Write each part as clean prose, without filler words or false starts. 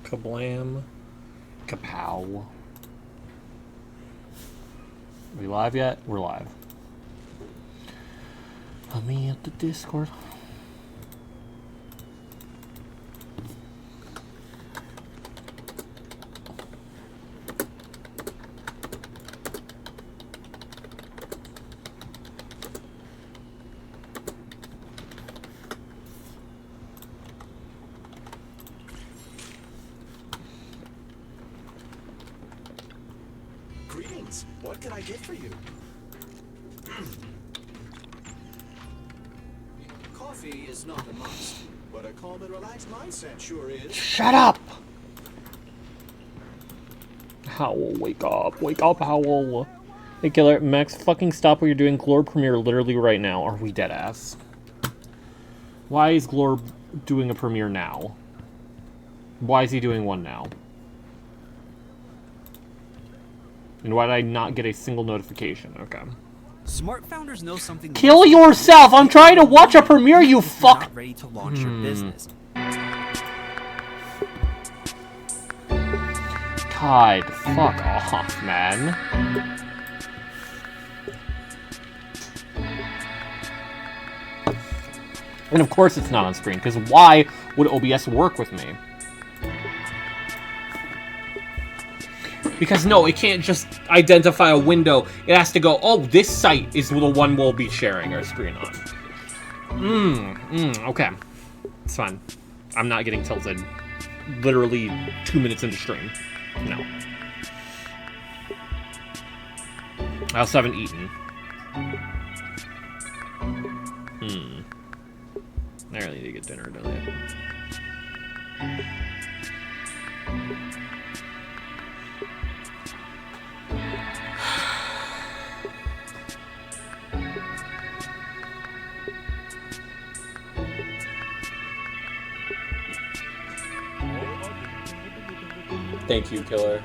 Kablam. Kapow. Are we live yet? We're live. Let me at the Discord. Greetings. What can I get for you? Coffee is not a must, but a calm and relaxed mindset sure is. Shut up! Howl, wake up. Wake up, Howl. Hey, Killer. Max, fucking stop what you're doing. Glorb premiere literally right now. Are we dead ass? Why is Glorb doing a premiere now? Why is he doing one now? And why did I not get a single notification? Okay. Smart founders know something. Kill yourself! I'm trying to watch a premiere, you fuck! Not ready to launch your business. God, fuck off, man. And of course it's not on screen, because why would OBS work with me? Because no, it can't just identify a window. It has to go, oh, this site is the one we'll be sharing our screen on. Okay. It's fine. I'm not getting tilted. Literally 2 minutes into stream. No. I also haven't eaten. I really need to get dinner, don't I? Thank you, Killer.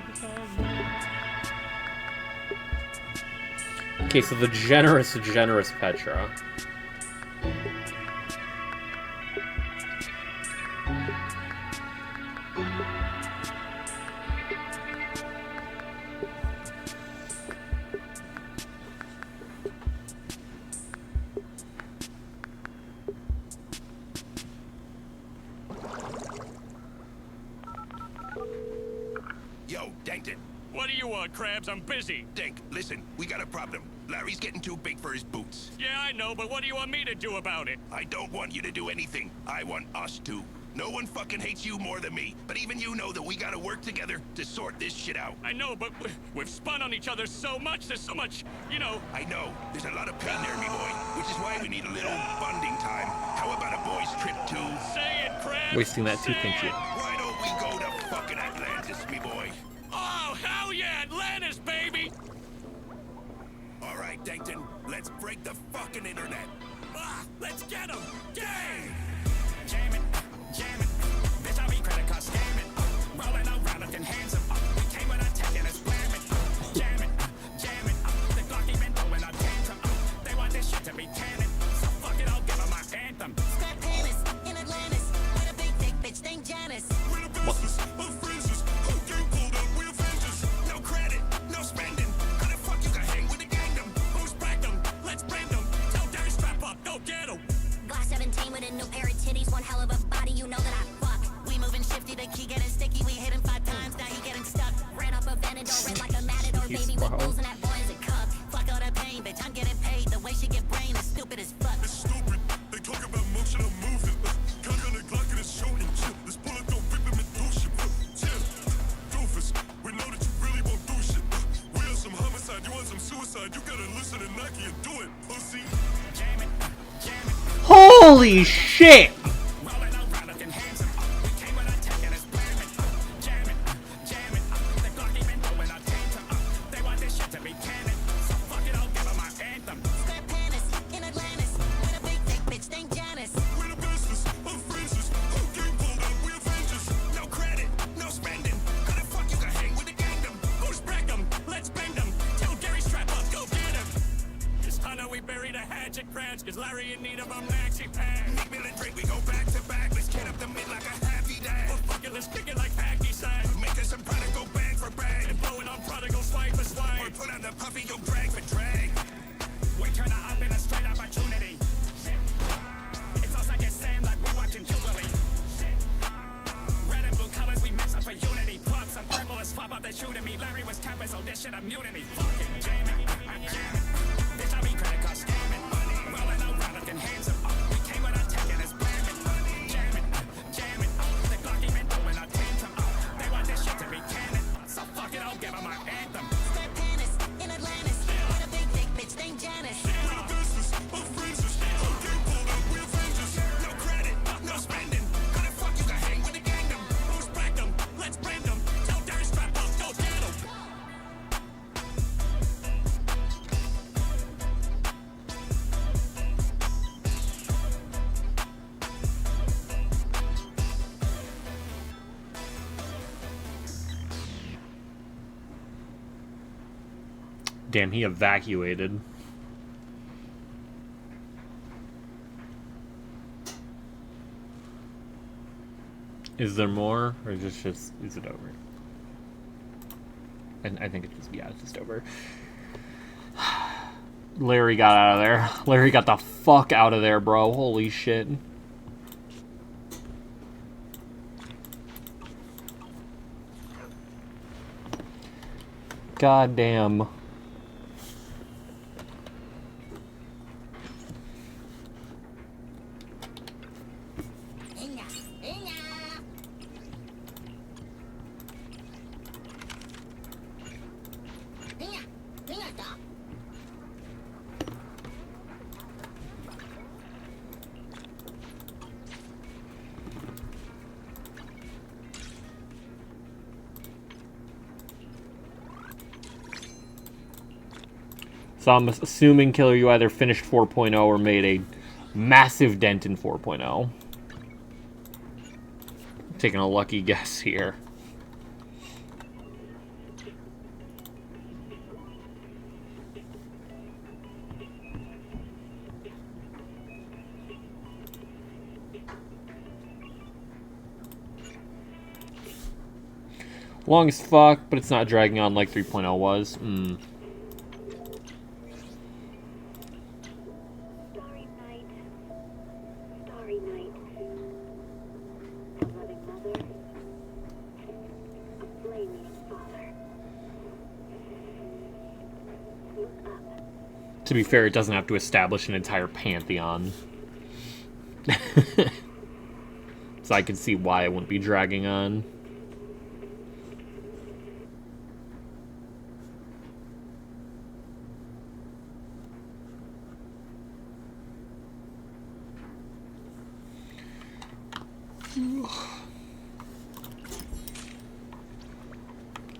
Okay, so the generous Petra. Yo, Dankton. What do you want, Krabs? I'm busy. Dink, listen, we got a problem. Larry's getting too big for his boots. Yeah, I know, but what do you want me to do about it? I don't want you to do anything. I want us to. No one fucking hates you more than me, but even you know that we gotta work together to sort this shit out. I know, but we've spun on each other so much. There's so much, you know. I know. There's a lot of pain there, me boy, which is why we need a little bonding time. How about a boys' trip to... Say it, Krabs. Wasting that too, Say thank you. it. Why don't we go to fucking Atlantis, me boy? Oh, hell yeah, Atlantis, baby. All right, Dankton, let's break the fucking internet. Ah, let's get him. Gang. Jam it, bitch, I'll be credit card scamming. Rolling around looking handsome. We came with a tech and a slam it. Jam it, the Glock even throwing a tantrum. They want this shit to be canon, so fuck it, I'll give them my anthem. Scott Panis in Atlantis with a big dick bitch named Janice. We're the bestest of friends. Who game pulled up, we're Avengers. No credit, no spending. How the fuck you can hang with the kingdom? Who's backed them? Let's brand them. Tell Derry strap up. Go get him. Glock 17 with a new pair of titties, one hell of a body, you know that I fuck. We moving shifty, the key getting sticky, we hit him 5 times, now he getting stuck. Ran up a Venador, red like a matador, baby with bulls and that boy is a cup. Fuck all that pain, bitch, I'm getting paid, the way she get brain is stupid as fuck. It's stupid. They talk about motion, I'm moving. Cock on the Glock and it's showing shit. This bullet don't rip him and do shit. Chill, doofus. We know that you really won't do shit. We on some homicide, you on some suicide. You gotta listen to Nike and do it, pussy. Jam it, Holy shit! rolling around looking handsome. We came with a tech and a slam it. Jam it, the Glock even throwing a tantrum. They want this shit to be canon, so fuck it, I'll give them my anthem. Scott Panis in Atlantis with a big dick bitch named Janice. We're the bestest of friends. Who game pulled up, we're Avengers. No credit, no spending. How the fuck you can hang with the kingdom? Who's backed them? Let's bend them. Tell Gary strap up. Go get him. This hunter we buried a hatchet, Krabs, cause Larry in need of a maxi pad. Nick Mill and Drake, we go back to back. Let's get up the mid like a happy dad. Well, fuck it, let's kick it like hacky coffee, you'll drag for drag. We turn her up in a straight opportunity. It's us like it's sand like we're watching Jubilee. Red and blue colors, we mix up for unity. Plug some purple as pop up, they shooting me. Larry was capping, so this shit a mutiny. Fucking jamming, jamming. Bitch, I be credit card scamming. Rolling around looking handsome. We came with our tech and it's blamming. Jamming, jamming. The Glock even throwing our tantrum. They want this shit to be canon. So fuck it, I'll give them our anthem. Start Panis in Atlantis. With a big dick bitch named Janice. No credit, no spending. How the fuck you can hang with the kingdom? Who's bragged them? Let's brand them. Tell Derry strap up, go get them. Damn, he evacuated. Is there more, or is it just, is it over? And I think it's just, yeah, it's just over. Larry got out of there. Larry got the fuck out of there, bro. Holy shit. God damn. So I'm assuming, Killer, you either finished 4.0 or made a massive dent in 4.0. Taking a lucky guess here. Long as fuck, but it's not dragging on like 3.0 was. Starry night, starry night. A loving mother, a flaming father. Look up. To be fair, it doesn't have to establish an entire pantheon. So I can see why it wouldn't be dragging on.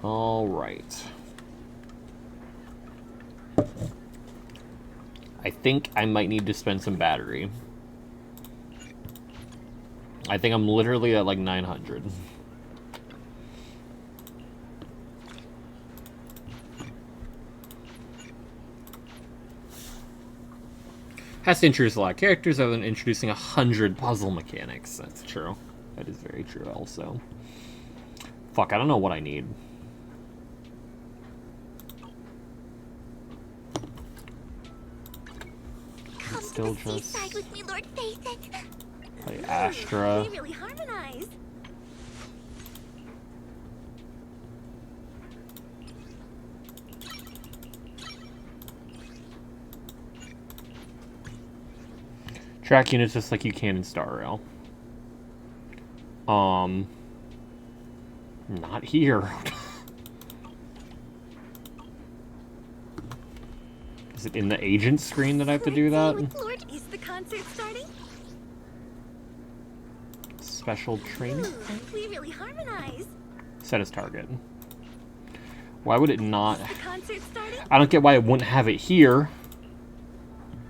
All right. I think I might need to spend some battery. I think I'm literally at like 900. Has to introduce a lot of characters other than introducing 100 puzzle mechanics. That's true. That is very true also. Fuck, I don't know what I need. Still just Side with me, Lord Phaethon. play Astra. They really harmonize. Track units just like you can in Star Rail. Not here. Is it in the agent screen that I have to do that? With Lord, is the concert starting? Special training? Ooh, we really harmonize. Set as target. Why would it not? The concert starting? I don't get why it wouldn't have it here.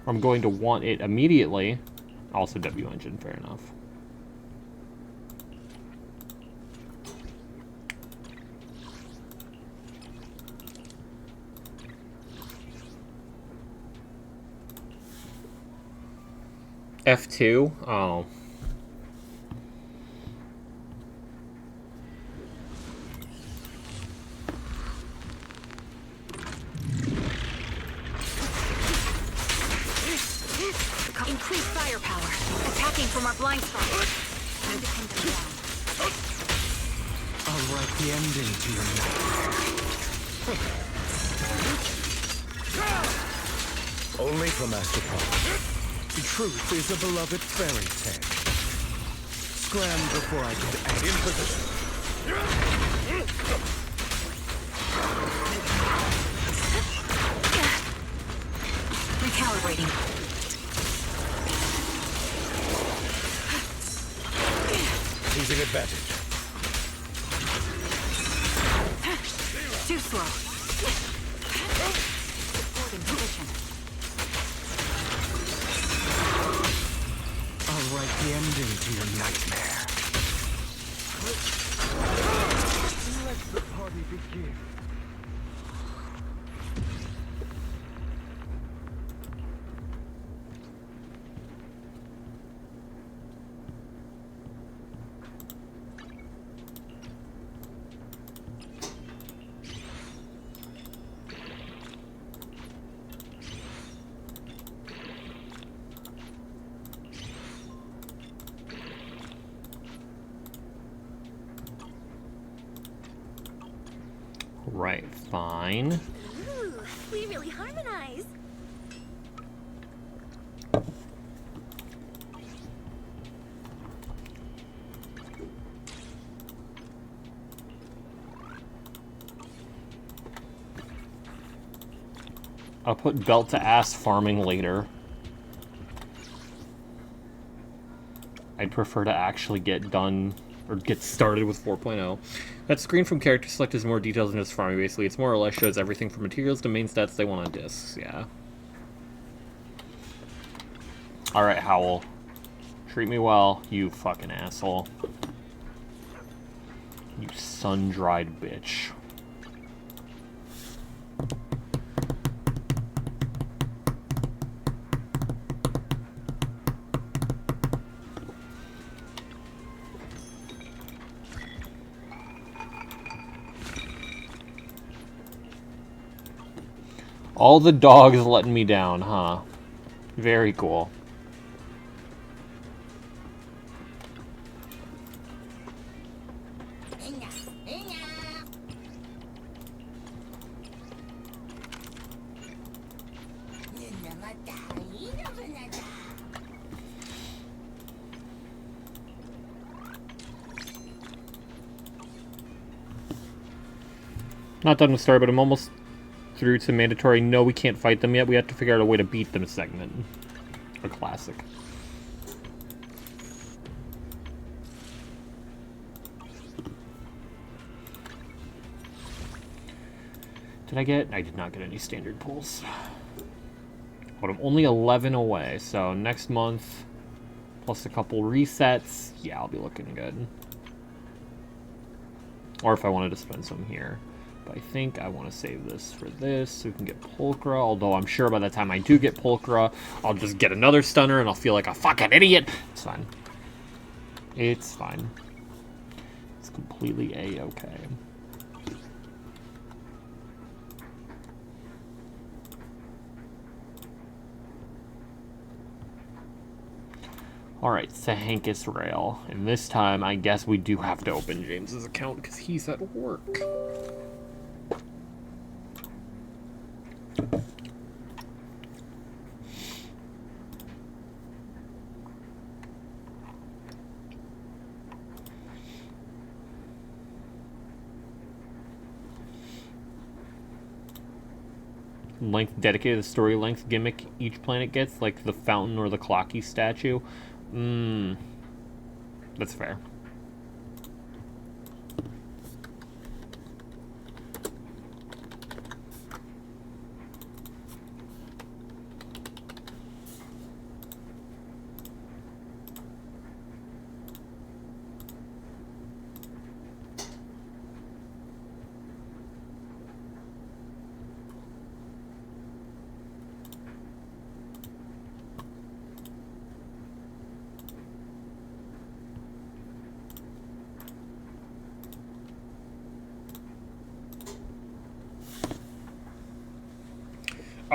I'm going to want it immediately. Also W engine, fair enough. F2? Oh. write the ending to your nightmare. Only for Master Puppet. Truth is a beloved fairy tale. Scram before I get angry. In position. Recalibrating. Losing advantage. Too slow. Supporting position. I'll write the ending to your nightmare. Let the party begin. Right, fine. Ooh, we really harmonize. I'll put belt to ass farming later. I'd prefer to actually get done or get started with 4.0. That screen from character select is more details than just farming, basically. It's more or less shows everything from materials to main stats they want on discs, yeah. Alright, Howl. Treat me well, you fucking asshole. You sun-dried bitch. All the dogs letting me down, huh? Very cool. Not done with story, but I'm almost through to mandatory. No, we can't fight them yet. We have to figure out a way to beat them segment. A classic. Did I get? I did not get any standard pulls. But I'm only 11 away, so next month, plus a couple resets, yeah, I'll be looking good. Or if I wanted to spend some here. But I think I want to save this for this, so we can get Pulchra, although I'm sure by the time I do get Pulchra, I'll just get another stunner and I'll feel like a fucking idiot. It's fine. It's fine. It's completely A-okay. Alright, Sahankus Rail. And this time, I guess we do have to open James's account because he's at work. Length dedicated to the story length gimmick each planet gets, like the fountain or the Clocky statue. That's fair.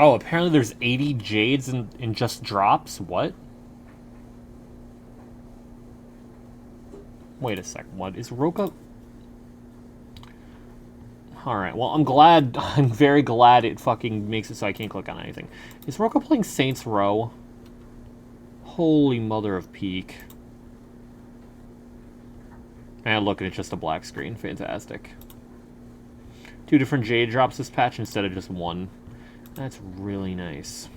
Oh, apparently there's 80 Jades in just drops? What? Wait a sec, what? Is Roka... Alright, well, I'm very glad it fucking makes it so I can't click on anything. Is Rocco playing Saints Row? Holy mother of peak. And look, it's just a black screen. Fantastic. 2 different Jade drops this patch instead of just 1. That's really nice.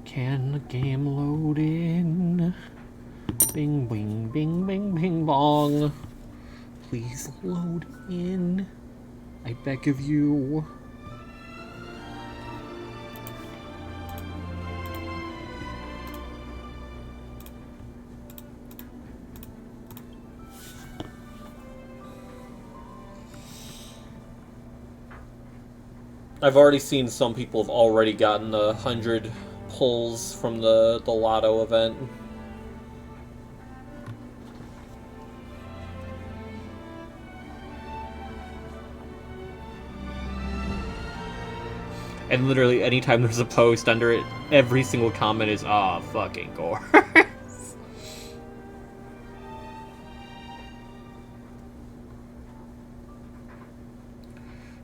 Can the game load in? Bing, bing, bing, bing, bing, bong. Please load in. I beg of you. I've already seen some people have already gotten the 100 pulls from the Lotto event. And literally anytime there's a post under it, every single comment is, "Ah, fucking gore."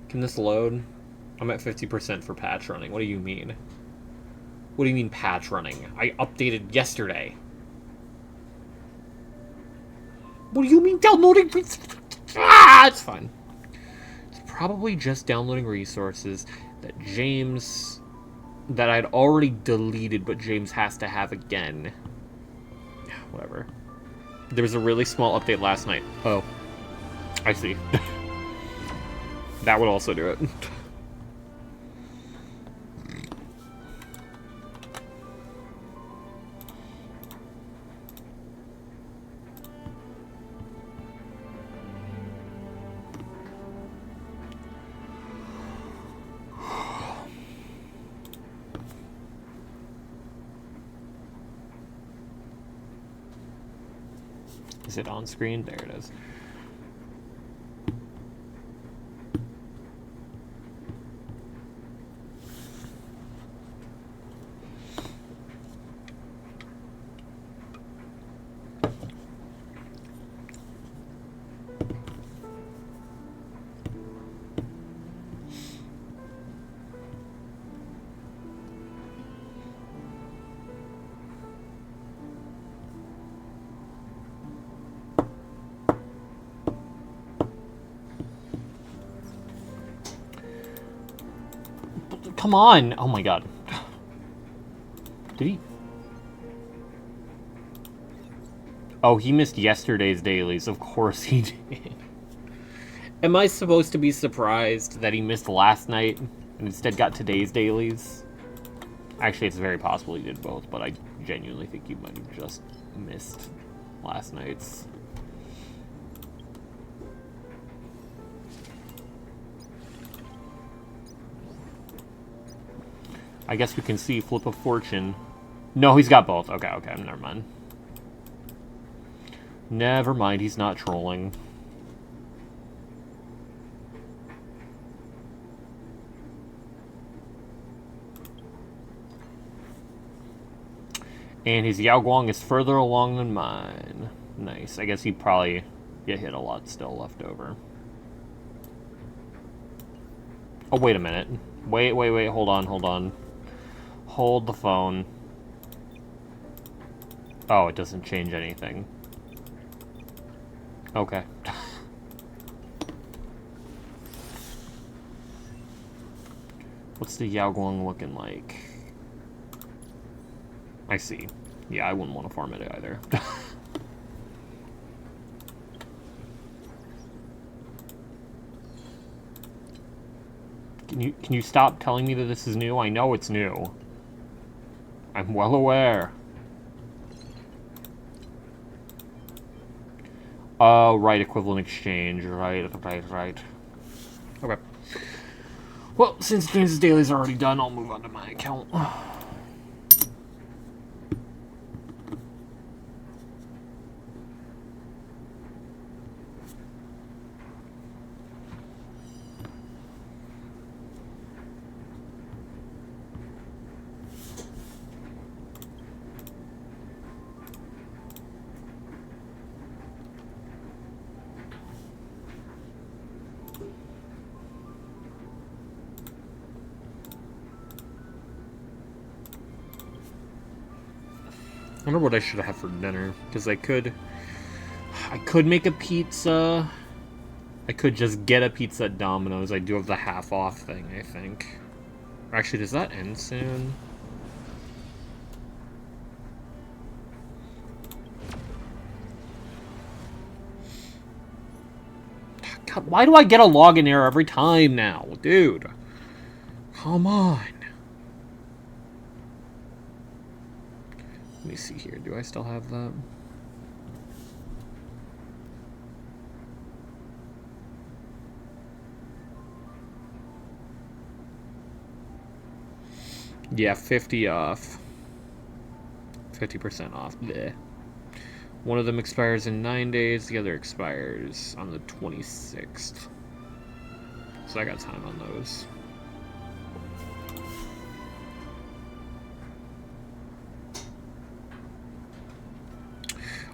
Can this load? I'm at 50% for patch running. What do you mean? What do you mean patch running? I updated yesterday. What do you mean downloading? Ah, it's fine. It's probably just downloading resources that I'd already deleted, but James has to have again. Whatever. There was a really small update last night. Oh. I see. That would also do it. Is it on screen? There it is. Come on! Oh my god. Did he? Oh, he missed yesterday's dailies. Of course he did. Am I supposed to be surprised that he missed last night and instead got today's dailies? Actually, it's very possible he did both, but I genuinely think he might have just missed last night's. I guess we can see Flip of Fortune. No, he's got both. Okay, never mind. Never mind, he's not trolling. And his Yao Guang is further along than mine. Nice. I guess he'd probably get hit a lot still left over. Oh, wait a minute. Wait. Hold on. Hold the phone. Oh, it doesn't change anything. Okay. What's the Yao Guang looking like? I see. Yeah, I wouldn't want to farm it either. Can you stop telling me that this is new? I know it's new. I'm well aware. Oh, right, equivalent exchange. Right. Okay. Well, since James' daily's already done, I'll move on to my account. wonder what I should have for dinner, because I could make a pizza. I could just get a pizza at Domino's. I do have the half off thing, I think. Or actually, does that end soon? God, why do I get a login error every time now? Dude. Come on. Let me see here. Do I still have that? Yeah, 50 off. 50% off. Bleh. One of them expires in 9 days, the other expires on the 26th. So I got time on those.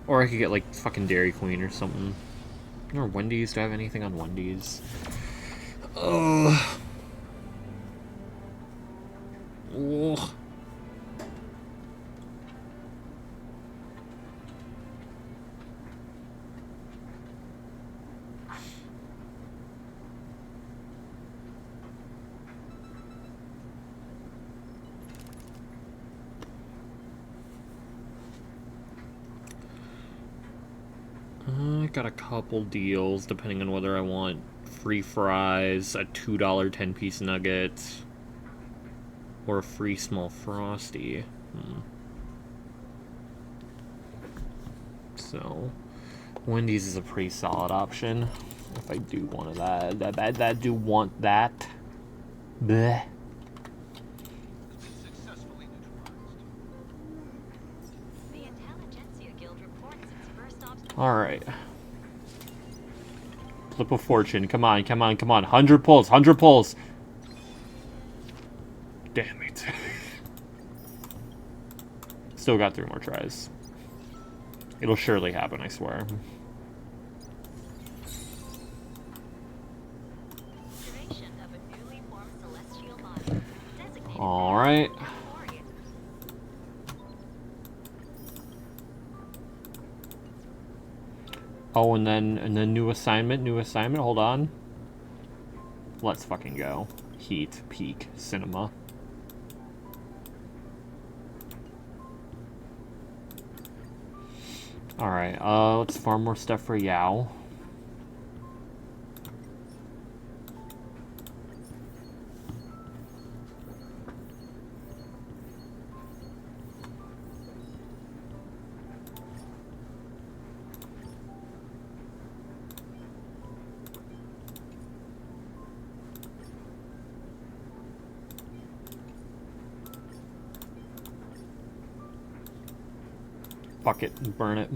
Or I could get like fucking Dairy Queen or something. Or Wendy's. Do I have anything on Wendy's? Ugh. Ugh. I got a couple deals depending on whether I want free fries, a $2 10-piece nugget, or a free small Frosty. So, Wendy's is a pretty solid option if I do want that. I do want that. Bleh. Alright. Flip of fortune. Come on, come on, come on. 100 pulls, 100 pulls. Damn it. Still got 3 more tries. It'll surely happen, I swear. Alright. Oh, and then new assignment, hold on. Let's fucking go. Heat, Peak, Cinema. Alright, let's farm more stuff for Yao. Fuck it, burn it.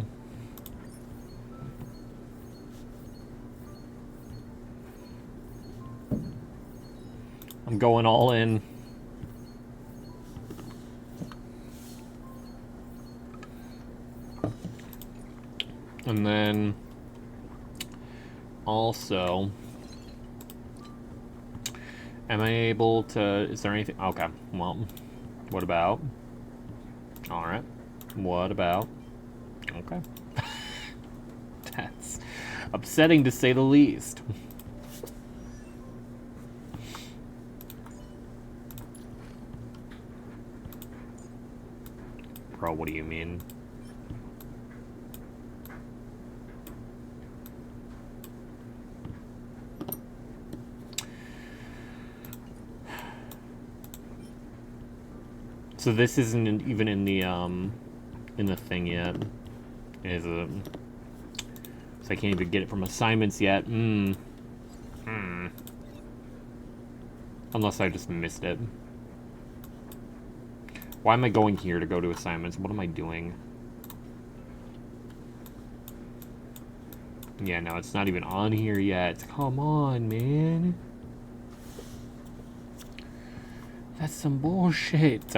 I'm going all in. And then also, am I able to, is there anything? Okay, well, what about? All right, what about? Okay. That's upsetting to say the least. Bro, what do you mean? So this isn't even in the thing yet, is it? So I can't even get it from assignments yet. Unless I just missed it. Why am I going here to go to assignments? What am I doing? Yeah, no, it's not even on here yet. Come on, man. That's some bullshit.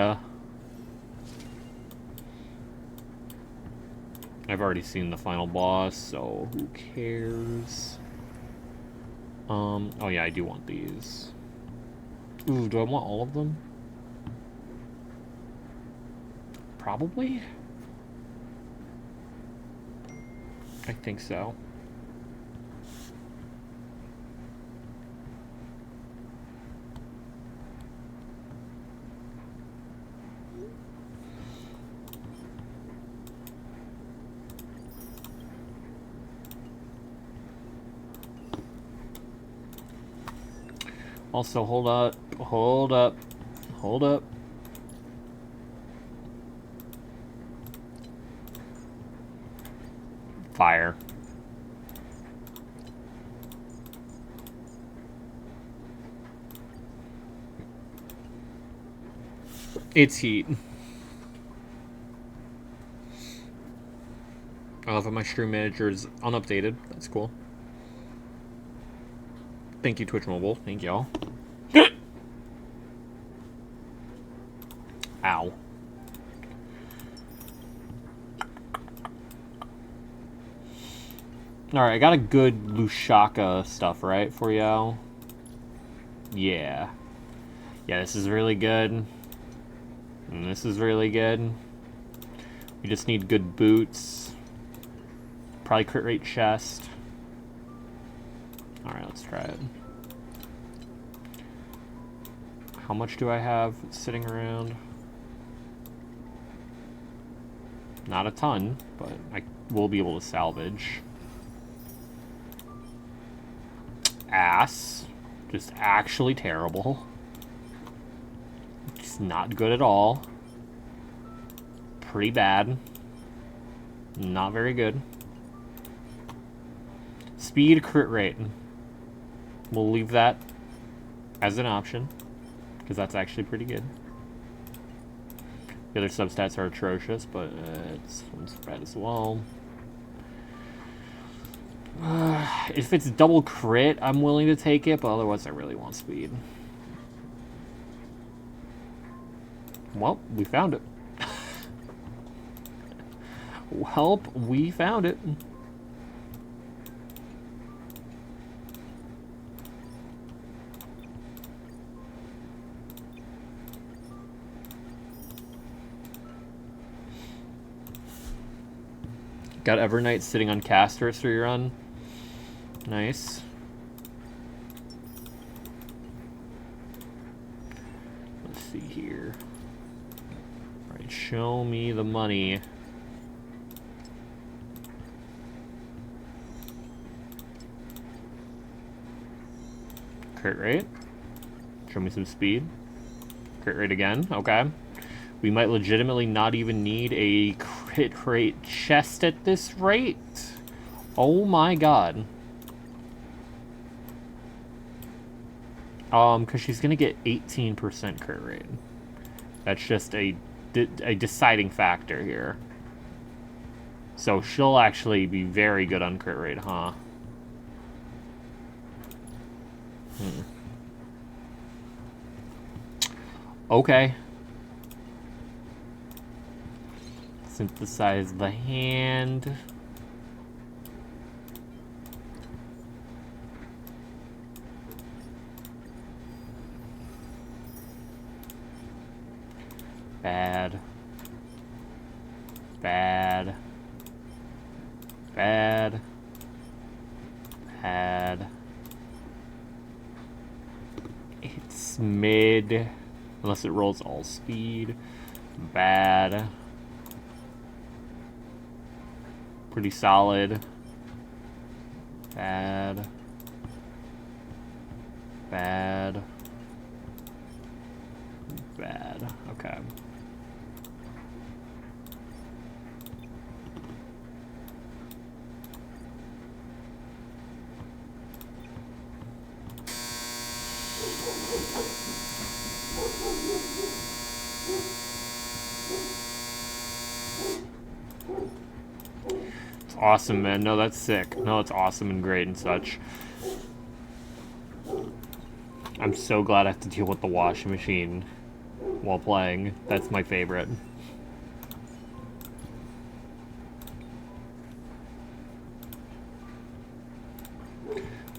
I've already seen the final boss, so who cares? Oh yeah, I do want these. Ooh, do I want all of them? Probably? I think so. Also, hold up, hold up, hold up. Fire. It's heat. I love how my stream manager is unupdated. That's cool. Thank you, Twitch Mobile. Thank y'all. Ow. Alright, I got a good Lushaka stuff, right, for y'all? Yeah. Yeah, this is really good. And this is really good. We just need good boots. Probably crit rate chest. Alright, let's try it. How much do I have sitting around? Not a ton, but I will be able to salvage. Ass. Just actually terrible. Just not good at all. Pretty bad. Not very good. Speed, crit rate. We'll leave that as an option, because that's actually pretty good. The other substats are atrocious, but it's bad as well. If it's double crit, I'm willing to take it, but otherwise I really want speed. Well, we found it. Help, we found it. Got Evernight sitting on casters for your run. Nice. Let's see here. Alright, show me the money. Crit rate. Show me some speed. Crit rate again. Okay. We might legitimately not even need a crit rate chest at this rate. Oh my god. Because she's gonna get 18% crit rate. That's just a deciding factor here. So she'll actually be very good on crit rate, huh? Okay. Synthesize the hand. Bad. Bad. Bad. Bad. It's mid. Unless it rolls all speed. Bad. Pretty solid. Bad. Bad. Bad. Okay. It's awesome, man. No, that's sick. No, it's awesome and great and such. I'm so glad I have to deal with the washing machine while playing. That's my favorite.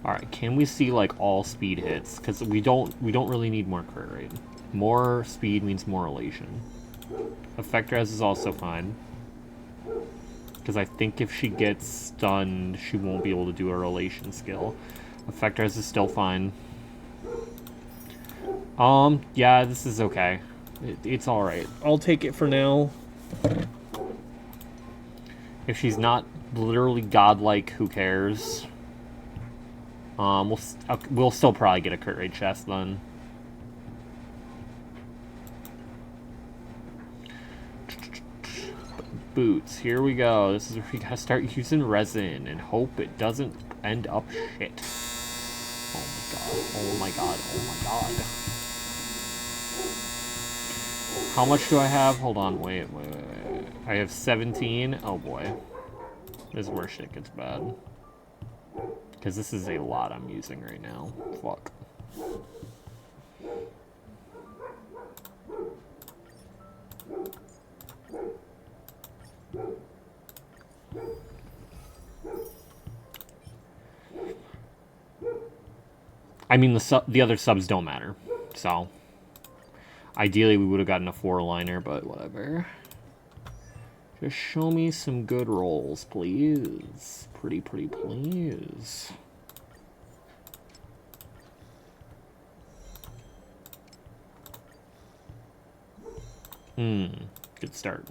Alright, can we see like all speed hits? Because we don't really need more crit rate. More speed means more elation. Effect res is also fine. Because I think if she gets stunned, she won't be able to do a relation skill. Effectors is still fine. Yeah, this is okay. It's alright. I'll take it for now. If she's not literally godlike, who cares? We'll still probably get a crit rate chest then. Boots, here we go. This is where we gotta start using resin and hope it doesn't end up shit. Oh my god, oh my god. How much do I have? Hold on, wait. I have 17. Oh boy. This is where shit gets bad. Because this is a lot I'm using right now. Fuck. I mean, the other subs don't matter. So, ideally we would have gotten a 4-liner, but whatever. Just show me some good rolls, please. Pretty please. Good start.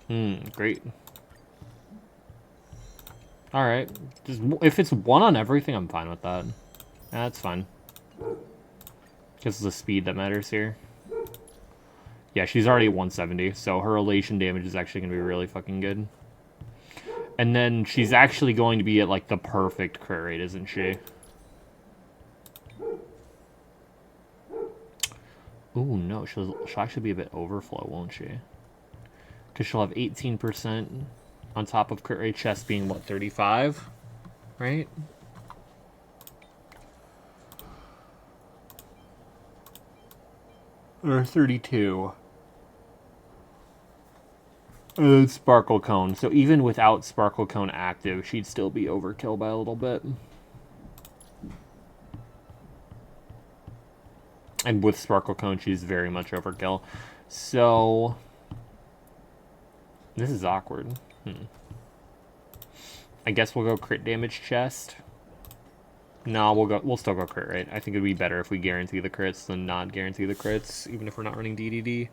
Great. Alright. If it's 1 on everything, I'm fine with that. That's fine. Because it's the speed that matters here. Yeah, she's already at 170, so her relation damage is actually going to be really fucking good. And then she's actually going to be at, like, the perfect crit rate, isn't she? Ooh, no, she'll actually be a bit overflow, won't she? Because she'll have 18% on top of crit rate chest being, what, 35? Right? Or 32. Sparkle Cone. So even without Sparkle Cone active, she'd still be overkill by a little bit. And with Sparkle Cone, she's very much overkill. So this is awkward. I guess we'll go crit damage chest. No, we'll still go crit rate. I think it'd be better if we guarantee the crits than not guarantee the crits, even if we're not running DDD.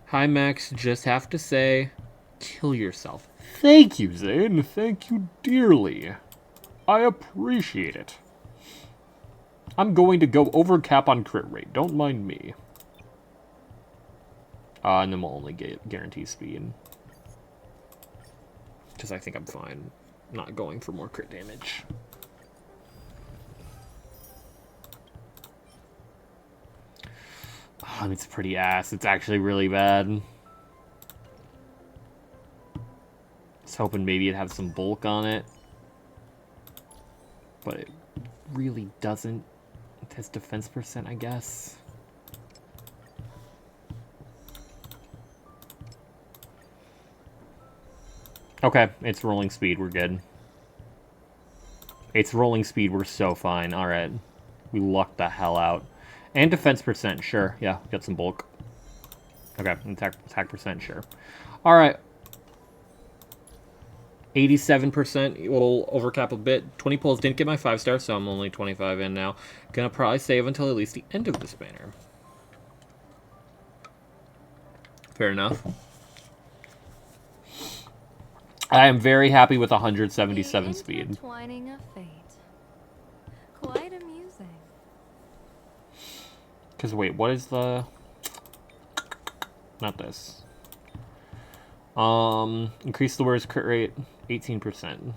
Hi, Max. Just have to say, kill yourself. Thank you, Zane. Thank you dearly. I appreciate it. I'm going to go over cap on crit rate. Don't mind me. And then we'll only guarantee speed. Because I think I'm fine not going for more crit damage. Oh, it's pretty ass. It's actually really bad. I was hoping maybe it'd have some bulk on it. But it really doesn't. It has defense percent, I guess. Okay, it's rolling speed. We're good. It's rolling speed. We're so fine. Alright. We lucked the hell out. And defense percent, sure. Yeah, got some bulk. Okay, attack percent, sure. Alright. 87% will overcap a bit. 20 pulls didn't get my 5-star, so I'm only 25 in now. Gonna probably save until at least the end of this banner. Fair enough. I am very happy with 177 speed. Intertwining of fate. Quite amusing. Because wait, what is the... Not this. Increase the word's crit rate 18%.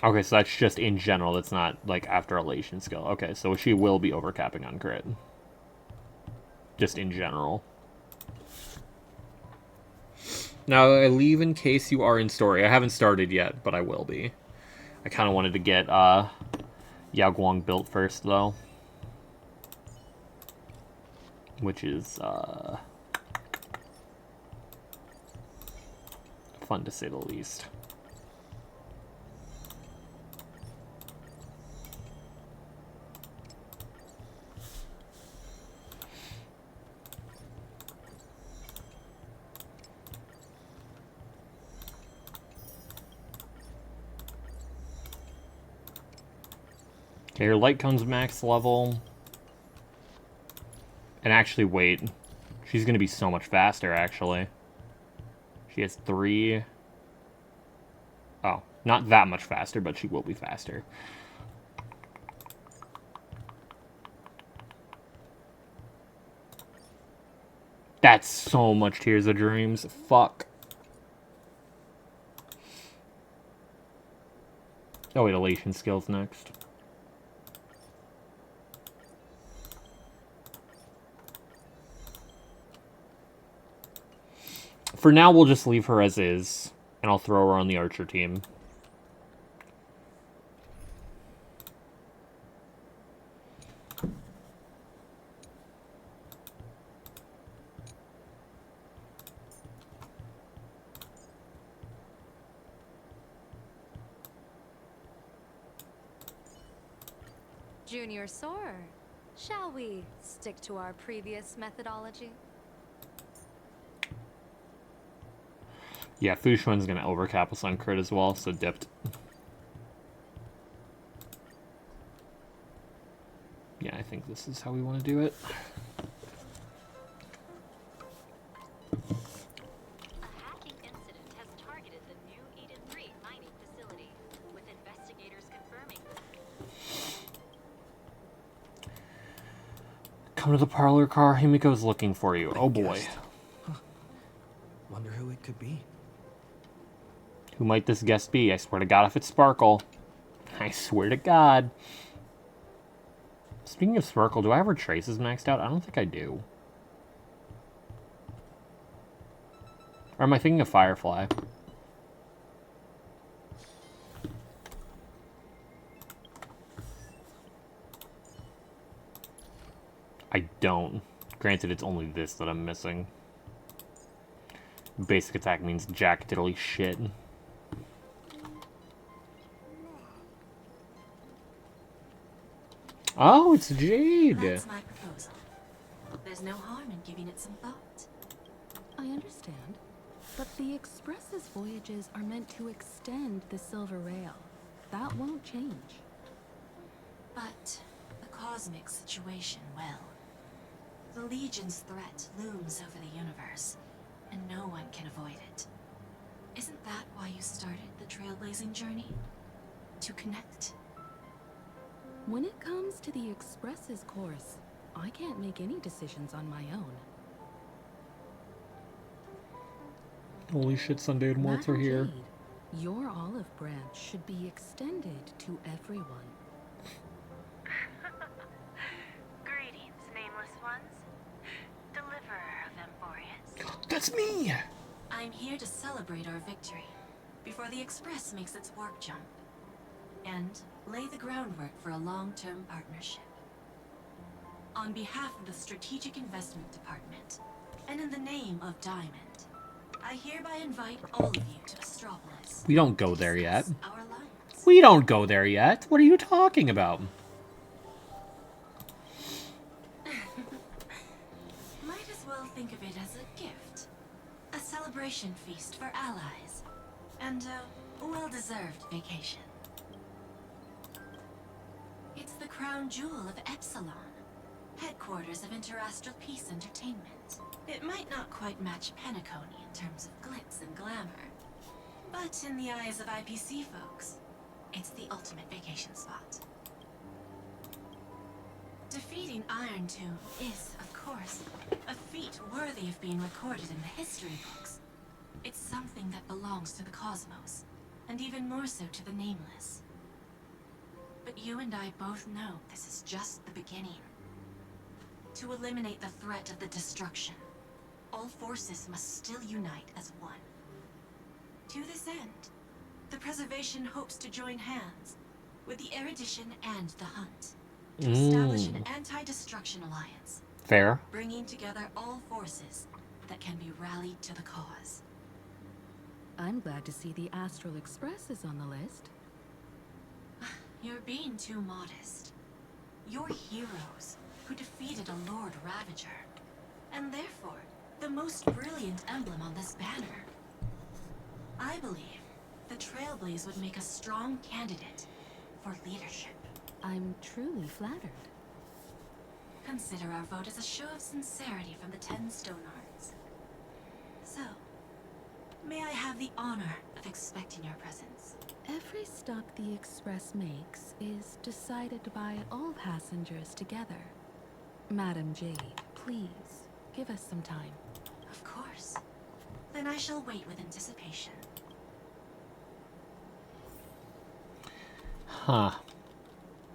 Okay, so that's just in general. That's not like after relation skill. Okay, so she will be overcapping on crit. Just in general. Now, I leave in case you are in story. I haven't started yet, but I will be. I kind of wanted to get Yao Guang built first, though. Which is fun to say the least. Okay, her light cone's max level. And actually, wait. She's gonna be so much faster, actually. She has 3... Oh, not that much faster, but she will be faster. That's so much Tears of Dreams. Fuck. Oh wait, elation skills next. For now, we'll just leave her as is, and I'll throw her on the archer team. Junior Soarer, shall we stick to our previous methodology? Yeah, Fushuan's gonna overcap us on crit as well, so dipped. Yeah, I think this is how we want to do it. A hacking incident has targeted the new Eden 3 mining facility, with investigators confirming. Come to the parlor car. Himiko's looking for you. Oh boy. Guest. Huh. Wonder who it could be. Who might this guest be? I swear to God if it's Sparkle. I swear to God. Speaking of Sparkle, do I have her traces maxed out? I don't think I do. Or am I thinking of Firefly? I don't. Granted, it's only this that I'm missing. Basic attack means jack diddly shit. Oh, it's Jade! That's my proposal. There's no harm in giving it some thought. I understand, but the Express's voyages are meant to extend the Silver Rail. That won't change. But the cosmic situation, well, the Legion's threat looms over the universe, and no one can avoid it. Isn't that why you started the trailblazing journey? To connect? When it comes to the Express's course, I can't make any decisions on my own. Holy shit, Sunday and Waltz are Madam here. Jade, your olive branch should be extended to everyone. Greetings, nameless ones. Deliverer of Emborius. That's me! I'm here to celebrate our victory before the Express makes its warp jump, and lay the groundwork for a long-term partnership. On behalf of the Strategic Investment Department, and in the name of Diamond, I hereby invite all of you to Astropolis. We don't go there yet. Our alliance. We don't go there yet. What are you talking about? Might as well think of it as a gift. A celebration feast for allies. And a well-deserved vacation. It's the crown jewel of Epsilon, headquarters of Interastral Peace Entertainment. It might not quite match Penacony in terms of glitz and glamour, but in the eyes of IPC folks, it's the ultimate vacation spot. Defeating Iron Tomb is, of course, a feat worthy of being recorded in the history books. It's something that belongs to the cosmos, and even more so to the Nameless. But you and I both know this is just the beginning. To eliminate the threat of the destruction, all forces must still unite as one. To this end, the Preservation hopes to join hands with the Erudition and the Hunt to establish an anti-destruction alliance. Fair. Bringing together all forces that can be rallied to the cause. I'm glad to see the Astral Express is on the list. You're being too modest. You're heroes who defeated a Lord Ravager, and therefore the most brilliant emblem on this banner. I believe the Trailblaze would make a strong candidate for leadership. I'm truly flattered. Consider our vote as a show of sincerity from the 10 Stonehearts. So, may I have the honor of expecting your presence? Every stop the Express makes is decided by all passengers together. Madam Jade, please, give us some time. Of course. Then I shall wait with anticipation. Huh.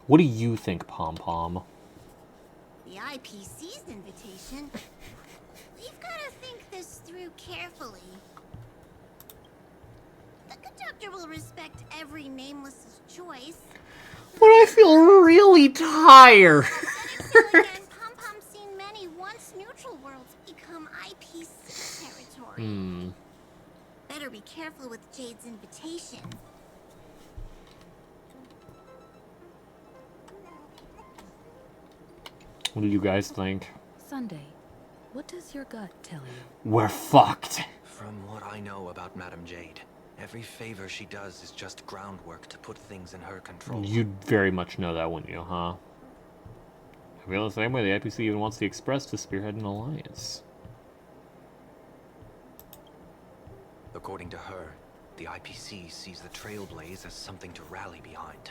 What do you think, Pom Pom? The IPC's invitation? We've got to think this through carefully. The conductor will respect every nameless's choice. But I feel really tired. Pom-Pom's seen many once neutral worlds become IPC territory. Better be careful with Jade's invitation. What do you guys think? Sunday, what does your gut tell you? We're fucked. From what I know about Madam Jade, every favor she does is just groundwork to put things in her control. You'd very much know that, wouldn't you, huh? I feel the same way. The IPC even wants the Express to spearhead an alliance. According to her, the IPC sees the Trailblaze as something to rally behind.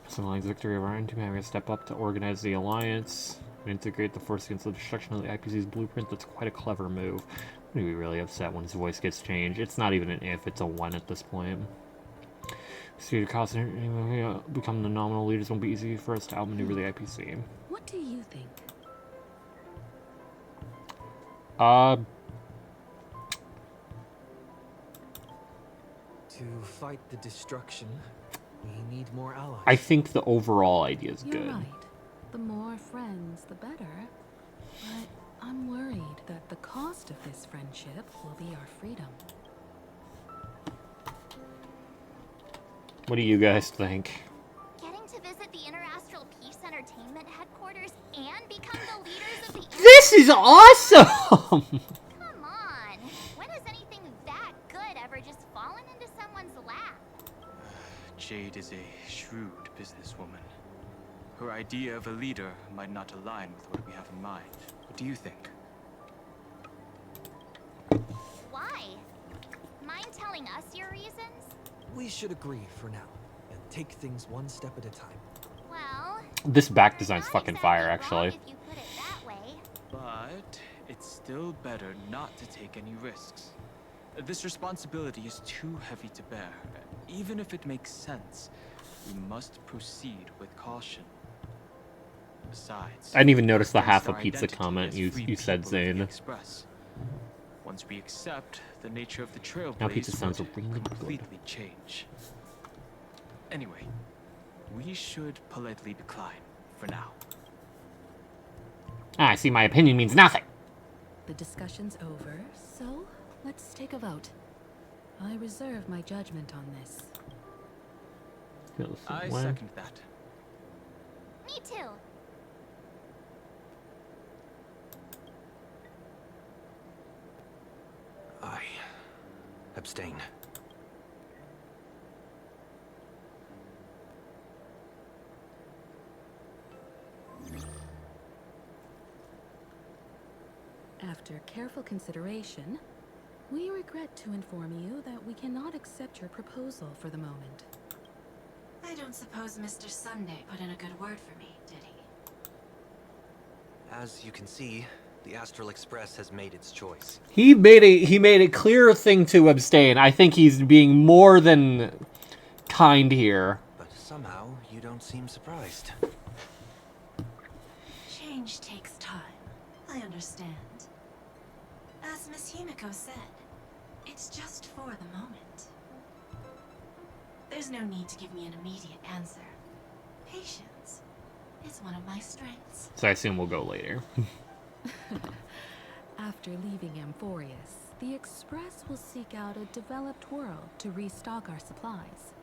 So Alliance victory of our own team having to step up to organize the alliance and integrate the force against the destruction of the IPC's blueprint. That's quite a clever move. I'm gonna be really upset when his voice gets changed. It's not even an if, it's a when at this point. See the cost and become the nominal leaders won't be easy for us to outmaneuver the IPC. What do you think? To fight the destruction, we need more allies. I think the overall idea is You're good. right. The more friends, the better. But I'm worried that the cost of this friendship will be our freedom. What do you guys think? Getting to visit the Interastral Peace Entertainment headquarters and become the leaders of the... This is awesome! Come on! When has anything that good ever just fallen into someone's lap? Jade is a shrewd businesswoman. Her idea of a leader might not align with what we have in mind. What do you think? Why? Mind telling us your reasons? We should agree for now, and take things one step at a time. Well... This back design's fucking fire, actually. If you put it that way. But it's still better not to take any risks. This responsibility is too heavy to bear. Even if it makes sense, we must proceed with caution. Besides, I didn't even notice the half a our pizza identity comment as you free said, people of the Zane. Express. Once we accept the nature of the Trailblaze, Now pizza sounds would really good. completely change. Anyway, we should politely decline for now. Ah, I see my opinion means nothing. The discussion's over, so let's take a vote. I reserve my judgment on this. I second that. Me too. I abstain. After careful consideration, we regret to inform you that we cannot accept your proposal for the moment. I don't suppose Mr. Sunday put in a good word for me, did he? As you can see, the Astral Express has made its choice. He made a clear thing to abstain. I think he's being more than kind here. But somehow, you don't seem surprised. Change takes time. I understand. As Miss Himiko said, it's just for the moment. There's no need to give me an immediate answer. Patience is one of my strengths. So I assume we'll go later. After leaving Amphorius, the Express will seek out a developed world to restock our supplies.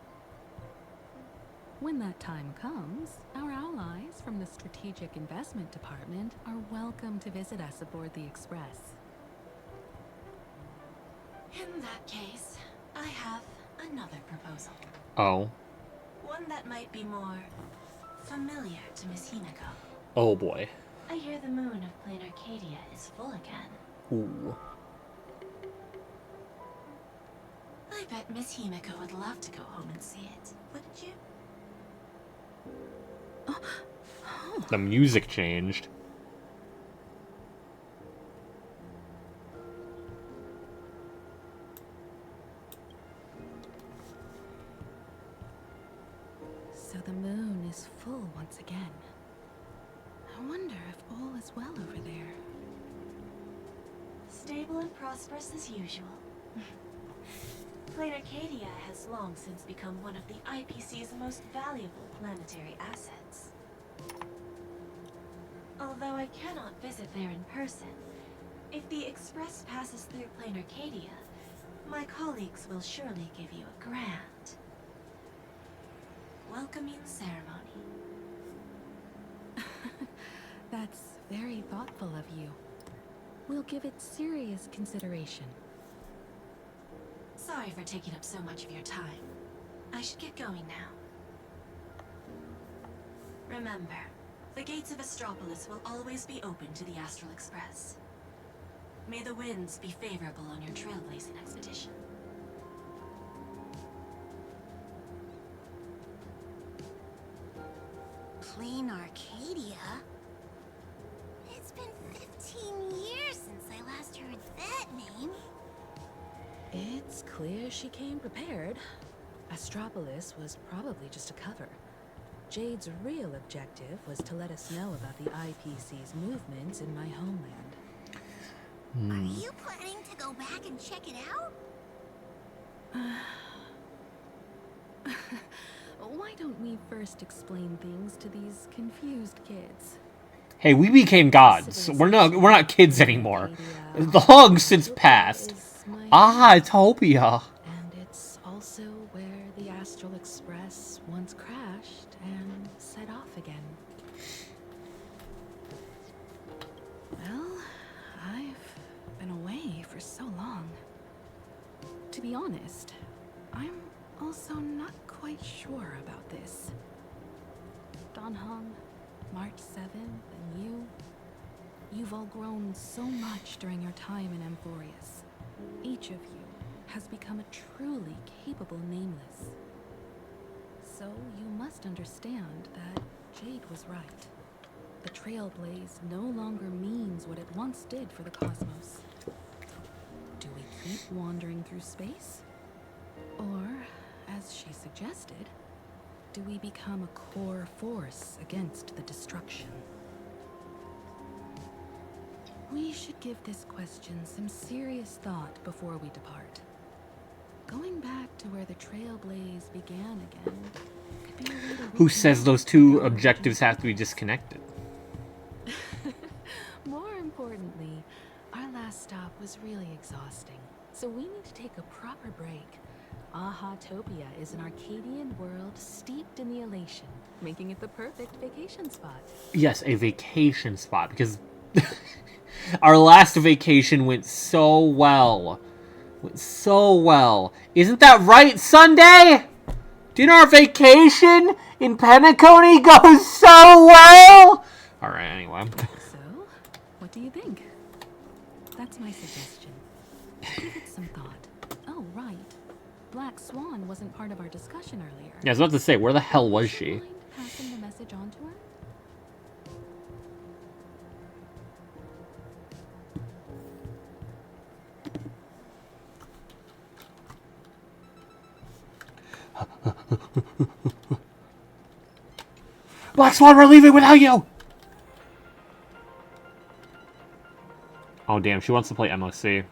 When that time comes, our allies from the Strategic Investment Department are welcome to visit us aboard the Express. In that case, I have another proposal. Oh. One that might be more familiar to Miss Himeko. Oh boy. I hear the moon of Plain Arcadia is full again. Ooh. I bet Miss Himeko would love to go home and see it, wouldn't you? The music changed. So the moon is full once again. I wonder if all is well over there. Stable and prosperous as usual. Plain Arcadia has long since become one of the IPC's most valuable planetary assets. Although I cannot visit there in person, if the Express passes through Plain Arcadia, my colleagues will surely give you a grand welcoming ceremony. That's very thoughtful of you. We'll give it serious consideration. Sorry for taking up so much of your time. I should get going now. Remember, the gates of Astropolis will always be open to the Astral Express. May the winds be favorable on your trailblazing expedition. Plain Arcadia? It's been 15 years since I last heard that name. It's clear she came prepared. Astropolis was probably just a cover. Jade's real objective was to let us know about the IPC's movements in my homeland. Are you planning to go back and check it out? Why don't we first explain things to these confused kids? Hey, we became gods. We're not kids anymore. Long since passed. Topia. And it's also where the Astral Express once crashed and set off again. Well, I've been away for so long. To be honest, I'm also not quite sure about this. Dan Heng, March 7th, and you've all grown so much during your time in Amphorius. Each of you has become a truly capable Nameless. So you must understand that Jade was right. The Trailblaze no longer means what it once did for the cosmos. Do we keep wandering through space? Or, as she suggested, do we become a core force against the destruction? We should give this question some serious thought before we depart. Going back to where the Trailblaze began again could be a way to... Who says those two objectives have to be disconnected? More importantly, our last stop was really exhausting, so we need to take a proper break. Aha-topia is an Arcadian world steeped in the elation, making it the perfect vacation spot. Yes, a vacation spot, because our last vacation went so well. Isn't that right, Sunday? Didn't our vacation in Penacony go so well? Alright, anyway. So, what do you think? That's my suggestion. Give it some thought. Oh, right. Black Swan wasn't part of our discussion earlier. Yeah, I was about to say, where the hell was she? Mind passing the message on to her? Black Swan, we're leaving without you! Oh, damn, she wants to play MOC.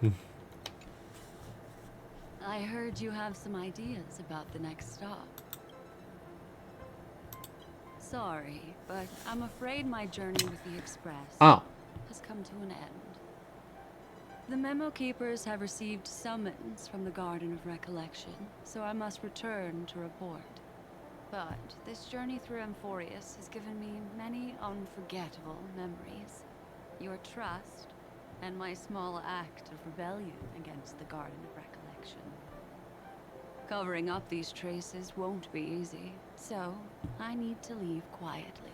I heard you have some ideas about the next stop. Sorry, but I'm afraid my journey with the Express has come to an end. The Memo Keepers have received summons from the Garden of Recollection, so I must return to report. But this journey through Amphorius has given me many unforgettable memories. Your trust, and my small act of rebellion against the Garden of Recollection. Covering up these traces won't be easy, So, I need to leave quietly.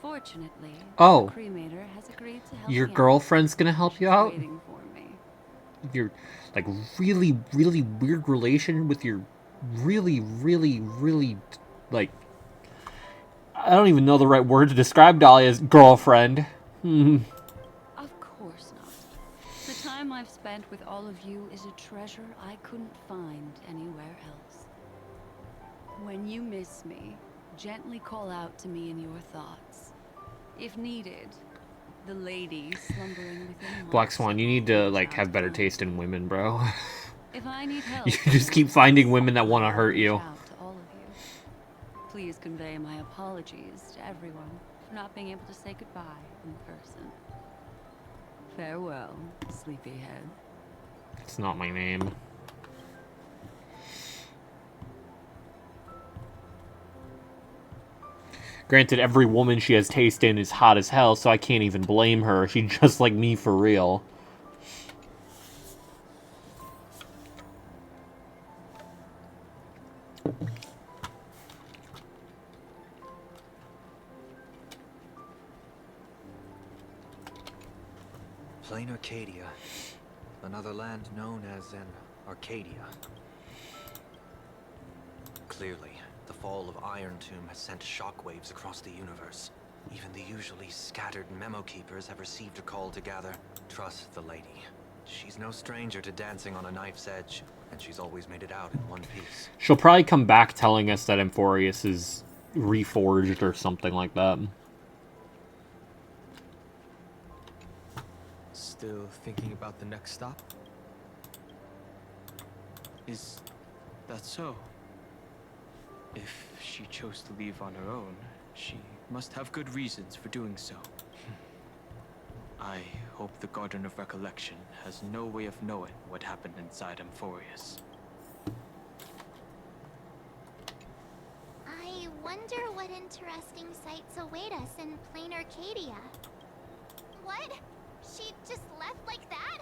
Fortunately, Oh. the cremator has agreed to help Your me out. girlfriend's gonna help you She's out? waiting for me. Your, like, really, really weird relation with your really, really, really, like... I don't even know the right word to describe Dahlia's girlfriend. Of course not. The time I've spent with all of you is a treasure I couldn't find anywhere else. When you miss me, gently call out to me in your thoughts. If needed, the lady slumbering within Black Swan, you need to, like, have better taste in women, bro. If I need help, You just keep finding women that want to hurt you. reach out to all of you. Please convey my apologies to everyone for not being able to say goodbye in person. Farewell, sleepyhead. It's not my name. Granted, every woman she has taste in is hot as hell, so I can't even blame her. She's just like me for real. Plain Arcadia. Another land known as an Arcadia. Clearly, the fall of Iron Tomb has sent shockwaves across the universe. Even the usually scattered memo keepers have received a call to gather. Trust the lady. She's no stranger to dancing on a knife's edge, and she's always made it out in one piece. She'll probably come back telling us that Amphorius is reforged or something like that. Still thinking about the next stop? Is that so? If she chose to leave on her own, she must have good reasons for doing so. I hope the Garden of Recollection has no way of knowing what happened inside Amphorius. I wonder what interesting sights await us in Plain Arcadia. What? She just left like that?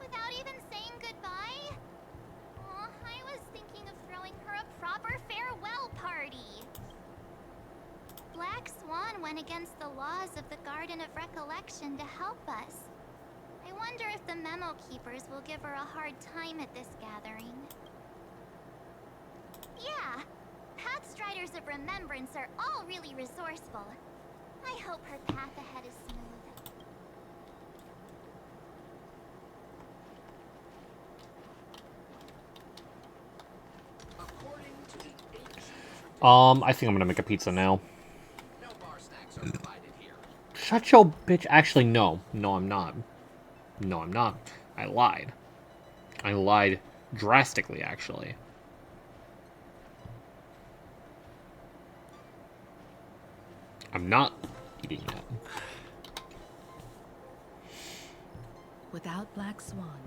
Without even saying goodbye? Aw, I was thinking of throwing her a proper farewell party. Black Swan went against the laws of the Garden of Recollection to help us. I wonder if the memo keepers will give her a hard time at this gathering. Yeah, Pathstriders of Remembrance are all really resourceful. I hope her path ahead is smooth. I think I'm gonna make a pizza now. Shut your bitch. Actually, no. No, I'm not. No, I'm not. I lied. I lied drastically, actually. I'm not eating that. Without Black Swan,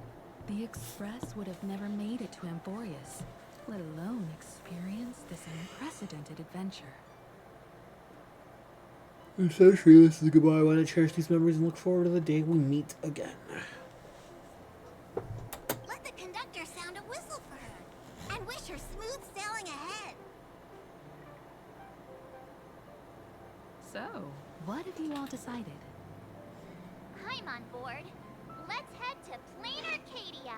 the Express would have never made it to Amphorius, let alone experience this unprecedented adventure. Essentially, this is goodbye. I want to cherish these memories and look forward to the day we meet again. Let the conductor sound a whistle for her, and wish her smooth sailing ahead. So, what have you all decided? I'm on board. Let's head to Plain Arcadia.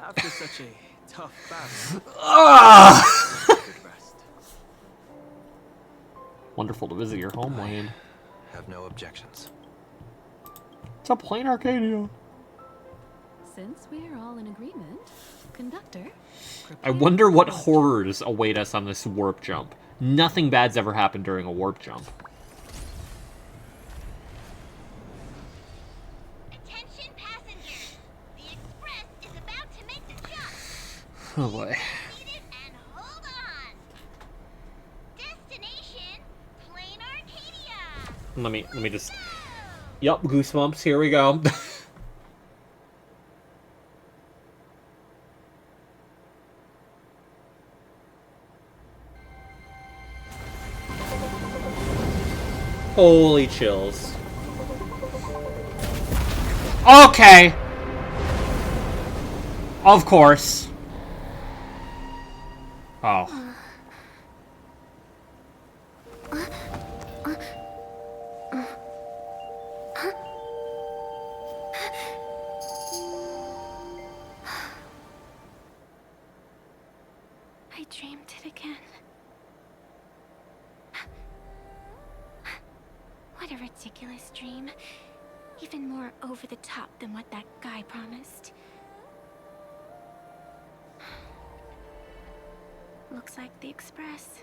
After such a tough battle. Good rest. Wonderful to visit your homeland. Have no objections. It's a Plain Arcadia. Since we're all in agreement, Conductor... I wonder what horrors await us on this warp jump. Nothing bad's ever happened during a warp jump. Attention passengers! The Express is about to make the jump. Oh boy. Seated and hold on. Destination, Plain Arcadia. Let me just... Yup, goosebumps. Here we go. Holy chills. Okay. Of course. Oh. I dreamed it again. What a ridiculous dream. Even more over the top than what that guy promised. Looks like the Express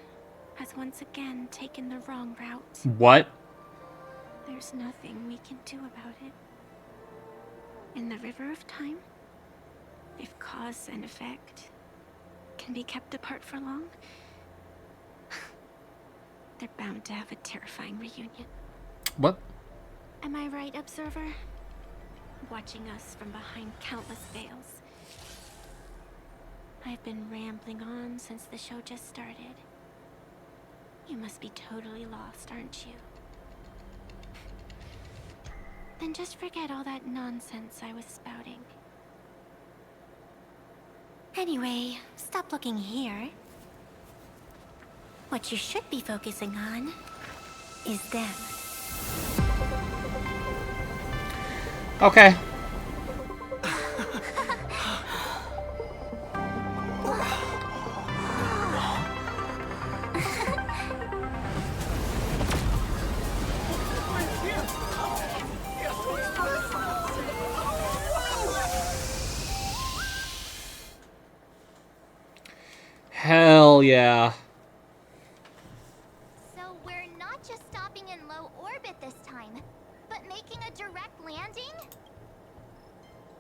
has once again taken the wrong route. What? There's nothing we can do about it. In the river of time, if cause and effect can be kept apart for long, they're bound to have a terrifying reunion. What? Am I right, Observer? Watching us from behind countless veils. I've been rambling on since the show just started. You must be totally lost, aren't you? Then just forget all that nonsense I was spouting. Anyway, stop looking here. What you should be focusing on is them. Okay. Hell yeah. So we're not just stopping in low orbit this time, but making a direct landing?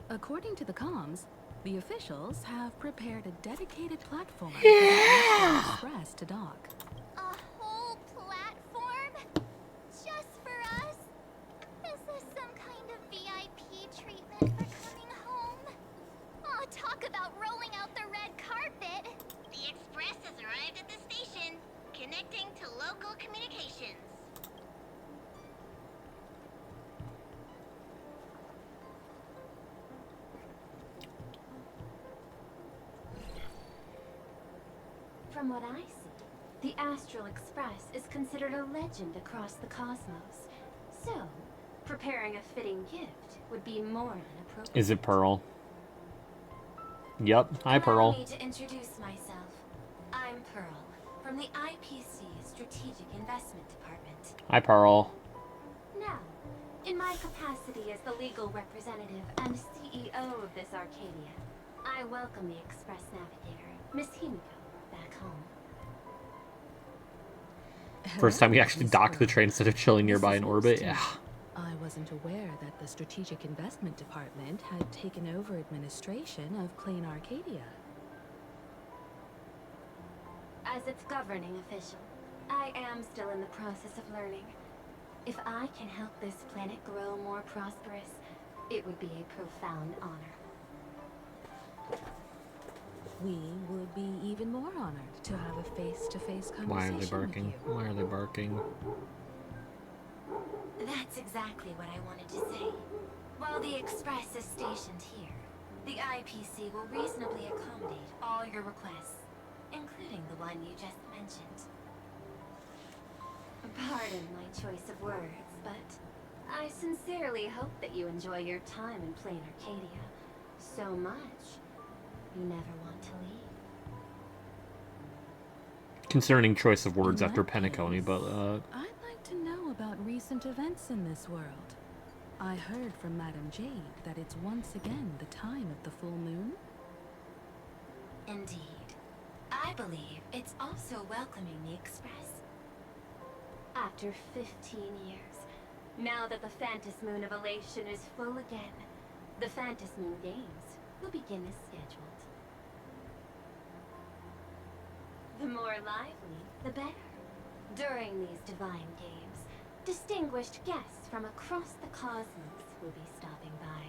According to the comms, the officials have prepared a dedicated platform for the Express to dock. A whole platform? Just for us? Is this some kind of VIP treatment for coming home? Oh, talk about rolling out the red carpet! The Express has arrived at the station, connecting to local communications. From what I see, the Astral Express is considered a legend across the cosmos. So, preparing a fitting gift would be more than appropriate. Is it Pearl? Yep. Hi, Pearl. Allow me to introduce myself. I'm Pearl, from the IPC Strategic Investment Department. Hi, Pearl. Now, in my capacity as the legal representative and CEO of this Arcadia, I welcome the Express Navigator, Miss Himiko, back home. First time we actually docked the train instead of chilling nearby in orbit. Yeah. I wasn't aware that the Strategic Investment Department had taken over administration of Plain Arcadia. As its governing official, I am still in the process of learning. If I can help this planet grow more prosperous, it would be a profound honor. We would be even more honored to have a face-to-face conversation. Why are they barking? Why are they barking? That's exactly what I wanted to say. While the Express is stationed here, the IPC will reasonably accommodate all your requests, including the one you just mentioned. Pardon my choice of words, but I sincerely hope that you enjoy your time in Plain Arcadia so much you never want to leave. Concerning choice of words after Penacony, but I'd like to know about recent events in this world. I heard from Madame Jade that it's once again the time of the full moon. Indeed. I believe it's also welcoming the Express. After 15 years, now that the Phantas Moon of Elation is full again, the Phantas Moon Games will begin as scheduled. The more lively, the better. During these divine games, distinguished guests from across the cosmos will be stopping by.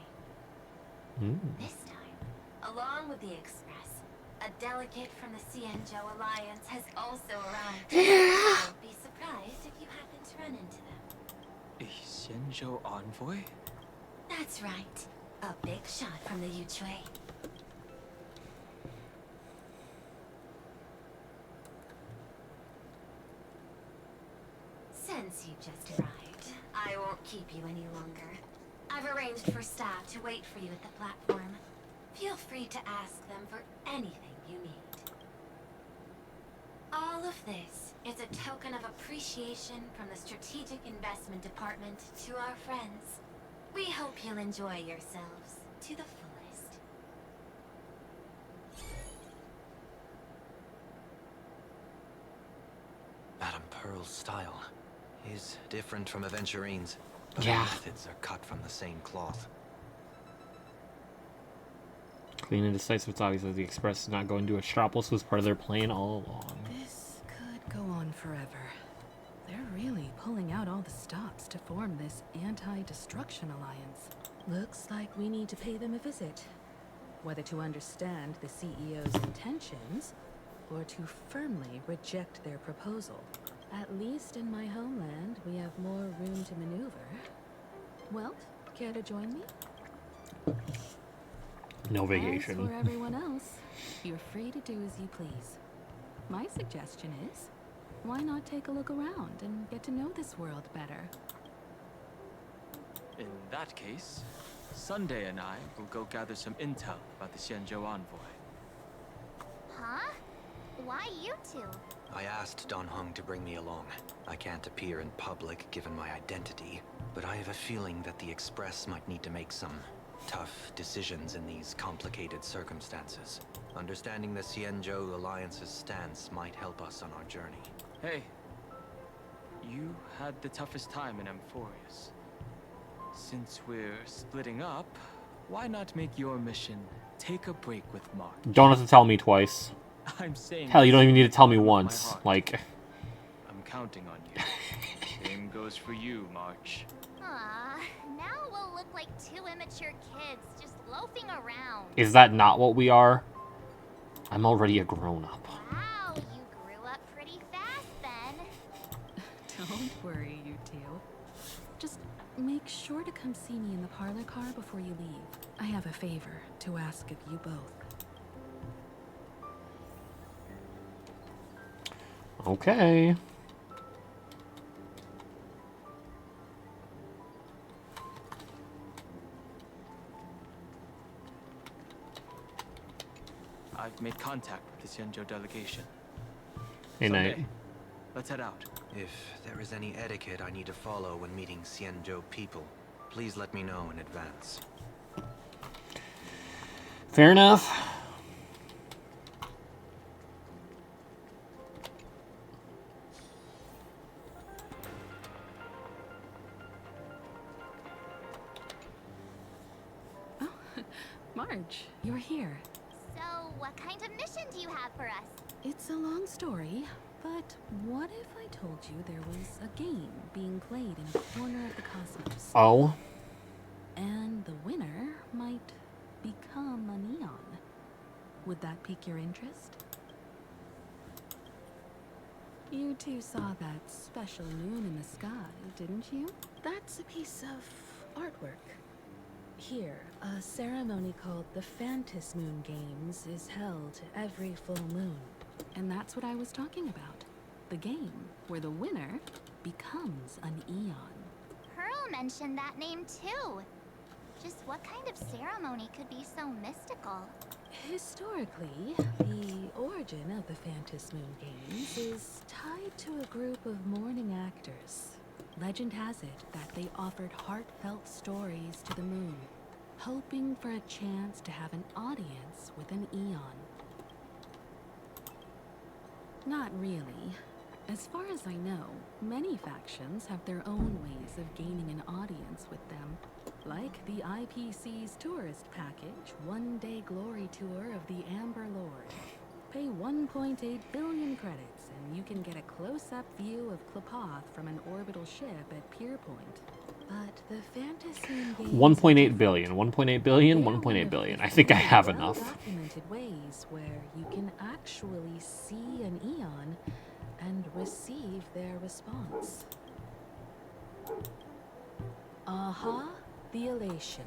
This time, along with the Express, a delegate from the Xianzhou Alliance has also arrived. Don't be surprised if you happen to run into them. A Xianzhou envoy? That's right. A big shot from the Yuchui. Since you just arrived, I won't keep you any longer. I've arranged for staff to wait for you at the platform. Feel free to ask them for anything you need. All of this is a token of appreciation from the Strategic Investment Department to our friends. We hope you'll enjoy yourselves to the fullest. Madame Pearl's style is different from Aventurine's, but Yeah. her methods are cut from the same cloth. Clean and decisive, it's obvious that the Express is not going to Astropolis was part of their plan all along. This could go on forever. They're really pulling out all the stops to form this anti-destruction alliance. Looks like we need to pay them a visit. Whether to understand the CEO's intentions, or to firmly reject their proposal. At least in my homeland, we have more room to maneuver. Well, care to join me? No vacation. As for everyone else, you're free to do as you please. My suggestion is, why not take a look around and get to know this world better? In that case, Sunday and I will go gather some intel about the Xianzhou envoy. Huh? Why you two? I asked Don Hung to bring me along. I can't appear in public given my identity, but I have a feeling that the Express might need to make some tough decisions in these complicated circumstances. Understanding the Xianzhou Alliance's stance might help us on our journey. Hey, you had the toughest time in Amphorius. Since we're splitting up, why not make your mission take a break with March? Don't have to tell me twice. I'm saying Hell, you don't even need to tell me with my once. heart. Like, I'm counting on you. Same goes for you, March. Aw, now we'll look like two immature kids just loafing around. is that not what we are? I'm already a grown-up. Wow, you grew up pretty fast then. Don't worry, you two. Just make sure to come see me in the parlor car before you leave. I have a favor to ask of you both. Okay. I've made contact with the Xianzhou delegation. Hey, Sunday, Knight. let's head out. If there is any etiquette I need to follow when meeting Xianzhou people, please let me know in advance. Fair enough. Marge, you're here. So, what kind of mission do you have for us? It's a long story, but what if I told you there was a game being played in a corner of the cosmos? Oh. And the winner might become a neon. Would that pique your interest? You two saw that special moon in the sky, didn't you? That's a piece of artwork. Here, a ceremony called the Phantas Moon Games is held every full moon. And that's what I was talking about. The game where the winner becomes an eon. Pearl mentioned that name too. Just what kind of ceremony could be so mystical? Historically, the origin of the Phantas Moon Games is tied to a group of mourning actors. Legend has it that they offered heartfelt stories to the moon, hoping for a chance to have an audience with an eon. Not really. As far as I know, many factions have their own ways of gaining an audience with them. Like the IPC's tourist package, one-day glory tour of the Amber Lord. Pay 1.8 billion credits and you can get a close-up view of Klapoth from an orbital ship at Pierpoint. But the Fantasy Games 1.8 billion. 1.8 billion. 1.8 billion. I think I have enough. documented ways where you can actually see an eon and receive their response. Aha, the Elation.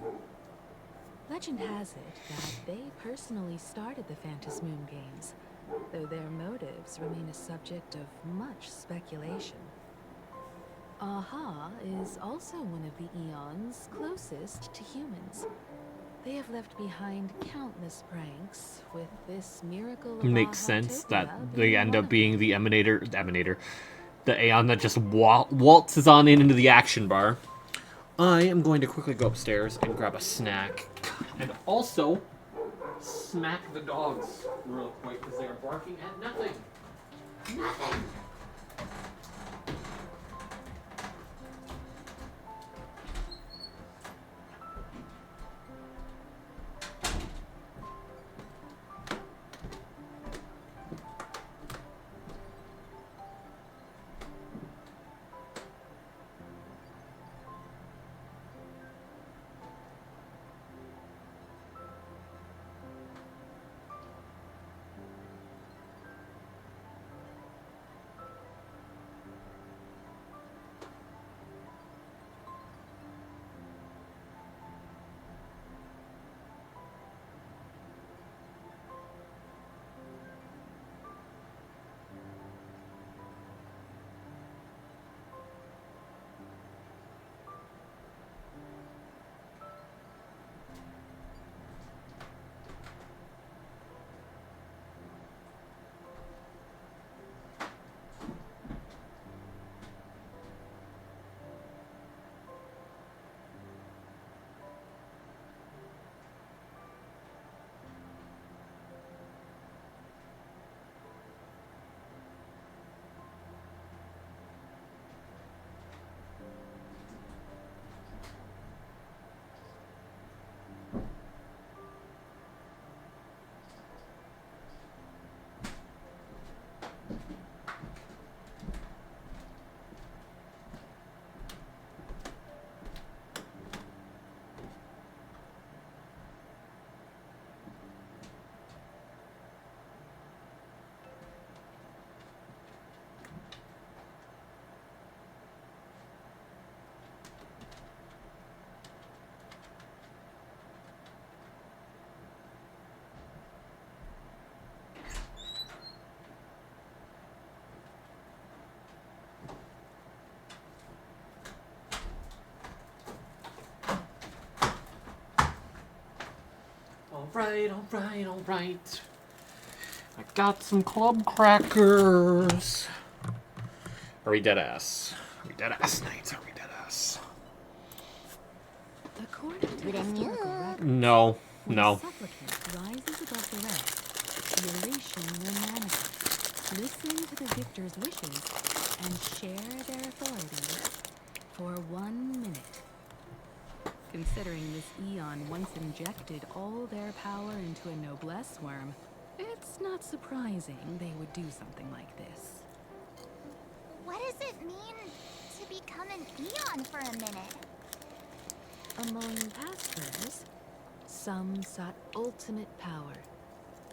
Legend has it that they personally started the Phantas Moon Games, though their motives remain a subject of much speculation. Aha is also one of the Eons closest to humans. They have left behind countless pranks, with this miracle of Makes sense that Ahatopia they being end one up of being the the Aeon that just waltzes on into the action bar. I am going to quickly go upstairs and grab a snack, and also smack the dogs real quick because they are barking at nothing. Nothing. Alright. I got some club crackers. Are we dead ass? Are we dead ass Knights? Are we dead ass? According to historical records, No. when No. a supplicant rises above the rest, the elation will manifest. Listen to the victor's wishes and share their authority for 1 minute. Considering this Eon once injected all their power into a noblesse worm, it's not surprising they would do something like this. What does it mean to become an Eon for a minute? Among pastors, some sought ultimate power.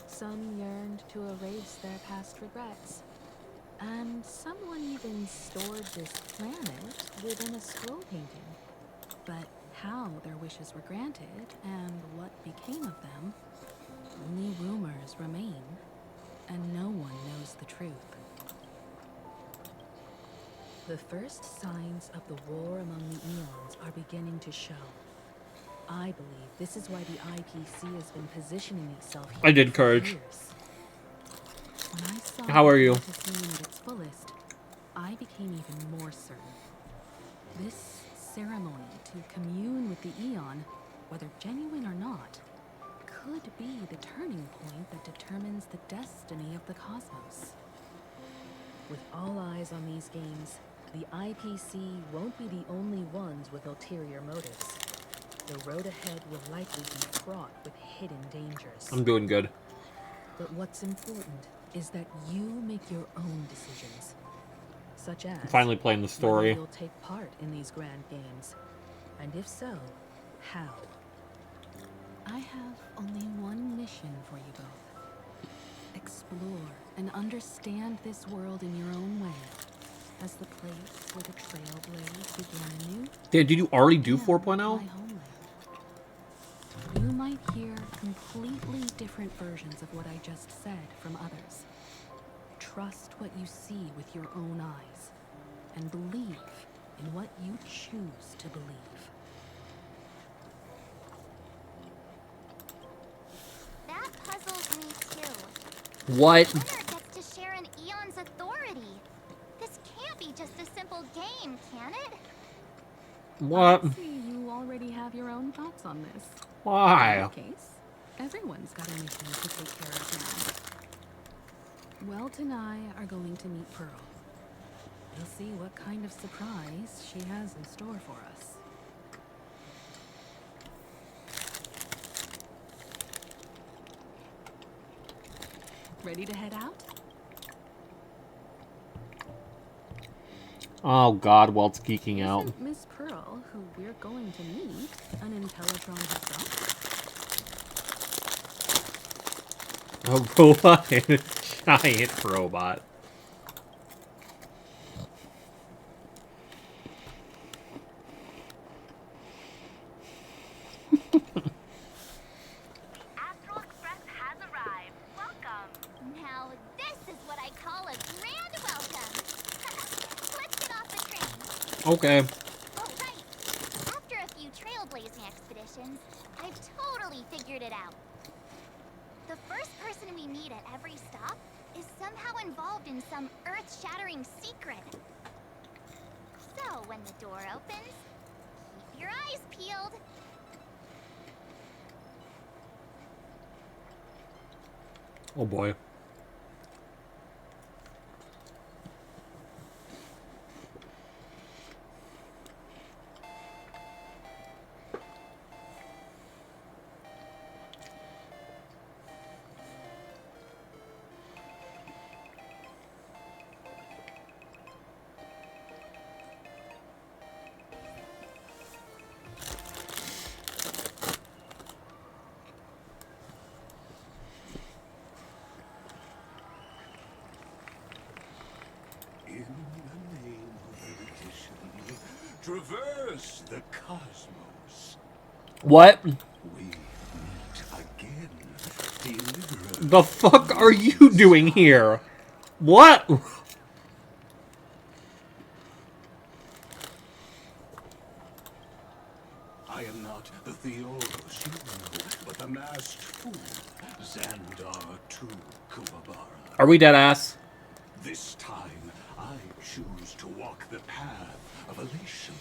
Some yearned to erase their past regrets. And someone even stored this planet within a scroll painting. But how their wishes were granted and what became of them, only rumors remain, and no one knows the truth. The first signs of the war among the Eons are beginning to show. I believe this is why the IPC has been positioning itself here I did for courage. years. When I saw How are you? the scene at its fullest, I became even more certain. This ceremony to commune with the Eon, whether genuine or not, could be the turning point that determines the destiny of the cosmos. With all eyes on these games, the IPC won't be the only ones with ulterior motives. The road ahead will likely be fraught with hidden dangers. I'm doing good. But what's important is that you make your own decisions. Such as I'm finally playing the story. whether you'll take part in these grand games, and if so, how. I have only one mission for you both. Explore and understand this world in your own way, as the place where the Trailblades began anew. Yeah, did you already do and 4.0? my homeland. You might hear completely different versions of what I just said from others. Trust what you see with your own eyes, and believe in what you choose to believe. That puzzles me too. What? The winner gets to share an Eon's authority. This can't be just a simple game, can it? What? I see you already have your own thoughts on this. Why? In that case, everyone's got a mission to take care of now. Welt and I are going to meet Pearl. We'll see what kind of surprise she has in store for us. Ready to head out? Oh god, Walt's geeking out. Isn't Miss Pearl, who we're going to meet, an Intellitron herself? A robot and a giant robot. Astral Express has arrived. Welcome. Now this is what I call a grand welcome. Let's get off the train. Okay. Oh, right. After a few trailblazing expeditions, I've totally figured it out. The first person we meet at every stop is somehow involved in some earth-shattering secret. So, when the door opens, keep your eyes peeled. Oh boy. In the name of erudition, traverse the cosmos. What? We meet again, deliverer. The fuck are you doing here? What? I am not the Theoros you know, but the masked fool, Xandar II Kuwabara. Are we dead ass? This time, I choose to walk the path of elation,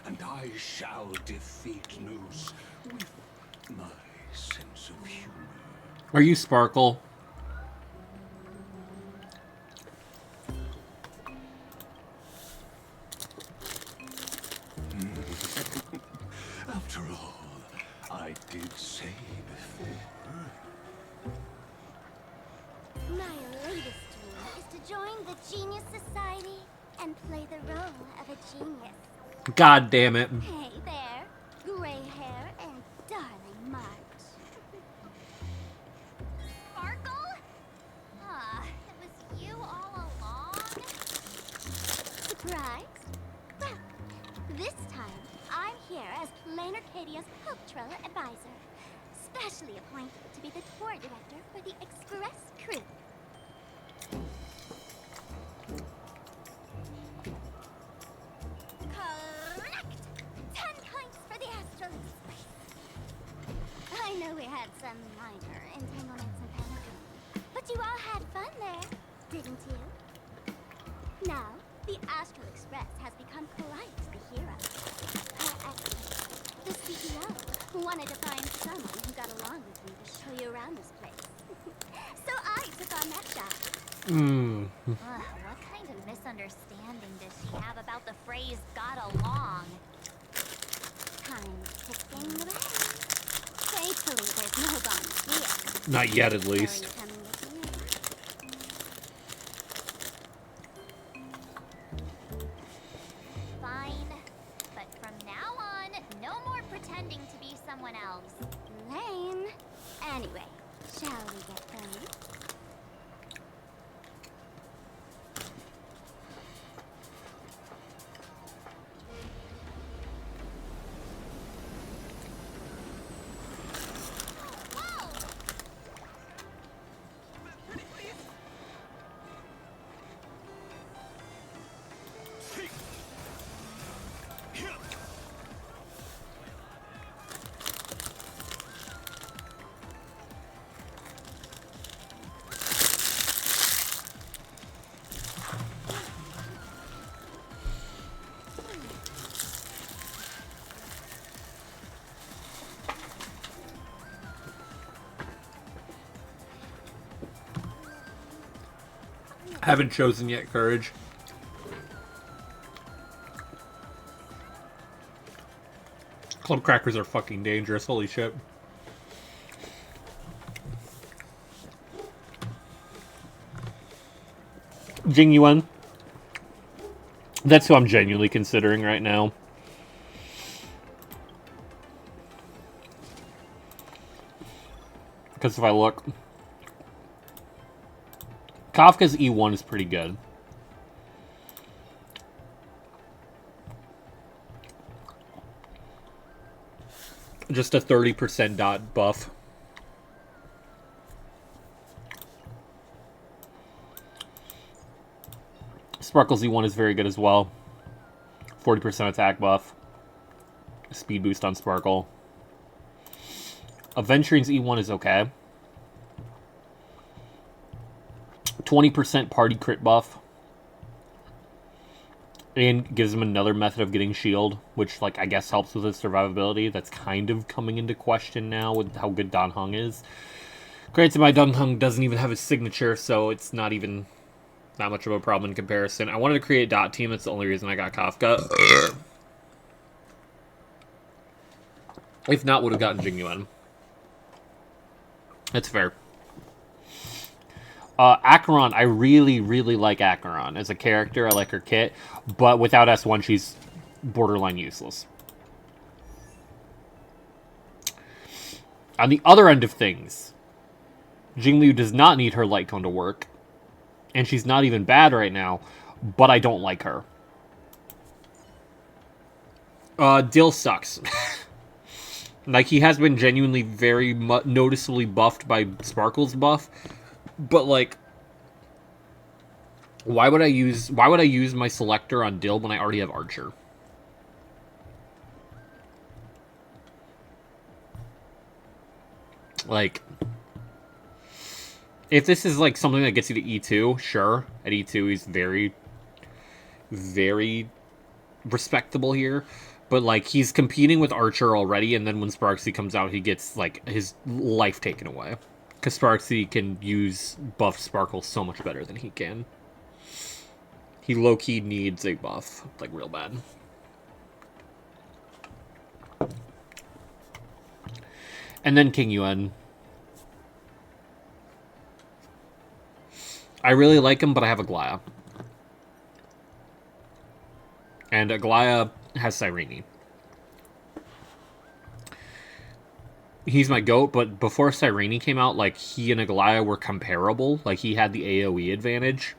and I shall defeat Noose with my sense of humor. Are you Sparkle? After all, I did say before. My latest dream is to join the Genius Society and play the role of a genius. God damn it. Hey there, gray hair and darling March. Sparkle? Ah, it was you all along? Surprised? Well, this time I'm here as Plain Arcadia's cultural advisor, specially appointed to be the tour director for the Express crew. Correct! 10 points for the Astral Express. I know we had some minor entanglements and panic, but you all had fun there, didn't you? Now, the Astral Express has become quite the hero. The CEO wanted to find someone who got along with me to show you around this place. So I took on that job. What kind of misunderstanding does she have about the phrase got along? Time ticking away. Thankfully, there's no bombs here. Not yet, at least. So you coming with me? Fine. But from now on, no more pretending to be someone else. Lame. Anyway, shall we get going? Haven't chosen yet, Courage. Club crackers are fucking dangerous, holy shit. Jing Yuan. That's who I'm genuinely considering right now. Because if I look... Kafka's E1 is pretty good. Just a 30% dot buff. Sparkle's E1 is very good as well. 40% attack buff. Speed boost on Sparkle. Aventurine's E1 is okay. 20% party crit buff. And gives him another method of getting shield, which, like, I guess helps with his survivability. That's kind of coming into question now with how good Dan Heng is. Granted, my Dan Heng doesn't even have his signature, so it's not much of a problem in comparison. I wanted to create Dot Team. That's the only reason I got Kafka. If not, would have gotten Jing Yuan. That's fair. Acheron, I really, really like Acheron. As a character, I like her kit. But without S1, she's borderline useless. On the other end of things, Jingliu does not need her light cone to work. And she's not even bad right now, but I don't like her. Dill sucks. Like, he has been genuinely very noticeably buffed by Sparkle's buff. But, like, why would I use my selector on Dill when I already have Archer? Like, if this is, like, something that gets you to E2, sure. At E2, he's very, very respectable here. But, like, he's competing with Archer already, and then when Sparksy comes out, he gets, like, his life taken away. Because Sparksy can use buff Sparkle so much better than he can. He low-key needs a buff, like, real bad. And then King Yuan. I really like him, but I have Aglaya. And Aglaya has Cyrene. He's my GOAT, but before Cyrene came out, like, he and Aglaya were comparable. Like, he had the AoE advantage.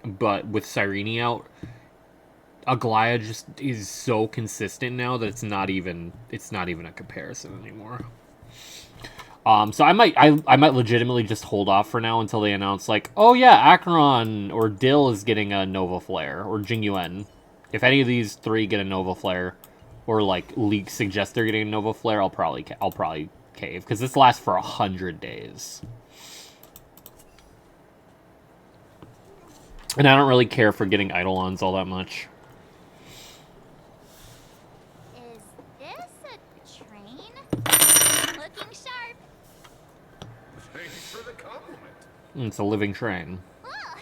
But with Cyrene out, Aglaya just is so consistent now that it's not even a comparison anymore. So I might legitimately just hold off for now until they announce, like, oh yeah, Acheron or Dill is getting a Nova Flare, or Jing Yuan. If any of these three get a Nova Flare, or like leaks suggest they're getting a Nova Flare, I'll probably cave, because this lasts for 100 days. And I don't really care for getting Eidolons all that much. Is this a train? Looking sharp. Thanks for the compliment. It's a living train. Ah,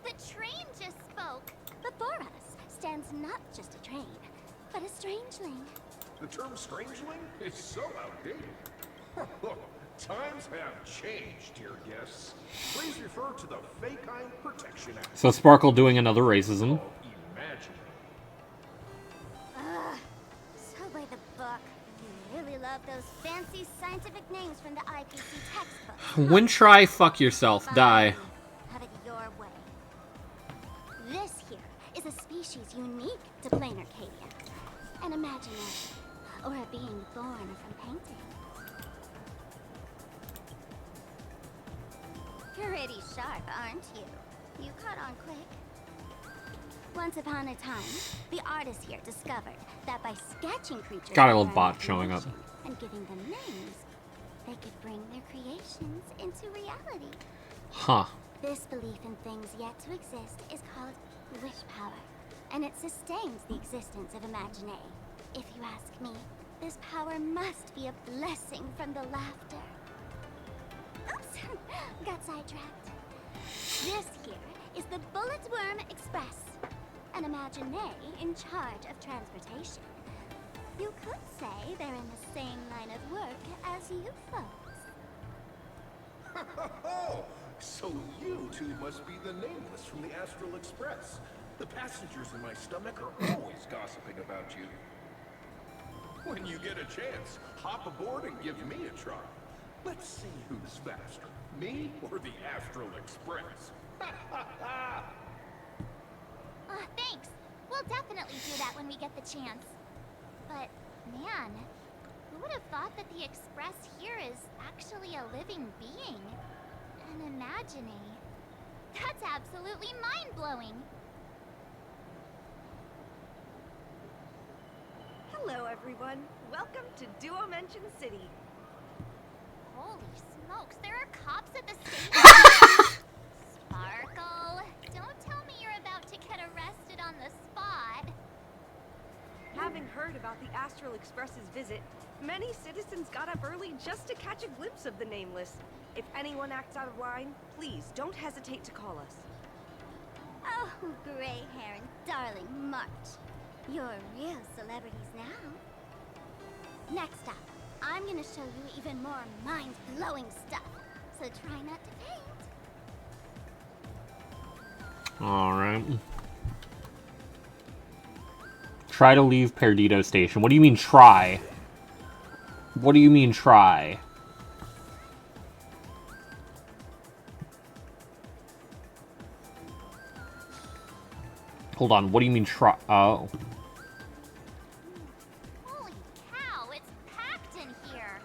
the train just spoke. Before us stands not just a train, but a strangeling. The term strangeling is so outdated. Look, times have changed, dear guests. Please refer to the Fake-Eye Protection Act. So Sparkle doing another racism. So by the book. You really love those fancy scientific names from the IPC textbook. When try fuck yourself, die. Have it your way. This here is a species unique to plain Arcadia. An imaginary, or a being born from painting. Pretty sharp, aren't you? You caught on quick. Once upon a time, the artists here discovered that by sketching creatures God, I love bots showing up. and giving them names, they could bring their creations into reality. Huh. This belief in things yet to exist is called wish power, and it sustains the existence of Imaginae. If you ask me, this power must be a blessing from the laughter. Oops! Got sidetracked. This here is the Bulletworm Express, an Imaginé in charge of transportation. You could say they're in the same line of work as you folks. Oh, so you two must be the Nameless from the Astral Express. The passengers in my stomach are always gossiping about you. When you get a chance, hop aboard and give me a try. Let's see who's faster, me or the Astral Express. Thanks. We'll definitely do that when we get the chance. But, man, who would have thought that the Express here is actually a living being? An Imaginé. That's absolutely mind-blowing. Hello, everyone. Welcome to Duomension City. Holy smokes, there are cops at the station? Sparkle, don't tell me you're about to get arrested on the spot. Having heard about the Astral Express's visit, many citizens got up early just to catch a glimpse of the Nameless. If anyone acts out of line, please don't hesitate to call us. Oh, gray hair and darling March. You're real celebrities now. Next up, I'm gonna show you even more mind-blowing stuff, so try not to faint. Alright. Try to leave Perdido Station. What do you mean, try? What do you mean, try? Hold on, what do you mean, try? Oh. Holy cow, it's packed in here.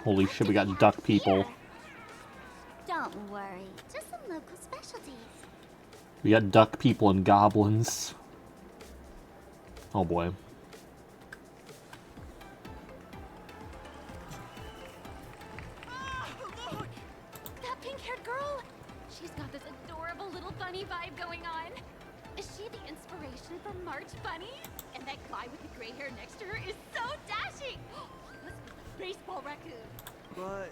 Holy shit, we got duck people. Don't worry, just some local specialties. We got duck people and goblins. Oh boy. That pink-haired girl! She's got this adorable little bunny vibe going on. Is she the inspiration for March Bunny? And that guy with the gray hair next to her is so dashing! He must be the baseball raccoon. But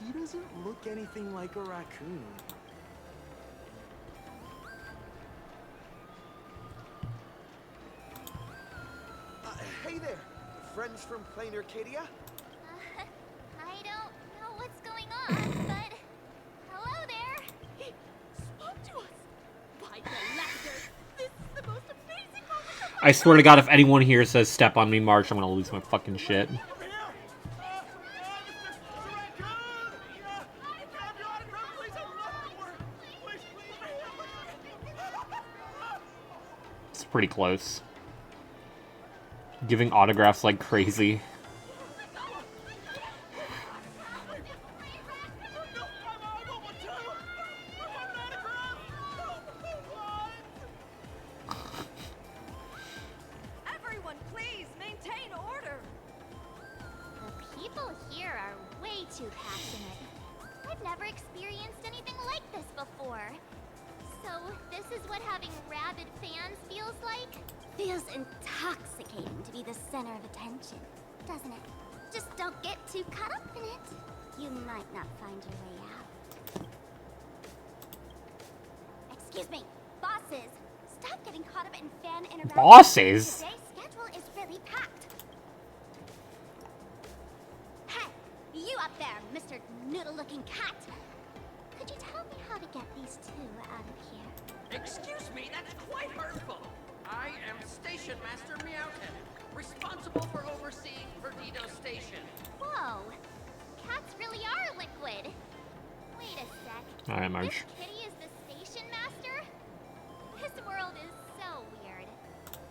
he doesn't look anything like a raccoon. Hey there, friends from Plain Arcadia? I don't know what's going on, but hello there. He spoke to us. By the laughter, this is the most amazing moment of I swear to God, if anyone here says step on me, March, I'm gonna lose my fucking shit. It's pretty close. Giving autographs like crazy. Everyone, please maintain order. The people here are way too passionate. I've never experienced anything like this before. So, this is what having rabid fans feels like? Feels intoxicating to be the center of attention, doesn't it? Just don't get too caught up in it. You might not find your way out. Excuse me, bosses. Stop getting caught up in fan interactions. Bosses? Today's schedule is really packed. Hey, you up there, Mr. Noodle-looking cat. Could you tell me how to get these two out of here? Excuse me, that's quite hurtful. I am Station Master Meowton, responsible for overseeing Perdido Station. Whoa, cats really are liquid. Wait a sec. Alright, Marge. This kitty is the station master? This world is so weird.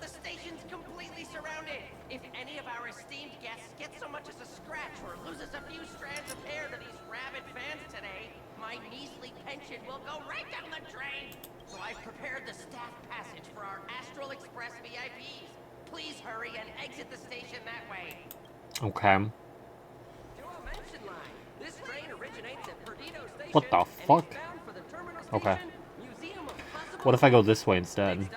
The station's completely surrounded. If any of our esteemed guests get so much as a scratch or loses a few strands of hair to these rabid fans today, my measly pension will go right down the drain. So I've prepared the staff passage for our Astral Express VIPs. Please hurry and exit the station that way. Okay. Duomension line. This train originates at Perdido Station. What the fuck? Okay. What if I go this way instead?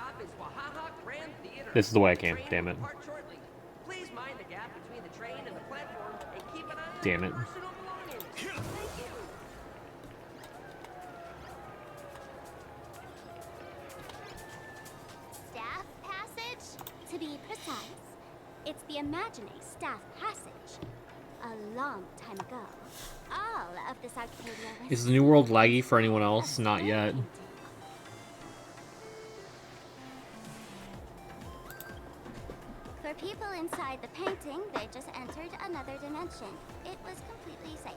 This is the way I came, damn it. Please mind the gap between the train Damn it. Staff passage? To be precise, it's the Imagine Staff Passage. A long time ago, all of this Arcadia was... Is the New World laggy for anyone else? Not yet. For people inside the painting, they just entered another dimension. It was completely safe.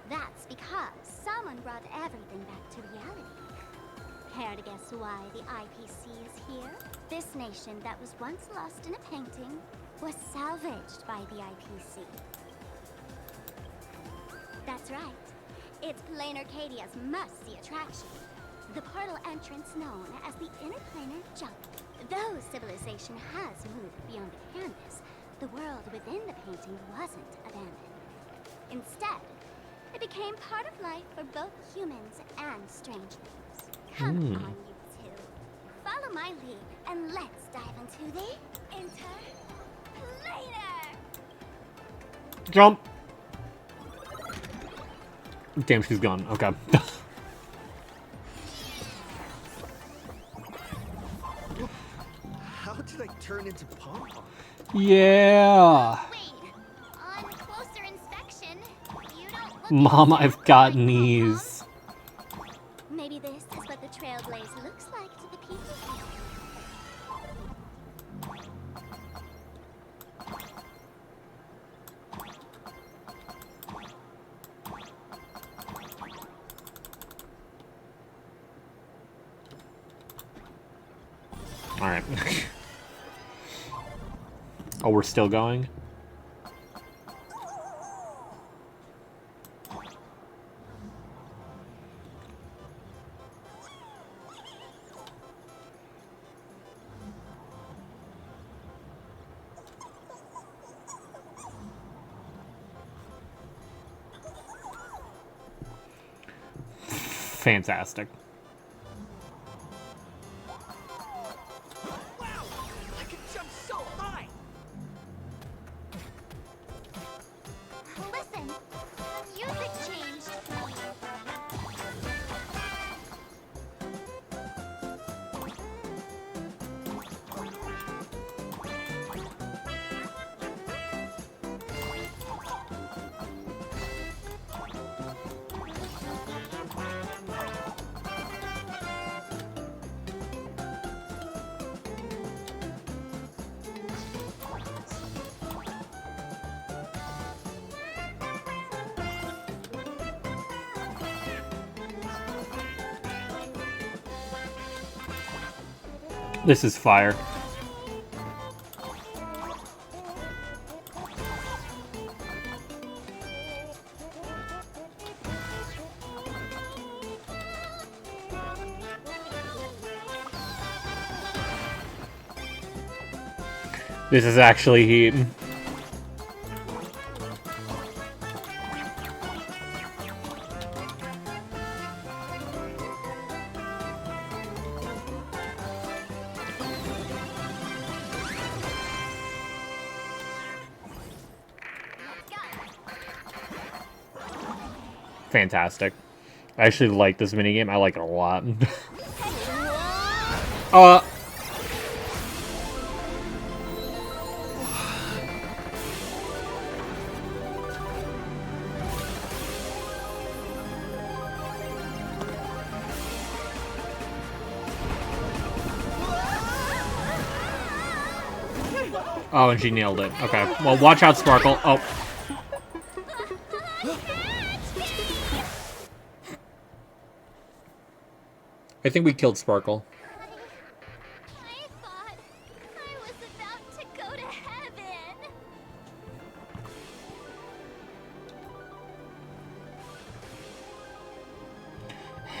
That's because someone brought everything back to reality. Care to guess why the IPC is here? This nation that was once lost in a painting was salvaged by the IPC. That's right. It's Plain Arcadia's must-see attraction. The portal entrance known as the Interplanar Jump. Though civilization has moved beyond the canvas, the world within the painting wasn't abandoned. Instead, it became part of life for both humans and strange things. Come on, you two. Follow my lead, and let's dive into the Interplanar! Jump! Damn, she's gone. Okay. How did I turn into Pom-Pom? Yeah! On closer inspection, you don't look... Mom, I've got knees. Maybe this is what the Trailblaze looks like to the people. Alright. Oh, we're still going? Fantastic. I can jump so high! Listen, the music changed. This is fire. This is actually heat. Fantastic. I actually like this minigame. I like it a lot. Oh, and she nailed it. Okay. Well, watch out, Sparkle. Oh. I think we killed Sparkle. I thought I was about to go to heaven.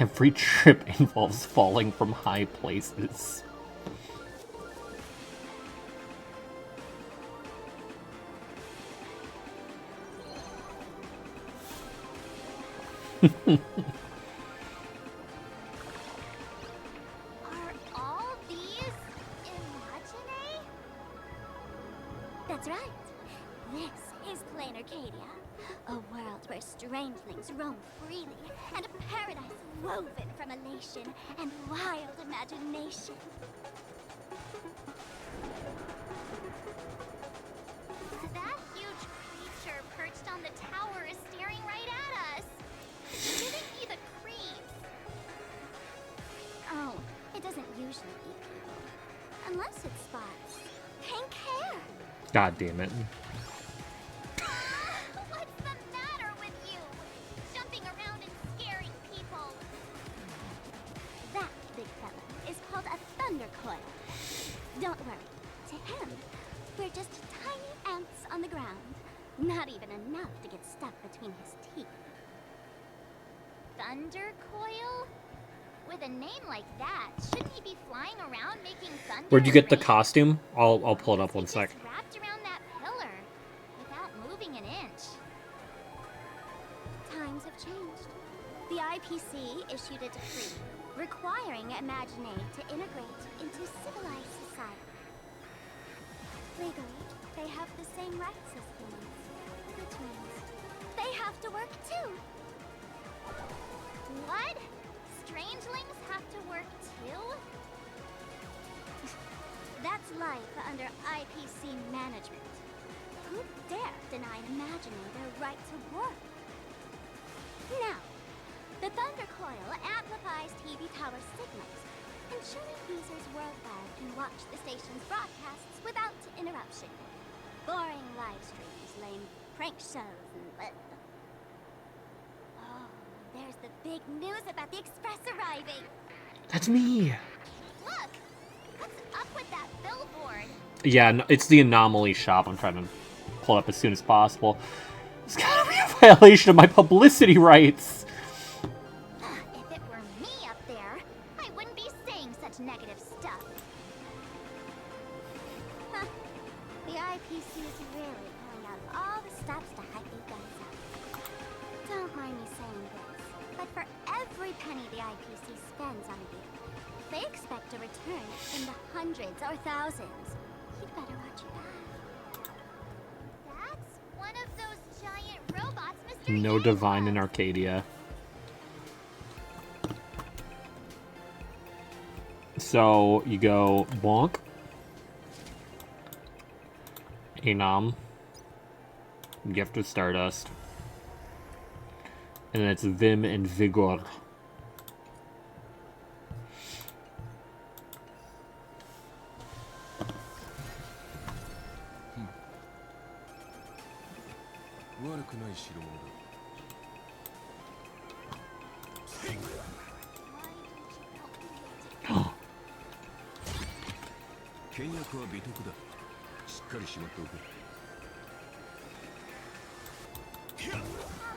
Every trip involves falling from high places. Are all these Imagine? That's right. This in Arcadia. A world where strangelings roam freely, and a paradise woven from elation and wild imagination. That huge creature perched on the tower is staring right at us, giving me the creeps. Oh, it doesn't usually eat people, unless it spots pink hair. God damn it. What's the matter with you? Jumping around and scaring people. That big fella is called a thunder coil. Don't worry. To him, we're just tiny ants on the ground. Not even enough to get stuck between his teeth. Thunder coil? With a name like that, shouldn't he be flying around making thunder? Where'd you get the costume? I'll pull it up one sec. Wrapped around that pillar without moving an inch. Times have changed. The IPC issued a decree requiring Imaginate to integrate into civilized society. Legally, they have the same rights as humans, which means they have to work too. What? Strangelings have to work too? That's life under IPC management. Who dare deny an Imaginator their right to work? Now, the Thunder Coil amplifies TV tower signals, ensuring users worldwide can watch the station's broadcasts without interruption. Boring live streams, lame prank shows, and oh, there's the big news about the Express arriving. That's me. Look, what's up with that billboard? Yeah, no, it's the anomaly shop. I'm trying to pull it up as soon as possible. It's gotta be a violation of my publicity rights. If it were me up there, I wouldn't be saying such negative stuff. Huh. The IPC is really pulling out all the stops to hype you guys up. Don't mind me saying this, but for every penny the IPC spends on you, they expect a return in the hundreds or thousands. You'd better watch your back. That's one of those giant robots, Mr. No divine in Arcadia. So you go bonk, Enam, Gift of Stardust, and then it's Vim and Vigor.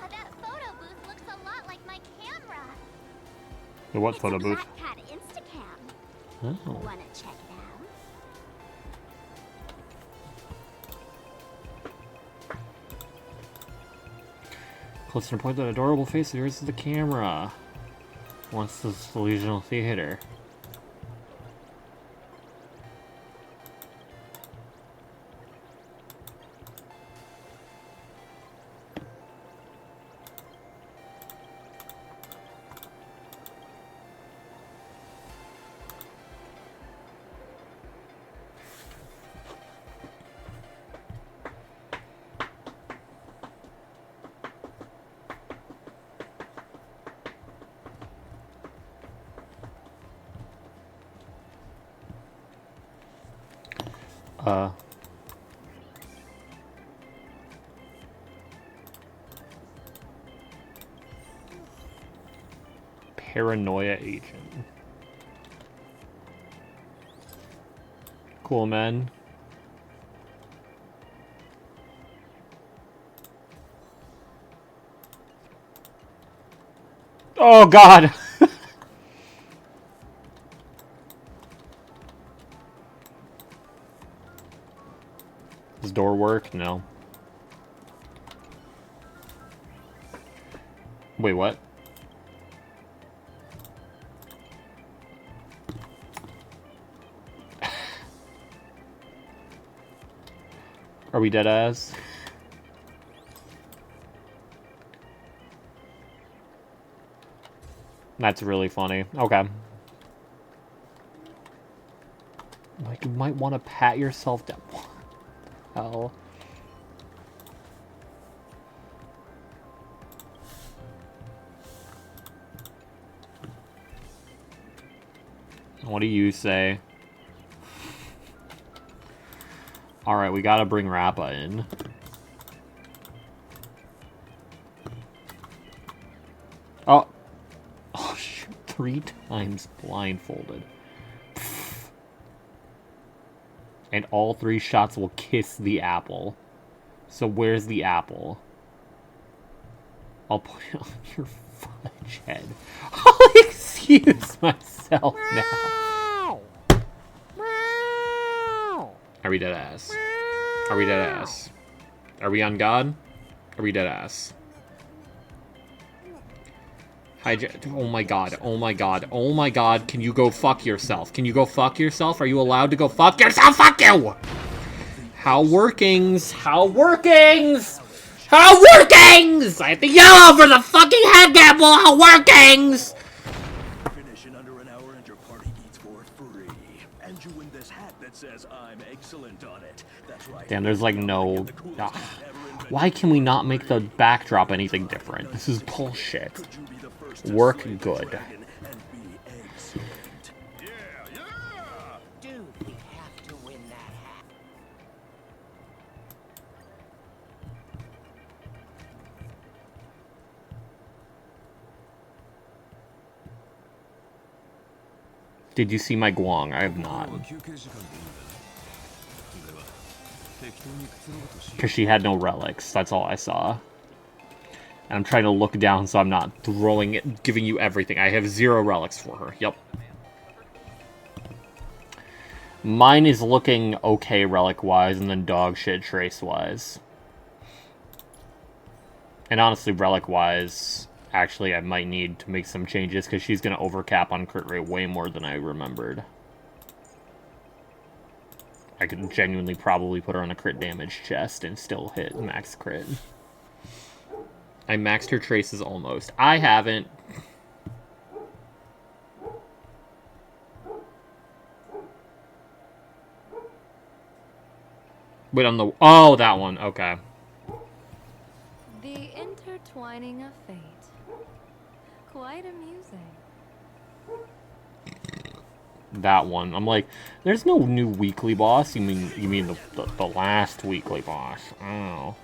That photo booth looks a lot like my camera. The what photo booth? Black Cat Instacam. Oh. Wanna check it out? Close to point that adorable face of yours to the camera. Once this delusional theater. Paranoia agent. Cool, man. Oh, God! Does door work? No. Wait, what? Are we dead ass? That's really funny. Okay. Like, you might want to pat yourself down. Hell. What do you say? Alright, we gotta bring Rappa in. Oh. Oh, shoot. 3 times blindfolded. And all 3 shots will kiss the apple. So where's the apple? I'll put it on your fudge head. I'll excuse myself now. Are we dead ass? Are we dead ass? Are we on God? Are we dead ass? Oh my god, oh my god, oh my god, can you go fuck yourself? Can you go fuck yourself? Are you allowed to go fuck yourself? Fuck you! How workings? How workings? How workings? I have to yell over the fucking head gamble. How workings? Finish in under an hour and your party eats for free. And you win this hat that says I'm excellent on it. That's right. Damn, there's like no... Why can we not make the backdrop anything different? This is bullshit. Work good. Dude, we have to win that hat. Did you see my Guang? I have not. Because she had no relics. That's all I saw. And I'm trying to look down so I'm not throwing it, giving you everything. I have 0 relics for her. Yep. Mine is looking okay relic-wise, and then dog shit trace-wise. And honestly, relic-wise, actually, I might need to make some changes, because she's going to overcap on crit rate way more than I remembered. I could genuinely probably put her on a crit damage chest and still hit max crit. I maxed her traces almost. I haven't. Wait, on the... Oh, that one. Okay. The intertwining of fate. Quite amusing. That one. I'm like, there's no new weekly boss. You mean the last weekly boss? Oh.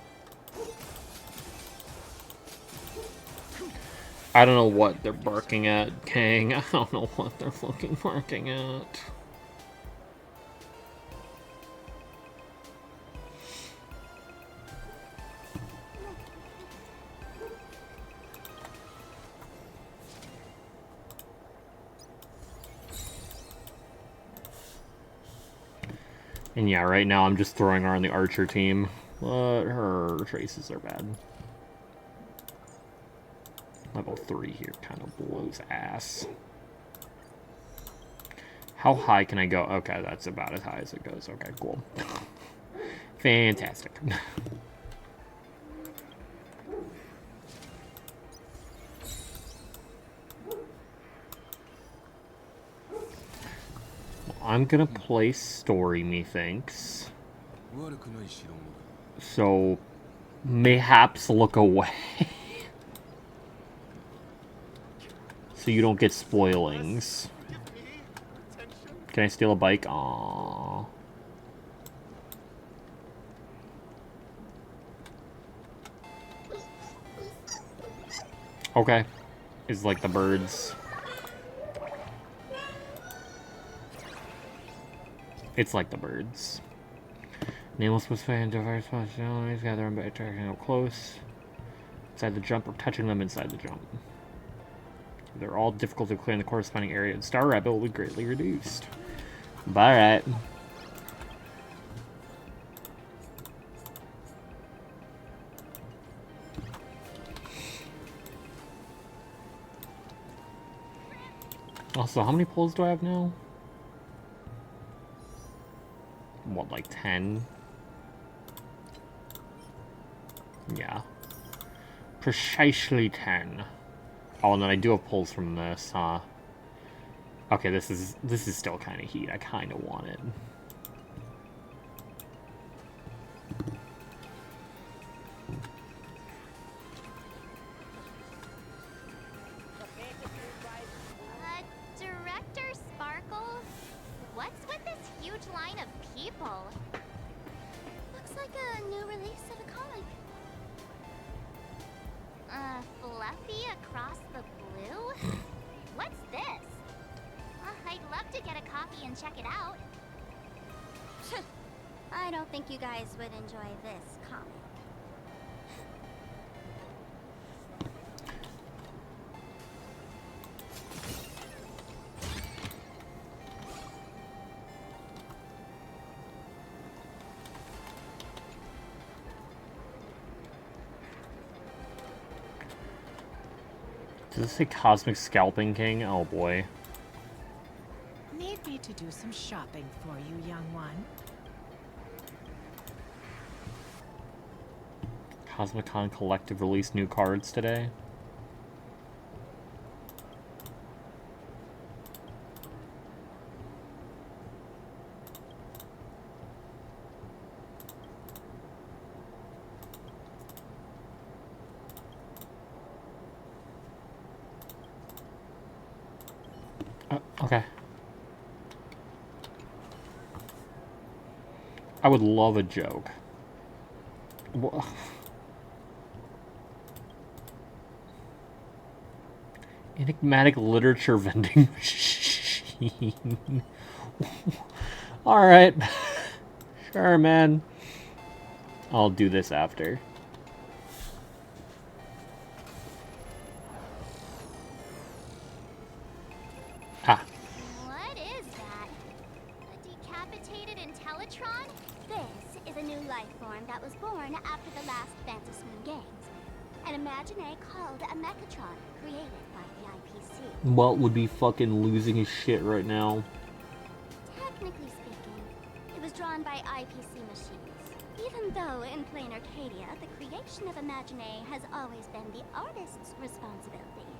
I don't know what they're barking at, Kang. I don't know what they're fucking barking at. And yeah, right now I'm just throwing her on the archer team, but her traces are bad. Level 3 here kind of blows ass. How high can I go? Okay, that's about as high as it goes. Okay, cool. Fantastic. I'm gonna play story, methinks. So, mayhaps look away. So you don't get spoilings. Can I steal a bike? Aww. Okay. It's like the birds. It's like the birds. Nameless was found diverse functionalities, gather them by attracting them close. Inside the jump or touching them inside the jump. They're all difficult to clear in the corresponding area, and Star Rabbit will be greatly reduced. Alright. Also, how many pulls do I have now? What, like 10? Yeah. Precisely 10. Oh, and then I do have pulls from this, huh? Okay, this is still kind of heat. I kind of want it. Director Sparkle? What's with this huge line of people? Looks like a new release of a comic. Fluffy across the blue? What's this? I'd love to get a copy and check it out. I don't think you guys would enjoy this comic. Does this say Cosmic Scalping King? Oh boy. Need me to do some shopping for you, young one? Cosmicon Collective released new cards today. Okay. I would love a joke. Enigmatic literature vending machine. Alright. Sure, man. I'll do this after. Ah. What is that? A decapitated Intellitron? This is a new life form that was born after the last Phantom Moon Games. An Imagine called a Mechatron, created by the IPC. Walt would be fucking losing his shit right now. Technically speaking, it was drawn by IPC machines. Even though in plain Arcadia, the creation of Imagine has always been the artist's responsibility.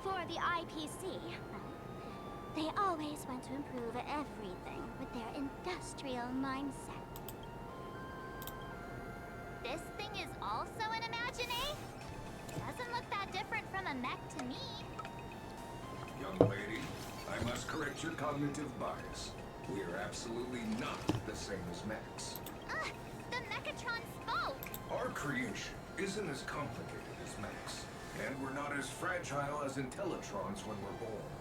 For the IPC, well, they always want to improve everything with their industrial mindset. This thing is also an Imagine? Doesn't look that different from a mech to me. Young lady, I must correct your cognitive bias. We are absolutely not the same as mechs. The Mechatron spoke! Our creation isn't as complicated as mechs, and we're not as fragile as Intellitrons when we're born.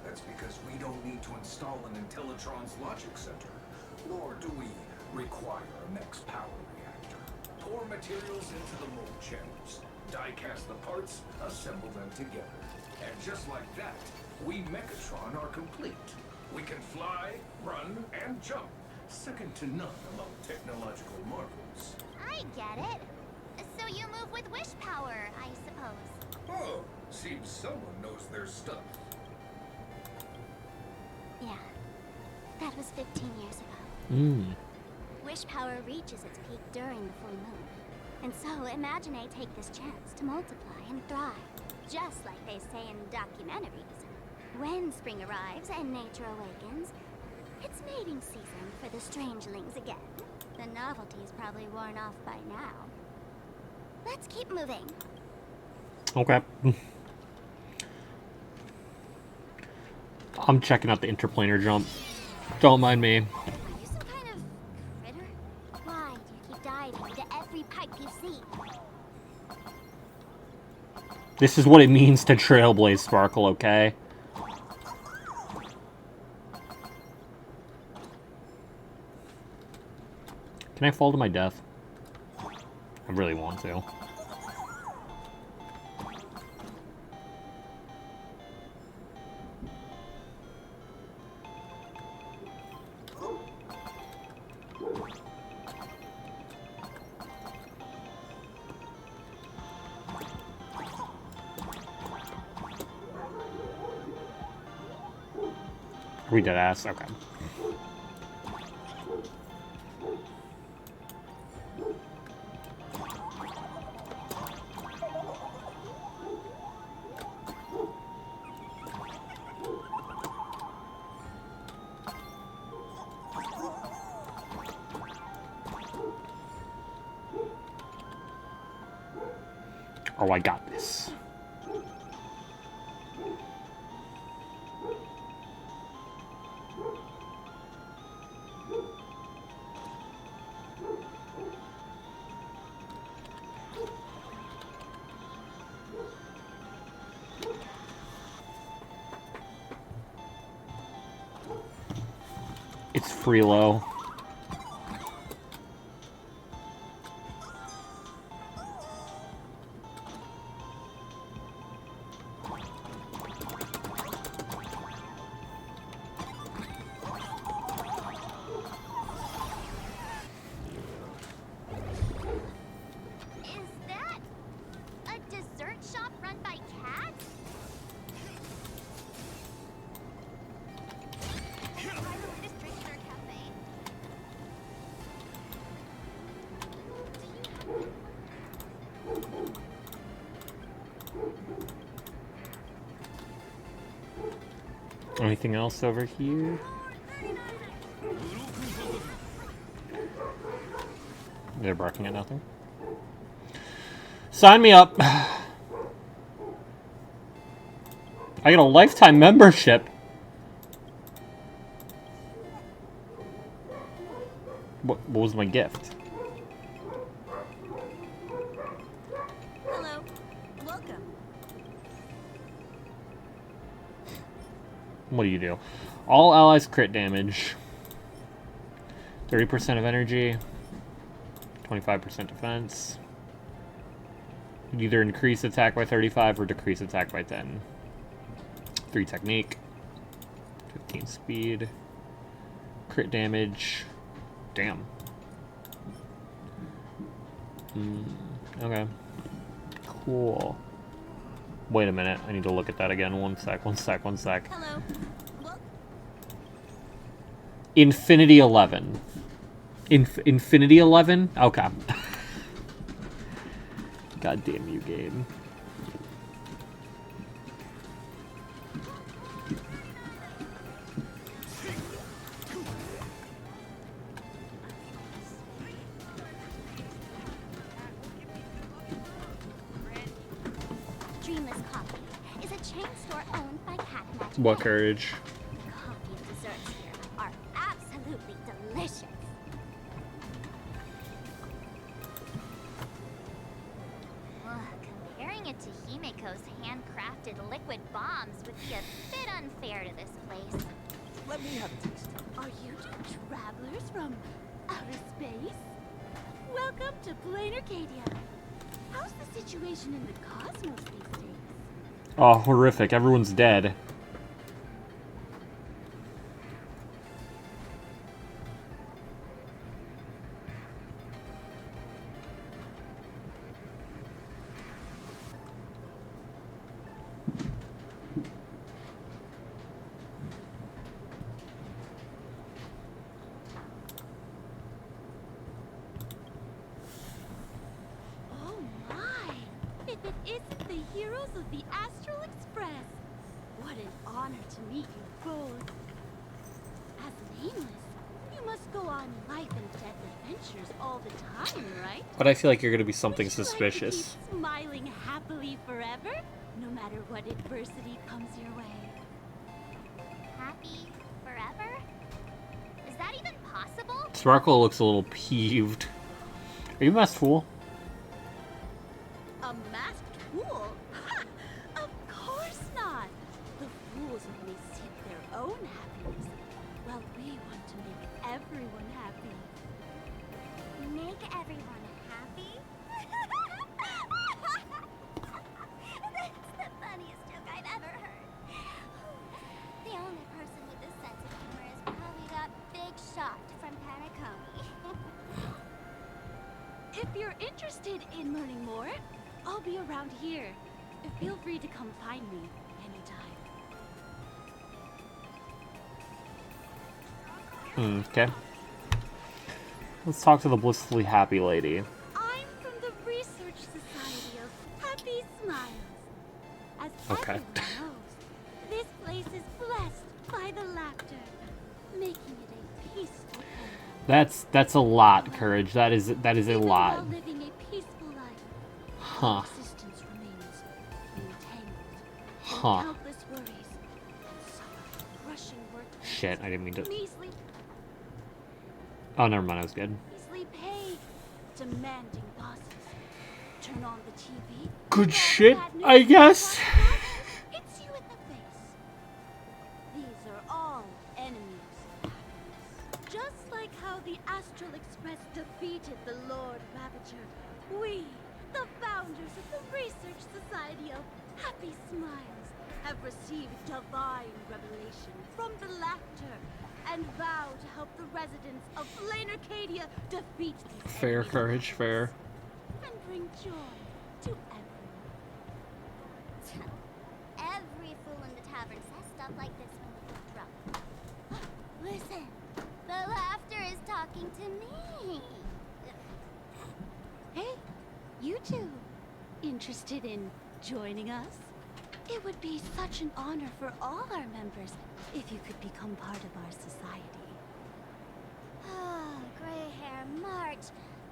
That's because we don't need to install an Intellitron's logic center, nor do we require a mech's power reactor. Pour materials into the mold chambers, die-cast the parts, assemble them together. And just like that, we Mechatron are complete. We can fly, run, and jump. Second to none among technological marvels. I get it. So you move with wish power, I suppose. Oh, seems someone knows their stuff. Yeah, that was 15 years ago. Wish power reaches its peak during the full moon. And so Imagine take this chance to multiply and thrive. Just like they say in documentaries. When spring arrives and nature awakens, it's mating season for the strangelings again. The novelty's probably worn off by now. Let's keep moving. Okay. I'm checking out the interplanar jump. Don't mind me. Are you some kind of critter? Why do you keep diving into every pipe you see? This is what it means to trailblaze, Sparkle, okay? Can I fall to my death? I really want to. Are we dead ass? Okay. Oh, I got this. It's Freelo. Is that a dessert shop run by cats? Try the latest drink in our cafe. Anything else over here? They're barking at nothing. Sign me up. I get a lifetime membership. What was my gift? Hello. Welcome. What do you do? All allies crit damage. 30% of energy. 25% defense. You either increase attack by 35 or decrease attack by 10. 3 technique. 15 speed. Crit damage. Damn. Okay. Cool. Wait a minute. I need to look at that again. One sec. Hello. Infinity 11. Infinity 11? Okay. God damn you, game. Dreamless Coffee is a chain store owned by Cat Magic. What courage? Coffee and desserts here are absolutely delicious. Ugh, comparing it to Himiko's handcrafted liquid bombs would be a bit unfair to this place. Let me have a taste. Are you two travelers from outer space? Welcome to Plain Arcadia. How's the situation in the cosmos these days? Oh, horrific. Everyone's dead. Oh my! If it isn't the heroes of the Astral Express! What an honor to meet you both. As Nameless, you must go on life and death adventures all the time, right? But I feel like you're gonna be something Would you suspicious. like to keep smiling happily forever, no matter what adversity comes your way. Happy forever? Is that even possible? Sparkle looks a little peeved. Are you a masked fool? A masked fool? Ha! Of course not! The fools only seek their own happiness, while we want to make everyone happy. Make everyone happy? That's the funniest joke I've ever heard. The only person with a sense of humor is probably that big shot from Panaconi. If you're interested in learning more, I'll be around here. Feel free to come find me anytime. Okay. Let's talk to the blissfully happy lady. I'm from the Research Society of Happy Smiles. As Okay. everyone knows, this place is blessed by the laughter, making it a peaceful place. That's a lot, Courage. That is a Even lot. while living a peaceful life, Huh. existence Huh. Countless worries. And sorrow, rushing work. Shit, I didn't mean to. Measly, Oh, never mind, I was good. measly pay. Demanding bosses. Turn on the TV. Good shit, I guess. Hits you in the face. These are all enemies. Just like how the Astral Express defeated the Lord Ravager, we, the founders of the Research Society of Happy Smiles, have received divine revelation from the Lactor and vow to help the residents of Flame Arcadia defeat these Fair enemies courage, fair. and bring joy to everyone. Every fool in the tavern says stuff like this when they get drunk. Listen, the laughter is talking to me. Hey, you two, interested in joining us? It would be such an honor for all our members if you could become part of our society. Oh, gray hair March.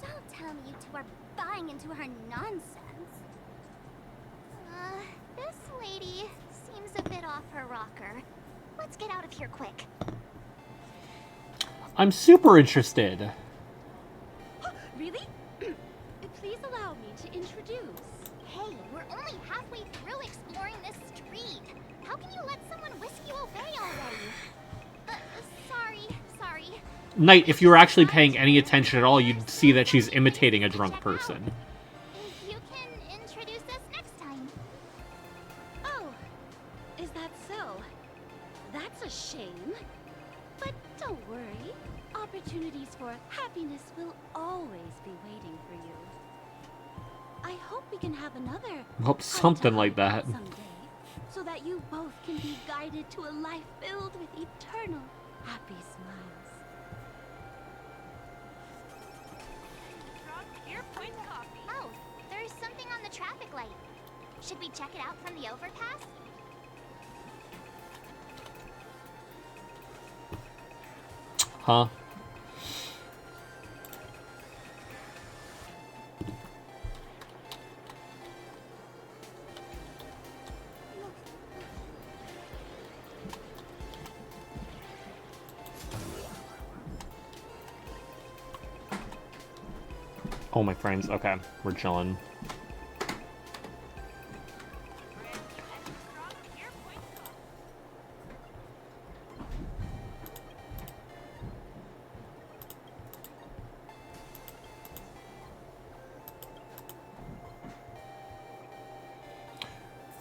Don't tell me you two are buying into her nonsense. This lady seems a bit off her rocker. Let's get out of here quick. I'm super interested. Really? Please allow me to introduce. Hey, we're only halfway through exploring this street. How can you let someone whisk you away already? Sorry. Knight, if you were actually paying any attention at all, you'd see that she's imitating a drunk person. You can introduce us next time. Oh, is that so? That's a shame. But don't worry. Opportunities for happiness will always be waiting for you. I hope we can have another Well, something like that. someday, so that you both can be guided to a life filled with eternal happy smiles. Oh, there's something on the traffic light. Should we check it out from the overpass? Huh? Oh, my friends. Okay, we're chilling.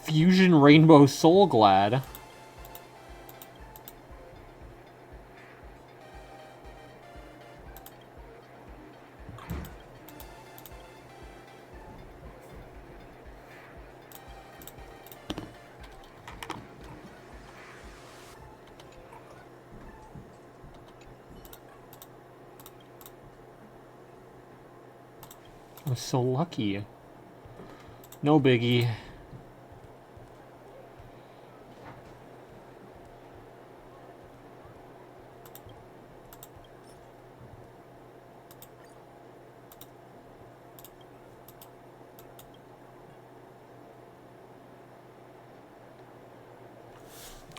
Fusion Rainbow Soul Glad. I was so lucky. No biggie.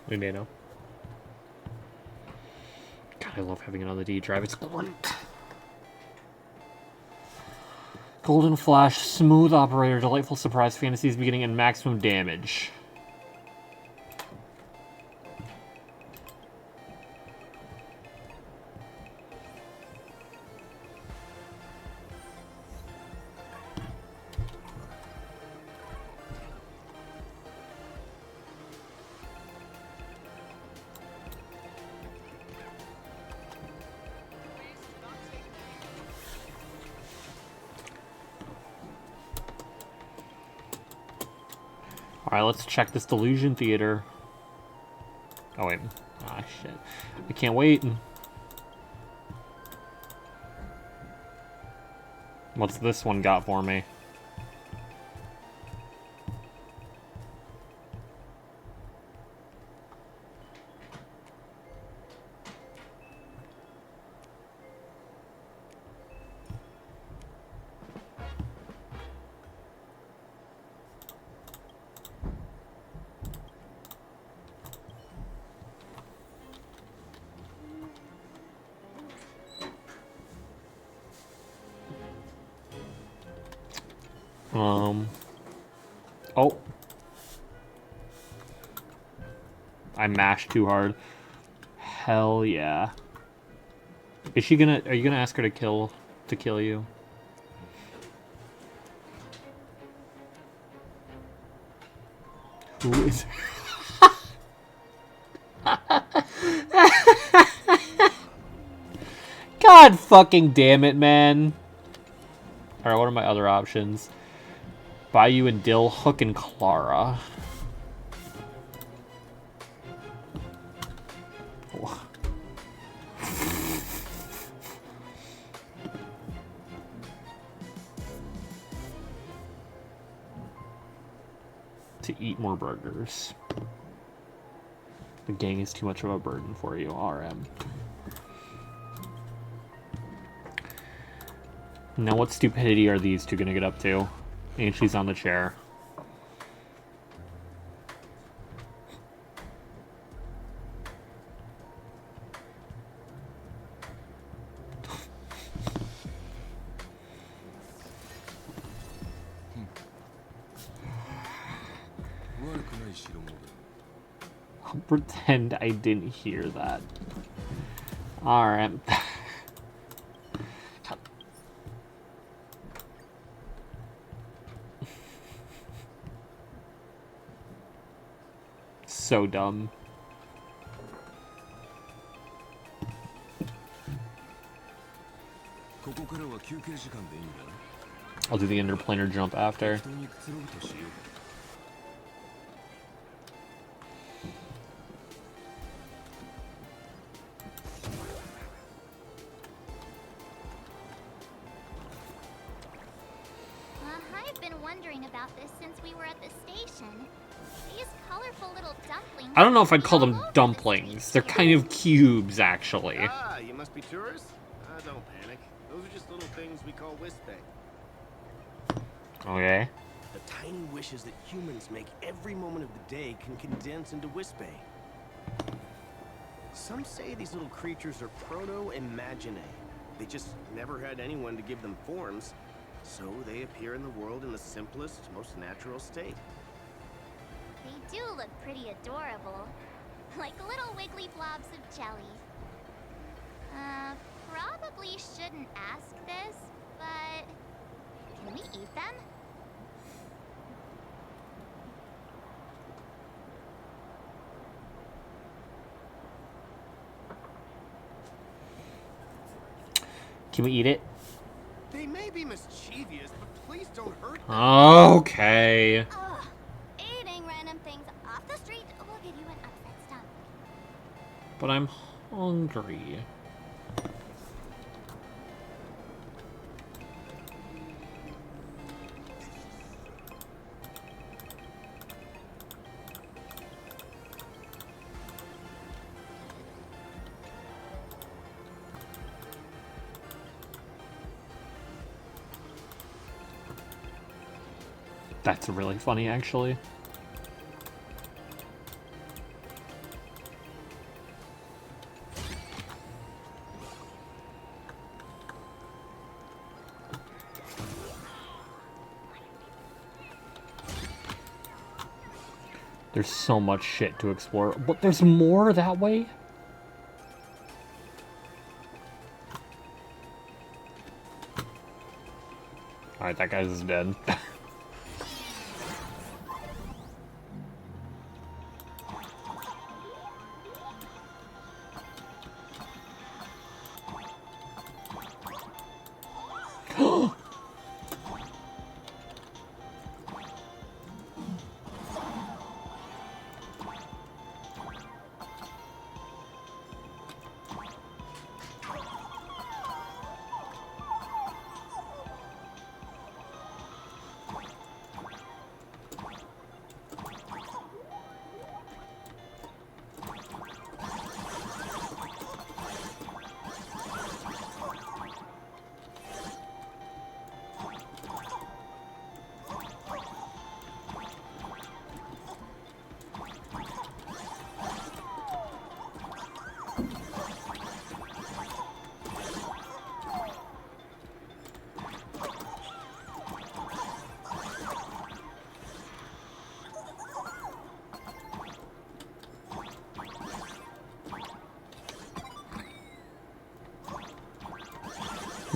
We may know. God, I love having it on the D drive. It's great. Golden Flash, smooth operator, delightful surprise, fantasies beginning, and maximum damage. Alright, let's check this Delusion Theater. Oh, wait. Ah, shit. I can't wait. What's this one got for me? Oh. I mashed too hard. Hell yeah. Is she gonna... Are you gonna ask her to kill you? Who is... God fucking damn it, man. Alright, what are my other options? Bayou and Dill, Hook and Clara. To eat more burgers. The gang is too much of a burden for you, RM. Now what stupidity are these two gonna get up to? And she's on the chair. I'll pretend I didn't hear that. Alright. So dumb. I'll do the interplanar jump after. I've been wondering about this since we were at the station. These colorful little dumplings. I don't know if I'd call them dumplings. They're kind of cubes, actually. Ah, you must be tourists? Don't panic. Those are just little things we call Wispe. Okay. The tiny wishes that humans make every moment of the day can condense into Wispe. Some say these little creatures are proto-imaginae. They just never had anyone to give them forms, so they appear in the world in the simplest, most natural state. They do look pretty adorable. Like little wiggly blobs of jelly. Probably shouldn't ask this, but can we eat them? Can we eat it? They may be mischievous, but please don't hurt them. Okay. Ugh. Eating random things off the street will give you an upset stomach. But I'm hungry. That's really funny, actually. There's so much shit to explore, but there's more that way? Alright, that guy's dead.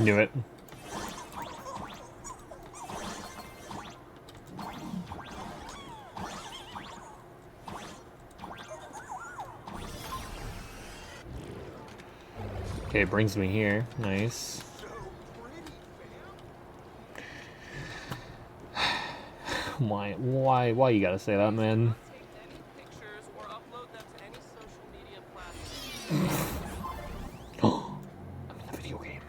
Knew it. Okay, it brings me here. Nice. Why you gotta say that, man? I'm in a video game.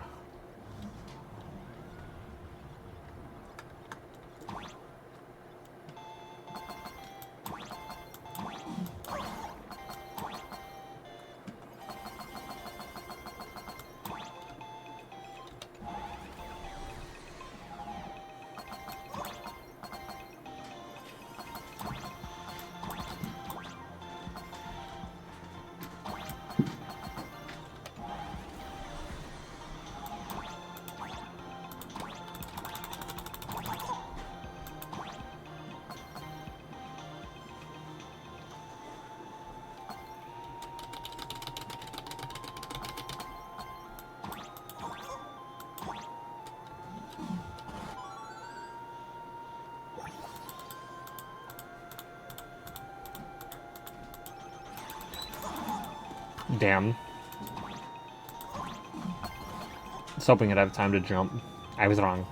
Damn. I was hoping I'd have time to jump. I was wrong.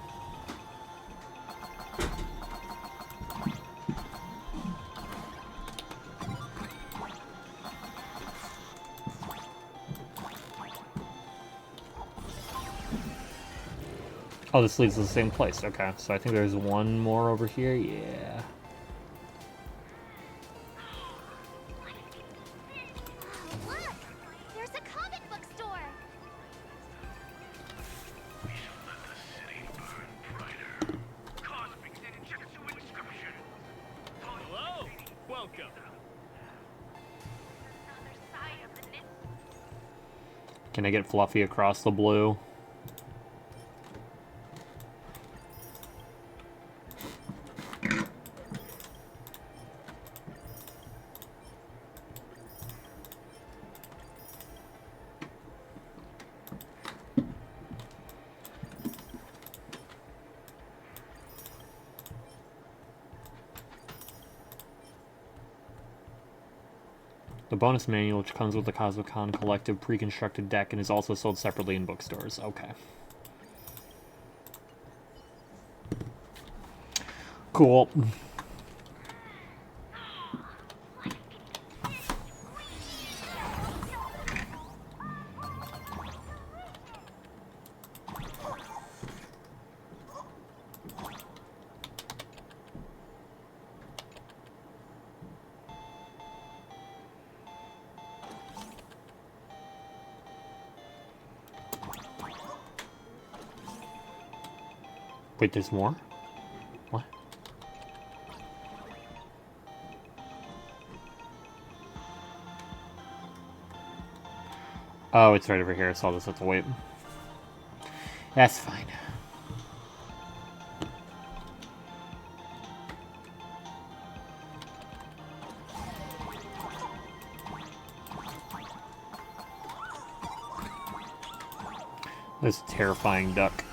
Oh, this leads to the same place. Okay, so I think there's one more over here. Yeah. Can I get Fluffy across the blue? The bonus manual, which comes with the CosmoCon Collective pre-constructed deck and is also sold separately in bookstores. Okay. Cool. Wait, there's more? What? Oh, it's right over here, so I'll just have to wait. That's fine. This terrifying duck.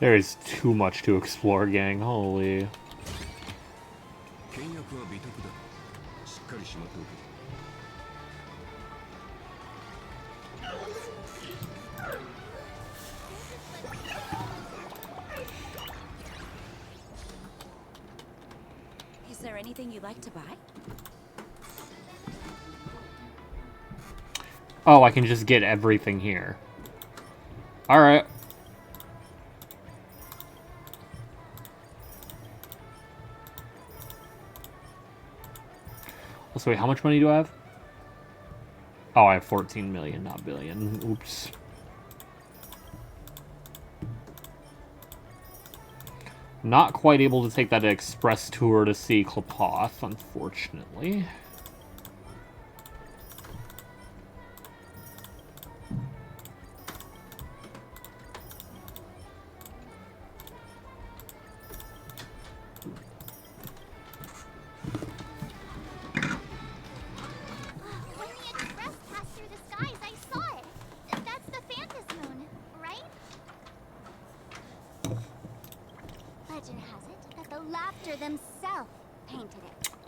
There is too much to explore, gang. Holy. Is there anything you'd like to buy? Oh, I can just get everything here. Alright. So wait, how much money do I have? Oh, I have 14 million, not billion. Oops. Not quite able to take that express tour to see Klapoth, unfortunately.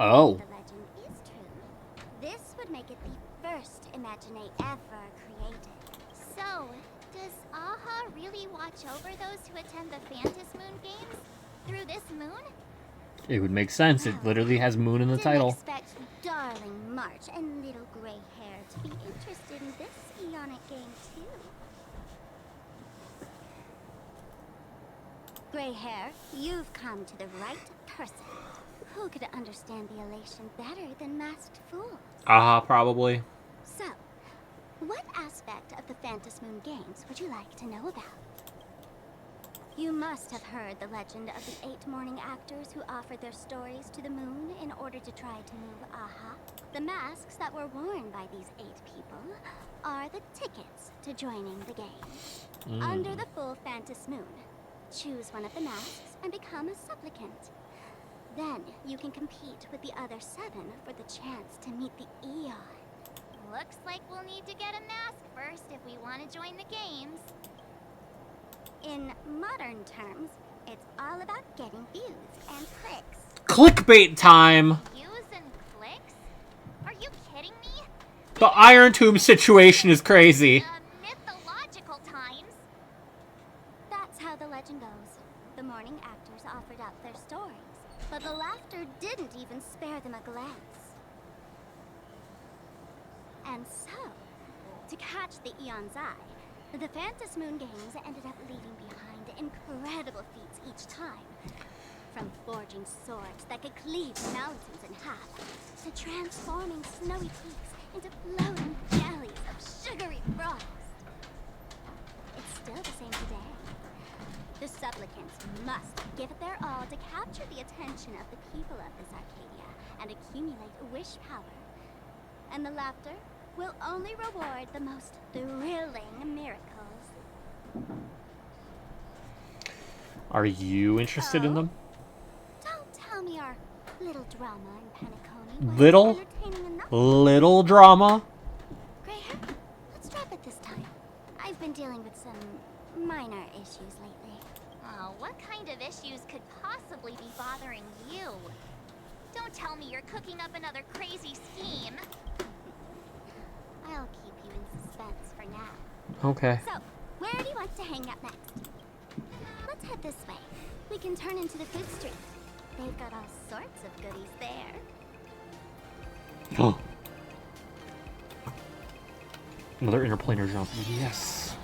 Oh. the legend is true, this would make it the first Imagine ever created. So, does Aha really watch over those who attend the Phantas Moon Games through this moon? It would make sense. It literally has moon in the Didn't title. expect darling March and little gray hair to be interested in this Eonic game too. Gray hair, you've come to the right person. Who could understand the elation better than masked fools? Aha, probably. So, what aspect of the Phantas Moon Games would you like to know about? You must have heard the legend of the 8 morning actors who offered their stories to the moon in order to try to move Aha. The masks that were worn by these 8 people are the tickets to joining the game. Under the full Phantas Moon, choose one of the masks and become a supplicant. Then you can compete with the other 7 for the chance to meet the Eon. Looks like we'll need to get a mask first if we want to join the games. In modern terms, it's all about getting views and clicks. Clickbait time! Views and clicks? Are you kidding me? The Iron Tomb situation is crazy. Mythological times. That's how the legend goes. The morning actors offered up their stories, but the laughter didn't even spare them a glance. And so, to catch the Eon's eye, the Phantas Moon Games ended up leaving behind incredible feats each time. From forging swords that could cleave mountains in half, to transforming snowy peaks into floating jellies of sugary frost. It's still the same today. The supplicants must give it their all to capture the attention of the people of this Arcadia and accumulate wish power. And the laughter will only reward the most thrilling miracles. Are you interested in them? Don't tell me our little drama in Penacony Little? entertaining enough. Little drama? Gray hair, let's drop it this time. I've been dealing with some minor issues lately. Oh, what kind of issues could possibly be bothering you? Don't tell me you're cooking up another crazy scheme. I'll keep you in suspense for now. Okay. So, where do you want to hang out next? Let's head this way. We can turn into the food street. They've got all sorts of goodies there. Oh. Another interplanar jump. Yes.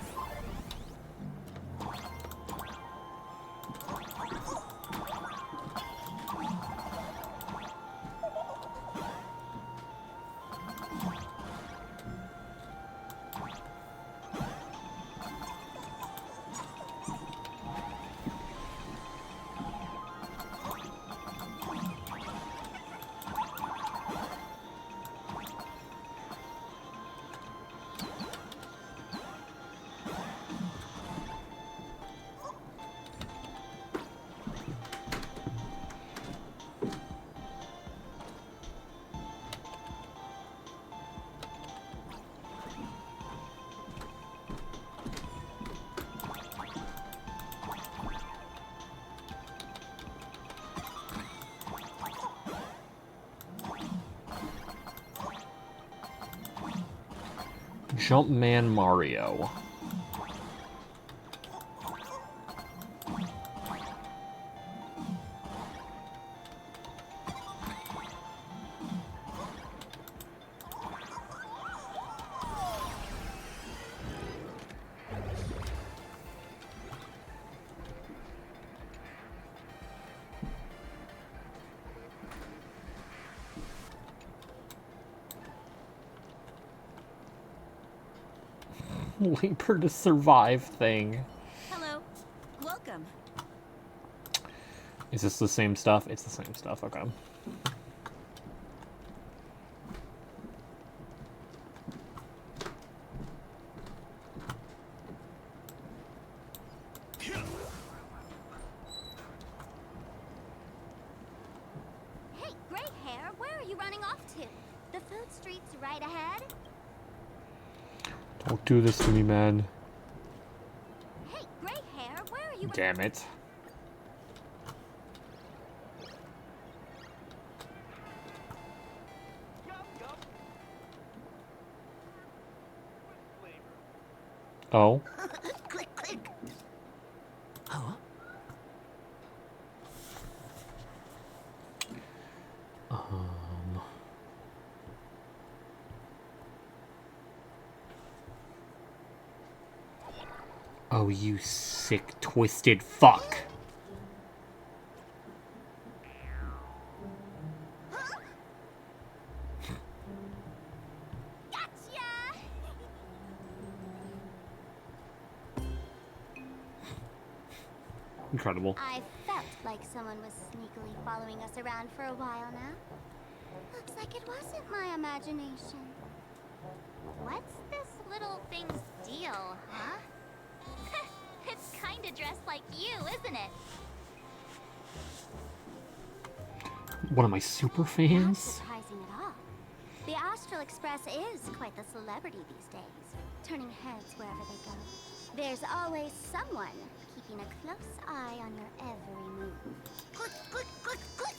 Jumpman Mario. Wait for the survive thing. Hello. Welcome. Is this the same stuff? It's the same stuff, okay. Hey, gray hair, where are you running off to? The food street's right ahead. Don't do this to me, man. Hey, gray hair, where are you? Damn it. Oh. Click, click. Huh? Oh, you sick, twisted fuck. Incredible. I felt like someone was sneakily following us around for a while now. Looks like it wasn't my imagination. What's this little thing's deal, huh? It's kinda dressed like you, isn't it? One of my super Not fans? surprising at all. The Astral Express is quite the celebrity these days, turning heads wherever they go. There's always someone keeping a close eye on your every move. Click, click, click, click!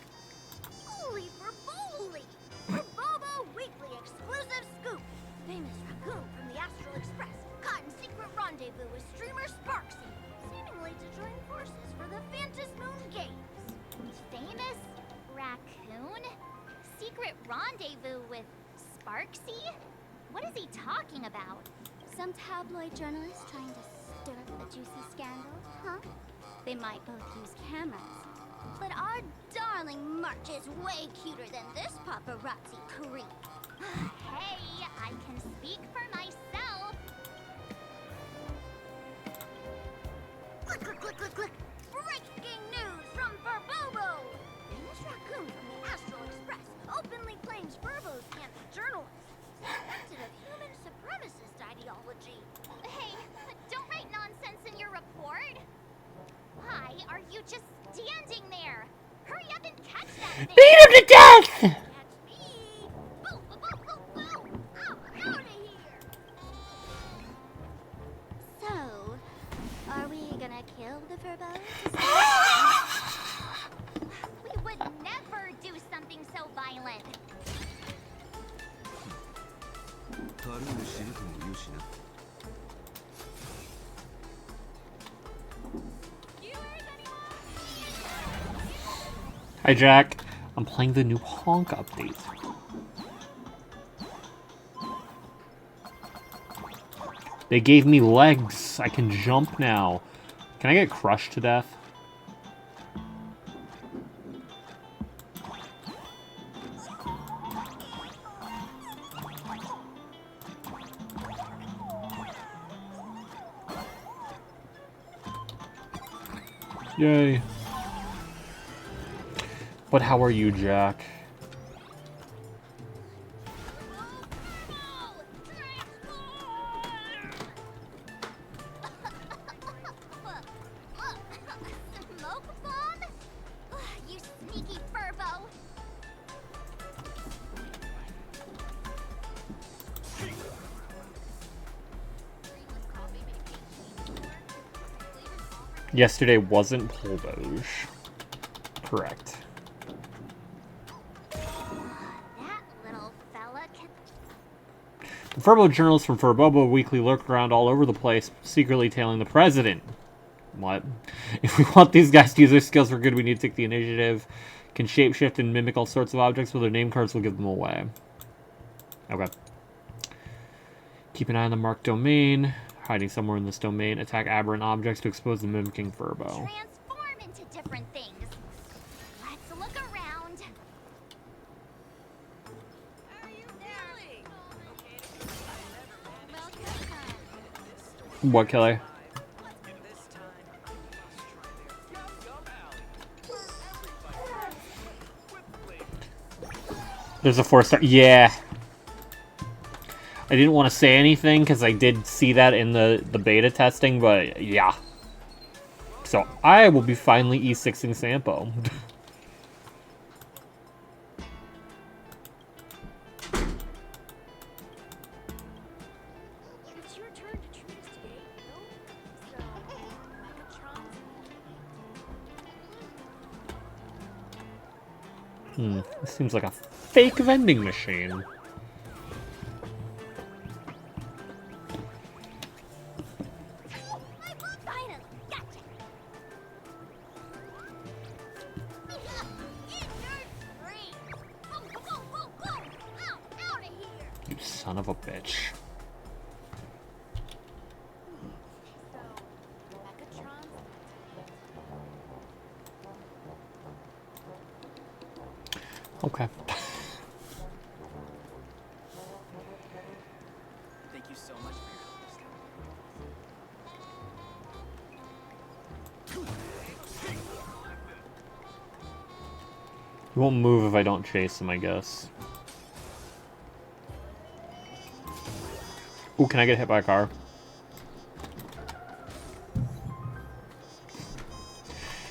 Holy for bowly! Bobo Weekly exclusive scoop! Famous raccoon from the Astral Express caught in secret rendezvous with streamer Sparksy, seemingly to join forces for the Phantom Moon Games. Famous raccoon? Secret rendezvous with Sparksy? What is he talking about? Some tabloid journalist trying to stir up a juicy scandal, huh? They might both use cameras. But our darling March is way cuter than this paparazzi creep. Hey, I can speak for myself. Click, click, click, click, click. Breaking news from Furbobo! Famous raccoon from the Astral Express openly claims Furbos can't be journalists. Suspected of human supremacist ideology. Hey, don't write nonsense in your report. Why are you just standing there? Hurry up and catch that thing! Beat him to death! Catch me! Boo, boo, boo, boo, boo! I'm out of here! So, are we gonna kill the Furbos? We would never do something so violent. Hi, Jack. I'm playing the new Honk update. They gave me legs. I can jump now. Can I get crushed to death? Yay. But how are you, Jack? Smoke bomb? You sneaky Furbo! Yesterday wasn't Poldoge. Correct. That little fella can... The Furbo journalists from Furbobo Weekly lurk around all over the place, secretly tailing the president. What? If we want these guys to use their skills for good, we need to take the initiative. Can shapeshift and mimic all sorts of objects with their name cards will give them away. Okay. Keep an eye on the marked domain. Hiding somewhere in this domain. Attack aberrant objects to expose the mimicking Furbo. Transform into different things. Let's look around. What, Kelly? There's a 4-star. Yeah. I didn't want to say anything because I did see that in the beta testing, but yeah. So I will be finally E6ing Sampo. It's your turn to investigate, you know? So, This seems like a fake vending machine. son of a bitch. Okay. Thank you so much for your help, Scout. He won't move if I don't chase him, I guess. Ooh, can I get hit by a car?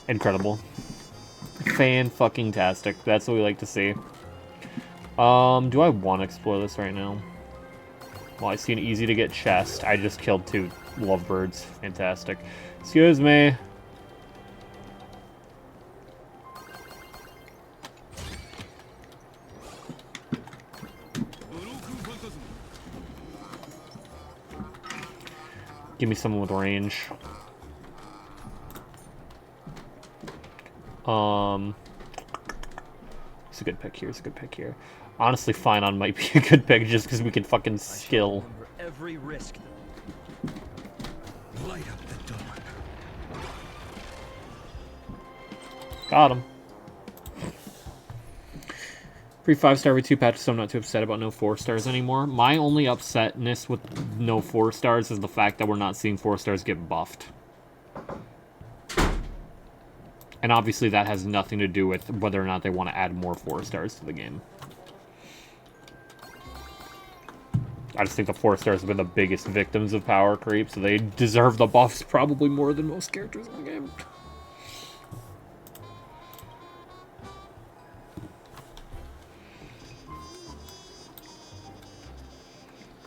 Incredible. Fan-fucking-tastic. That's what we like to see. Do I want to explore this right now? Well, I see an easy-to-get chest. I just killed 2 lovebirds. Fantastic. Excuse me. Give me someone with range. It's a good pick here. It's a good pick here. Honestly, Finon might be a good pick just because we can fucking skill. Every risk. Light up the dawn. Got him. Free 5-star every 2 patches, so I'm not too upset about no 4-stars anymore. My only upsetness with no 4-stars is the fact that we're not seeing 4-stars get buffed. And obviously that has nothing to do with whether or not they want to add more 4-stars to the game. I just think the 4-stars have been the biggest victims of power creep, so they deserve the buffs probably more than most characters in the game.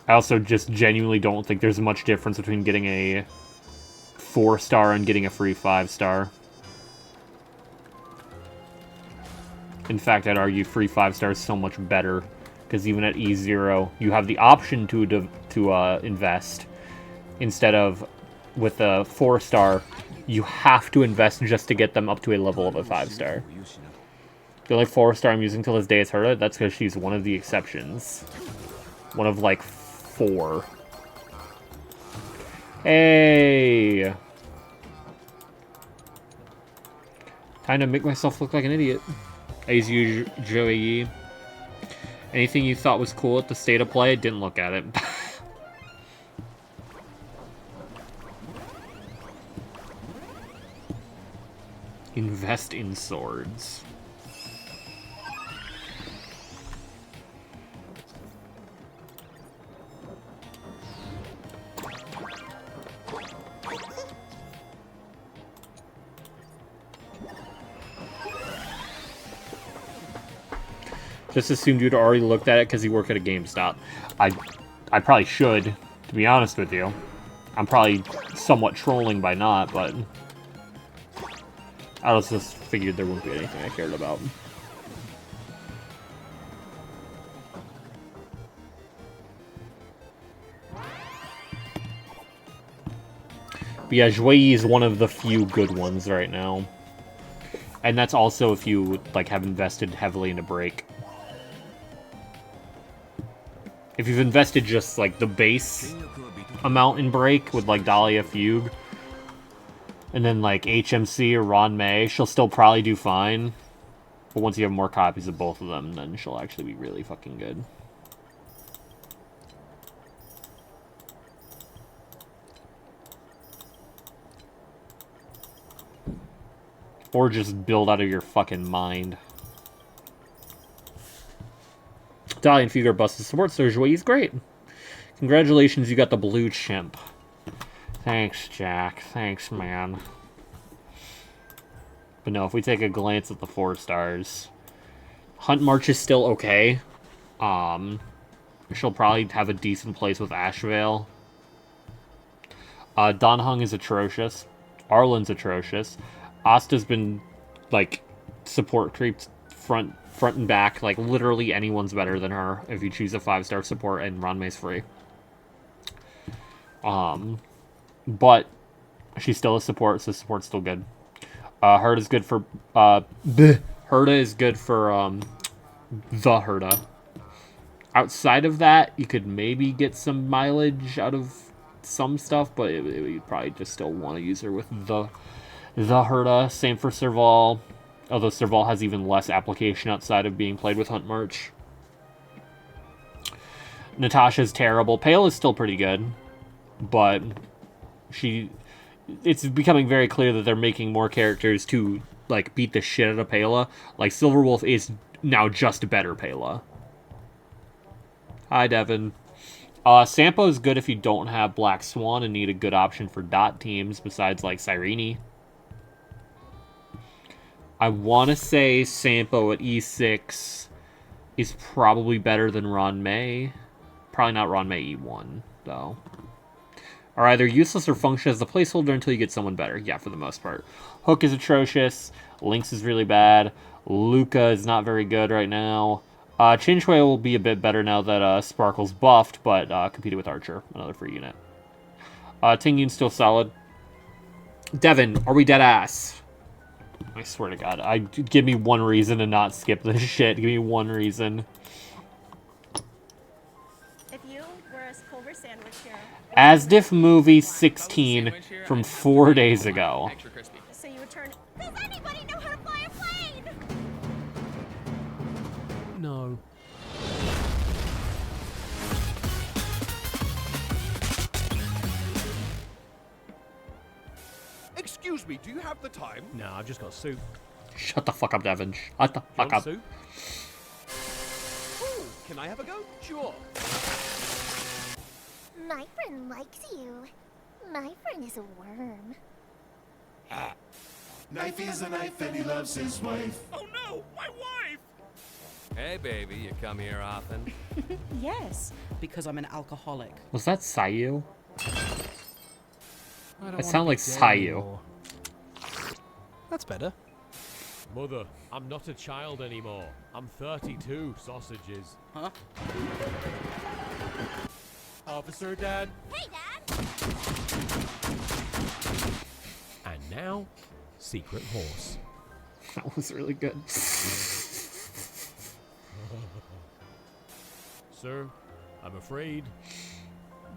I also just genuinely don't think there's much difference between getting a 4-star and getting a free 5-star. In fact, I'd argue free 5-star is so much better, because even at E0, you have the option to invest, instead of with a 4-star, you have to invest just to get them up to a level of a 5-star. The only 4-star I'm using till this day is Herta. That's because she's one of the exceptions. One of, like, 4. Hey! Time to make myself look like an idiot. As you, Joey. Anything you thought was cool at the state of play? Didn't look at it. Invest in swords. Just assumed you'd already looked at it because you work at a GameStop. I probably should, to be honest with you. I'm probably somewhat trolling by not, but I just figured there wouldn't be anything I cared about. But yeah, Zhuyi is one of the few good ones right now. And that's also if you like have invested heavily into Break. If you've invested just like the base amount in Break with like Dahlia Fugue, and then like HMC or Ron May, she'll still probably do fine. But once you have more copies of both of them, then she'll actually be really fucking good. Or just build out of your fucking mind. Dahlia and Fugue are busted support, so Zhuyi's great. Congratulations, you got the blue chimp. Thanks, Jack. Thanks, man. But no, if we take a glance at the 4-stars, Hunt March is still okay. She'll probably have a decent place with Ashvale. Dan Heng is atrocious. Arlen's atrocious. Asta's been, like, support creeped front and back. Like, literally anyone's better than her if you choose a 5-star support, and Ranmei's free. But she's still a support, so support's still good. Herta is good for, Herta is good for, the Herta. Outside of that, you could maybe get some mileage out of some stuff, but you'd probably just still want to use her with the Herta. Same for Serval, although Serval has even less application outside of being played with Hunt March. Natasha's terrible. Pale is still pretty good, but it's becoming very clear that they're making more characters to like beat the shit out of Pela. Like Silverwolf is now just better Pela. Hi, Devin. Sampo is good if you don't have Black Swan and need a good option for dot teams besides like Cyrene. I want to say Sampo at E6 is probably better than Ron May. Probably not Ron May E1, though. Are either useless or function as a placeholder until you get someone better. Yeah, for the most part. Hook is atrocious. Lynx is really bad. Luca is not very good right now. Chinchwei will be a bit better now that Sparkle's buffed, but competed with Archer, another free unit. Tingyun's still solid. Devin, are we dead ass? I swear to God. Give me one reason to not skip this shit. Give me one reason. Asdiff movie 16 from 4 days ago. So you would turn. Does anybody know how to fly a plane? No. Excuse me, do you have the time? No, I've just got soup. Shut the fuck up, Devin. Shut the fuck up. Soup? Ooh, can I have a go? Sure. My friend likes you. My friend is a worm. Knife is a knife and he loves his wife. Oh no, my wife! Hey, baby, you come here often? Yes, because I'm an alcoholic. Was that Sayu? I It sounded like Sayu. That's better. Mother, I'm not a child anymore. I'm 32 sausages. Huh? Officer Dad. Hey, Dad! And now, Secret Horse. That was really good. Sir, I'm afraid.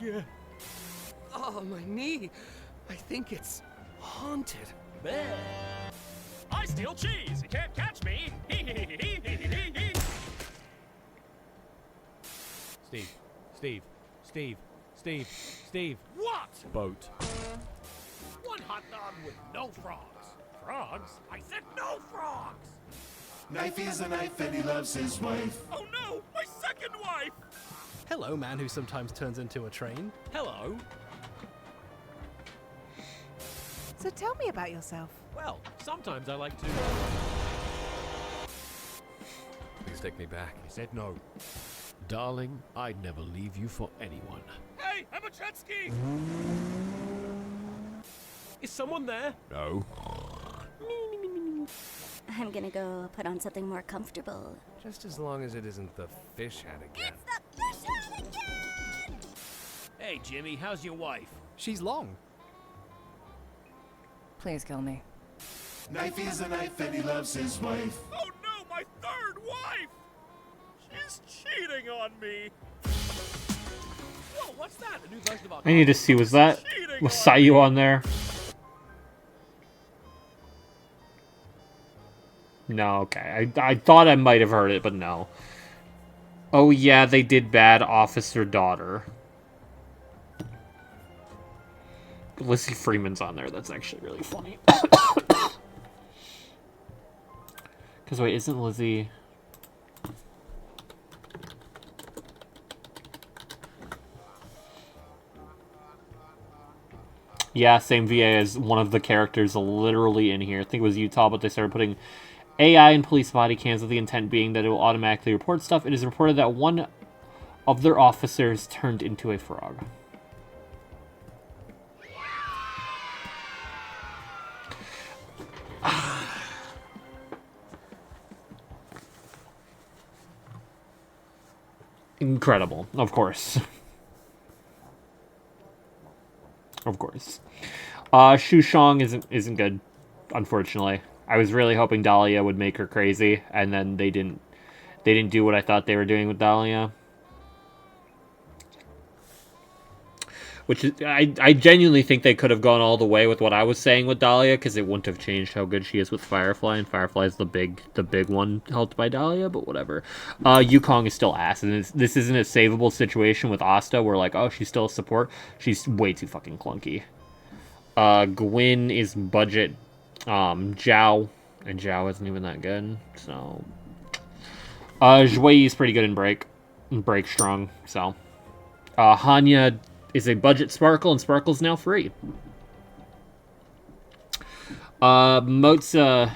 Yeah. Oh, my knee. I think it's haunted. I steal cheese. You can't catch me. Steve. What? Boat. One hot dog with no frogs. Frogs? I said no frogs! Knife is a knife and he loves his wife. Oh no, my second wife! Hello, man who sometimes turns into a train. Hello. So tell me about yourself. Well, sometimes I like to... Please take me back. I said no. Darling, I'd never leave you for anyone. Hey, Emachetsky! Is someone there? No. I'm gonna go put on something more comfortable. Just as long as it isn't the fish head again. It's the fish head again! Hey, Jimmy, how's your wife? She's long. Please kill me. Knife is a knife and he loves his wife. Oh no, my third wife! She's cheating on me! Whoa, what's that? A new version of our I need to see, was Sayu on there? No, okay. I thought I might have heard it, but no. Oh yeah, they did bad Officer Daughter. Lizzie Freeman's on there. That's actually really funny. Because wait, isn't Lizzie... Yeah, same VA as one of the characters literally in here. I think it was Utah, but they started putting AI in police body cams with the intent being that it will automatically report stuff. It is reported that one of their officers turned into a frog. Incredible, of course. Of course. Shu Shang isn't good, unfortunately. I was really hoping Dahlia would make her crazy, and then they didn't do what I thought they were doing with Dahlia. Which is, I genuinely think they could have gone all the way with what I was saying with Dahlia, because it wouldn't have changed how good she is with Firefly, and Firefly's the big one helped by Dahlia, but whatever. Yukong is still ass, and this isn't a savable situation with Asta, where like, oh, she's still a support. She's way too fucking clunky. Gwyn is budget, Zhao, and Zhao isn't even that good, so... Zhui is pretty good in break strong, so... Hanya is a budget Sparkle, and Sparkle's now free. Motza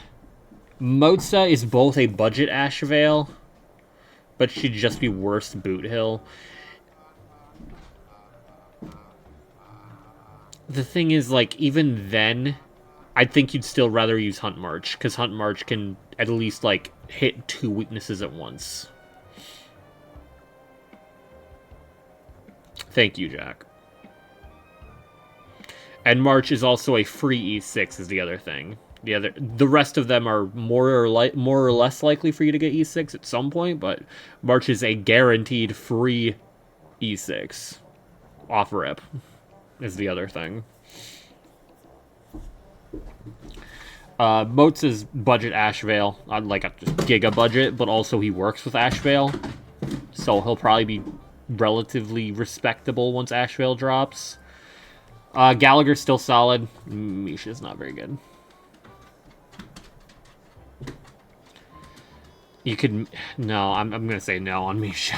is both a budget Ashvale, but she'd just be worse Boot Hill. The thing is, like, even then, I think you'd still rather use Hunt March, because Hunt March can at least, like, hit 2 weaknesses at once. Thank you, Jack. And March is also a free E6 is the other thing. The rest of them are more or less likely for you to get E6 at some point, but March is a guaranteed free E6. Off rip is the other thing. Moat's budget Ashvale, like a giga budget, but also he works with Ashvale, so he'll probably be relatively respectable once Ashvale drops. Gallagher's still solid. Misha's not very good. You could... No, I'm gonna say no on Misha.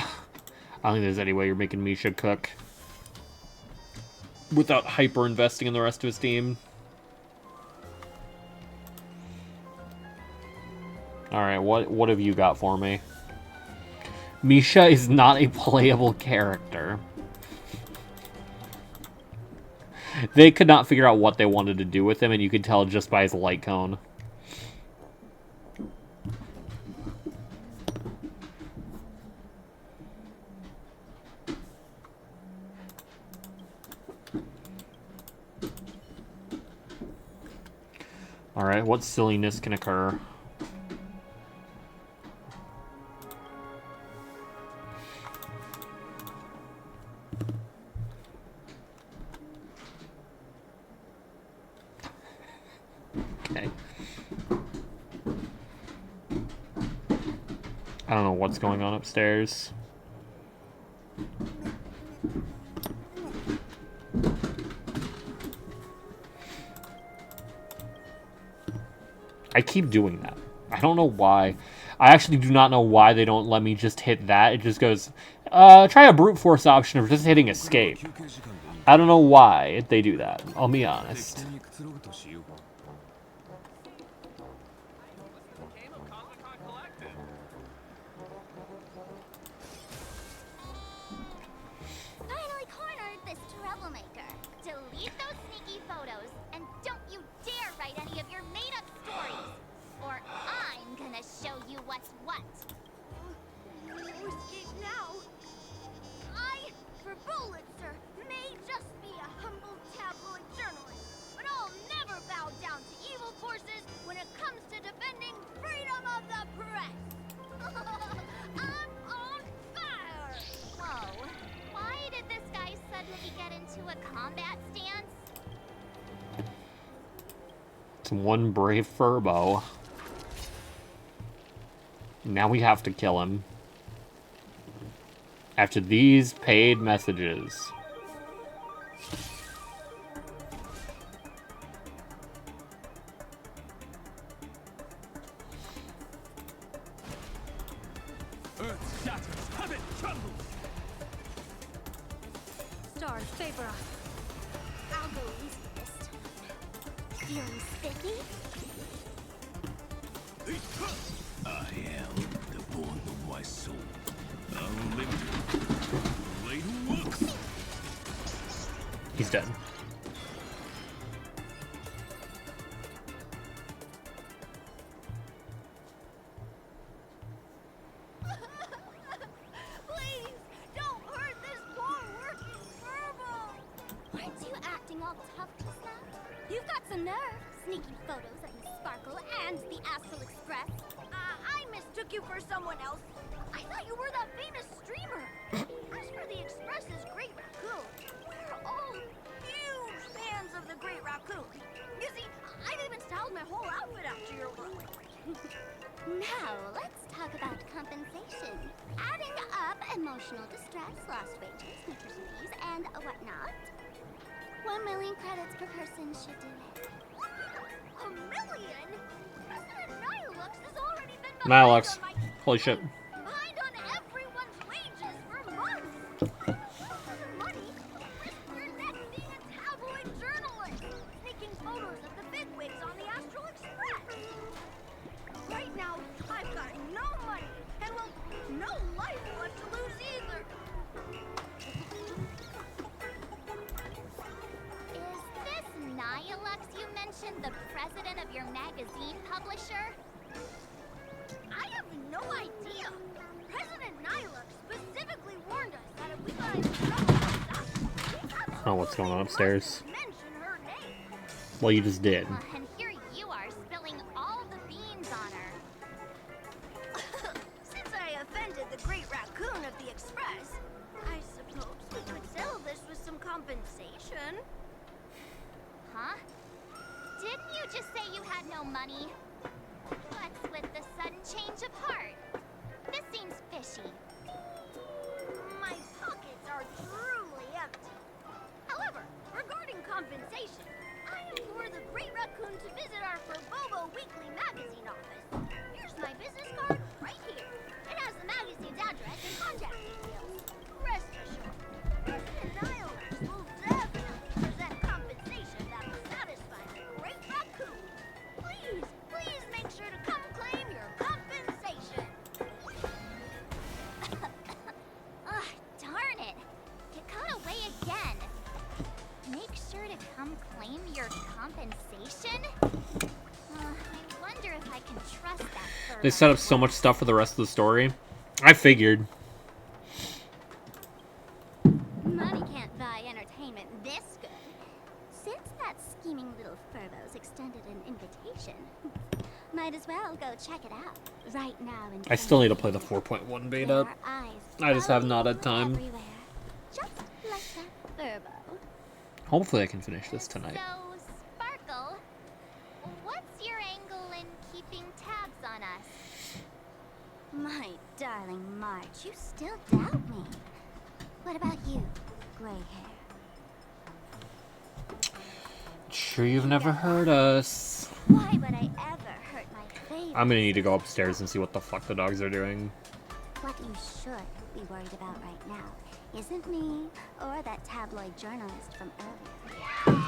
I don't think there's any way you're making Misha cook without hyper-investing in the rest of his team. Alright, what have you got for me? Misha is not a playable character. They could not figure out what they wanted to do with him, and you could tell just by his light cone. Alright, what silliness can occur? Okay. I don't know what's going on upstairs. I keep doing that. I don't know why. I actually do not know why they don't let me just hit that. It just goes, try a brute force option of just hitting escape. I don't know why they do that. I'll be honest. Finally cornered this troublemaker. Delete those sneaky photos, and don't you dare write any of your made-up stories, or I'm gonna show you what's what. You escape now. I, for Pulitzer, may just be a humble tabloid journalist, but I'll never bow down to evil forces when it comes to defending freedom of the press. I'm on fire! Whoa. Why did this guy suddenly get into a combat stance? It's one brave Furbo. Now we have to kill him. After these paid messages. Earth shatters, heaven trembles. Stars favor us. I'll go easy this time. Feeling spiffy? I am the born of my soul. Unlimited. Blade works. He's dead. Please, don't hurt this poor working Furbo. Weren't you acting all tough just now? You've got some nerve. Sneaky photos of Miss Sparkle and the Astral Express. I mistook you for someone else. I thought you were that famous streamer. As for the Express's great raccoon, we're all Now, let's talk about compensation. Adding up emotional distress, lost wages, teacher's fees, and whatnot. 1 million credits per person should do it. 1 million? President Nihilux has already been Nihilux. Holy shit. behind on everyone's wages for months. For the money, risk your neck being a tabloid journalist, taking photos of the bigwigs on the Astral Express. Right now, I've got no money, and well, no life left to lose either. Is this Nihilux you mentioned the president of your magazine publisher? I have no idea. President Nihilux specifically warned us that if we got into trouble like that, I don't know what's going on upstairs. mention her name. Well, you just did. And here you are spilling all the beans on her. Since I offended the great raccoon of the Express, I suppose we could settle this with some compensation. Huh? Didn't you just say you had no money? What's with the sudden change of heart? This seems fishy. My pockets are truly empty. However, regarding compensation, I implore the Great Raccoon to visit our Ferbobo Weekly magazine office. Here's my business card right here. It has the magazine's address and contact details. Rest assured, President Nihilux will definitely present compensation that will satisfy the Great Raccoon. Please, please make sure to come claim your compensation. Ugh, darn it. It got away again. Make sure to come claim your compensation? I wonder if I can trust that They set up so much stuff for the rest of the story. I figured. Money can't buy entertainment this good. Since that scheming little Furbo's extended an invitation, might as well go check it out. Right now in I still need to play the 4.1 beta. I just have not had time. everywhere. Just like that Furbo. Hopefully I can finish this tonight. So, Sparkle, what's your angle in keeping tabs on us? My darling March, you still doubt me. What about you, gray hair? Sure you've never heard us. Why would I ever hurt my favorite? I'm gonna need to go upstairs and see what the fuck the dogs are doing. What you should be worried about right now isn't me or that tabloid journalist from earlier.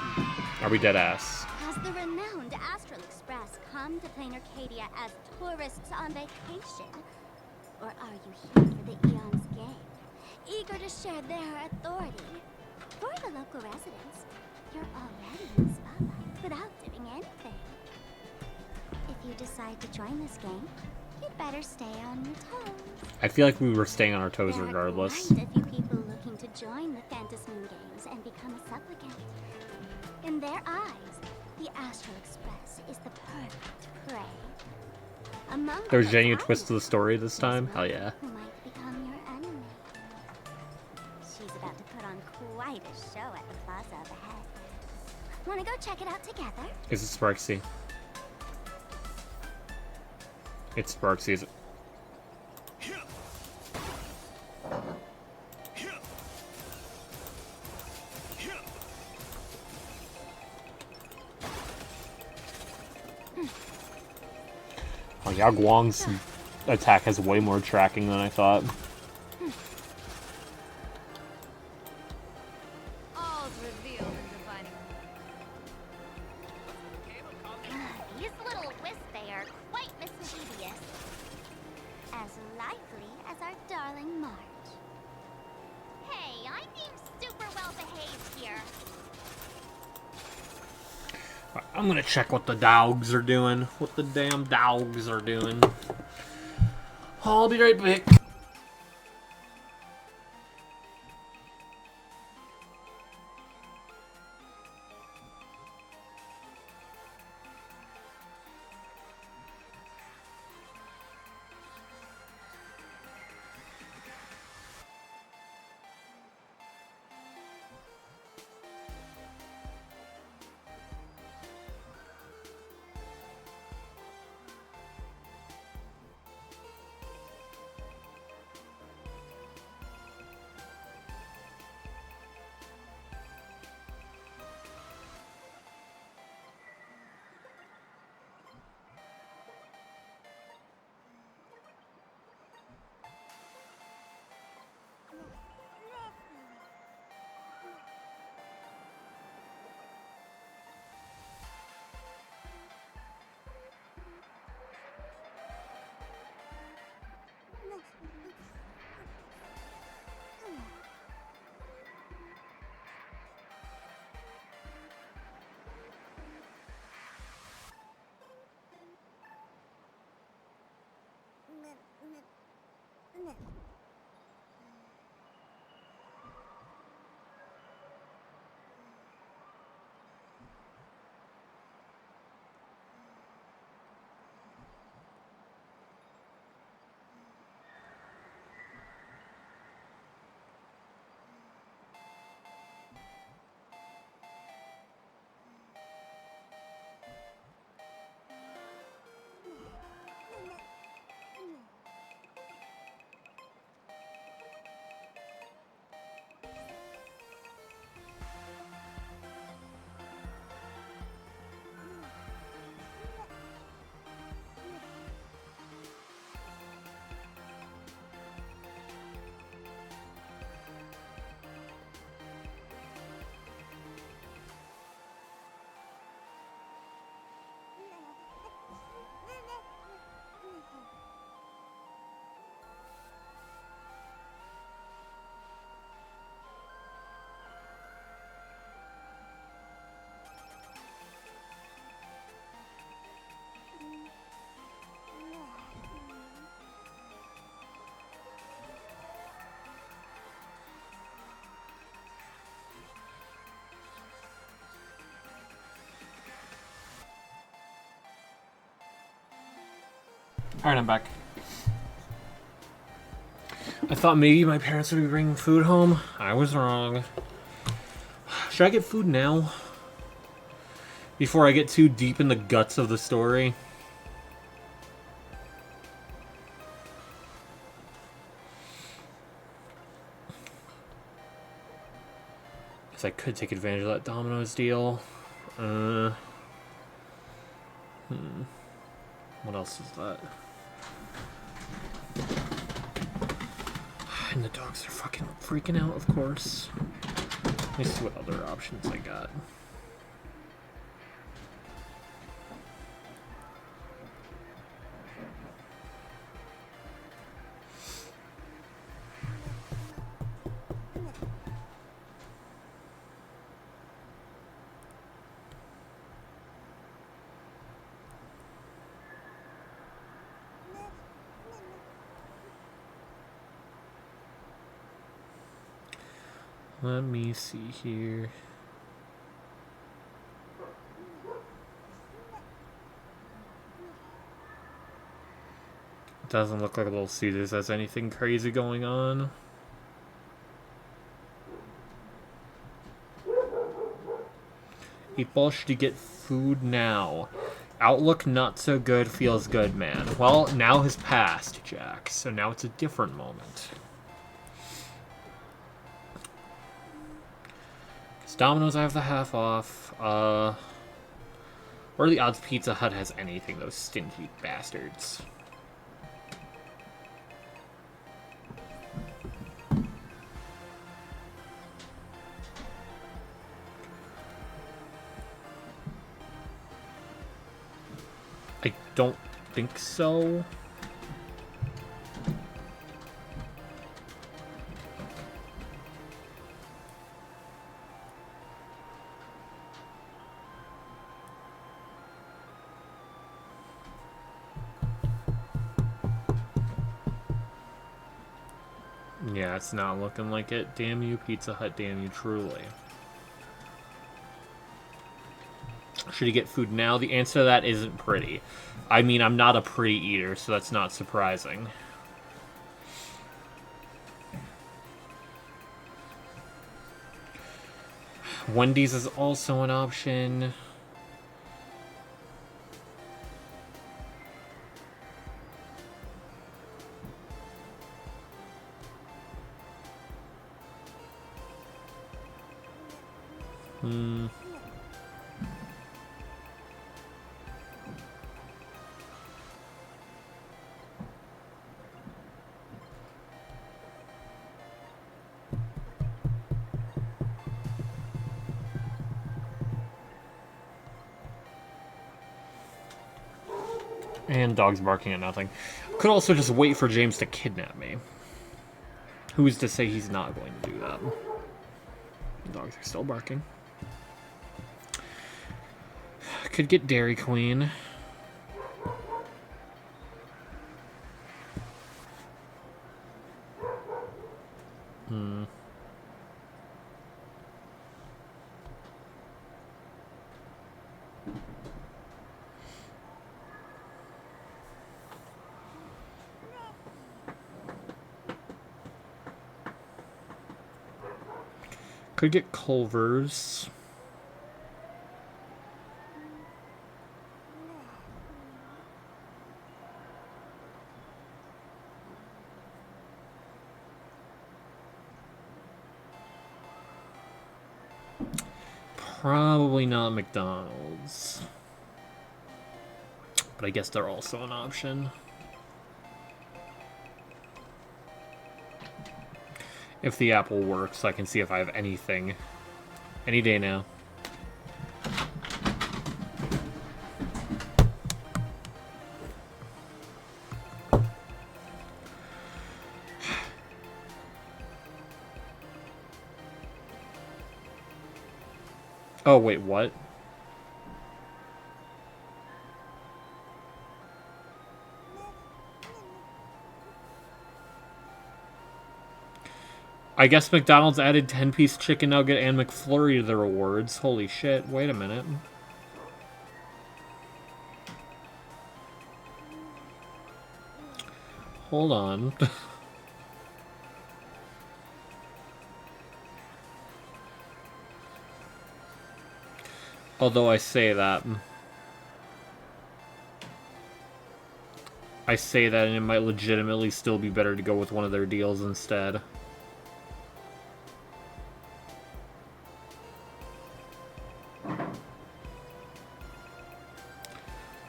Are we dead ass? Has the renowned Astral Express come to Plain Arcadia as tourists on vacation? Or are you here for the Eon's game, eager to share their authority? For the local residents, you're already in the spotlight without doing anything. If you decide to join this game, you'd better stay on your toes. I feel like we were staying on our toes There are regardless. quite a few people looking to join the Phantasmoon Games and become a supplicant. In their eyes, the Astral Express is the perfect prey. Among There's the genuine thousands twist to the story this time. Hell yeah. who might become your enemy. She's about to put on quite a show at the plaza up ahead. Wanna go check it out together? Is it Sparksy? It's Sparksy. Is it? Oh, yeah, Guang's attack has way more tracking than I thought. All's revealed in defining. These little Wispy are quite mischievous. As lively as our darling March. Hey, I'm being super well behaved here. I'm gonna check what the dogs are doing. What the damn dogs are doing. I'll be right back. Alright, I'm back. I thought maybe my parents would be bringing food home. I was wrong. Should I get food now? Before I get too deep in the guts of the story? Because I could take advantage of that Domino's deal. What else is that? And the dogs are fucking freaking out, of course. Let me see what other options I got. Let me see here. Doesn't look like Little Caesars has anything crazy going on. Eat ball, should you get food now? Outlook not so good, feels good, man. Well, now has passed, Jack, so now it's a different moment. Domino's, I have the half off. What are the odds Pizza Hut has anything, those stingy bastards? I don't think so. Yeah, it's not looking like it. Damn you, Pizza Hut. Damn you, truly. Should you get food now? The answer to that isn't pretty. I mean, I'm not a pretty eater, so that's not surprising. Wendy's is also an option. And dogs barking at nothing. Could also just wait for James to kidnap me. Who's to say he's not going to do that? The dogs are still barking. Could get Dairy Queen. Could get Culver's. Probably not McDonald's. But I guess they're also an option. If the Apple works, I can see if I have anything. Any day now. Oh, wait, what? I guess McDonald's added 10-piece chicken nugget and McFlurry to the rewards. Holy shit, wait a minute. Hold on. Although I say that. I say that and it might legitimately still be better to go with one of their deals instead.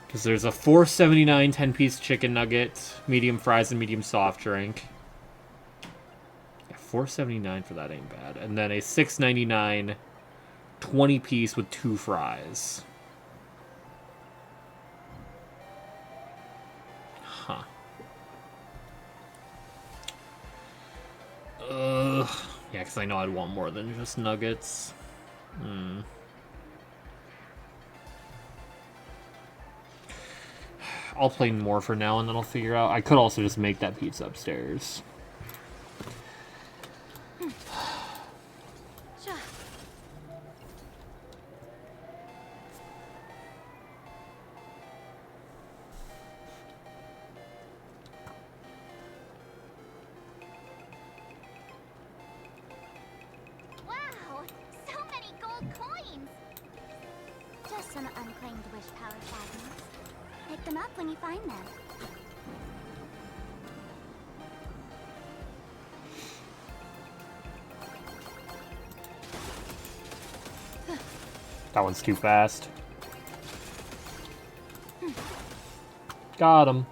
Because there's a $4.79 10-piece chicken nugget, medium fries, and medium soft drink. Yeah, $4.79 for that ain't bad. And then a $6.99 20-piece with 2 fries. Huh. Yeah, because I know I'd want more than just nuggets. I'll play more for now and then I'll figure out. I could also just make that pizza upstairs. Wow, so many gold coins. Just some unclaimed wish power fragments. Pick them up when you find them. That one's too fast. Got him.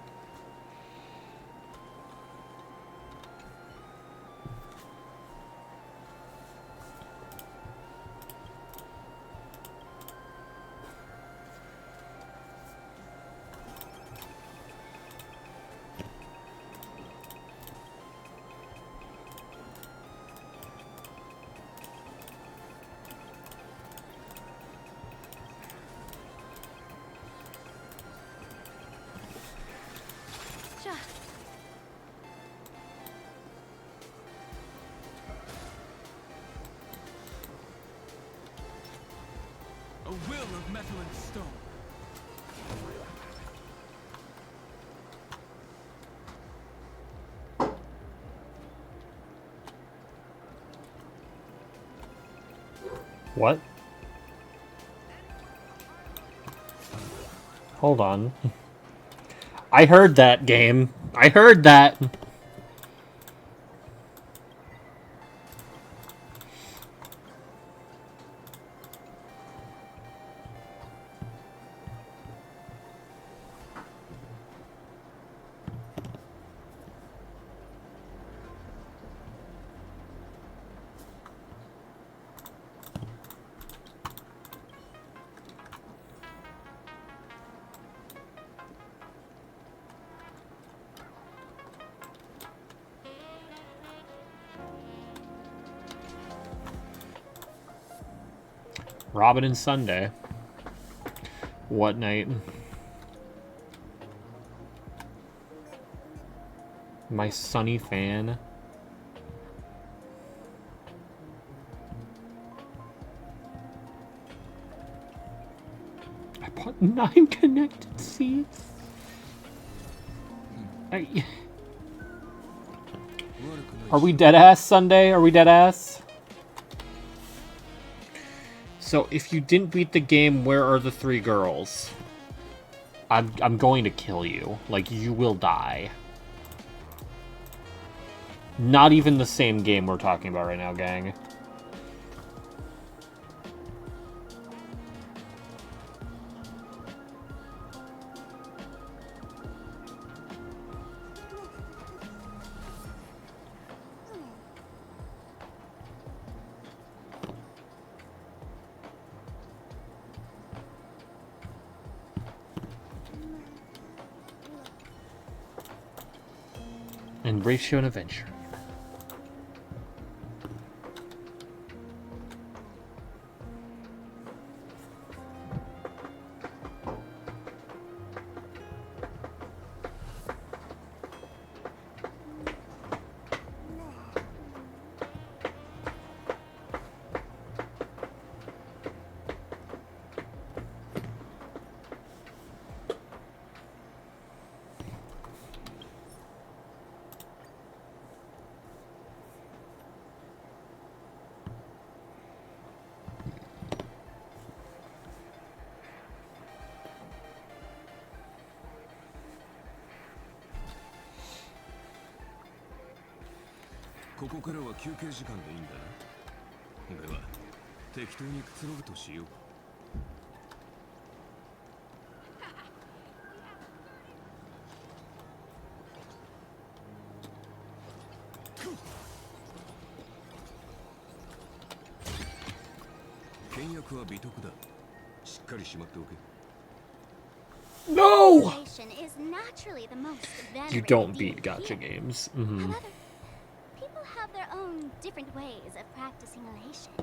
A will of metal and stone. What? Hold on. I heard that game. I heard that. Robin and Sunday. What night? My Sunny fan. I bought 9 connected seats. Are we dead ass Sunday? Are we dead ass? So if you didn't beat the game, where are the 3 girls? I'm going to kill you. Like, you will die. Not even the same game we're talking about right now, gang. And Ratio and Adventure. ここからは休憩時間でいいんだな。では、適当にくつろぐとしよう。倹約は美徳だ。しっかりしまっておけ。No! Elation is naturally the most You venerated don't deity beat gacha here. games. However, people have their own different ways of practicing elation.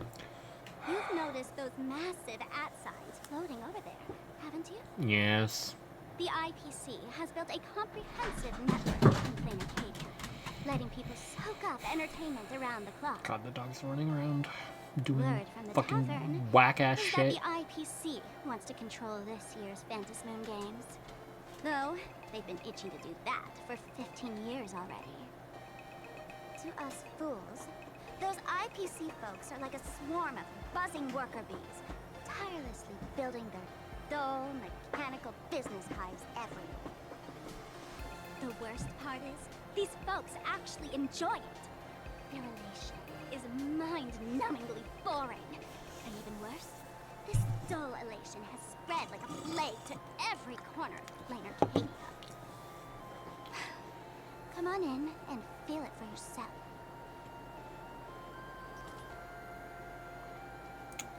You've noticed those massive at-signs floating over there, haven't you? Yes. The IPC has built a comprehensive network in plain Arcadia, letting people soak up entertainment around the clock. God, the dog's running around doing Word from the fucking tavern whack-ass is shit. that the IPC wants to control this year's Phantasmoon Games. Though, they've been itching to do that for 15 years already. To us fools, those IPC folks are like a swarm of buzzing worker bees, tirelessly building their dull, mechanical business hives everywhere. The worst part is, these folks actually enjoy it. Their elation is mind-numbingly boring. And even worse, this dull elation has spread like a plague to every corner of plain Arcadia. Come on in and feel it for yourself.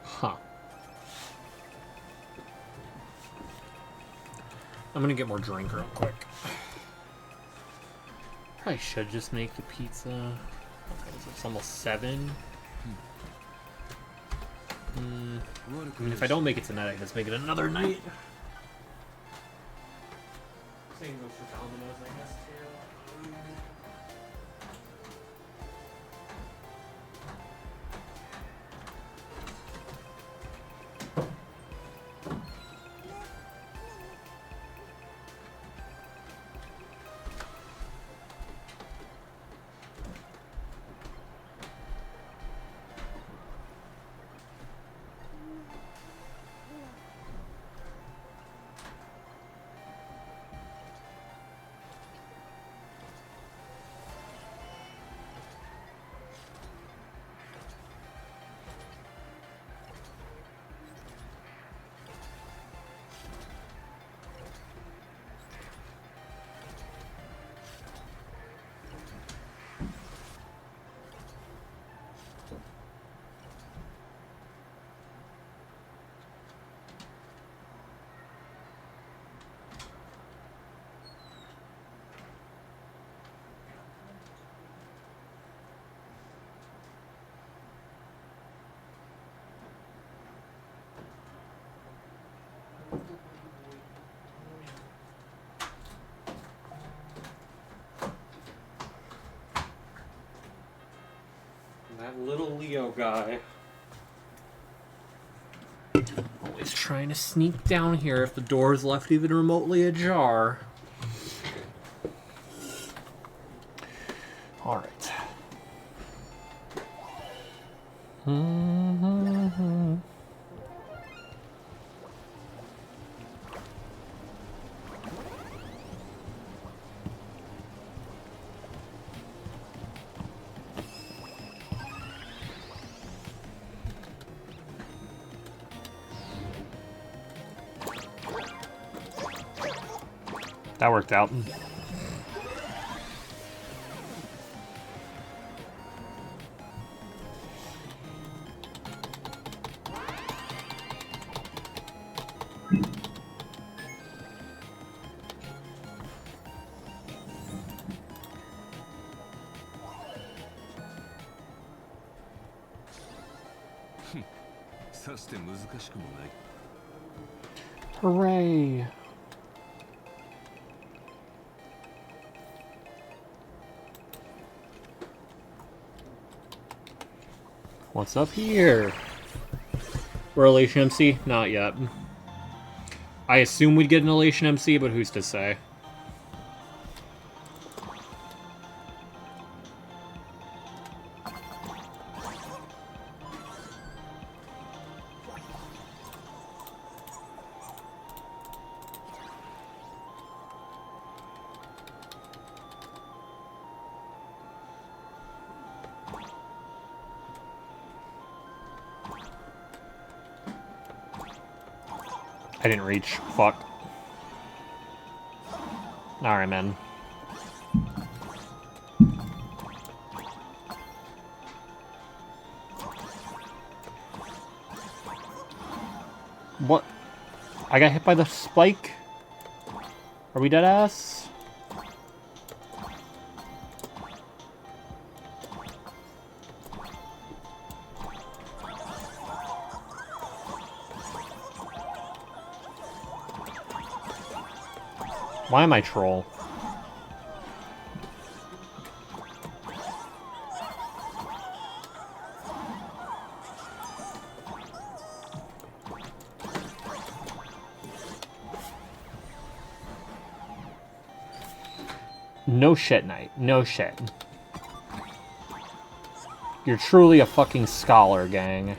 Huh. I'm gonna get more drink real quick. Probably should just make the pizza. It's almost 7. I mean, if I don't make it tonight, I can just make it another night. Same goes for Domino's, I guess, too. That little Leo guy. Always trying to sneak down here if the door is left even remotely ajar. Alright. That worked out. Hooray! What's up here? We're Elation MC? Not yet. I assume we'd get an Elation MC, but who's to say? I didn't reach. Fuck. Alright, man. What? I got hit by the spike? Are we dead ass? Why am I troll? No shit, Knight. No shit. You're truly a fucking scholar, gang.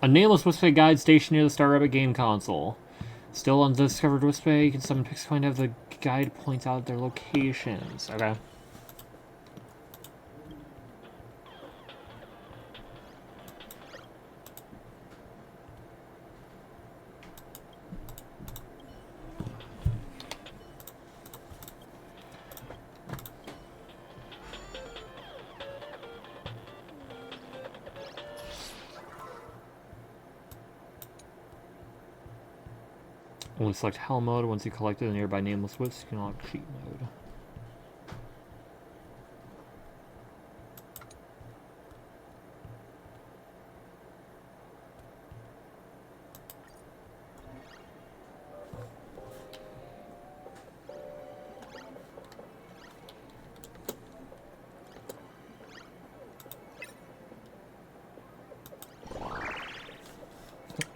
A nameless Wispay guide stationed near the Star Rabbit game console. Still undiscovered Wispay, you can summon Pixcoin to have the guide points out their locations. Okay. Only select Hell mode. Once you collected the nearby nameless wisps, you can unlock cheat mode.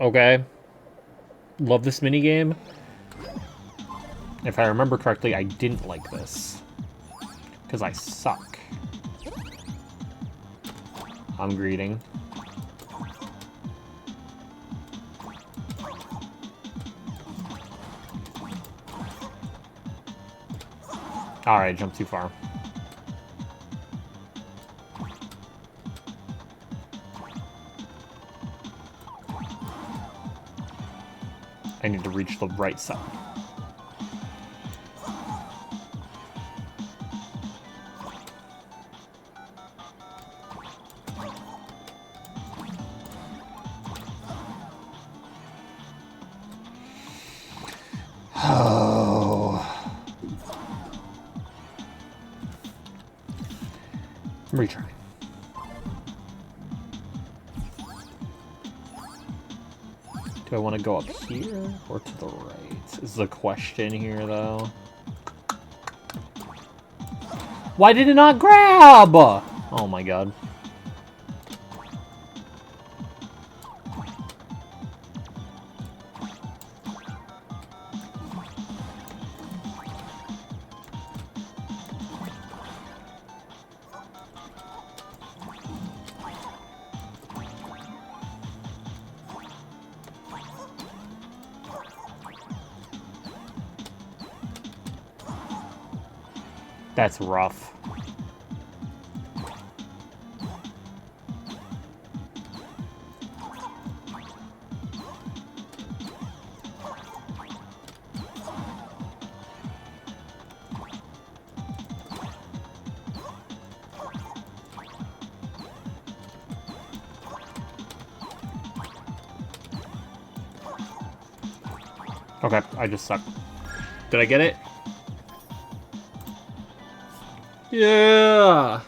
Okay. Love this minigame. If I remember correctly, I didn't like this. Because I suck. I'm greeting. Alright, jumped too far. I need to reach the right side. Oh. Retry. Do I want to go up here or to the right? Is the question here, though. Why did it not grab? Oh my god. That's rough. Okay, I just suck. Did I get it? Yeah!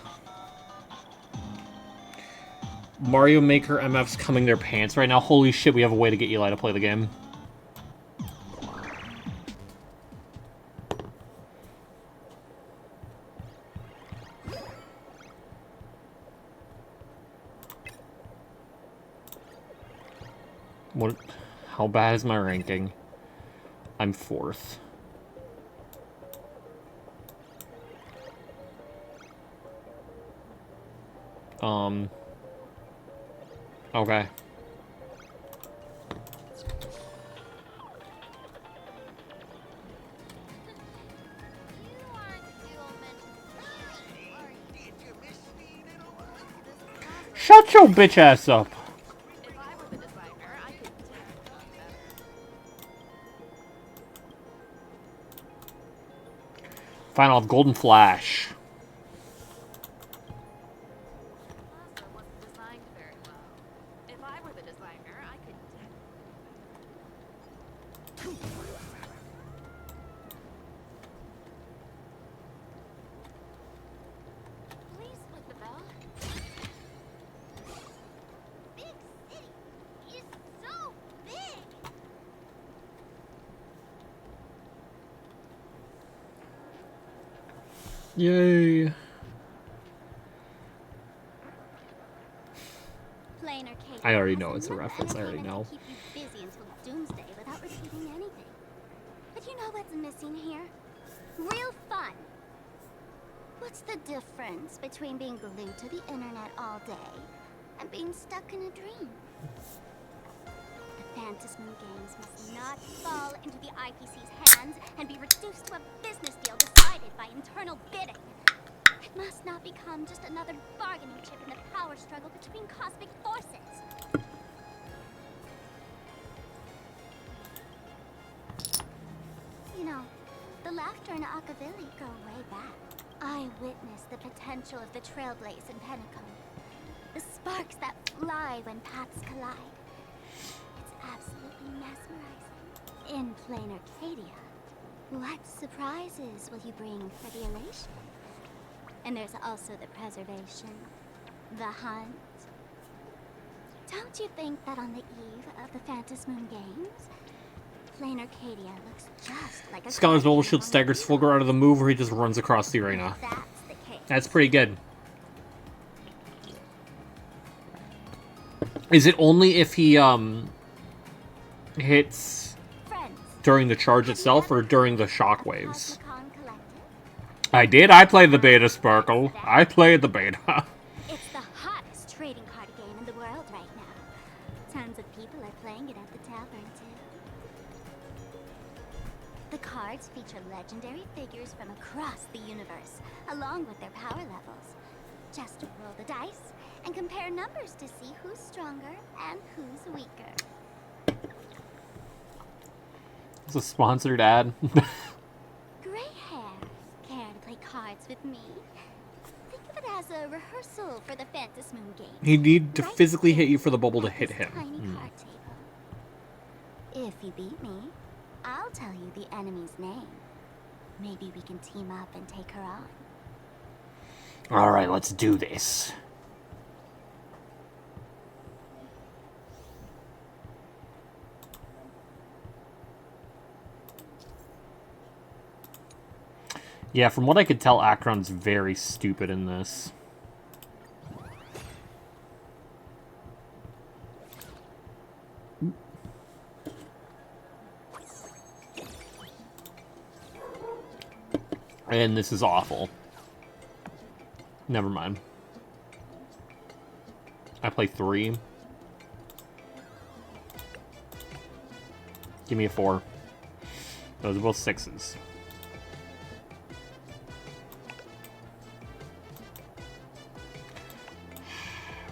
Mario Maker MF's coming their pants right now. Holy shit, we have a way to get Eli to play the game. What? How bad is my ranking? I'm 4th. Okay. Shut your bitch ass up. Final Golden Flash. Yay. I already know it's a reference. I already know. Keep you busy until doomsday without repeating anything. But you know what's missing here? Real fun. What's the difference between being glued to the internet all day and being stuck in a dream? The Phantasmoon games must not fall into the IPC's hands and be reduced to a business deal decided by internal bidding. It must not become just another bargaining chip in the power struggle between cosmic forces. You know, the laughter in Akavili go way back. I witnessed the potential of the Trailblaze in Penacone. The sparks that fly when paths collide. It's absolutely mesmerizing. In plain Arcadia, what surprises will you bring for the elation? And there's also the preservation, the hunt. Don't you think that on the eve of the Phantasmoon Games, plain Arcadia looks just like a... Scholar's Bubble Shield staggers Fulgur out of the move where he just runs across the arena. That's the case. That's pretty good. Is it only if he hits during the charge itself or during the shockwaves? I did. I played the beta, Sparkle. I played the beta. It's the hottest trading card game in the world right now. Tons of people are playing it at the tavern too. The cards feature legendary figures from across the universe, along with their power levels. Just roll the dice and compare numbers to see who's stronger and who's weaker. It's a sponsored ad. Gray hair. Care to play cards with me? Think of it as a rehearsal for the Phantasmoon game. He'd need to physically hit you for the bubble to hit him. Tiny card table. If you beat me, I'll tell you the enemy's name. Maybe we can team up and take her on. Alright, let's do this. Yeah, from what I could tell, Akron's very stupid in this. And this is awful. Never mind. I play 3. Give me a 4. Those are both 6s.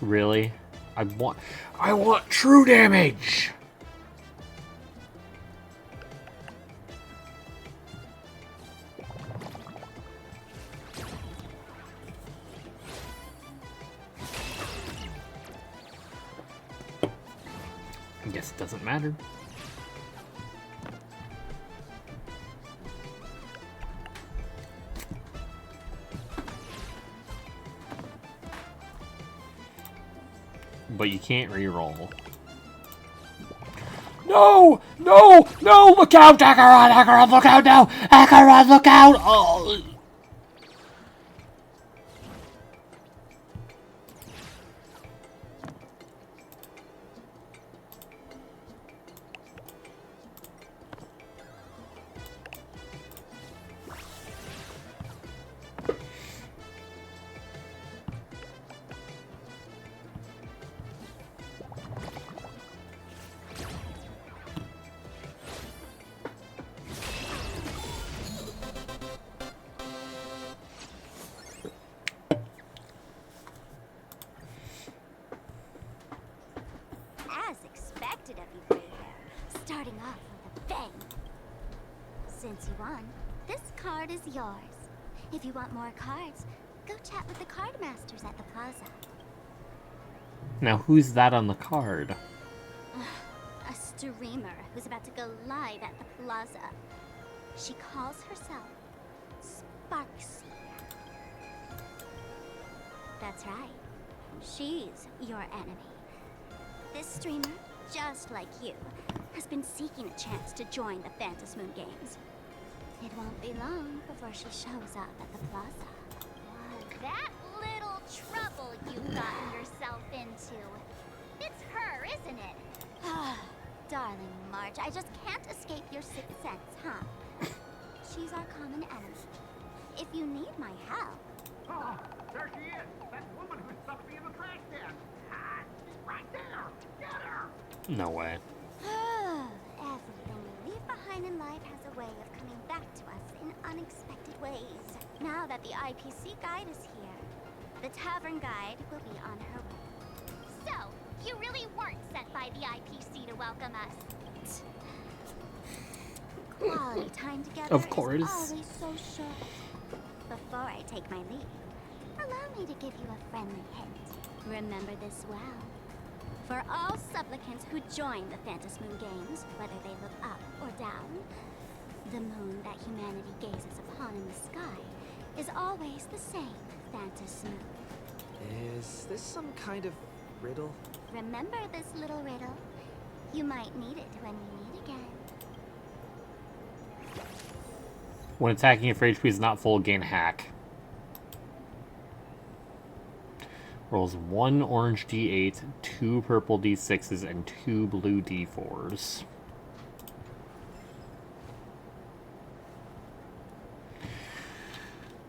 Really? I want true damage! I guess it doesn't matter. But you can't reroll. No! No! No! Look out, Acheron! Acheron, look out now! Acheron, look out! Oh! starting off with a bang. Since you won, this card is yours. If you want more cards, go chat with the card masters at the plaza. Now, who's that on the card? A streamer who's about to go live at the plaza. She calls herself Sparksy. That's right. She's your enemy. This streamer, just like you, has been seeking a chance to join the Phantasm Moon Games. It won't be long before she shows up at the plaza. That little trouble you've gotten yourself into. It's her, isn't it? Darling Marge, I just can't escape your sixth sense, huh? She's our common enemy. If you need my help... Oh, there she is! That woman who's stuck me in the trash can! She's right there! Get her! No way. Everything we leave behind in life has a way of coming back to us in unexpected ways. Now that the IPC guide is here, the tavern guide will be on her way. So, you really weren't sent by the IPC to welcome us. Quality time together Of course. is always so short. Before I take my leave, allow me to give you a friendly hint. Remember this well. For all supplicants who join the Phantasm Moon Games, whether they look up or down, the moon that humanity gazes upon in the sky is always the same Phantasm Moon. Is this some kind of riddle? Remember this little riddle? You might need it when we meet again. When attacking if HP is not full, gain hack. Rolls 1 orange D8, 2 purple D6s, and 2 blue D4s.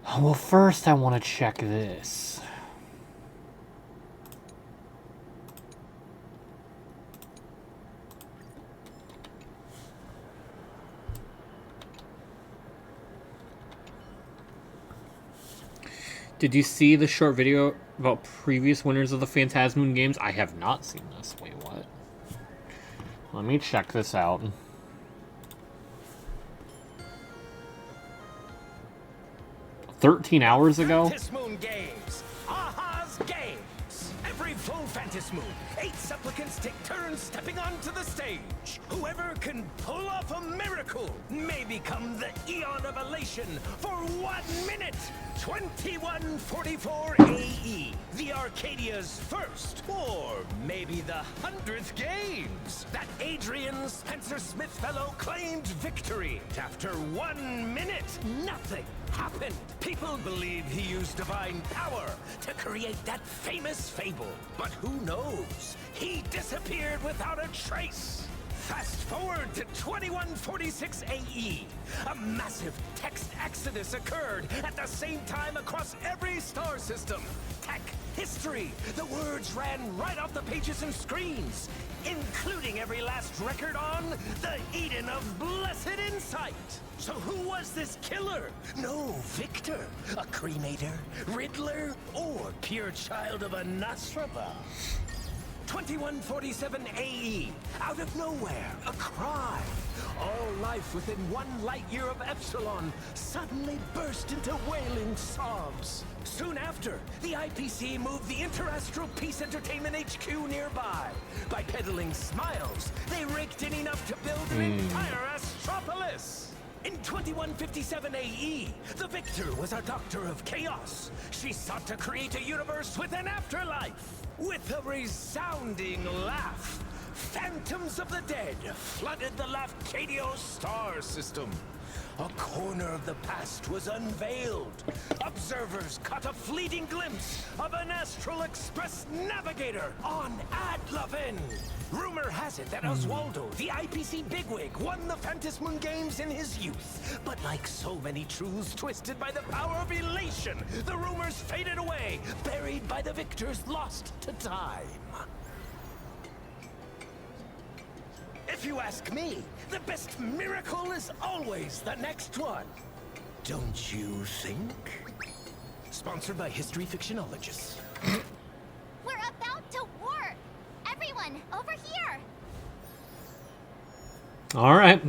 Well, first I want to check this. Did you see the short video about previous winners of the Phantasm Moon Games? I have not seen this. Wait, what? Let me check this out. "13 hours ago? Phantasm Moon Games. Aha's Games. Every full Phantasm Moon, 8 supplicants take turns stepping onto the stage. Whoever can pull off a miracle may become the Eon of Elation for 1 minute. 2144 AE, the Arcadia's first, or maybe the 100th Games. That Adrian Spencer Smith fellow claimed victory. After 1 minute, nothing happened. People believe he used divine power to create that famous fable. But who knows? He disappeared without a trace. Fast forward to 2146 AE. A massive text exodus occurred at the same time across every star system. Tech, history, the words ran right off the pages and screens, including every last record on the Eden of Blessed Insight. So who was this killer? No Victor, a cremator, Riddler, or pure child of a Nasraba? 2147 AE. Out of nowhere, a cry. All life within 1 light year of Epsilon suddenly burst into wailing sobs. Soon after, the IPC moved the Interastral Peace Entertainment HQ nearby. By peddling smiles, they raked in enough to build an entire Astropolis. In 2157 AE, the victor was a doctor of chaos. She sought to create a universe with an afterlife. With a resounding laugh, phantoms of the dead flooded the Lafcadio star system. A corner of the past was unveiled. Observers caught a fleeting glimpse of an Astral Express navigator on Adlavin. Rumor has it that Oswaldo, the IPC bigwig, won the Phantasm Moon Games in his youth. But like so many truths twisted by the power of elation, the rumors faded away, buried by the victors lost to time. If you ask me, the best miracle is always the next one. Don't you think? Sponsored by History Fictionologists. We're about to war! Everyone, over here! All right.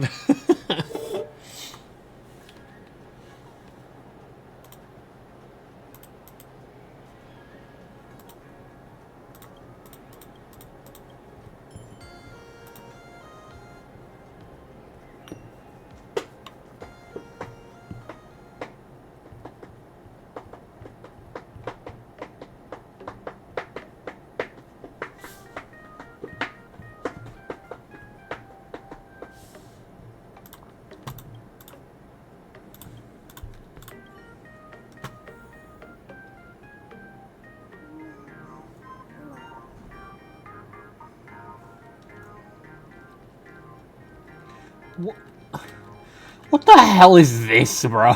What the hell is this, bro?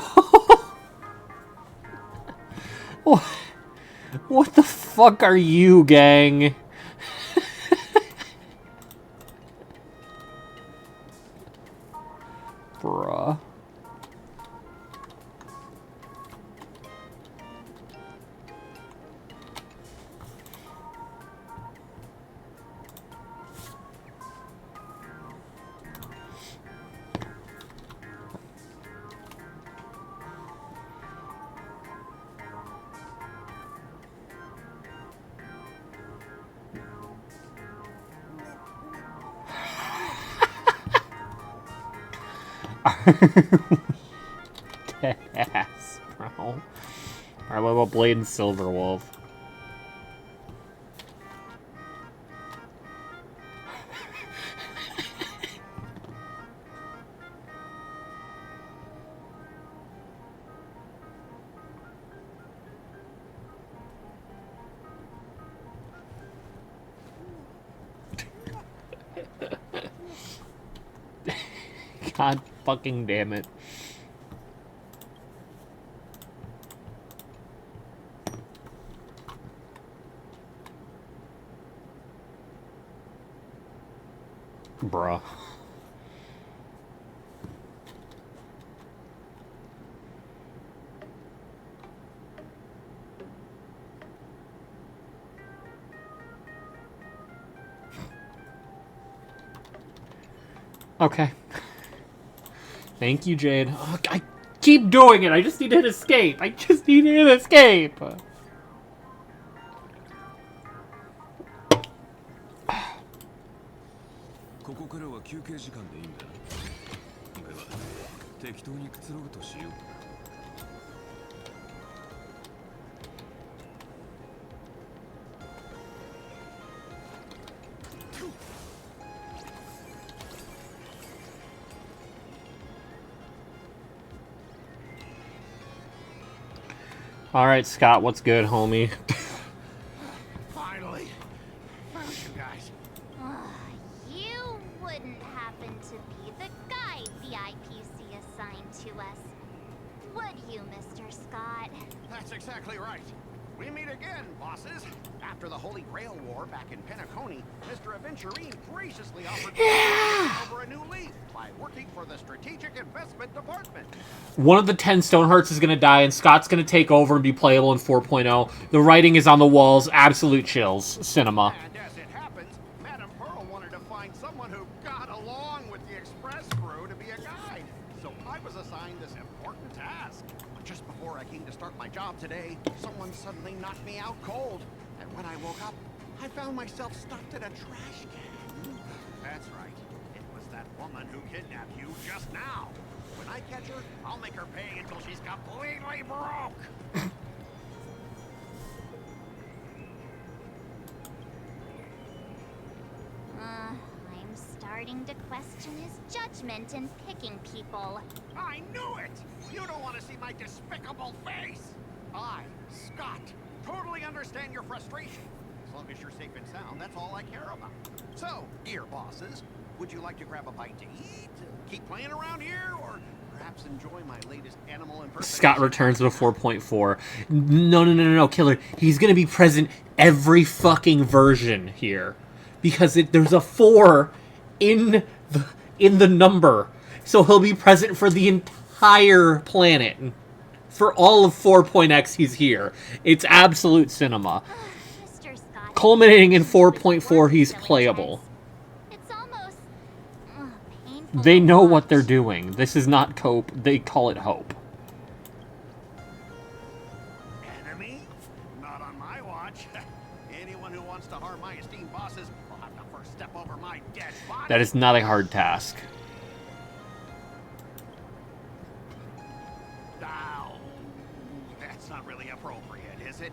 What the fuck are you, gang? Bruh. Ass, bro. Alright, what about Blade and Silverwolf? God fucking damn it. Bruh. Okay. Thank you, Jade. Oh, I keep doing it. I just need to hit escape. I just need to hit escape. ここからは休憩時間でいいんだ。では適当にくつろぐとしよう。All right, Scott, what's good, homie? Finally, found you guys. You wouldn't happen to be the guide the IPC assigned to us, would you, Mr. Scott? That's exactly right. We meet again, bosses. After the Holy Grail War back in Penacony, Mr. Aventurine graciously offered to over a new leaf by working for the Strategic Investment Department. One of the 10 Stonehearts is going to die, and Scott's going to take over and be playable in 4.0. The writing is on the walls. Absolute chills. Cinema. And as it happens, Madame Pearl wanted to find someone who got along with the Express crew to be a guide. So I was assigned this important task. But just before I came to start my job today, someone suddenly knocked me out cold. And when I woke up, I found myself stuck in a trash can. That's right. It was that woman who kidnapped you just now. When I catch her, I'll make her pay until she's completely broke. I'm starting to question his judgment in picking people. I knew it! You don't want to see my despicable face! I, Scott, totally understand your frustration. As long as you're safe and sound, that's all I care about. So, dear bosses, would you like to grab a bite to eat, keep playing around here, or perhaps enjoy my latest animal impersonation? Scott returns with a 4.4. No, Killer. He's going to be present every fucking version here. Because there's a 4 in the number. So he'll be present for the entire planet. For all of 4.x, he's here. It's absolute cinema. Culminating in 4.4, he's playable. It's almost They know what they're doing. This is not cope. They call it hope. Enemy? Not on my watch. Anyone who wants to harm my esteemed bosses will have to first step over my dead body. That is not a hard task. Oh, that's not really appropriate, is it?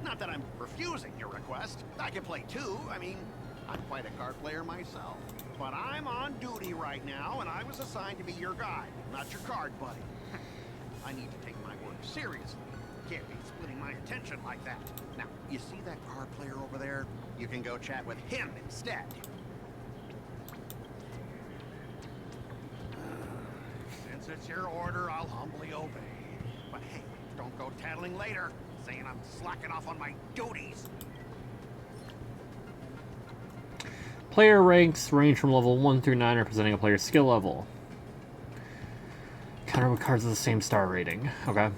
Not that I'm refusing your request. I can play too. I mean, I'm quite a card player myself. But I'm on duty right now, and I was assigned to be your guide, not your card buddy. I need to take my work seriously. Can't be splitting my attention like that. Now, you see that card player over there? You can go chat with him instead. Since it's your order, I'll humbly obey. But hey, don't go tattling later, saying I'm slacking off on my duties. Player ranks range from level 1 through 9, representing a player's skill level. Counter with cards of the same star rating. Okay.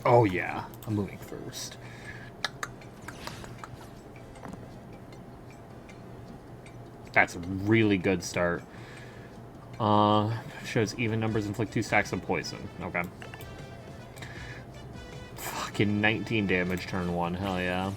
Oh yeah, I'm moving first. That's a really good start. Shows even numbers inflict 2 stacks of poison. Okay. Fucking 19 damage turn 1, hell yeah.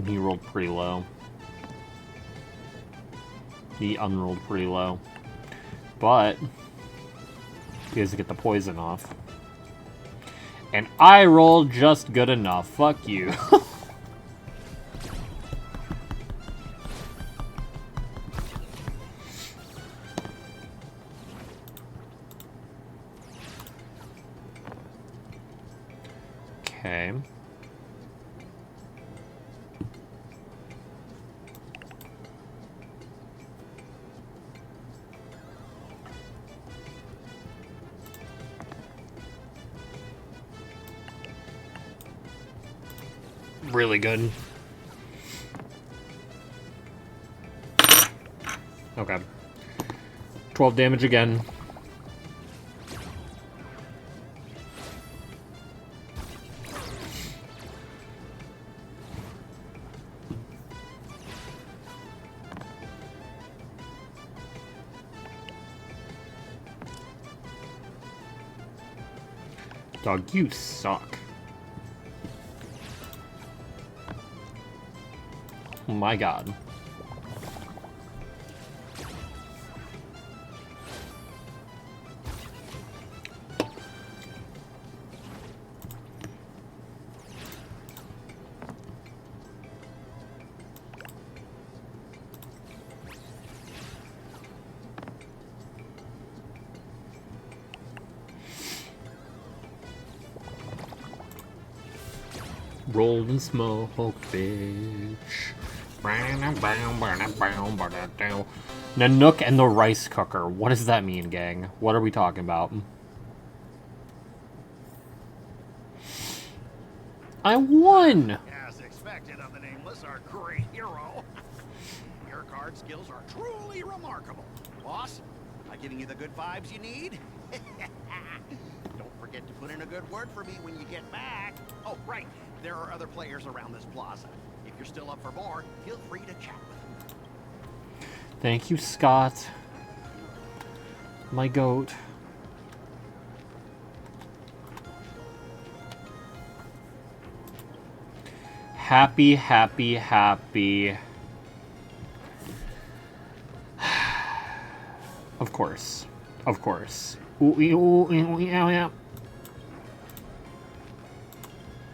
He rolled pretty low. He unrolled pretty low. But he has to get the poison off. And I rolled just good enough. Fuck you. Okay. Really good. Okay. 12 damage again. Dog, you suck. Oh my god. Rolled in smoke, bitch. Nanook and the rice cooker. What does that mean, gang? What are we talking about? I won! As expected of the Nameless, our great hero. Your card skills are truly remarkable. Boss, am I giving you the good vibes you need? Don't forget to put in a good word for me when you get back. Oh, right. There are other players around this plaza. If you're still up for more, feel free to chat with them. Thank you, Scott. My goat. Happy, happy, happy. Of course. Of course. Ooh, ooh, ooh, yeah, yeah.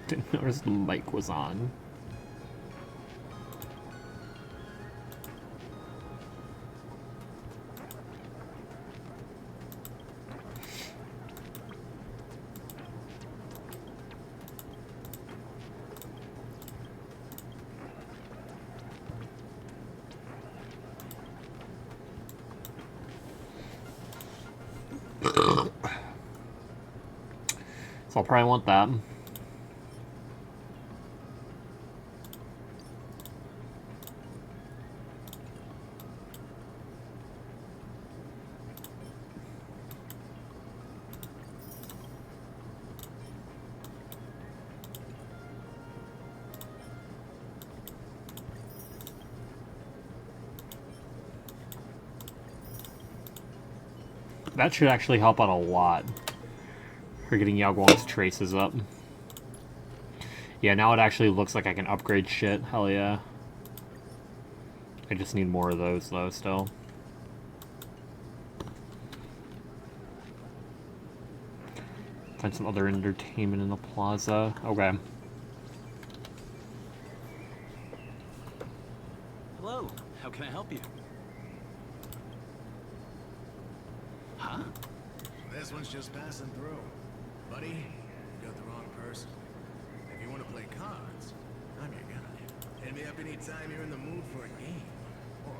Didn't notice the mic was on. So I'll probably want that. That should actually help out a lot. For getting Yao Guang's traces up. Yeah, now it actually looks like I can upgrade shit. Hell yeah. I just need more of those though still. Find some other entertainment in the plaza. Okay. Hello, how can I help you? Huh? This one's just passing through. Buddy, you got the wrong person. If you want to play cards, I'm your guy. Hit me up anytime you're in the mood for a game. Or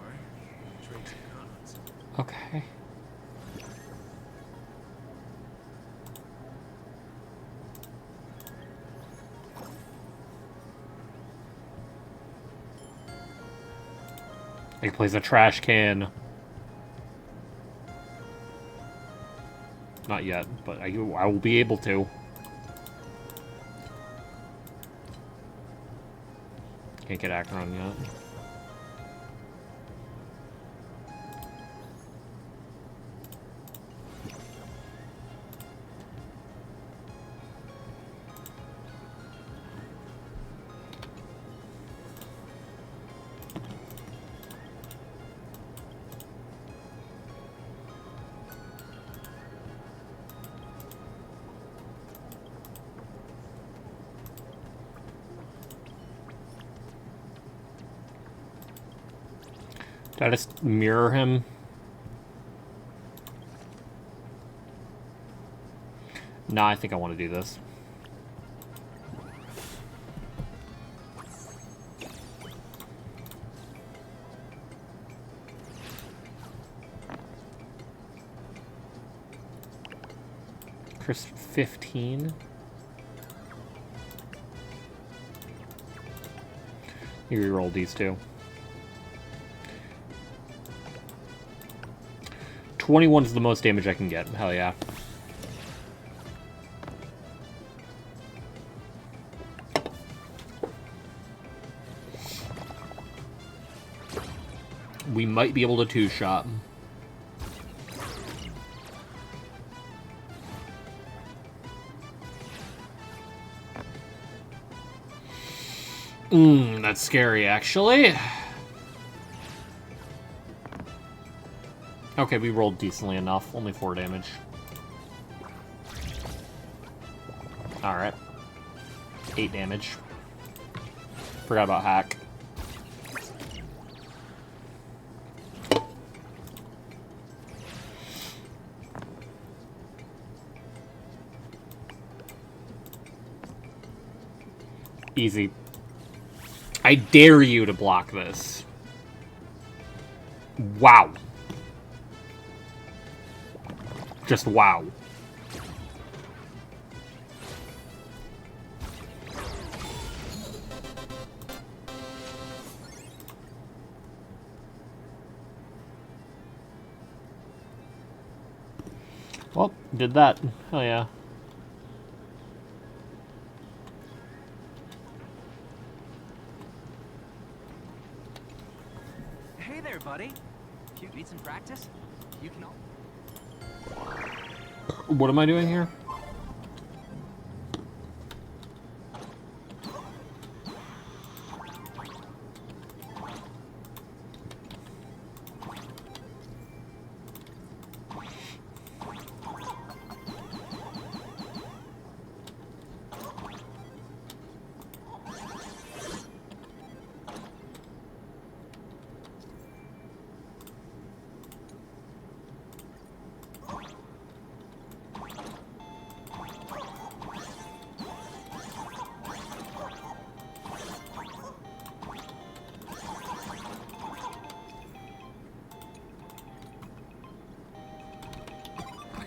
trade some cards. Okay. He plays a trash can. Not yet, but I will be able to. Can't get Acheron yet. Did I just mirror him? Nah, I think I want to do this. Chris 15. You reroll these two. 21 is the most damage I can get. Hell yeah. We might be able to two-shot. That's scary, actually. Okay, we rolled decently enough. Only 4 damage. Alright. 8 damage. Forgot about hack. Easy. I dare you to block this. Wow. Just wow. Well, did that. Hell yeah. Hey there, buddy. You need some practice? You can all... What am I doing here?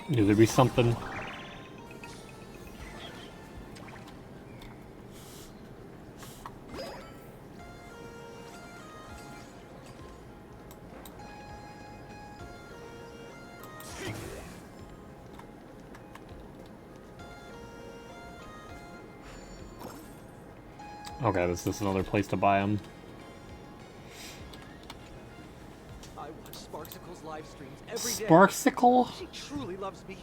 Knew there'd be something. Okay, this is another place to buy them. I watch Sparksicle's live streams every day. Sparksicle? She truly loves me.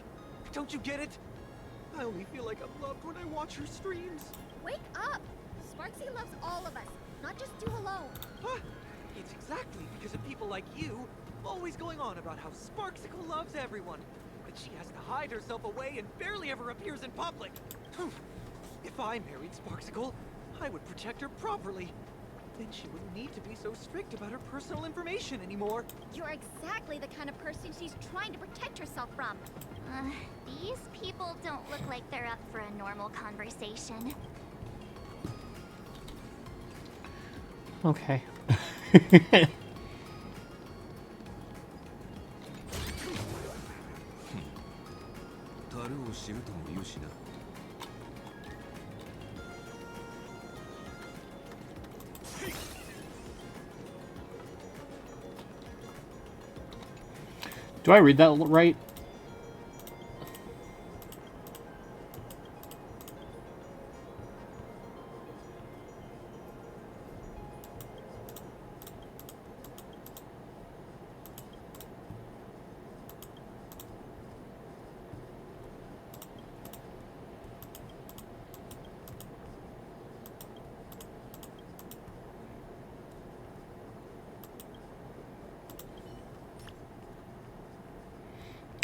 Don't you get it? I only feel like I'm loved when I watch her streams. Wake up! Sparksy loves all of us, not just you alone. Huh? It's exactly because of people like you always going on about how Sparksicle loves everyone, that she has to hide herself away and barely ever appears in public. If I married Sparksicle, I would protect her properly. Then she wouldn't need to be so strict about her personal information anymore. You're exactly the kind of person she's trying to protect herself from. These people don't look like they're up for a normal conversation. Okay. Do I read that right?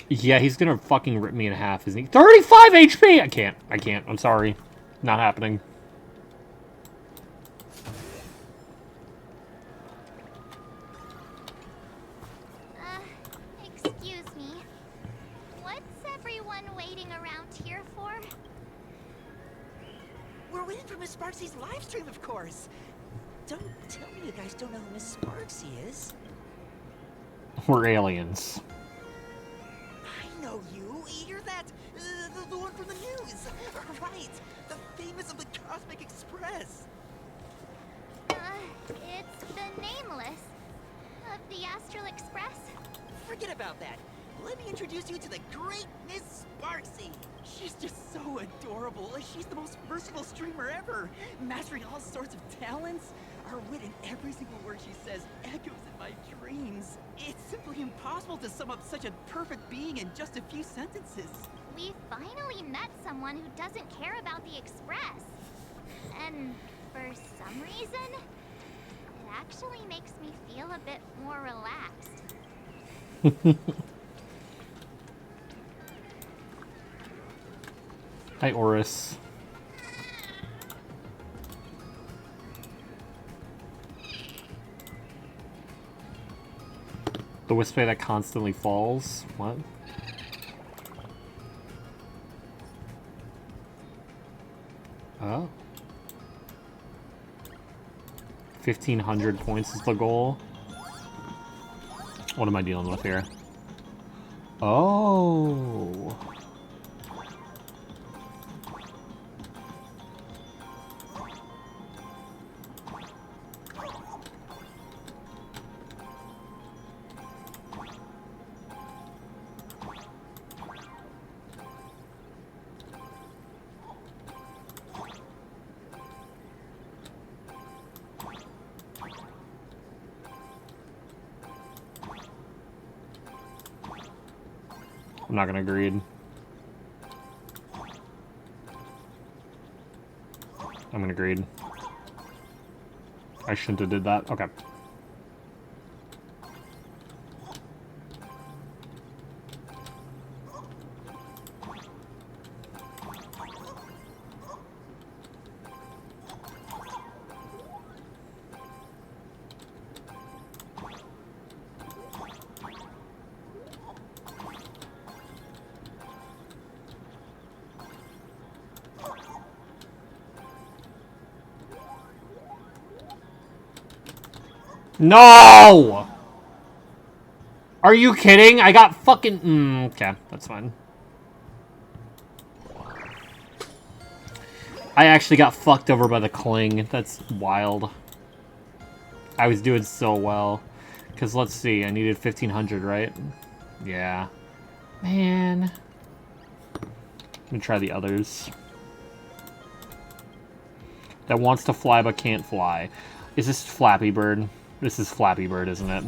Yeah, he's gonna fucking rip me in half, isn't he? 35 HP! I can't. I'm sorry. Not happening. Excuse me. What's everyone waiting around here for? We're waiting for Miss Sparksy's live stream, of course. Don't tell me you guys don't know who Miss Sparksy is. We're aliens. I know you. You're that, the one from the news. Right, the famous of the Cosmic Express. It's the Nameless of the Astral Express. Forget about that. Let me introduce you to the great Miss Sparksy. She's just so adorable. She's the most versatile streamer ever, mastering all sorts of talents. Her wit in every single word she says echoes in my dreams. It's simply impossible to sum up such a perfect being in just a few sentences. We finally met someone who doesn't care about the Express. And for some reason, it actually makes me feel a bit more relaxed. Hi, Oris. The Wisp that constantly falls? What? Oh. 1,500 points is the goal. What am I dealing with here? Oh. I'm not gonna greed. I'm gonna greed. I shouldn't have did that. Okay. No! Are you kidding? I got fucking... okay, that's fine. I actually got fucked over by the Kling. That's wild. I was doing so well. Because let's see, I needed 1,500, right? Yeah. Man. I'm gonna try the others. That wants to fly but can't fly. Is this Flappy Bird? This is Flappy Bird, isn't it?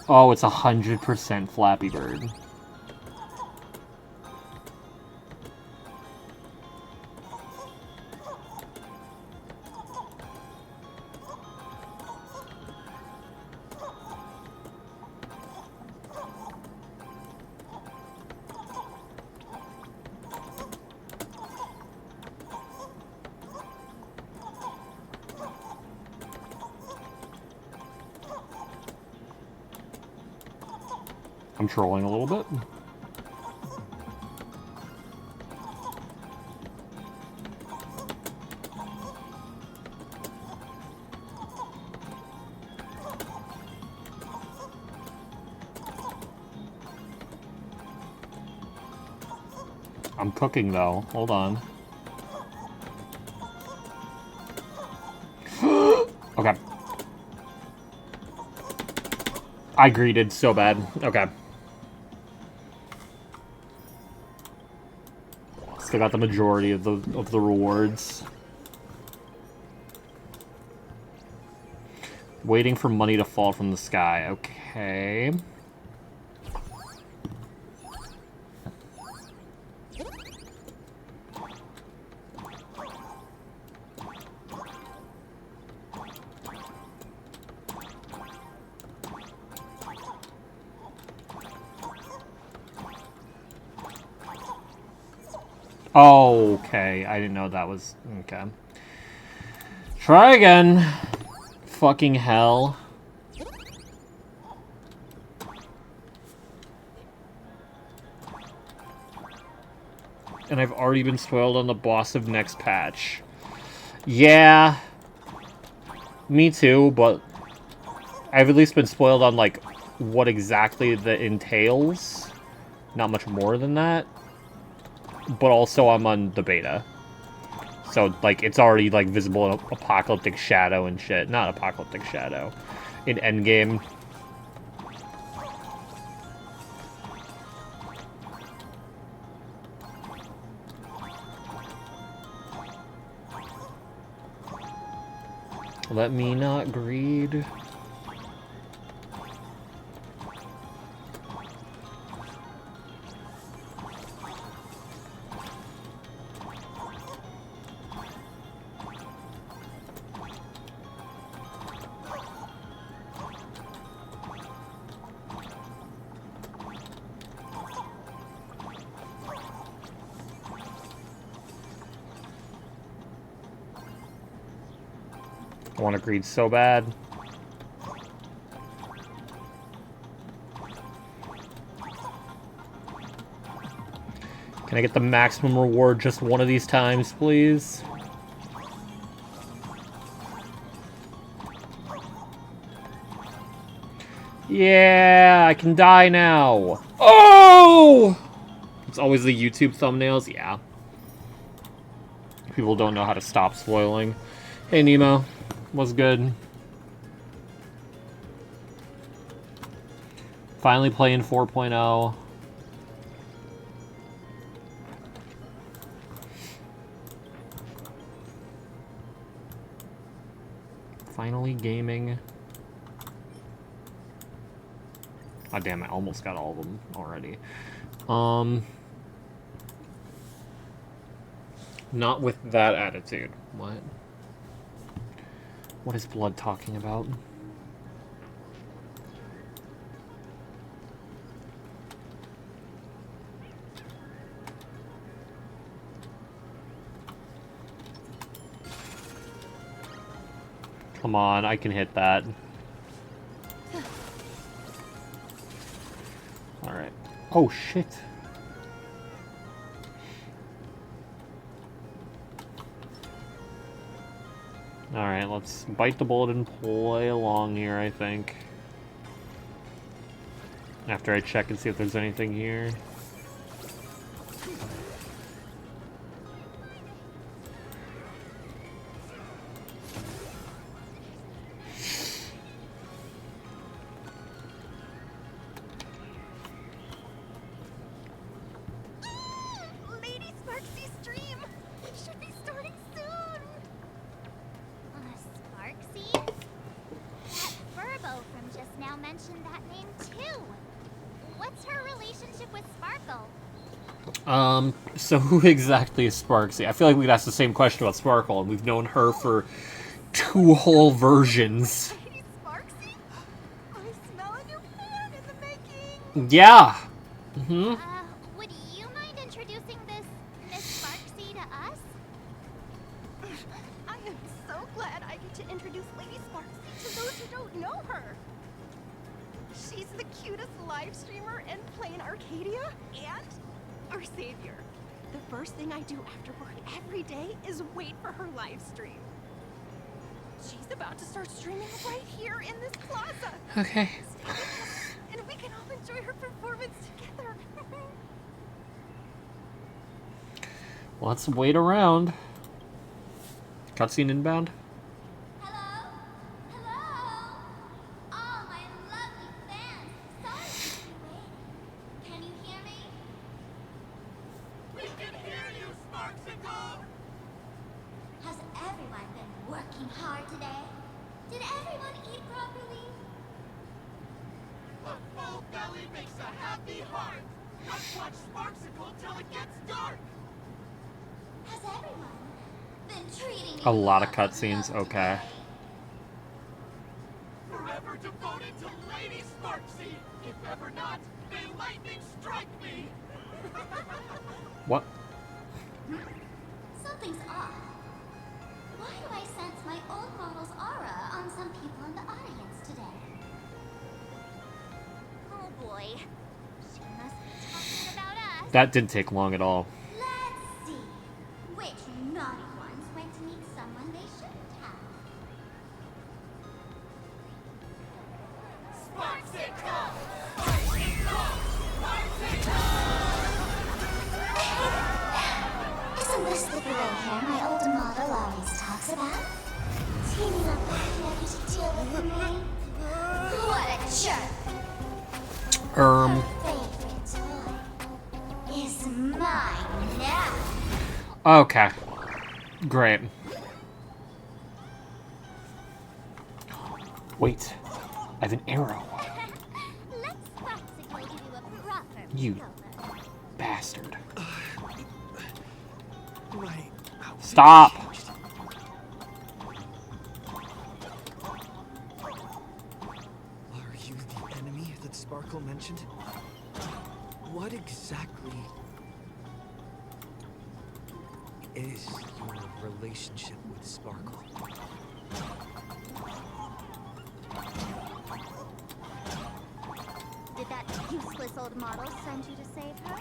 Oh, it's 100% Flappy Bird. I'm trolling a little bit. I'm cooking though. Hold on. Okay. I greeted so bad. Okay. Still got the majority of the rewards. Waiting for money to fall from the sky. Okay. Oh, okay. I didn't know that was... Okay. Try again. Fucking hell. And I've already been spoiled on the boss of next patch. Yeah. Me too, but... I've at least been spoiled on, like, what exactly that entails. Not much more than that. But also I'm on the beta. So, like, it's already, like, visible in Apocalyptic Shadow and shit. Not Apocalyptic Shadow. In Endgame. Let me not greed. I want to greed so bad. Can I get the maximum reward just one of these times, please? Yeah, I can die now. Oh! It's always the YouTube thumbnails, yeah. People don't know how to stop spoiling. Hey, Nemo. What's good? Finally playing 4.0. Finally gaming. Oh damn, I almost got all of them already. Not with that attitude. What? What is Blood talking about? Come on, I can hit that. Alright. Oh, shit. Alright, let's bite the bullet and play along here, I think. After I check and see if there's anything here. Lady Sparksy stream should be starting soon. So who exactly is Sparksy? I feel like we'd ask the same question about Sparkle, and we've known her for 2 whole versions. Lady Sparksy? I smell a new plan in the making. Yeah. Mm-hmm. Would you mind introducing this Miss Sparksy to us? I am so glad I get to introduce Lady Sparksy to those who don't know her. She's the cutest live streamer in Plain Arcadia and our savior. The first thing I do after work every day is wait for her live stream. She's about to start streaming right here in this plaza. Okay. And we can all enjoy her performance together. Let's wait around. Cutscene inbound. Hello? Hello? All my lovely fans. Sorry to keep you waiting. Can you hear me? We can hear you, Sparksicle! Has everyone been working hard today? Did everyone eat properly? A full belly makes a happy heart. Let's watch Sparksicle till it gets dark. Has everyone been treating A lot of cutscenes. Okay. Forever devoted to Lady Sparksy. If ever not, may lightning strike me. What? Something's off. Why do I sense my old model's aura on some people in the audience today? Oh boy. She must be talking about us. That didn't take long at all. Let's see. Which naughty ones went to meet someone they shouldn't have? Sparksicle! Isn't this the gray hair my old model always talks about? Teaming up with Maggie to deal with me? What a jerk! Her favorite toy is mine now. Okay. Great. Wait. I have an arrow. Let's practically give you a proper You makeover. bastard. My Stop! Are you the enemy that Sparkle mentioned? What exactly is your relationship with Sparkle? Did that useless old model send you to save her?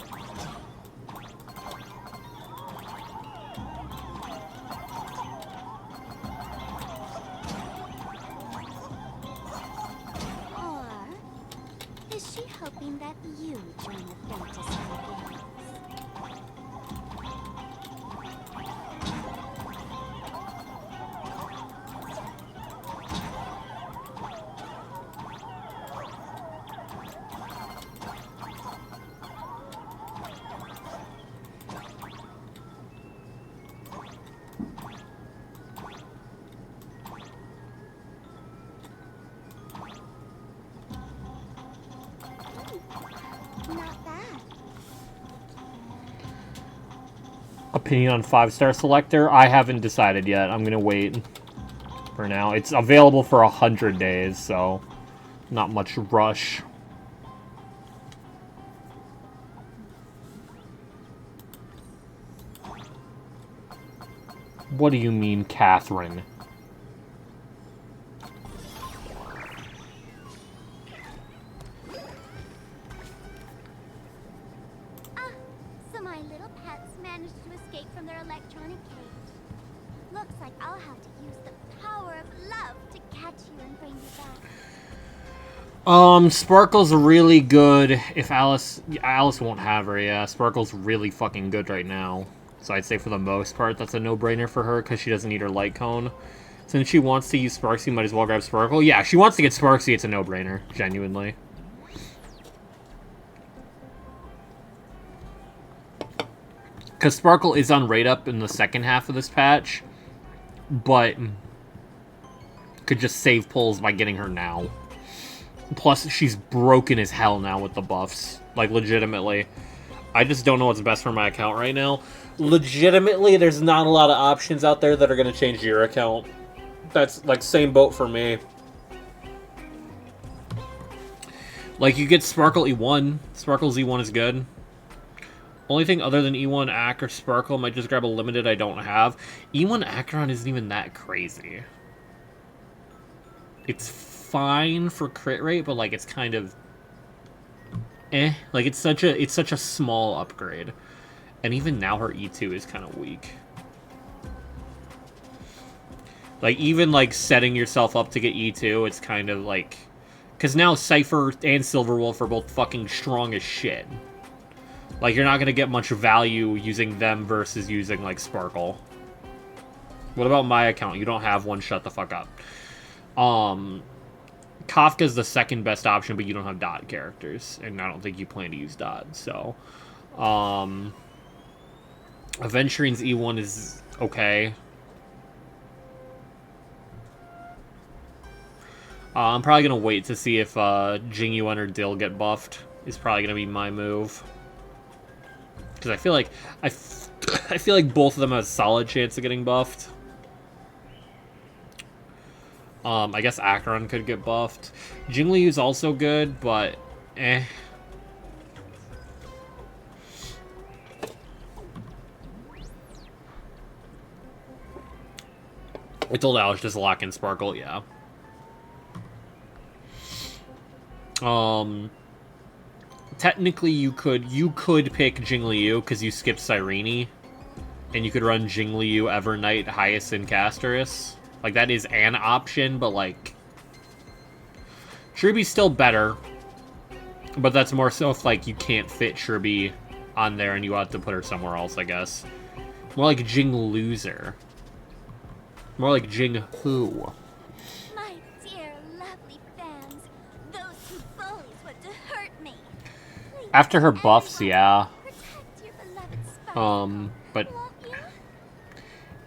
Or is she hoping that you join the fantasy games? Not bad. Opinion on 5-star selector? I haven't decided yet. I'm gonna wait for now. It's available for 100 days, so not much rush. What do you mean, Catherine? So my little pets managed to escape from their electronic cage. Looks like I'll have to use the power of love to catch you and bring you back. Sparkle's really good. If Alice won't have her, yeah. Sparkle's really fucking good right now. So I'd say for the most part, that's a no-brainer for her, because she doesn't need her light cone. Since she wants to use Sparksy, might as well grab Sparkle. Yeah, she wants to get Sparksy, it's a no-brainer, genuinely. Because Sparkle is on rate up in the second half of this patch, but could just save pulls by getting her now. Plus, she's broken as hell now with the buffs. Like, legitimately. I just don't know what's best for my account right now. Legitimately, there's not a lot of options out there that are going to change your account. That's, like, same boat for me. Like, you get Sparkle E1. Sparkle's E1 is good. Only thing other than E1 Ack or Sparkle might just grab a limited I don't have. E1 Acheron isn't even that crazy. It's fine for crit rate, but, like, it's kind of... Like, it's such a small upgrade. And even now her E2 is kind of weak. Like, even, like, setting yourself up to get E2, it's kind of, like... Because now Cypher and Silverwolf are both fucking strong as shit. Like, you're not going to get much value using them versus using, like, Sparkle. What about my account? You don't have one, shut the fuck up. Kafka's the second best option, but you don't have dot characters. And I don't think you plan to use dot, so... Aventurine's E1 is okay. I'm probably going to wait to see if Jingyuan or Dill get buffed. Is probably going to be my move. Because I feel like... I feel like both of them have a solid chance of getting buffed. I guess Acheron could get buffed. Jingliu's also good, but... I told Alex just lock in Sparkle, yeah. Technically you could pick Jingliu because you skipped Cyrene, and you could run Jingliu, Evernight, Hyacinth, Casterus. Like, that is an option, but, like... Shrubby's still better, but that's more so if, like, you can't fit Shrubby on there and you have to put her somewhere else, I guess. More like Jing Loser. More like Jing Who. My dear, lovely fans, those who bullies want to hurt me. After her buffs, yeah. But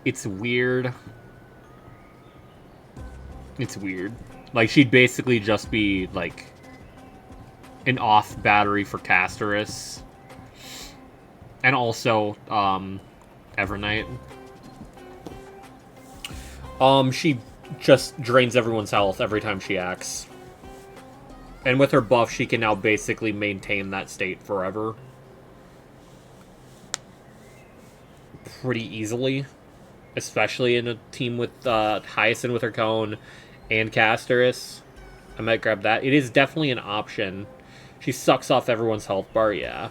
it's weird. It's weird. Like, she'd basically just be, like, an off battery for Casterus. And also, Evernight. She just drains everyone's health every time she acts. And with her buff, she can now basically maintain that state forever. Pretty easily. Especially in a team with Hyacinth with her cone and Casterus. I might grab that. It is definitely an option. She sucks off everyone's health bar, yeah.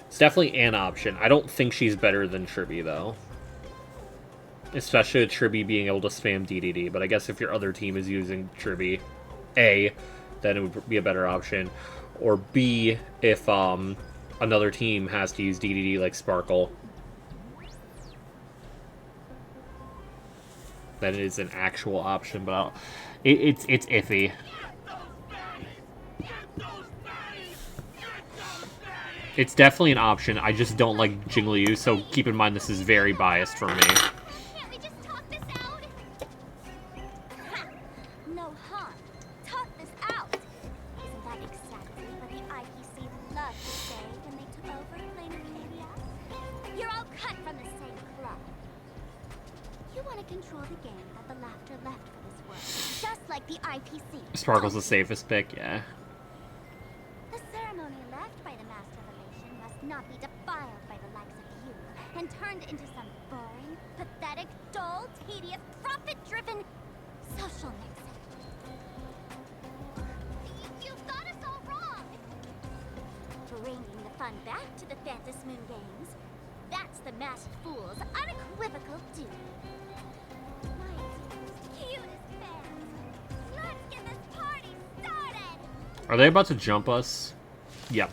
It's definitely an option. I don't think she's better than Tribby, though. Especially with Tribby being able to spam DDD. But I guess if your other team is using Tribby, A, then it would be a better option. Or B, if another team has to use DDD like Sparkle, then it is an actual option. But it's iffy. It's definitely an option. I just don't like Jingliu, so keep in mind this is very biased for me. Can't we just talk this out? No harm. Talk this out. Isn't that exactly what the IPC loved to say when they took over Flame Arcadia? You're all cut from the same cloth. You want to control the game that the laughter left for this world, just like the IPC. Sparkle's the safest pick, yeah. The ceremony left by the Master Relation must not be defiled by the likes of you and turned into some boring, pathetic, dull, tedious, profit-driven social mixing. You've got us all wrong. Bringing the fun back to the Phantas Moon Games. That's the masked fool's unequivocal duty. My dearest, cutest fans, let's get this party started! Are they about to jump us? Yep.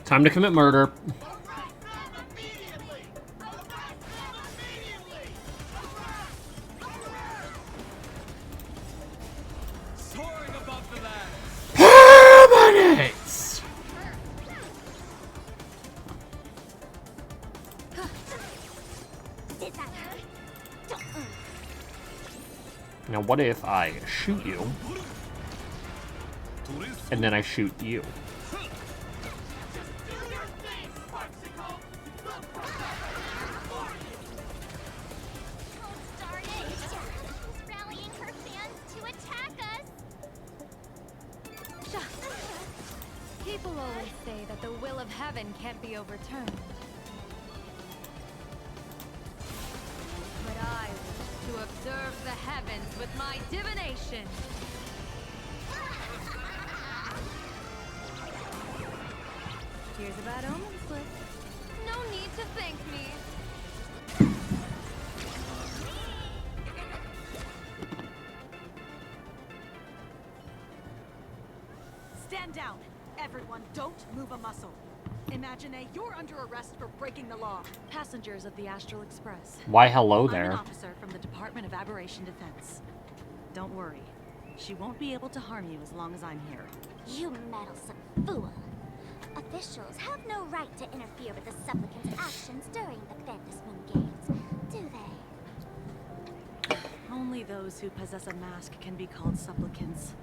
Time to commit murder. Permanence! what if I shoot you, and then I shoot you? People always say that the will of heaven can't be overturned. But I wish to observe the heavens with my divination. Here's a bad omen slip. No need to thank me. Stand down. Everyone, don't move a muscle. Imagine you're under arrest for breaking the law. Passengers of the Astral Express. Why, hello I'm there. an officer from the Department of Aberration Defense. Don't worry. She won't be able to harm you as long as I'm here. You meddlesome fool. Officials have no right to interfere with the supplicants' actions during the Phantasmoon Games, do they? Only those who possess a mask can be called supplicants.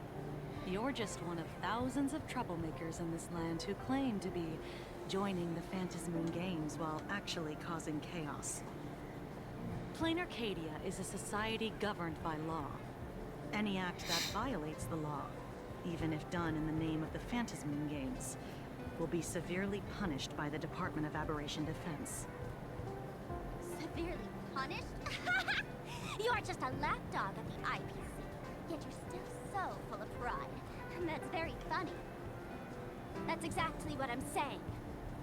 You're just one of thousands of troublemakers in this land who claim to be joining the Phantasmoon Games while actually causing chaos. Plain Arcadia is a society governed by law. Any act that violates the law, even if done in the name of the Phantasmoon Games, will be severely punished by the Department of Aberration Defense. Severely punished? You are just a lapdog of the IPC, yet you're still so full of pride. And that's very funny. That's exactly what I'm saying.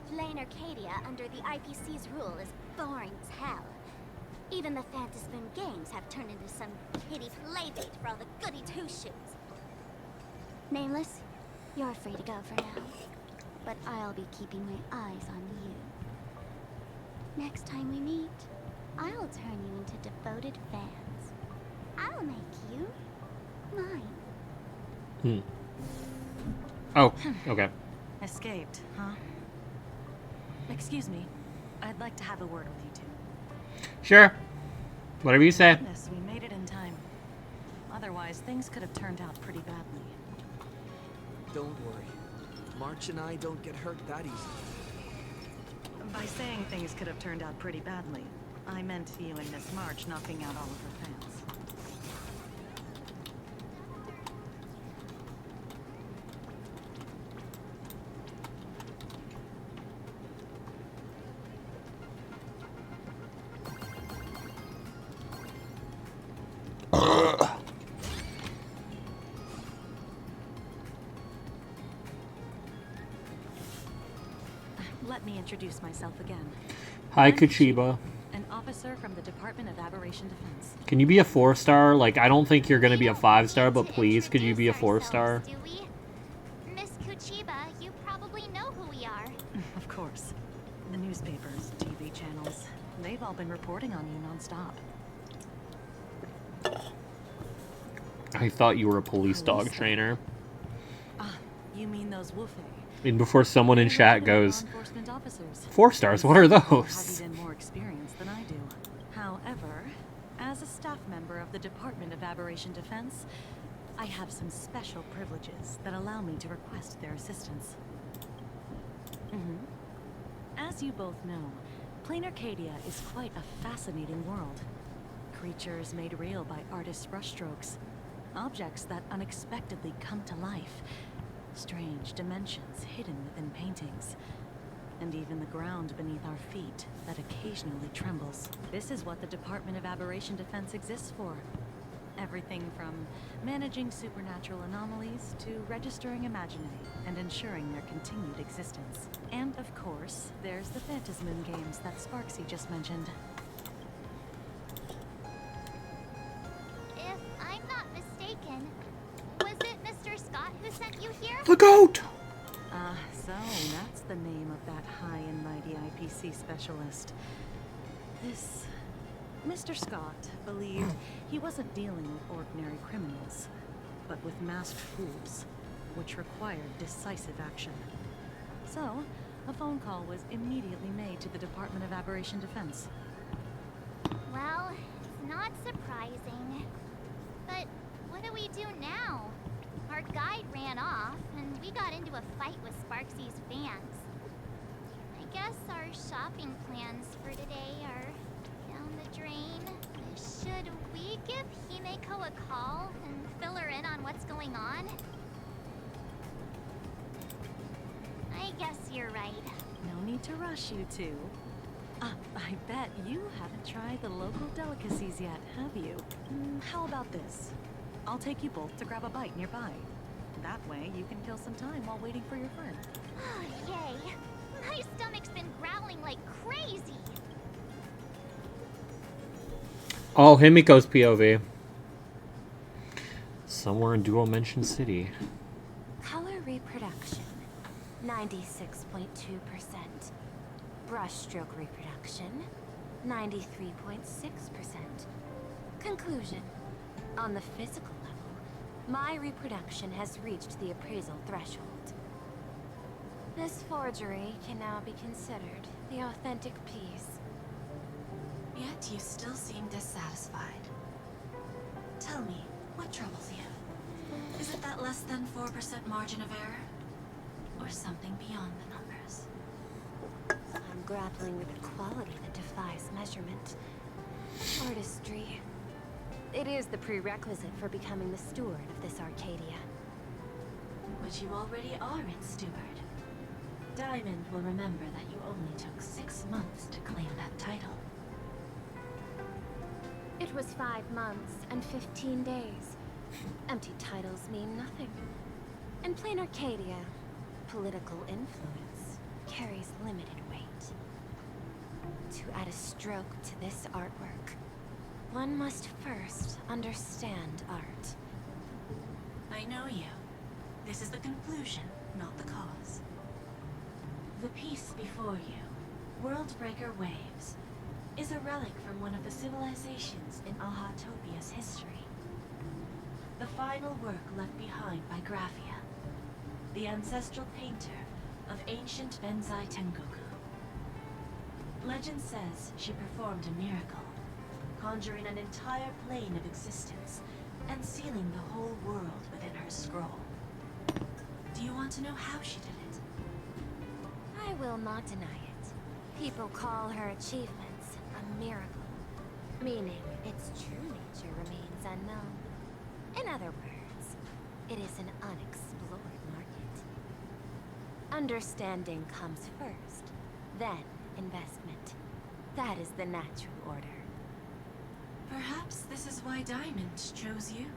Plain Arcadia under the IPC's rule is boring as hell. Even the Phantasmoon Games have turned into some kiddie playdate for all the goody two-shoes. Nameless, you're free to go for now. But I'll be keeping my eyes on you. Next time we meet, I'll turn you into devoted fans. I'll make you mine. Oh, okay. Escaped, huh? Excuse me. I'd like to have a word with you two. Sure. Whatever you say. Yes, we made it in time. Otherwise, things could have turned out pretty badly. Don't worry. March and I don't get hurt that easily. By saying things could have turned out pretty badly, I meant you and Miss March knocking out all of her fans. Let me introduce myself again. Hi, I'm Kuchiba. An officer from the Department of Aberration Defense. Can you be a 4-star? Like, I don't think you're gonna be a 5-star, but please, could you be a 4-star? Do we? Miss Kuchiba, you probably know who we are. Of course. The newspapers, TV channels, they've all been reporting on you non-stop. I thought you were a police dog trainer. Ah, you mean those Wufei? And before someone in chat goes, Enforcement officers. 4-stars, what are Have those? even more experience than I do. However, as a staff member of the Department of Aberration Defense, I have some special privileges that allow me to request their assistance. As you both know, Plain Arcadia is quite a fascinating world. Creatures made real by artists' brushstrokes. Objects that unexpectedly come to life. Strange dimensions hidden within paintings. And even the ground beneath our feet that occasionally trembles. This is what the Department of Aberration Defense exists for. Everything from managing supernatural anomalies to registering imaginary and ensuring their continued existence. And of course, there's the Phantasmoon Games that Sparksy just mentioned. If I'm not mistaken, was it Mr. Scott who sent you here? The goat! So that's the name of that high and mighty IPC specialist. This Mr. Scott believed he wasn't dealing with ordinary criminals, but with masked fools, which required decisive action. So, a phone call was immediately made to the Department of Aberration Defense. Well, it's not surprising. But do we do now? Our guide ran off, and we got into a fight with Sparksy's fans. I guess our shopping plans for today are down the drain. Should we give Himeko a call and fill her in on what's going on? I guess you're right. No need to rush, you two. I bet you haven't tried the local delicacies yet, have you? How about this? I'll take you both to grab a bite nearby. That way, you can kill some time while waiting for your friend. Oh, yay. My stomach's been growling like crazy. Oh, Himiko's POV. Somewhere in Dual Mention City. Color reproduction, 96.2%. Brushstroke reproduction, 93.6%. Conclusion. On the physical level, my reproduction has reached the appraisal threshold. This forgery can now be considered the authentic piece. Yet you still seem dissatisfied. Tell me, what troubles you? Is it that less than 4% margin of error? Or something beyond the numbers? I'm grappling with a quality that defies measurement. Artistry. It is the prerequisite for becoming the steward of this Arcadia. Which you already are its steward. Diamond will remember that you only took 6 months to claim that title. It was 5 months and 15 days. Empty titles mean nothing. In plain Arcadia, political influence carries limited weight. To add a stroke to this artwork, one must first understand art. I know you. This is the conclusion, not the cause. The piece before you, Worldbreaker Waves, is a relic from one of the civilizations in Ahatopia's history. The final work left behind by Graphia, the ancestral painter of ancient Benzai Tengoku. Legend says she performed a miracle, conjuring an entire plane of existence and sealing the whole world within her scroll. Do you want to know how she did it? I will not deny it. People call her achievements a miracle, meaning its true nature remains unknown. In other words, it is an unexplored market. Understanding comes first, then investment. That is the natural order. Perhaps this is why Diamond chose you.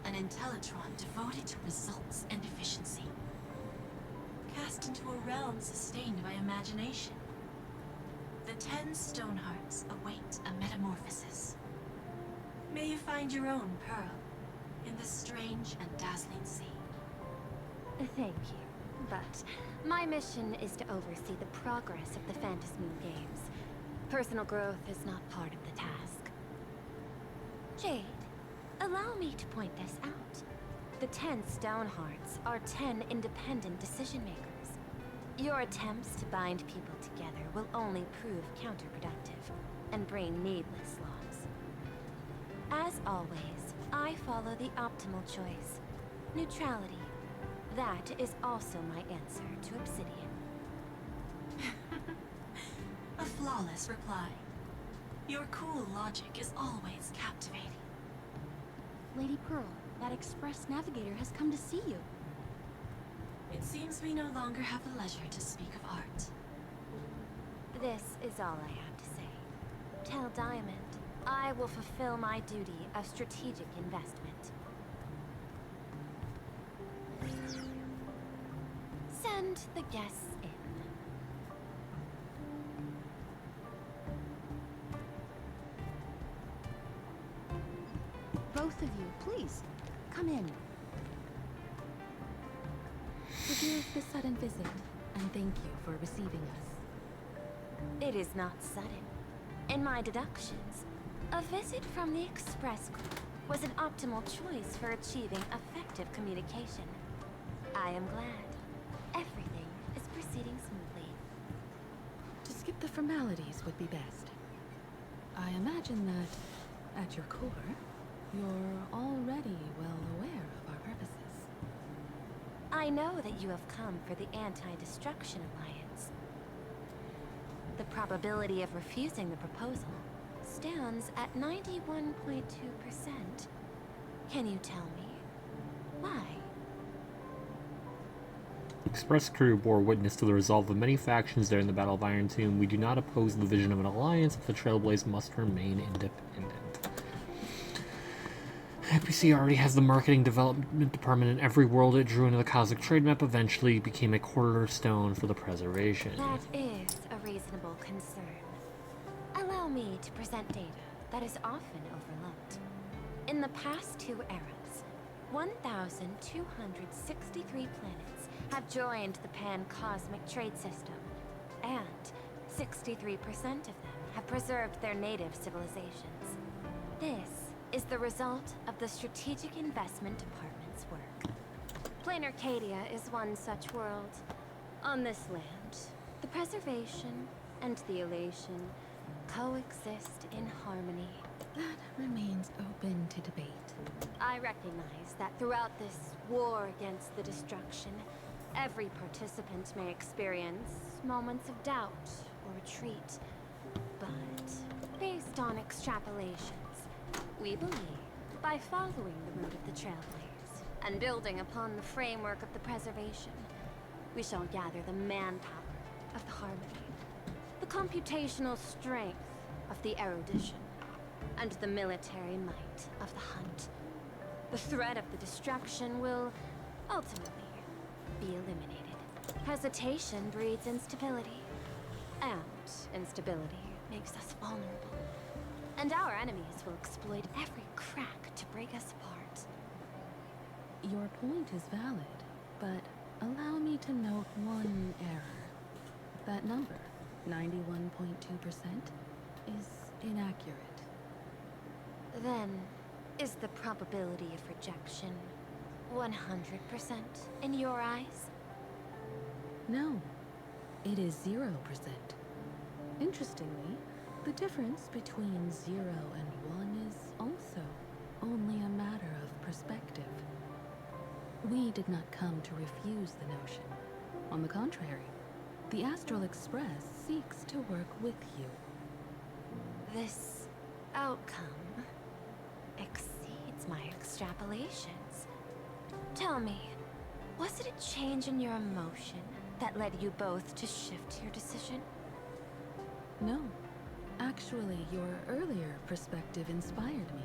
An Intellitron devoted to results and efficiency. Cast into a realm sustained by imagination. The 10 Stonehearts await a metamorphosis. May you find your own pearl in this strange and dazzling sea. Thank you, but my mission is to oversee the progress of the Phantasmoon Games. Personal growth is not part of the task. Jade, allow me to point this out. The 10 Stonehearts are 10 independent decision-makers. Your attempts to bind people together will only prove counterproductive and bring needless loss. As always, I follow the optimal choice. Neutrality. That is also my answer to Obsidian. A flawless reply. Your cool logic is always captivating. Lady Pearl, that Express Navigator has come to see you. It seems we no longer have the leisure to speak of art. This is all I have to say. Tell Diamond, I will fulfill my duty of strategic investment. Send the guests in. Both of you, please, come in. Forgive the sudden visit, and thank you for receiving us. It is not sudden. In my deductions, a visit from the Express Group was an optimal choice for achieving effective communication. I am glad. Everything is proceeding smoothly. To skip the formalities would be best. I imagine that, at your core, You're already well aware of our purposes. I know that you have come for the Anti-Destruction Alliance. The probability of refusing the proposal stands at 91.2%. Can you tell me why? Express crew bore witness to the resolve of many factions during the Battle of Iron Tomb. We do not oppose the vision of an alliance, but the Trailblaze must remain independent. IPC already has the marketing development department in every world it drew into the Cosmic Trade Map, eventually became a cornerstone for the preservation. That is a reasonable concern. Allow me to present data that is often overlooked. In the past 2 eras, 1,263 planets have joined the Pan-Cosmic Trade System, and 63% of them have preserved their native civilizations. This is the result of the Strategic Investment Department's work. Plain Arcadia is one such world. On this land, the preservation and the elation coexist in harmony. That remains open to debate. I recognize that throughout this war against the destruction, every participant may experience moments of doubt or retreat. But based on extrapolations, we believe by following the route of the Trailblaze and building upon the framework of the preservation, we shall gather the manpower of the harmony, the computational strength of the erudition, and the military might of the hunt. The threat of the destruction will ultimately be eliminated. Hesitation breeds instability, and instability makes us vulnerable. And our enemies will exploit every crack to break us apart. Your point is valid, but allow me to note one error. That number, 91.2%, is inaccurate. Then, is the probability of rejection 100% in your eyes? No, it is 0%. Interestingly, the difference between 0 and 1 is also only a matter of perspective. We did not come to refuse the notion. On the contrary, the Astral Express seeks to work with you. This outcome exceeds my extrapolations. Tell me, was it a change in your emotion that led you both to shift your decision? No. Actually, your earlier perspective inspired me.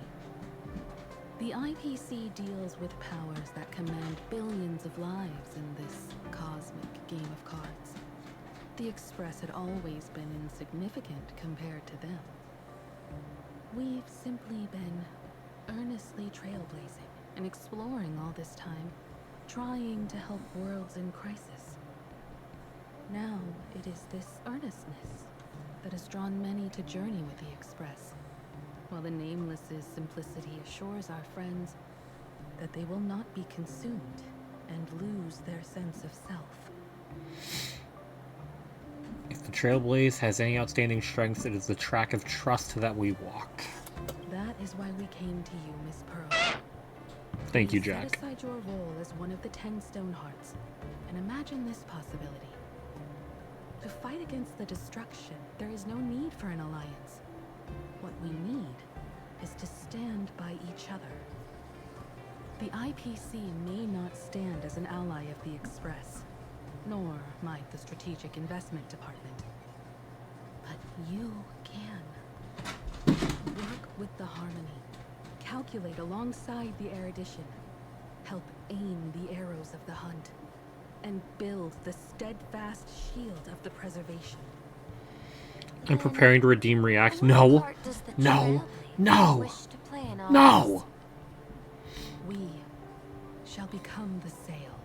The IPC deals with powers that command billions of lives in this cosmic game of cards. The Express had always been insignificant compared to them. We've simply been earnestly trailblazing and exploring all this time, trying to help worlds in crisis. Now it is this earnestness that has drawn many to journey with the Express, while the Nameless's simplicity assures our friends that they will not be consumed and lose their sense of self. If the Trailblaze has any outstanding strengths, it is the track of trust that we walk. That is why we came to you, Miss Pearl. Thank you, Set Jack. aside your role as one of the 10 Stonehearts, and imagine this possibility. To fight against the destruction, there is no need for an alliance. What we need is to stand by each other. The IPC may not stand as an ally of the Express, nor might the Strategic Investment Department. But you can. Work with the harmony, calculate alongside the erudition, help aim the arrows of the hunt, and build the steadfast shield of the preservation. I'm preparing to redeem React. No. No. No. No. We shall become the sail.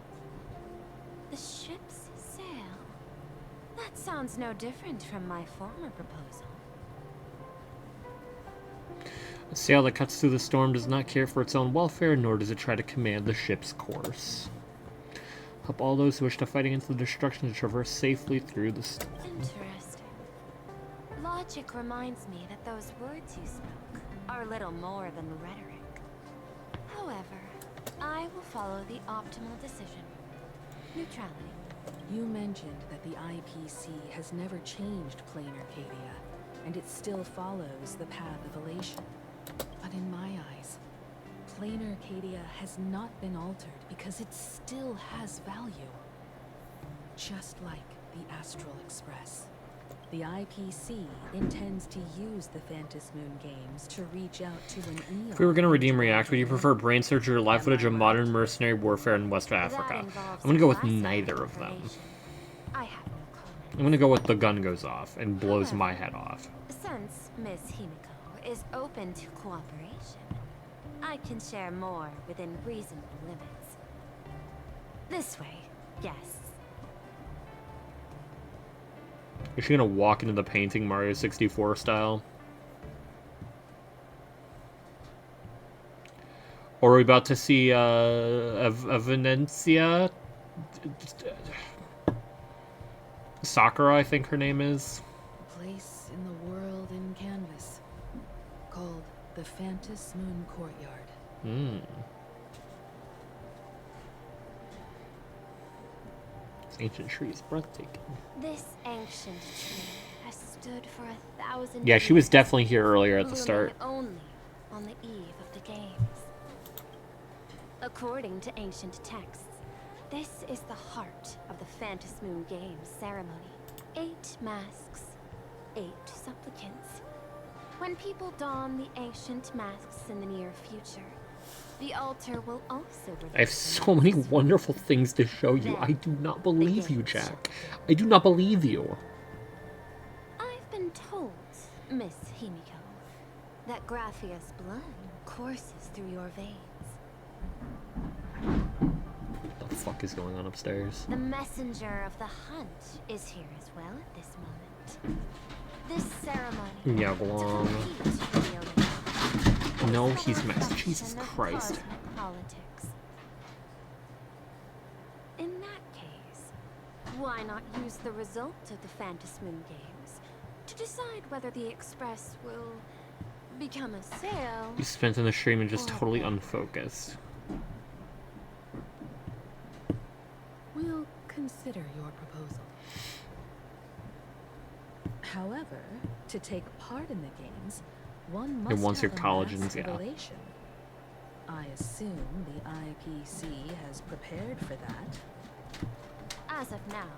The ship's sail? That sounds no different from my former proposal. A sail that cuts through the storm does not care for its own welfare, nor does it try to command the ship's course. Help all those who wish to fight against the destruction to traverse safely through the storm. Interesting. Logic reminds me that those words you spoke are little more than rhetoric. However, I will follow the optimal decision. Neutrality. You mentioned that the IPC has never changed Plain Arcadia, and it still follows the path of elation. But in my eyes, Plain Arcadia has not been altered because it still has value. Just like the Astral Express. The IPC intends to use the Phantom Moon games to reach out to an eon. If we were going to redeem React, would you prefer brain surgery or live footage of modern mercenary warfare in West Africa? I'm going to go with neither of them. I have no comment. I'm going to go with the gun goes off and blows my head off. Since Miss Himiko is open to cooperation, I can share more within reasonable limits. This way, guests. Is she going to walk into the painting Mario 64 style? Or are we about to see Venetia? Sakura, I think her name is. A place in the world in canvas, called the Phantom Moon Courtyard. This ancient tree is breathtaking. This ancient tree has stood for 1,000 Yeah, she was years, definitely here earlier at the blooming start. only on the eve of the games. According to ancient texts, this is the heart of the Phantom Moon Games ceremony. 8 masks, 8 supplicants. When people don the ancient masks in the near future, the altar will also I have so many wonderful things to show you. I do not believe you, Jack. I do not believe you. I've been told, Miss Himiko, that Graphia's blood courses through your veins. What the fuck is going on upstairs? The messenger of the hunt is here as well at this moment. This ceremony Yeah, go on. No, he's messed. Jesus Christ. Politics. In that case, why not use the result of the Phantom Moon Games to decide whether the Express will become a sale? You spent in the stream and just totally unfocused. We'll consider your proposal. However, to take part in the games, one must once have your a college mask ends, yeah. relation. I assume the IPC has prepared for that. As of now,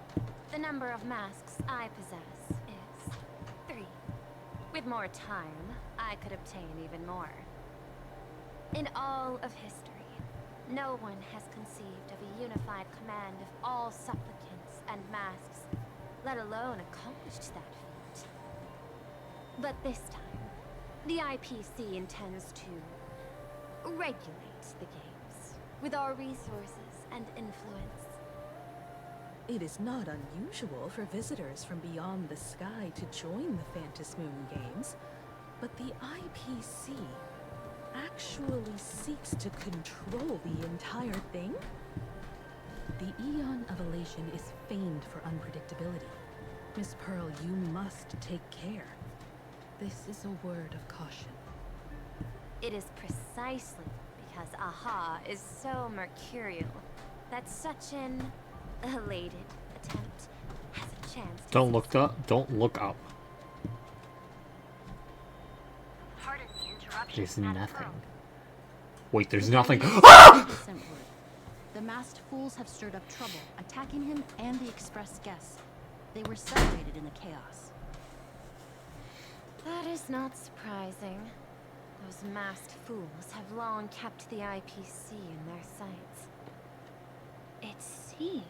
the number of masks I possess is 3. With more time, I could obtain even more. In all of history, no one has conceived of a unified command of all supplicants and masks, let alone accomplished that feat. But this time, the IPC intends to regulate the games with our resources and influence. It is not unusual for visitors from beyond the sky to join the Phantom Moon Games, but the IPC actually seeks to control the entire thing? The Eon of Elation is famed for unpredictability. Miss Pearl, you must take care. This is a word of caution. It is precisely because Aha is so mercurial that such an elated attempt has a chance to Don't look up. Don't look up. Pardon the interruption. There's Madam nothing. Pearl. Wait, there's nothing. The masked fools have stirred up trouble, attacking him and the Express guests. They were separated in the chaos. That is not surprising. Those masked fools have long kept the IPC in their sights. It seems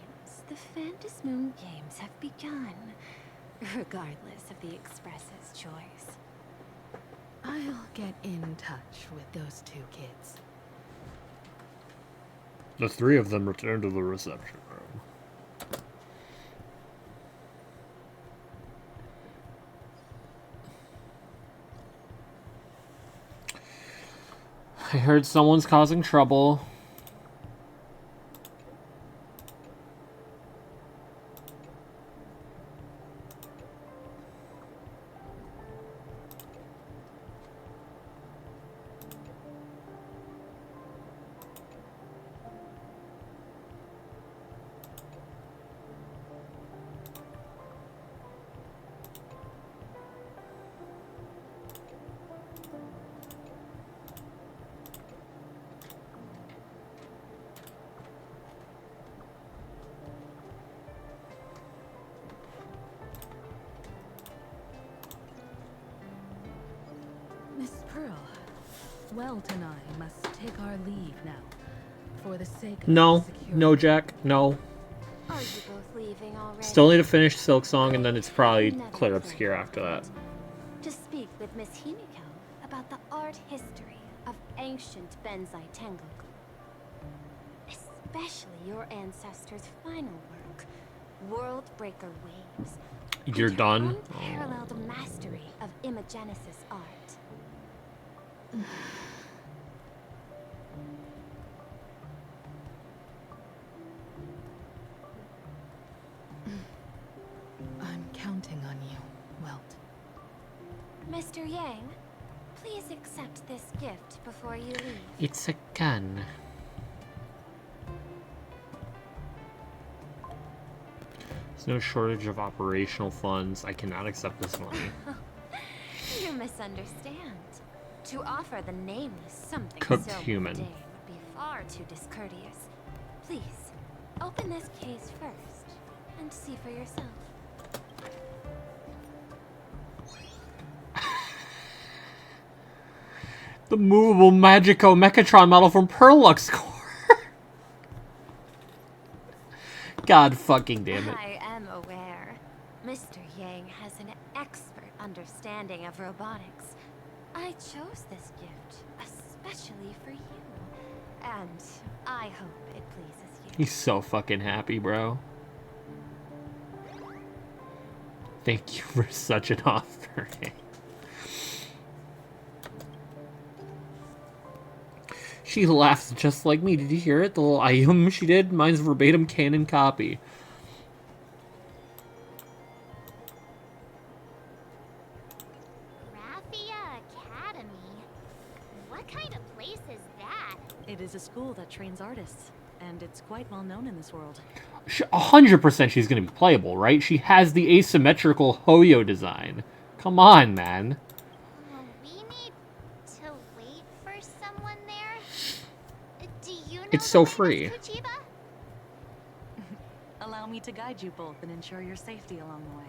the Phantom Moon Games have begun, regardless of the Express's choice. I'll get in touch with those 2 kids. The 3 of them return to the reception room. I heard someone's causing trouble. Welt and I must take our leave now, for the sake of No, no, Jack, no. Are you both leaving already? Still need to finish Silk Song, and then it's probably Clear Obscure after that. To speak with Miss Himiko about the art history of ancient Benzai Tengoku. Especially your ancestors' final work, World Breaker Waves. You're done? Unparalleled mastery of Imagenesis art. I'm counting on you, Welt. Mr. Yang, please accept this gift before you leave. It's a gun. There's no shortage of operational funds. I cannot accept this money. You misunderstand. To offer the nameless something Cooked so human. mundane would be far too discourteous. Please, open this case first and see for yourself. The movable Magico Mechatron model from Perlux Core. God fucking damn it. I am aware. Mr. Yang has an expert understanding of robotics. I chose this gift especially for you. And I hope it pleases you. He's so fucking happy, bro. Thank you for such an offer. She laughs just like me. Did you hear it? The little ayum she did? Mine's verbatim canon copy. Raphia Academy? What kind of place is that? It is a school that trains artists, and it's quite well known in this world. 100% she's going to be playable, right? She has the asymmetrical Hoyo design. Come on, man. We need to wait for someone there. Do you know It's so free. Kuchiba? Allow me to guide you both and ensure your safety along the way.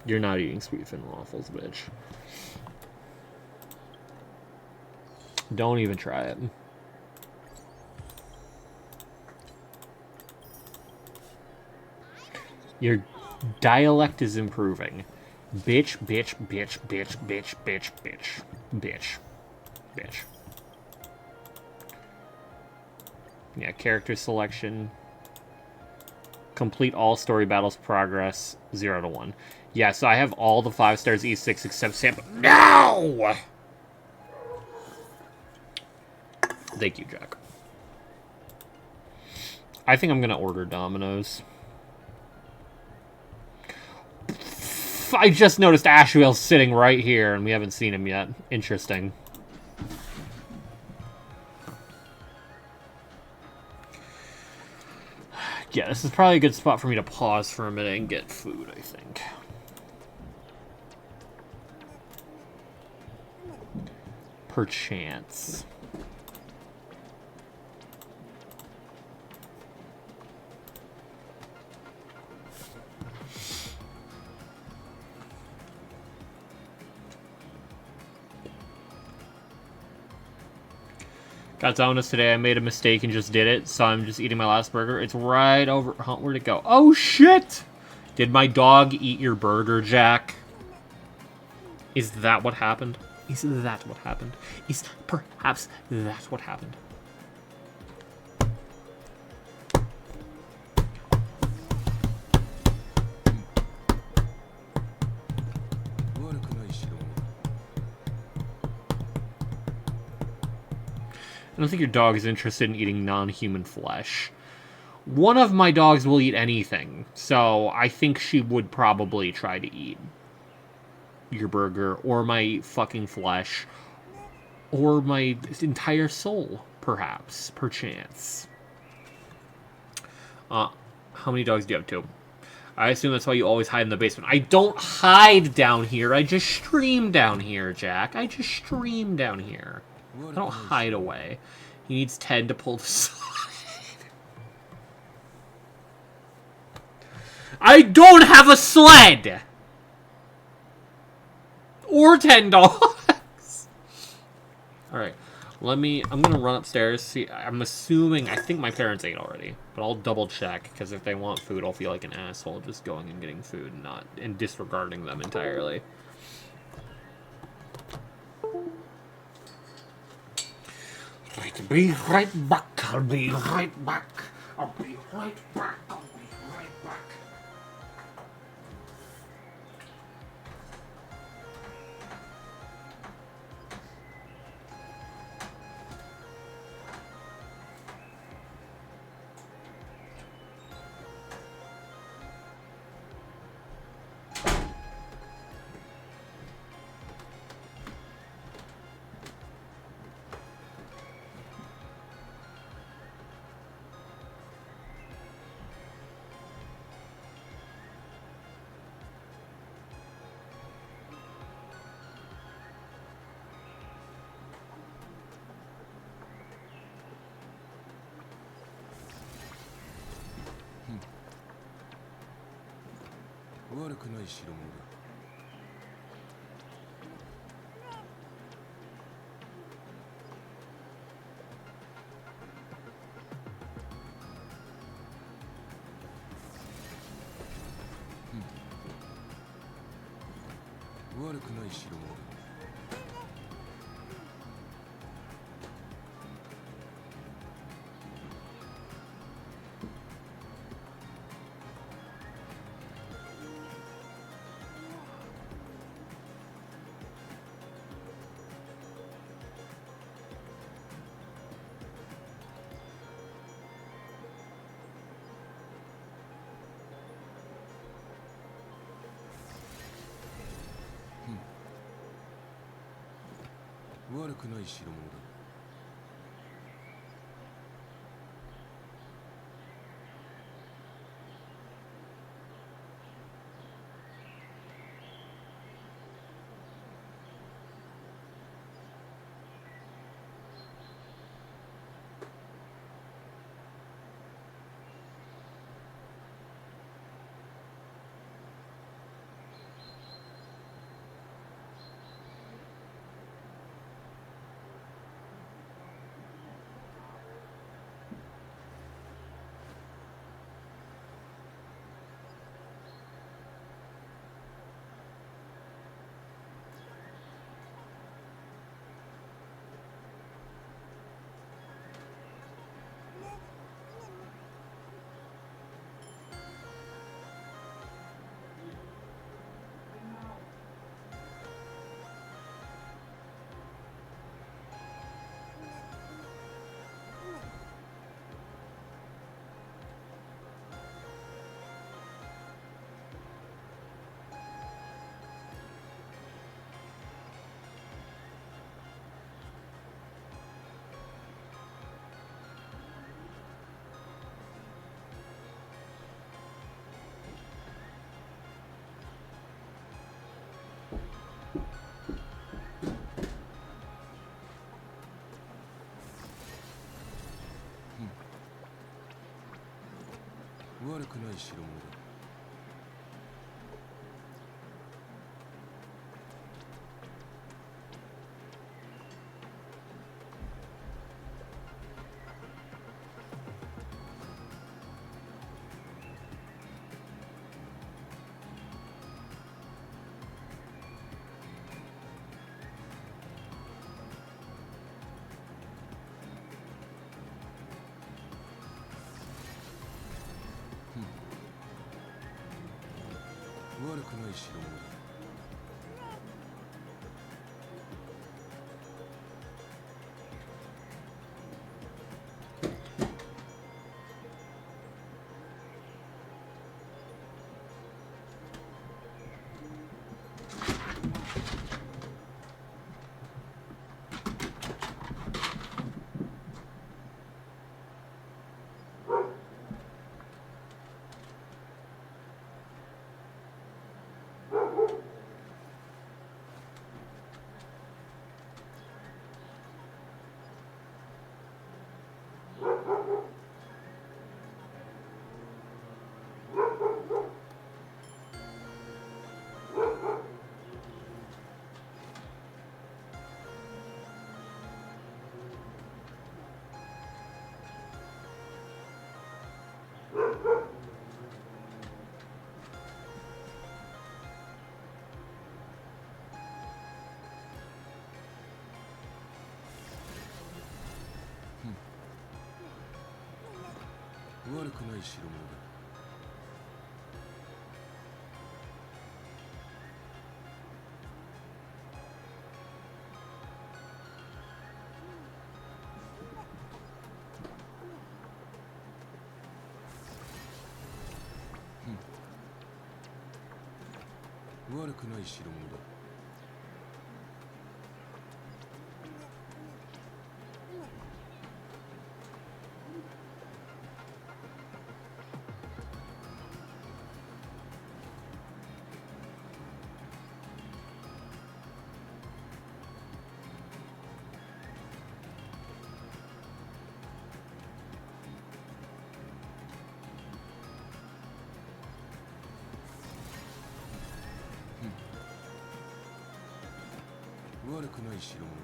You're not eating Sweetfin waffles, bitch. Don't even try it. Your dialect is improving. Bitch, bitch, bitch, bitch, bitch, bitch, bitch, bitch, bitch. Yeah, character selection. Complete all story battles progress 0 to 1. Yeah, so I have all the 5 stars E6 except Sam. No! Thank you, Jack. I think I'm gonna order Domino's. I just noticed Ashwell's sitting right here, and we haven't seen him yet. Interesting. Yeah, this is probably a good spot for me to pause for a minute and get food, I think. Perchance. Got Domino's today. I made a mistake and just did it, so I'm just eating my last burger. It's right over... Where'd it go? Oh, shit! Did my dog eat your burger, Jack? Is that what happened? Is that what happened? Is perhaps that what happened? I don't think your dog is interested in eating non-human flesh. One of my dogs will eat anything, so I think she would probably try to eat your burger, or my fucking flesh, or my entire soul, perhaps, perchance. How many dogs do you have? 2. I assume that's why you always hide in the basement. I don't hide down here, I just stream down here, Jack. I just stream down here. I don't hide away. He needs 10 to pull the sled. I don't have a sled! Or 10 dogs. All right. I'm gonna run upstairs. See, I'm assuming, I think my parents ate already, but I'll double check, because if they want food, I'll feel like an asshole just going and getting food and disregarding them entirely. Right, be right back. I'll be right back. I'll be right back. I'll be right back. 悪くない代物だ。悪くない代物だ。悪くない代物だ。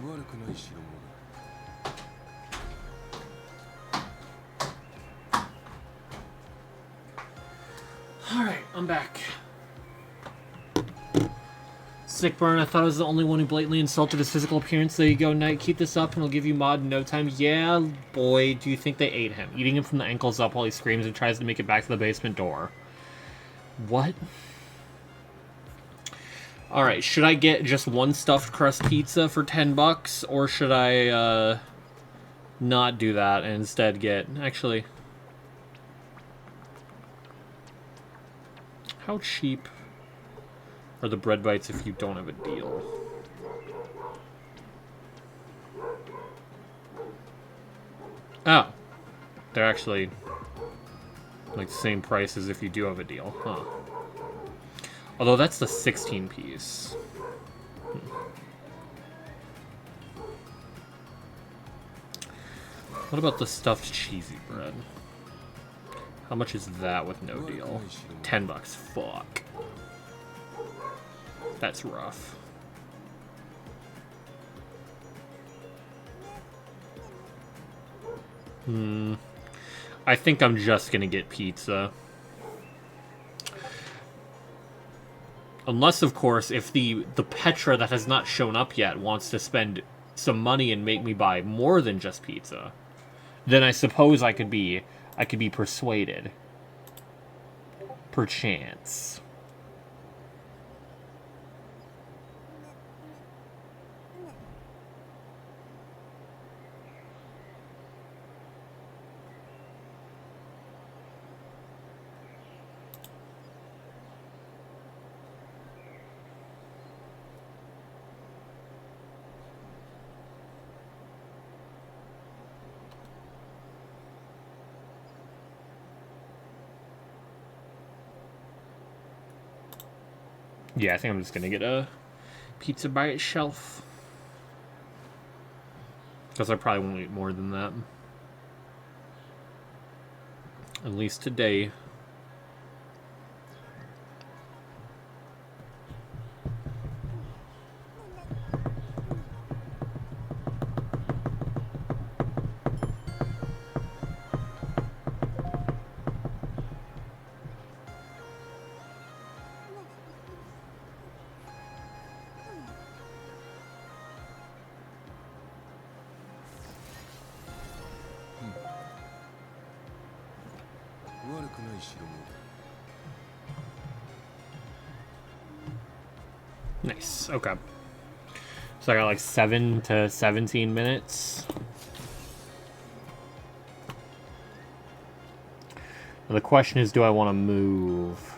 悪くない代物だ。Alright, I'm back. Sick burn, I thought I was the only one who blatantly insulted his physical appearance. There you go, Knight. Keep this up and I'll give you mod in no time. Yeah, boy, do you think they ate him? Eating him from the ankles up while he screams and tries to make it back to the basement door. What? Alright, should I get just one stuffed crust pizza for $10? Or should I, not do that and instead get... Actually... How cheap are the bread bites if you don't have a deal? Oh. They're actually like the same price as if you do have a deal, huh? Although that's the 16 piece. What about the stuffed cheesy bread? How much is that with no deal? $10. Fuck. That's rough. I think I'm just gonna get pizza. Unless, of course, if the Petra that has not shown up yet wants to spend some money and make me buy more than just pizza, then I suppose I could be persuaded. Perchance. Yeah, I think I'm just gonna get a pizza by itself. Because I probably won't eat more than that. At least today. Nice, okay. So I got like 7 to 17 minutes. Now the question is, do I want to move?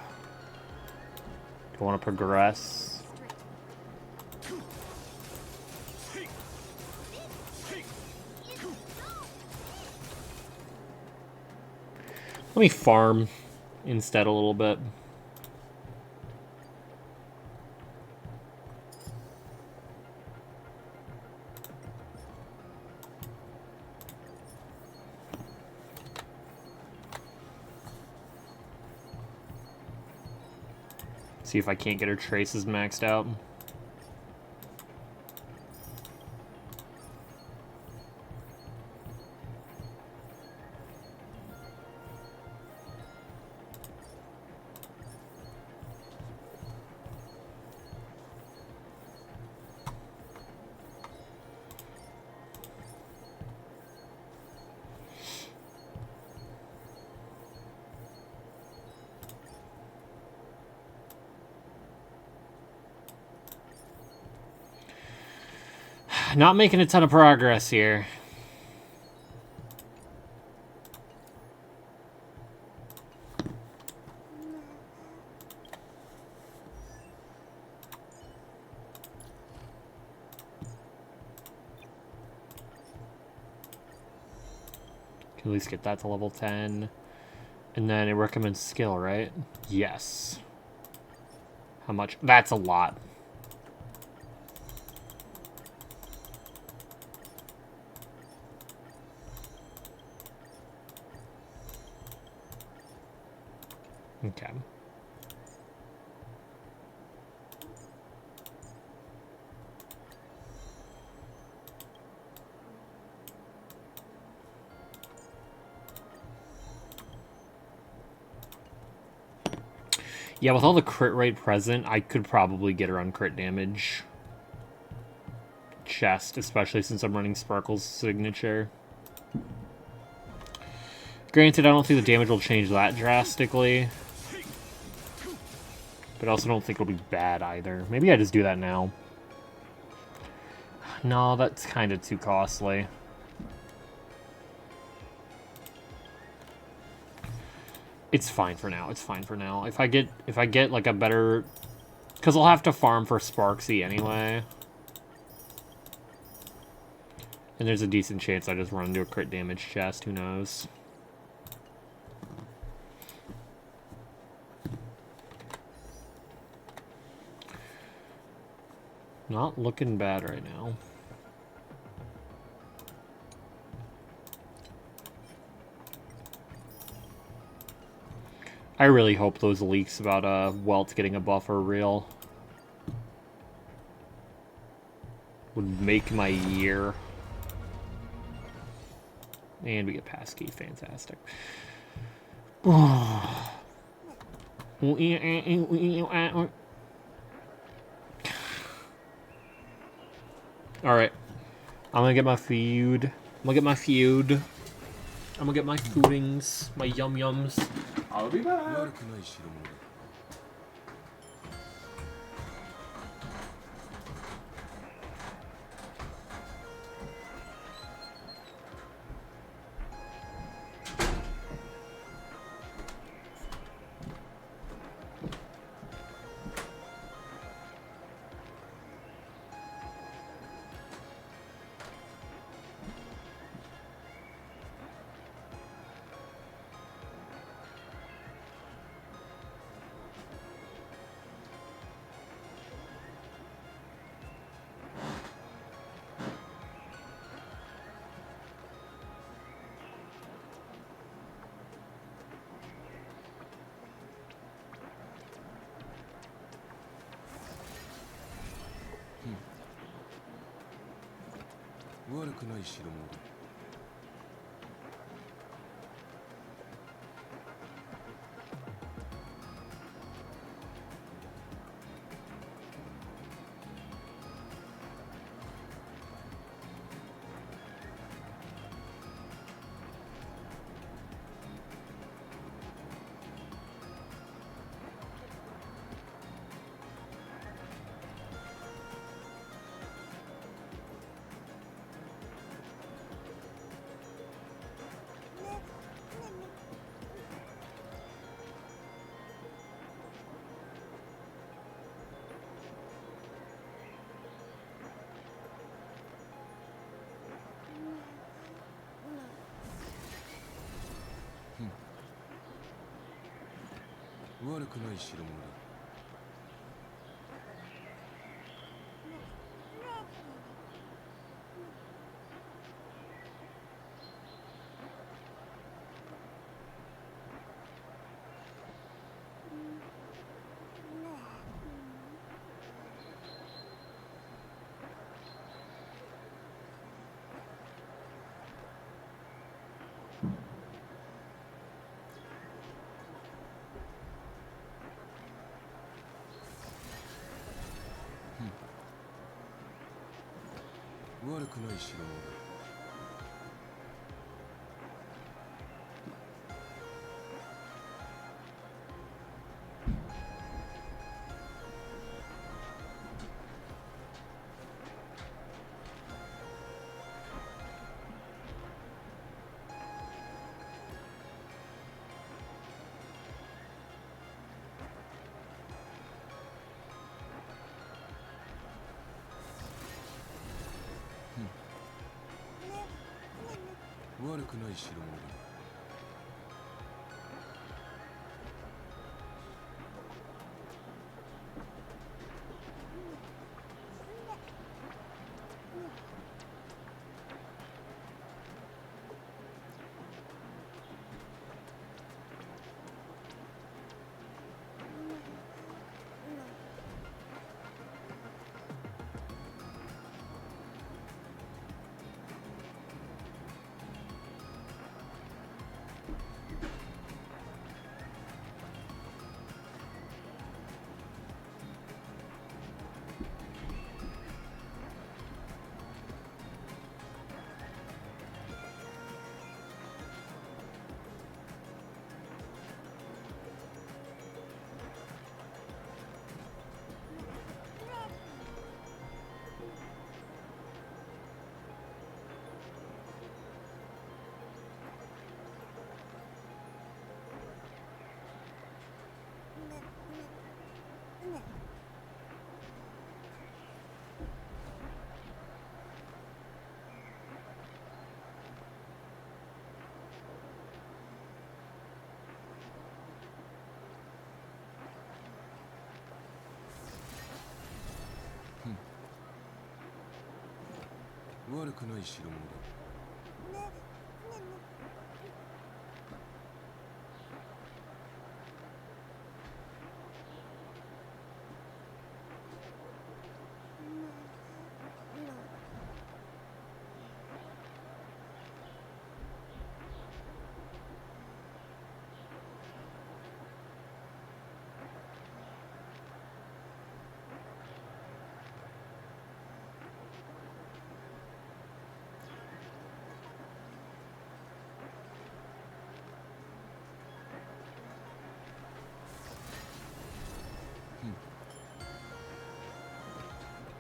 Do I want to progress? Let me farm instead a little bit. See if I can't get her traces maxed out. Not making a ton of progress here. Can at least get that to level 10. And then it recommends skill, right? Yes. How much? That's a lot. Okay. Yeah, with all the crit rate present, I could probably get her on crit damage. Chest, especially since I'm running Sparkle's signature. Granted, I don't think the damage will change that drastically. But I also don't think it'll be bad either. Maybe I just do that now. No, that's kind of too costly. It's fine for now. It's fine for now. If I get like a better, because I'll have to farm for Sparksy anyway. And there's a decent chance I just run into a crit damage chest. Who knows? Not looking bad right now. I really hope those leaks about Welt getting a buff are real. Would make my year. And we get passkey, fantastic. Alright. I'm gonna get my food. I'm gonna get my foodings, my yum-yums. I'll be back. 悪くない代物だ。悪くない代物だ。悪くない代物だ。悪くない代物だ。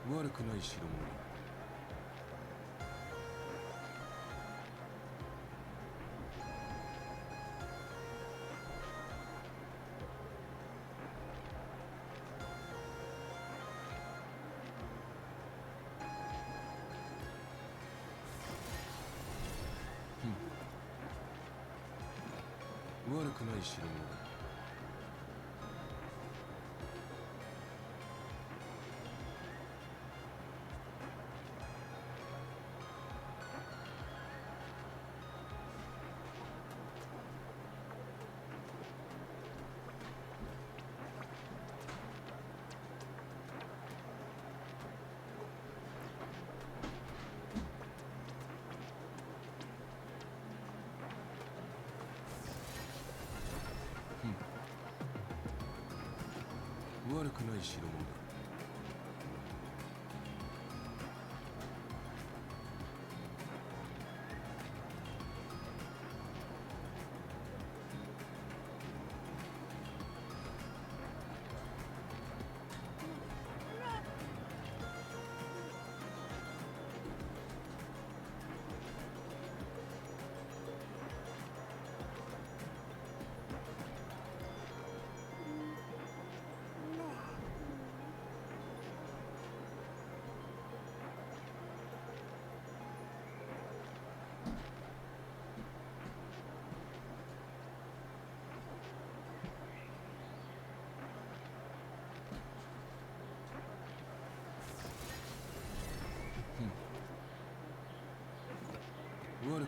悪くない代物だ。悪くない代物だ。悪くない代物だ。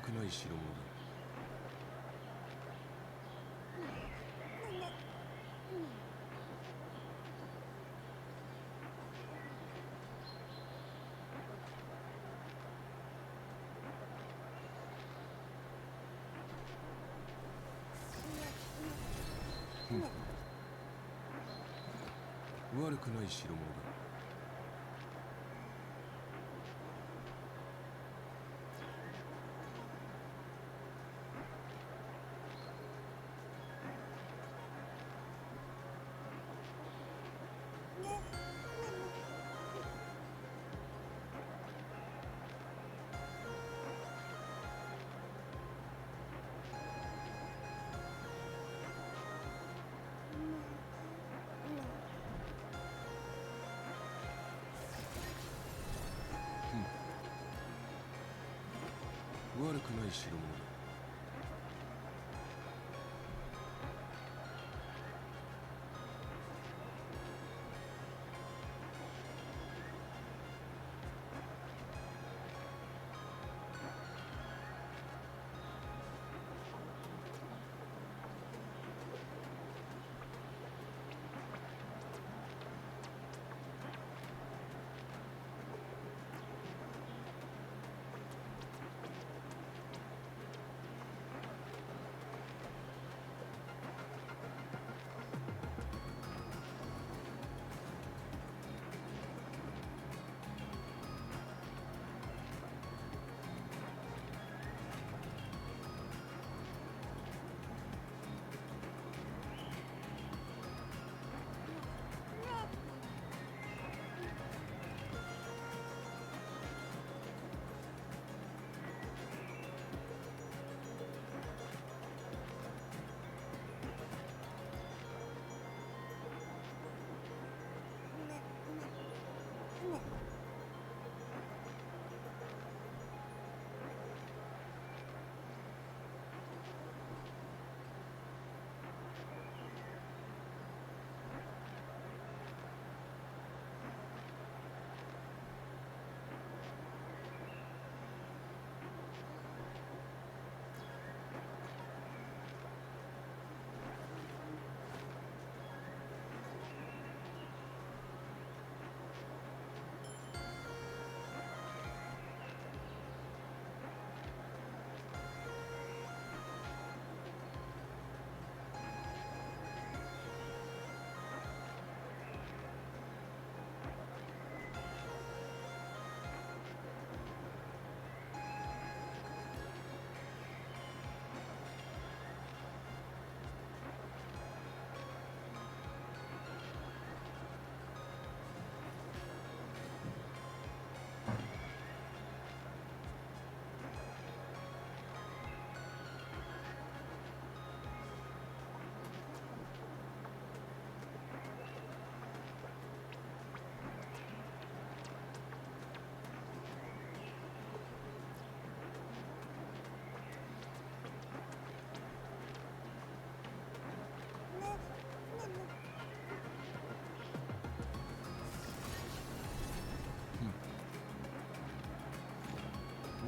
くない代物だ。悪くない代物だ。悪くない代物だ。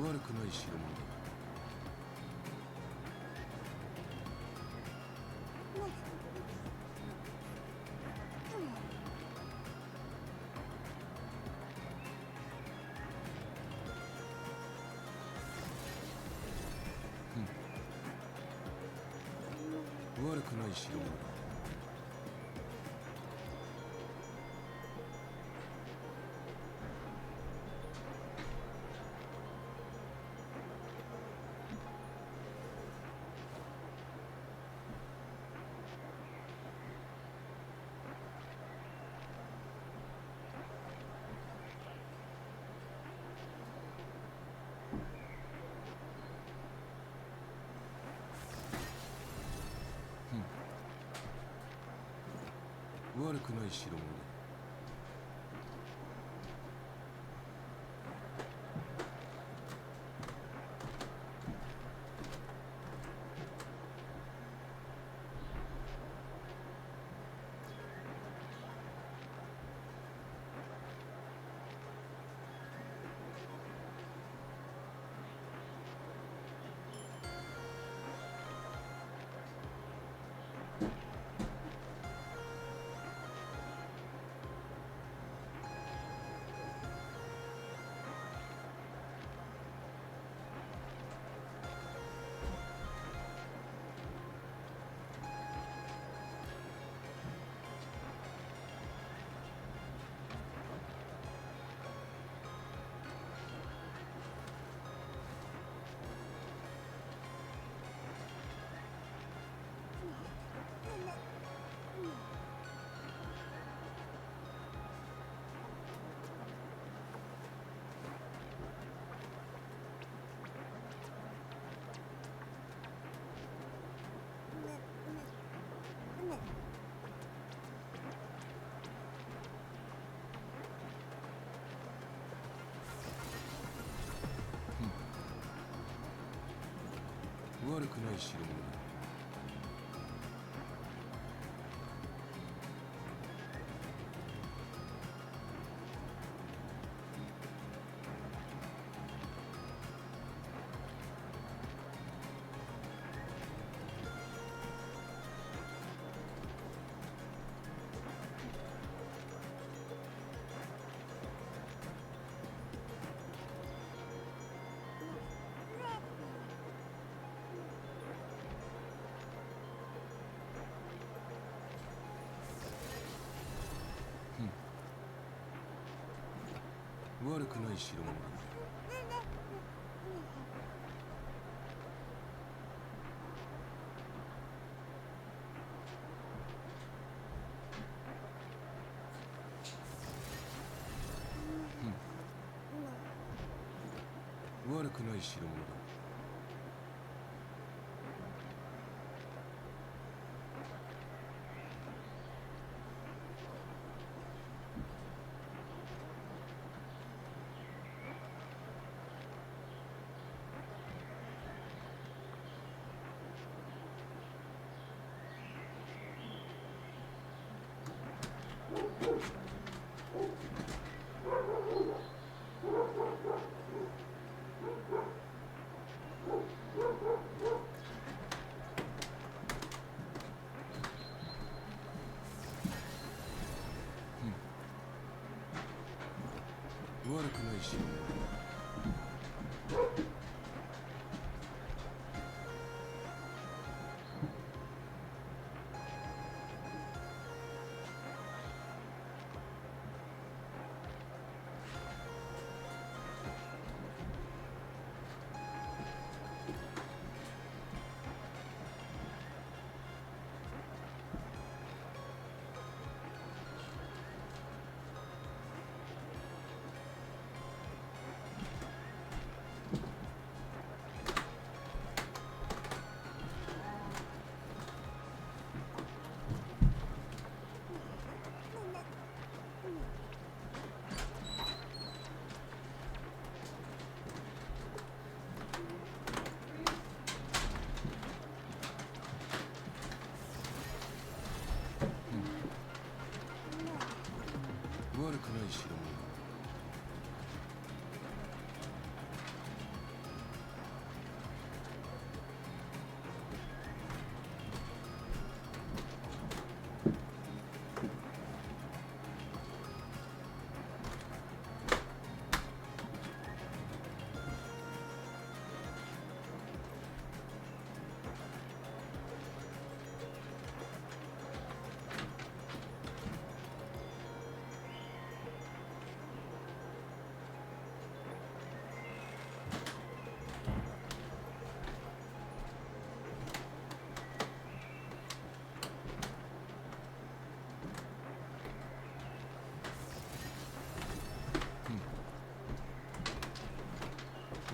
悪くない代物だ。悪くない代物だ。悪くない代物だ。悪くない代物だ。悪くない代物だ。悪くない代物だ。悪くない代物だ。悪くない代物だ。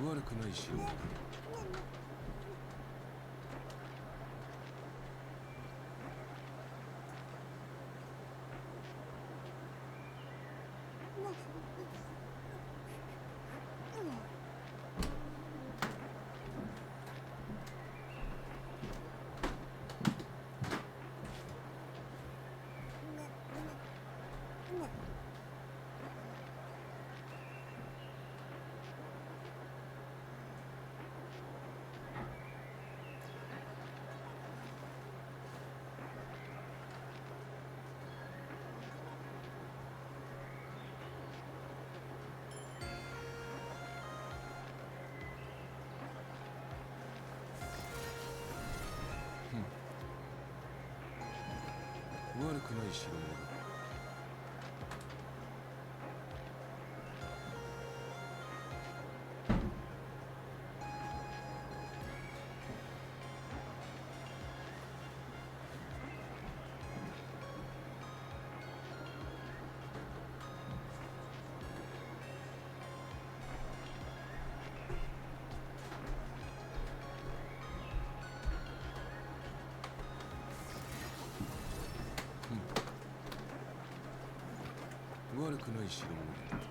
悪くない代物だ。悪くない代物だ。悪くない代物だ。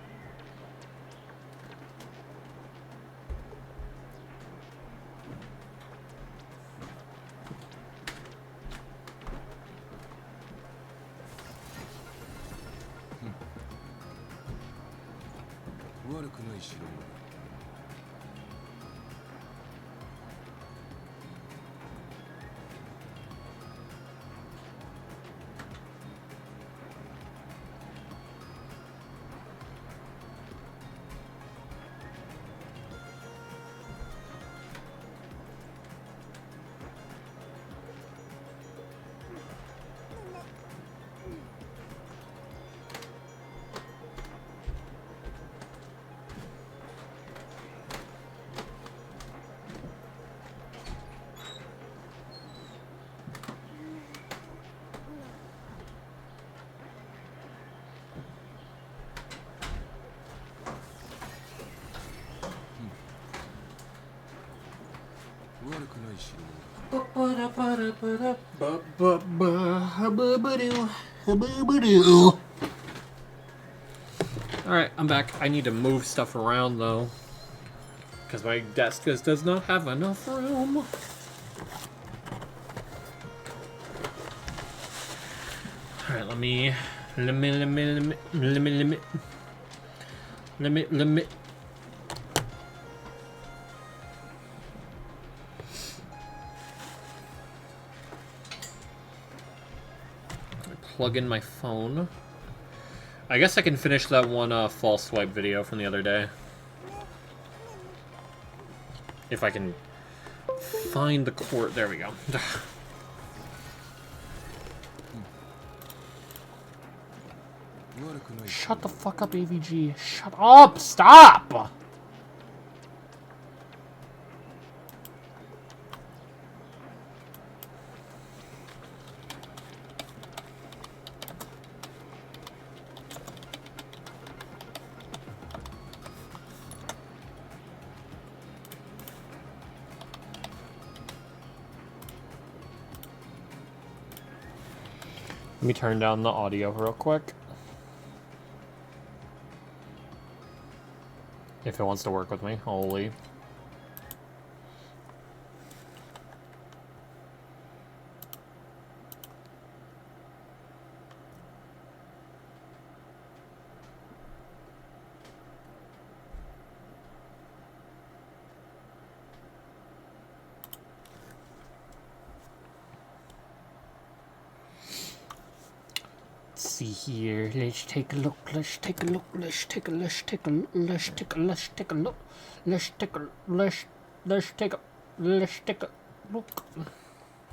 悪くない代物だ。Alright, I'm back. I need to move stuff around though, because my desk just does not have enough room. Alright, let me plug in my phone. I guess I can finish that one false swipe video from the other day. If I can find the court. There we go. Shut the fuck up, AVG. Shut up! Stop! Let me turn down the audio real quick. If it wants to work with me, I'll leave. See here, let's take a look, let's take a look, let's take a look, let's take a look, let's take a look, let's take a look.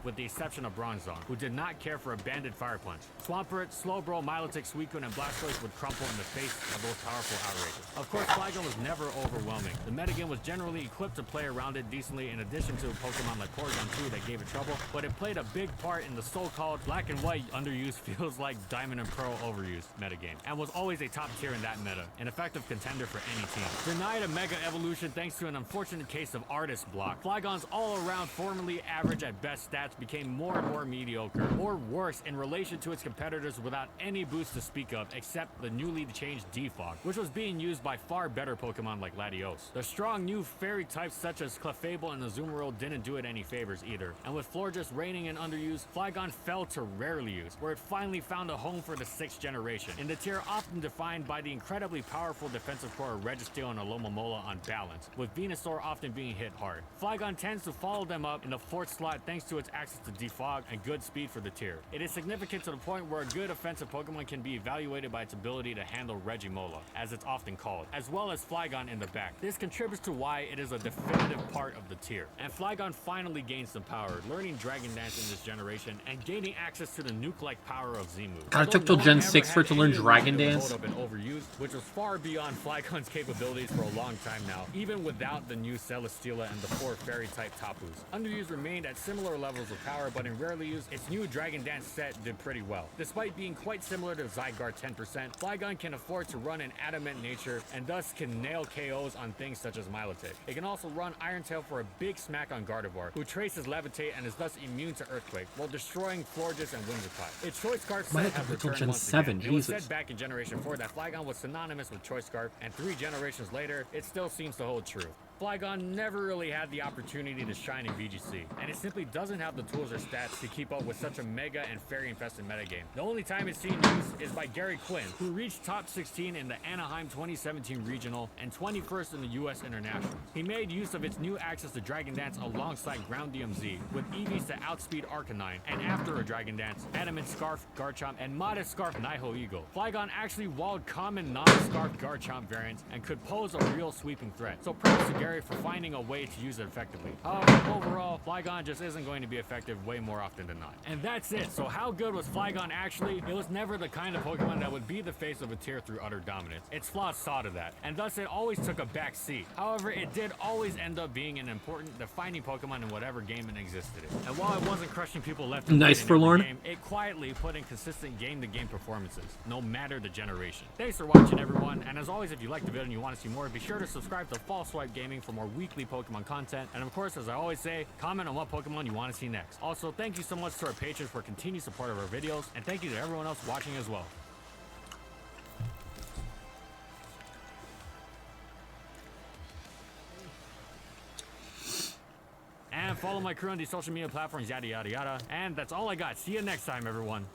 With the exception of Bronzong, who did not care for a banded fire punch. Swampert, Slowbro, Milotic, Suicune, and Blastoise would crumple in the face of those powerful outrages. Of course, Flygon was never overwhelming. The metagame was generally equipped to play around it decently in addition to Pokemon like Porygon 2 that gave it trouble, but it played a big part in the so-called black and white underused feels like Diamond and Pearl overused metagame, and was always a top tier in that meta, an effective contender for any team. Denied a mega evolution thanks to an unfortunate case of artist block. Flygon's all-around formerly average at best stats became more and more mediocre, or worse in relation to its competitors without any boost to speak of except the newly changed Defog, which was being used by far better Pokemon like Latios. The strong new fairy types such as Clefable and Azumarill didn't do it any favors either, and with Florges reigning in underuse, Flygon fell to rarely used, where it finally found a home for the 6th generation, in the tier often defined by the incredibly powerful defensive core of Registeel and Alomomola on balance, with Venusaur often being hit hard. Flygon tends to follow them up in the 4th slot thanks to its access to Defog and good speed for the tier. It is significant to the point where a good offensive Pokemon can be evaluated by its ability to handle Regimola, as it's often called, as well as Flygon in the back. This contributes to why it is a definitive part of the tier. And Flygon finally gained some power, learning Dragon Dance in this generation and gaining access to the nuke-like power of Z-Move. God, it took till Gen 6 for it to learn Dragon Dance. Up and overused, which was far beyond Flygon's capabilities for a long time now, even without the new Celesteela and the 4 Fairy-type Tapus. Underused remained at similar levels of power, but in rarely used, its new Dragon Dance set did pretty well. Despite being quite similar to Zygarde 10%, Flygon can afford to run an adamant nature and thus can nail KOs on things such as Milotic. It can also run Iron Tail for a big smack on Gardevoir, who traces Levitate and is thus immune to Earthquake, while destroying Florges and Whimsicott. Its Choice Scarf set has returned Gen once 7, again. It was Jesus. said back in Generation 4 that Flygon was synonymous with Choice Scarf, and 3 generations later, it still seems to hold true. Flygon never really had the opportunity to shine in VGC, and it simply doesn't have the tools or stats to keep up with such a mega and fairy-infested metagame. The only time it's seen use is by Gary Quinn, who reached top 16 in the Anaheim 2017 Regional and 21st in the US International. He made use of its new access to Dragon Dance alongside Ground DMZ, with EVs to outspeed Arcanine, and after a Dragon Dance, Adamant Scarf, Garchomp, and Modest Scarf Nihil Eagle. Flygon actually walled common non-Scarf Garchomp variants and could pose a real sweeping threat, so props to Gary for finding a way to use it effectively. However, overall, Flygon just isn't going to be effective way more often than not. And that's it. So how good was Flygon actually? It was never the kind of Pokemon that would be the face of a tier through utter dominance. Its flaws saw to that, and thus it always took a back seat. However, it did always end up being an important defining Pokemon in whatever game it existed in. And while it wasn't crushing people left and Nice right in for every Lorne. game, it quietly put in consistent game-to-game performances, no matter the generation. Thanks for watching, everyone, and as always, if you liked the video and you want to see more, be sure to subscribe to Fall Swipe Gaming for more weekly Pokemon content, and of course, as I always say, comment on what Pokemon you want to see next. Also, thank you so much to our patrons for continued support of our videos, and thank you to everyone else watching as well. And follow my crew on these social media platforms, yada yada yada. And that's all I got. See you next time, everyone.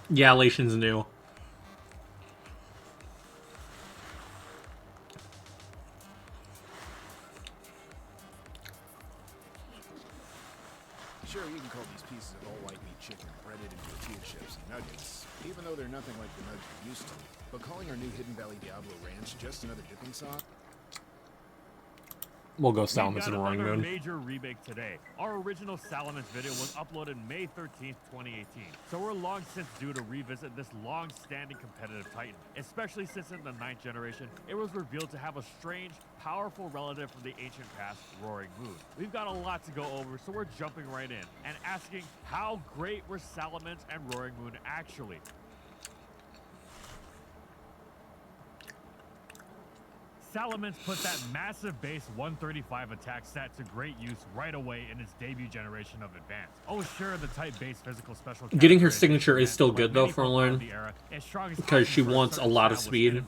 Yeah, Lation's new. Sure, you can call these pieces of all white meat chicken breaded into tortilla chips and nuggets, even though they're nothing like the nuggets you're used to. But calling our new Hidden Valley Diablo Ranch just another dipping sauce? We'll go Salamence and Roaring Moon. Major remake today. Our original Salamence video was uploaded May 13th, 2018. So we're long since due to revisit this long-standing competitive titan, especially since in the 9th generation, it was revealed to have a strange, powerful relative from the ancient past, Roaring Moon. We've got a lot to go over, so we're jumping right in and asking how great were Salamence and Roaring Moon actually? Salamence put that massive base 135 attack stat to great use right away in its debut generation of Advance. Oh sure, the type base physical special Getting her signature is still good though for Lauren, because she wants a lot of speed,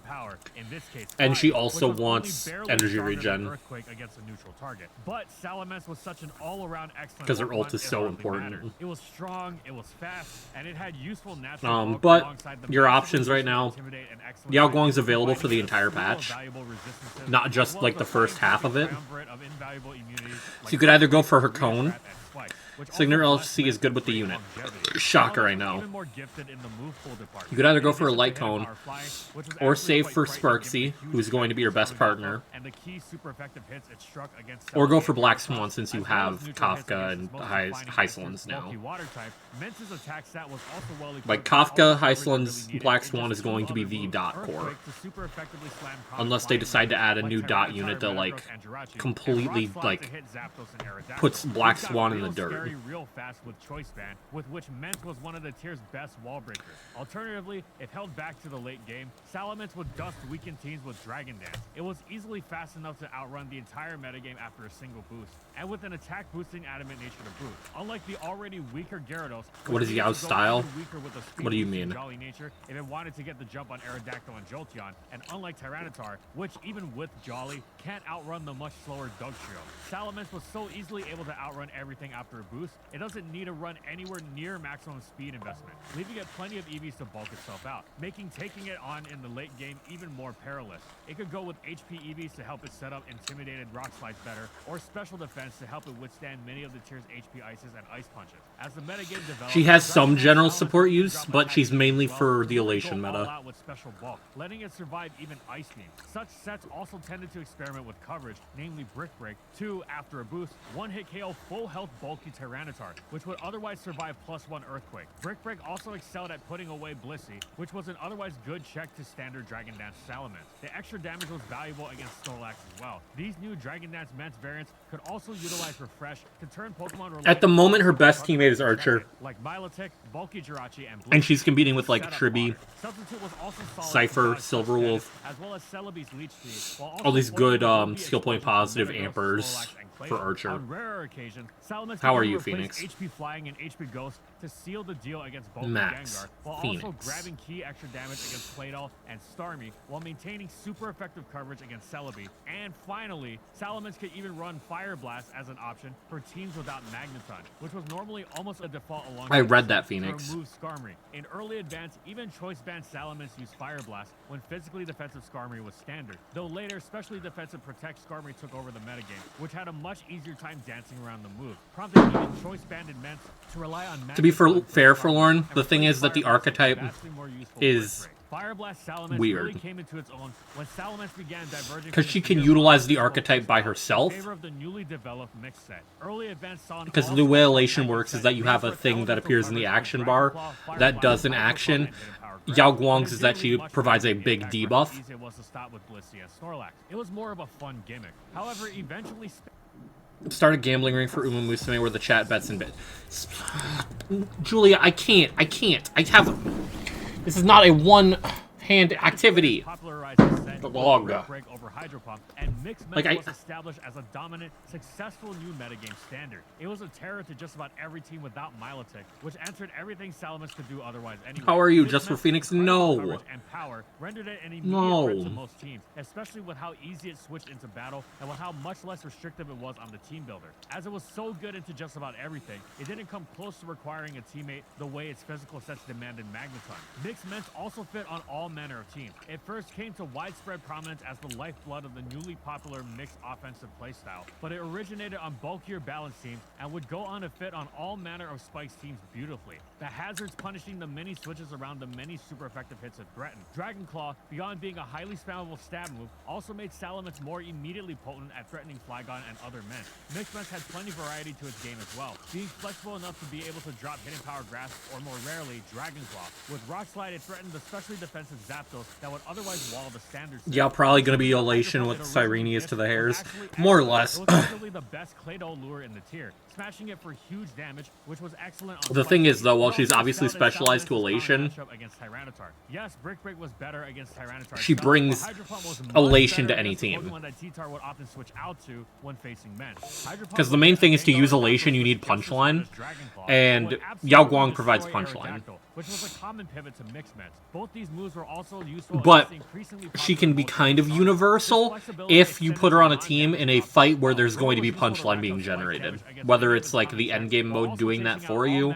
and she also wants energy regen, against a neutral target. But Salamence was such an all-around excellent because her ult Pokemon, is it so hardly important. mattered. It was strong, it was fast, and it had useful natural bulk But alongside the your massive options right now, intimidate and excellent Yao range. Guang's available for the Combining entire a slew of patch, valuable resistances, not as just well like as the a first half of it. triumvirate of invaluable immunities So like you could either go for her Rage cone. Trap and Spike, which Signature also LFC is good with the unit. longevity. Shocker, I Salamence was know. even more gifted in the move pool department. You could either go In for a addition light to cone, Power Fly, which was or actually save quite for frightening Sparksy, given the who's huge going to be your best damage partner. and the key super effective hits it struck against Or go for 78 Black Protoss, Swan since you as well as have neutral hits Kafka against and its most defining Hyslins now. bulky water type. Mence's attack stat was also well Like equipped with all Kafka, the coverage it Hyslins, really needed Black in Swan just is going two to be other the moves, dot core. Earthquake to super effectively slam Unless they Kafka decide to add a like new dot Tyranitar, unit that Metagross, like and Jirachi, and completely Rock Slide like to hit Zapdos and Aerodactyl. puts Black We've got Swan in real the dirt. Scary real fast with Choice Band, with which Mence was one of the tier's best wall breakers. Alternatively, if held back to the late game, Salamence would dust weakened teams with Dragon Dance. It was easily fast enough to outrun the entire metagame after a single boost, and with an attack boosting adamant nature to boot. Unlike the already weaker Gyarados, What is which Yao's needed to go style? even weaker with a speed What do you boosting mean? Jolly nature if it wanted to get the jump on Aerodactyl and Jolteon, and unlike Tyranitar, which even with Jolly, can't outrun the much slower Dug Trio. Salamence was so easily able to outrun everything after a boost, it doesn't need to run anywhere near maximum speed investment, leaving it plenty of EVs to bulk itself out, making taking it on in the late game even more perilous. It could go with HP EVs to help it set up intimidated rock slides better, or special defense to help it withstand many of the tier's HP ices and ice punches. As the metagame develops, She has some Dragon general Salamence support can use, drop but attacks she's mainly well, for so the it can Elation go all meta. out with special bulk, letting it survive even Ice Beam. Such sets also tended to experiment with coverage, namely Brick Break, 2 after a boost, 1-hit KO full health bulky Tyranitar, which would otherwise survive +1 Earthquake. Brick Break also excelled at putting away Blissey, which was an otherwise good check to standard Dragon Dance Salamence. The extra damage was valuable against Snorlax as well. These new Dragon Dance Mence variants could also utilize Refresh to turn Pokemon At the moment, her best teammate is Archer, like Milotic, Bulky Jirachi, and she's competing with like Tribby, Substitute was also solid Cypher, for Silverwolf, as well as Celebi's Leech Seed, while all also these foiling good the Ruby skill point explosions positive from Metagross, Ampers. Snorlax, and for Archer. On rarer occasions, Salamence How can are even you, replace Phoenix? HP Flying and HP Ghost to seal the deal against both Max, Gengar, while Phoenix. also grabbing key extra damage against Claydol and Starmie, while maintaining super effective coverage against Celebi. And finally, Salamence can even run Fire Blast as an option for teams without Magneton, which was normally almost a default along. I read that, Phoenix. To remove Skarmory. In early advance, even Choice Band Salamence used Fire Blast when physically defensive Skarmory was standard, though later, specially defensive Protect Skarmory took over the metagame, which had a much easier time dancing around the move, prompting even Choice Banded Ments to rely on To be fair for Lauren, the thing is that the archetype is Fire Blast Salamence weird. really came into its own when Salamence began diverging Because she can utilize the archetype by herself. in favor of the newly developed mix set. Early advanced Sonic Because the way Elation works is that you have a thing that appears in the action bar that does an action. Yao Guang's is that she provides a big debuff. easy it was to stop with Blissey and Snorlax. It was more of a fun gimmick. However, eventually Start a gambling ring for Uma Musume where the chat bets and bits. Julia, I can't. I have... This is not a one-hand activity. The log. Break over Hydro Pump, and Mix Like, Meta was established as a dominant, successful new metagame standard. It was a terror to just about every team without Milotic, which answered everything Salamence could do otherwise anyway. How are you, Mix Just for Meta's Phoenix? incredible No. coverage and power rendered it an immediate No. threat to most teams, especially with how easy it switched into battle and with how much less restrictive it was on the team builder. As it was so good into just about everything, it didn't come close to requiring a teammate the way its physical sets demanded Magneton. Mixed Ments also fit on all manner of teams. It first came to widespread prominence as the lifeblood of the newly popular mixed offensive playstyle, but it originated on bulkier balanced teams and would go on to fit on all manner of Spike's teams beautifully. The hazards punishing the many switches around the many super effective hits it threatened. Dragon Claw, beyond being a highly spammable stab move, also made Salamence more immediately potent at threatening Flygon and other men. Mixed Ments had plenty variety to its game as well, being flexible enough to be able to drop Hidden Power Grasp or more rarely Dragon Claw. With Rock Slide, it threatened the specially defensive Zapdos that would otherwise wall the standard. Yeah, probably gonna be Elation with Cyrenius to the hairs. More or less. It was arguably the best Claydol lure in the tier, smashing it for huge damage, which was excellent on The thing is, though, while Well, she's obviously Salamence specialized to was Elation, matchup against Tyranitar. Yes, Brick Break was better against Tyranitar. she itself, brings but Hydro Pump was much Elation better to any against the team. Pokemon that T-Tar would often switch out to when facing men. Hydro Pump Because the was main better thing is to against use Gengar, Elation, you need which was just as Punchline, good as Dragon Claw, and would Yao absolutely Guang provides destroy Punchline. Aerodactyl, which was a common pivot to Mixed Mets. Both these moves were also useful But against the increasingly she popular can be kind of universal if you put her on a team in a fight where there's going to be Punchline being generated. Whether it's like the endgame mode doing that for you,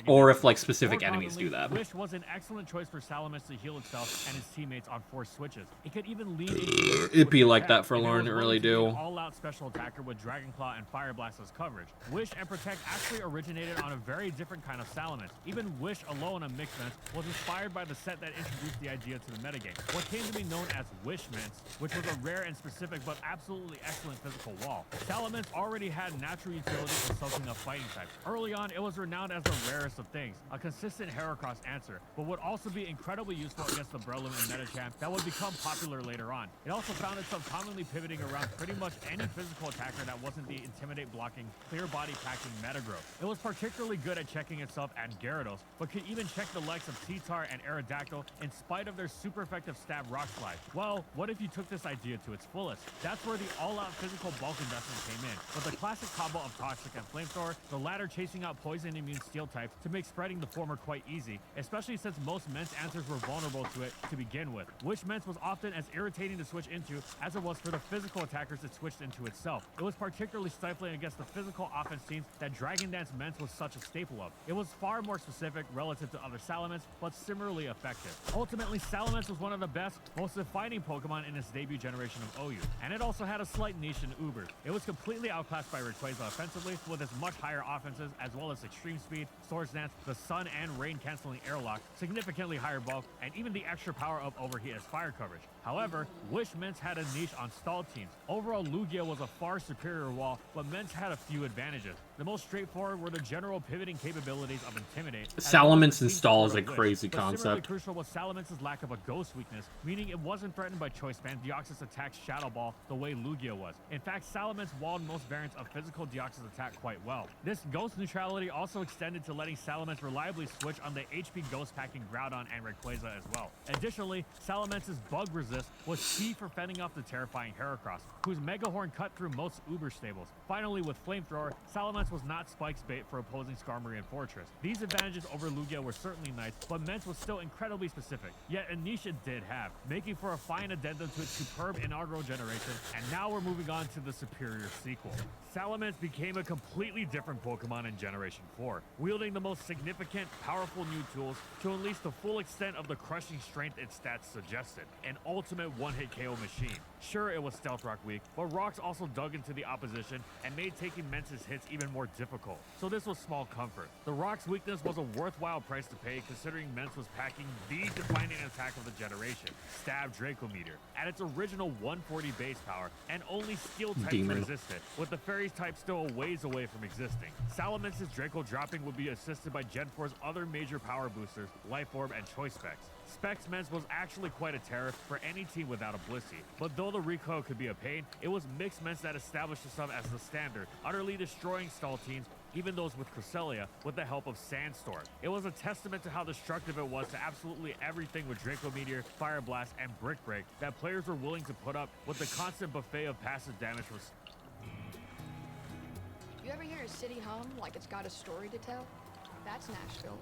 or if like specific enemies do that. Wish was an excellent choice for Salamence to heal itself and his teammates on 4 switches. It could even lean into It'd be like that for Lauren, it really do. all-out special attacker with Dragon Claw and Fire Blast as coverage. Wish and Protect actually originated on a very different kind of Salamence. Even Wish alone on Mixed Ments was inspired by the set that introduced the idea to the metagame. What came to be known as Wish Ments, which was a rare and specific but absolutely excellent physical wall. Salamence already had natural utility in soaking up fighting types. Early on, it was renowned as the rarest of things, a consistent Heracross answer, but would also be incredibly useful against the Breloom and Metachamp that would become popular later on. It also found itself commonly pivoting around pretty much any physical attacker that wasn't the Intimidate blocking, clear body packing Metagross. It was particularly good at checking itself at Gyarados, but could even check the likes of T-Tar and Aerodactyl in spite of their super effective stab Rock Slide. Well, what if you took this idea to its fullest? That's where the all-out physical bulk investment came in, with the classic combo of Toxic and Flamethrower, the latter chasing out poison immune steel types to make spreading the former quite easy, especially since most Ments answers were vulnerable to it to begin with, which Ments was often as irritating to switch into as it was for the physical attackers it switched into itself. It was particularly stifling against the physical offense teams that Dragon Dance Ments was such a staple of. It was far more specific relative to other Salamence, but similarly effective. Ultimately, Salamence was one of the best, most defining Pokemon in its debut generation of OU, and it also had a slight niche in Uber. It was completely outclassed by Rayquaza offensively, with its much higher offenses, as well as extreme speed, Swords Dance, the Sun and Rain canceling airlock, significantly higher bulk, and even the extra power of Overheat as fire coverage. However, Wish Ments had a niche on stalled teams. Overall, Lugia was a far superior wall, but Ments had a few advantages. The most straightforward were the general pivoting capabilities of Intimidate. Salamence install is a crazy But similarly concept. crucial was Salamence's lack of a ghost weakness, meaning it wasn't threatened by Choice Band Deoxys attack's Shadow Ball the way Lugia was. In fact, Salamence walled most variants of physical Deoxys attack quite well. This ghost neutrality also extended to letting Salamence reliably switch on the HP ghost packing Groudon and Rayquaza as well. Additionally, Salamence's bug resist was key for fending off the terrifying Heracross, whose Mega Horn cut through most Uber stables. Finally, with Flamethrower, Salamence was not Spike's bait for opposing Skarmory and Fortress. These advantages over Lugia were certainly nice, but Mence was still incredibly specific. Yet a niche it did have, making for a fine addendum to its superb inaugural generation, and now we're moving on to the superior sequel. Salamence became a completely different Pokemon in Generation 4, wielding the most significant, powerful new tools to unleash the full extent of the crushing strength its stats suggested. An ultimate one-hit KO machine. Sure, it was Stealth Rock weak, but Rocks also dug into the opposition and made taking Mence's hits even more difficult. So this was small comfort. The Rock's weakness was a worthwhile price to pay considering Mence was packing the defining attack of the generation, Stab Draco Meteor, at its original 140 base power, and only Steel type to resist it, with the Fairies type still a ways away from existing. Salamence's Draco dropping would be assisted by Gen 4's other major power boosters, Life Orb and Choice Specs. Specs Mence was actually quite a terror for any team without a Blissey, but though the recoil could be a pain, it was Mixed Mence that established itself as the standard, utterly destroying stall teams, even those with Cresselia, with the help of Sandstorm. It was a testament to how destructive it was to absolutely everything with Draco Meteor, Fire Blast, and Brick Break that players were willing to put up with the constant buffet of passive damage from. You ever hear a city hum like it's got a story to tell? That's Nashville.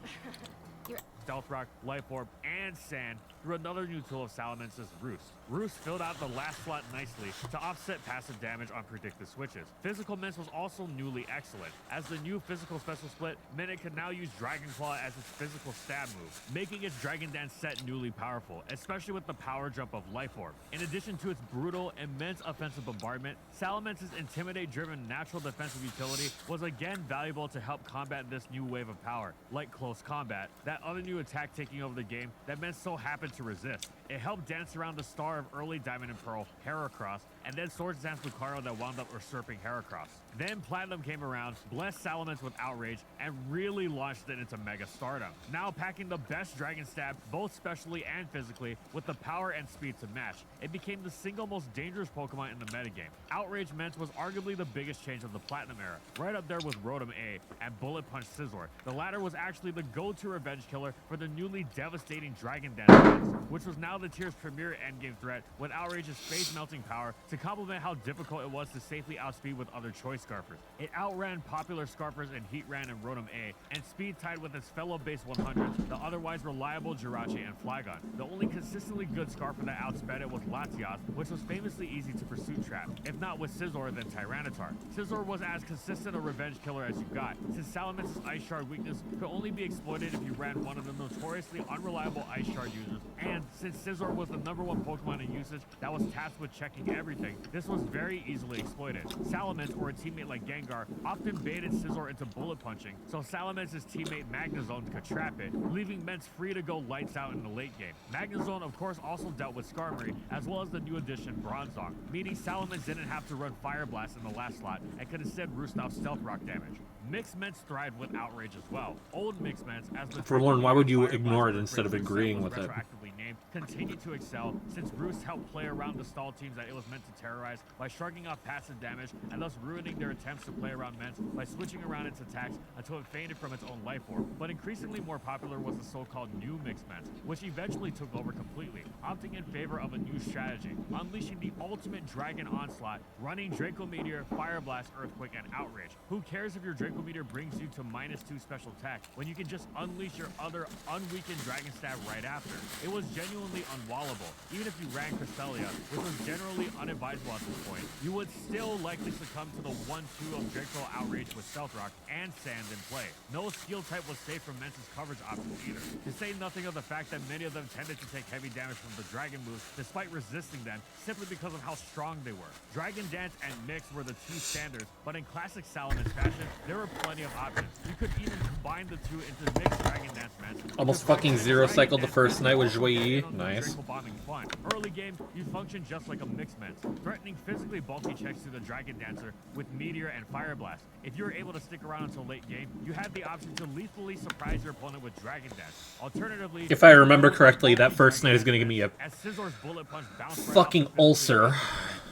Stealth Rock, Life Orb, and Sand through another new tool of Salamence's Roost. Roost filled out the last slot nicely to offset passive damage on predicted switches. Physical Mence was also newly excellent, as the new physical special split meant it could now use Dragon Claw as its physical stab move, making its Dragon Dance set newly powerful, especially with the power jump of Life Orb. In addition to its brutal, immense offensive bombardment, Salamence's Intimidate-driven natural defensive utility was again valuable to help combat this new wave of power, like Close Combat, that other new attack taking over the game that Mence so happened to resist. It helped dance around the star of early Diamond and Pearl, Heracross, and then Swords Dance Lucario that wound up usurping Heracross. Then Platinum came around, blessed Salamence with Outrage, and really launched it into Mega Stardom. Now packing the best Dragon Stab, both specially and physically, with the power and speed to match, it became the single most dangerous Pokemon in the metagame. Outrage Mence was arguably the biggest change of the Platinum era, right up there with Rotom A and Bullet Punch Scizor. The latter was actually the go-to revenge killer for the newly devastating Dragon Dance Mence, which was now the tier's premier endgame threat, with Outrage's face-melting power to complement how difficult it was to safely outspeed with other choice Scarfers. It outran popular Scarfers in Heatran and Rotom A, and speed tied with its fellow base 100s, the otherwise reliable Jirachi and Flygon. The only consistently good Scarfer that outsped it was Latias, which was famously easy to pursuit trap, if not with Scizor then Tyranitar. Scizor was as consistent a revenge killer as you got, since Salamence's Ice Shard weakness could only be exploited if you ran one of the notoriously unreliable Ice Shard users, and since Scizor was the #1 Pokemon in usage that was tasked with checking everything, this was very easily exploited. Salamence, or a teammate like Gengar, often baited Scizor into bullet punching, so Salamence's teammate Magnezone could trap it, leaving Mence free to go lights out in the late game. Magnezone of course also dealt with Skarmory, as well as the new addition Bronzong, meaning Salamence didn't have to run Fire Blast in the last slot and could instead roost off Stealth Rock damage. Mixed Mence thrived with Outrage as well. Old Mixed Mence, as the Forlorn, why would you ignore it instead of agreeing with it? Named, continued to excel since Roost helped play around the stall teams that it was meant to terrorize by shrugging off passive damage and thus ruining their attempts to play around Mence by switching around its attacks until it fainted from its own life orb. But increasingly more popular was the so-called new Mixed Mence, which eventually took over completely, opting in favor of a new strategy, unleashing the ultimate Dragon Onslaught, running Draco Meteor, Fire Blast, Earthquake, and Outrage. Who cares if your Draco Meteor brings you to -2 special attack when you can just unleash your other unweakened Dragon Stab right after? It was genuinely unwallable. Even if you ran Cresselia, which was generally unadvisable at this point, you would still likely succumb to the 1-2 of Draco Outrage with Stealth Rock and Sand in play. No skill type was safe from Mence's coverage options either, to say nothing of the fact that many of them tended to take heavy damage from the Dragon moves despite resisting them simply because of how strong they were. Dragon Dance and Mix were the two standards, but in classic Salamence fashion, there were plenty of options. You could even combine the two into Mixed Dragon Dance Mence. Almost fucking zero cycled the first night with Joyeux. Jolly. Nice. Bombing fun. Early game, you function just like a Mixman, threatening physically bulky checks to the Dragon Dancer with Meteor and Fire Blast. If you're able to stick around until late game, you have the option to lethally surprise your opponent with Dragon Dance. Alternatively, If I remember correctly, that first night is going to give me a as Scissor's bullet punch bounced right fucking off the ulcer.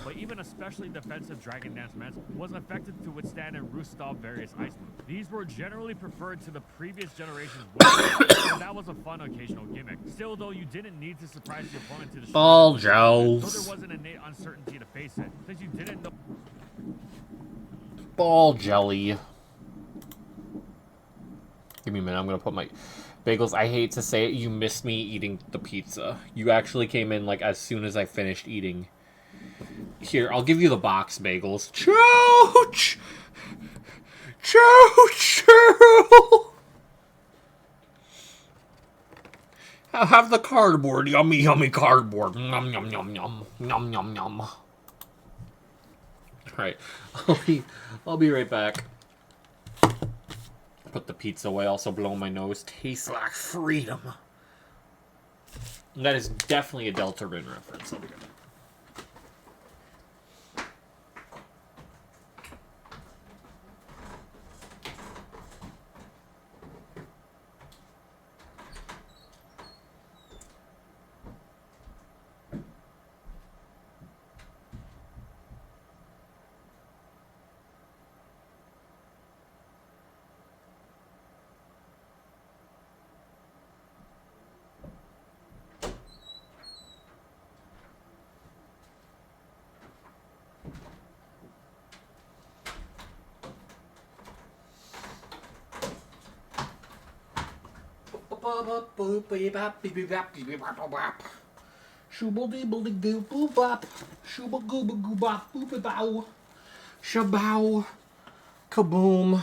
but even especially defensive Dragon Dance mans was effective to withstand and Rustov various ice moves. These were generally preferred to the previous generation's weapons, so that was a fun occasional gimmick. Still, though, you didn't need to surprise the opponent to the Ball so Joes. there was an innate uncertainty to face it, since you didn't know. Ball jelly. Give me a minute, I'm gonna put my bagels. I hate to say it, you missed me eating the pizza. You actually came in like as soon as I finished eating. Here, I'll give you the box bagels. Chooch! Chooch! I'll have the cardboard. Yummy, yummy cardboard. Yum, yum, yum, yum. Yum, yum, yum. Alright, I'll be right back. Put the pizza away, also blow my nose. Tastes like freedom. That is definitely a Deltarune reference. I'll be right back. Shabow. Kaboom.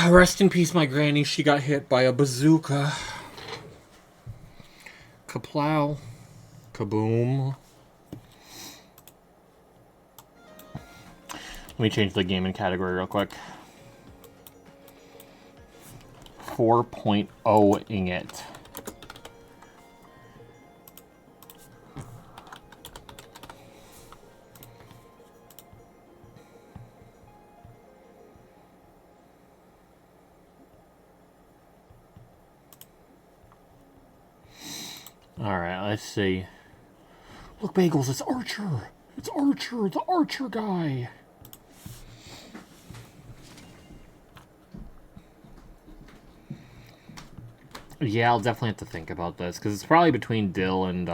Rest in peace, my granny. She got hit by a bazooka. Kaplow. Kaboom. Let me change the gaming category real quick. 4.0ing it. Alright, let's see. Look, Bagels, it's Archer! It's Archer, the Archer guy! Yeah, I'll definitely have to think about this, because it's probably between Dill and,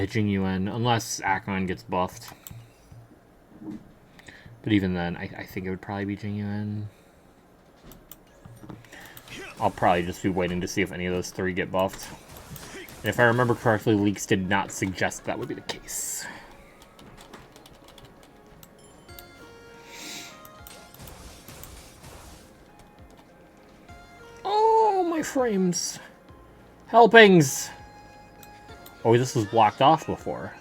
Jing Yuan, unless Akron gets buffed. But even then, I think it would probably be Jing Yuan. I'll probably just be waiting to see if any of those three get buffed. And if I remember correctly, leaks did not suggest that would be the case. Oh, my frames. Helpings! Oh, this was blocked off before.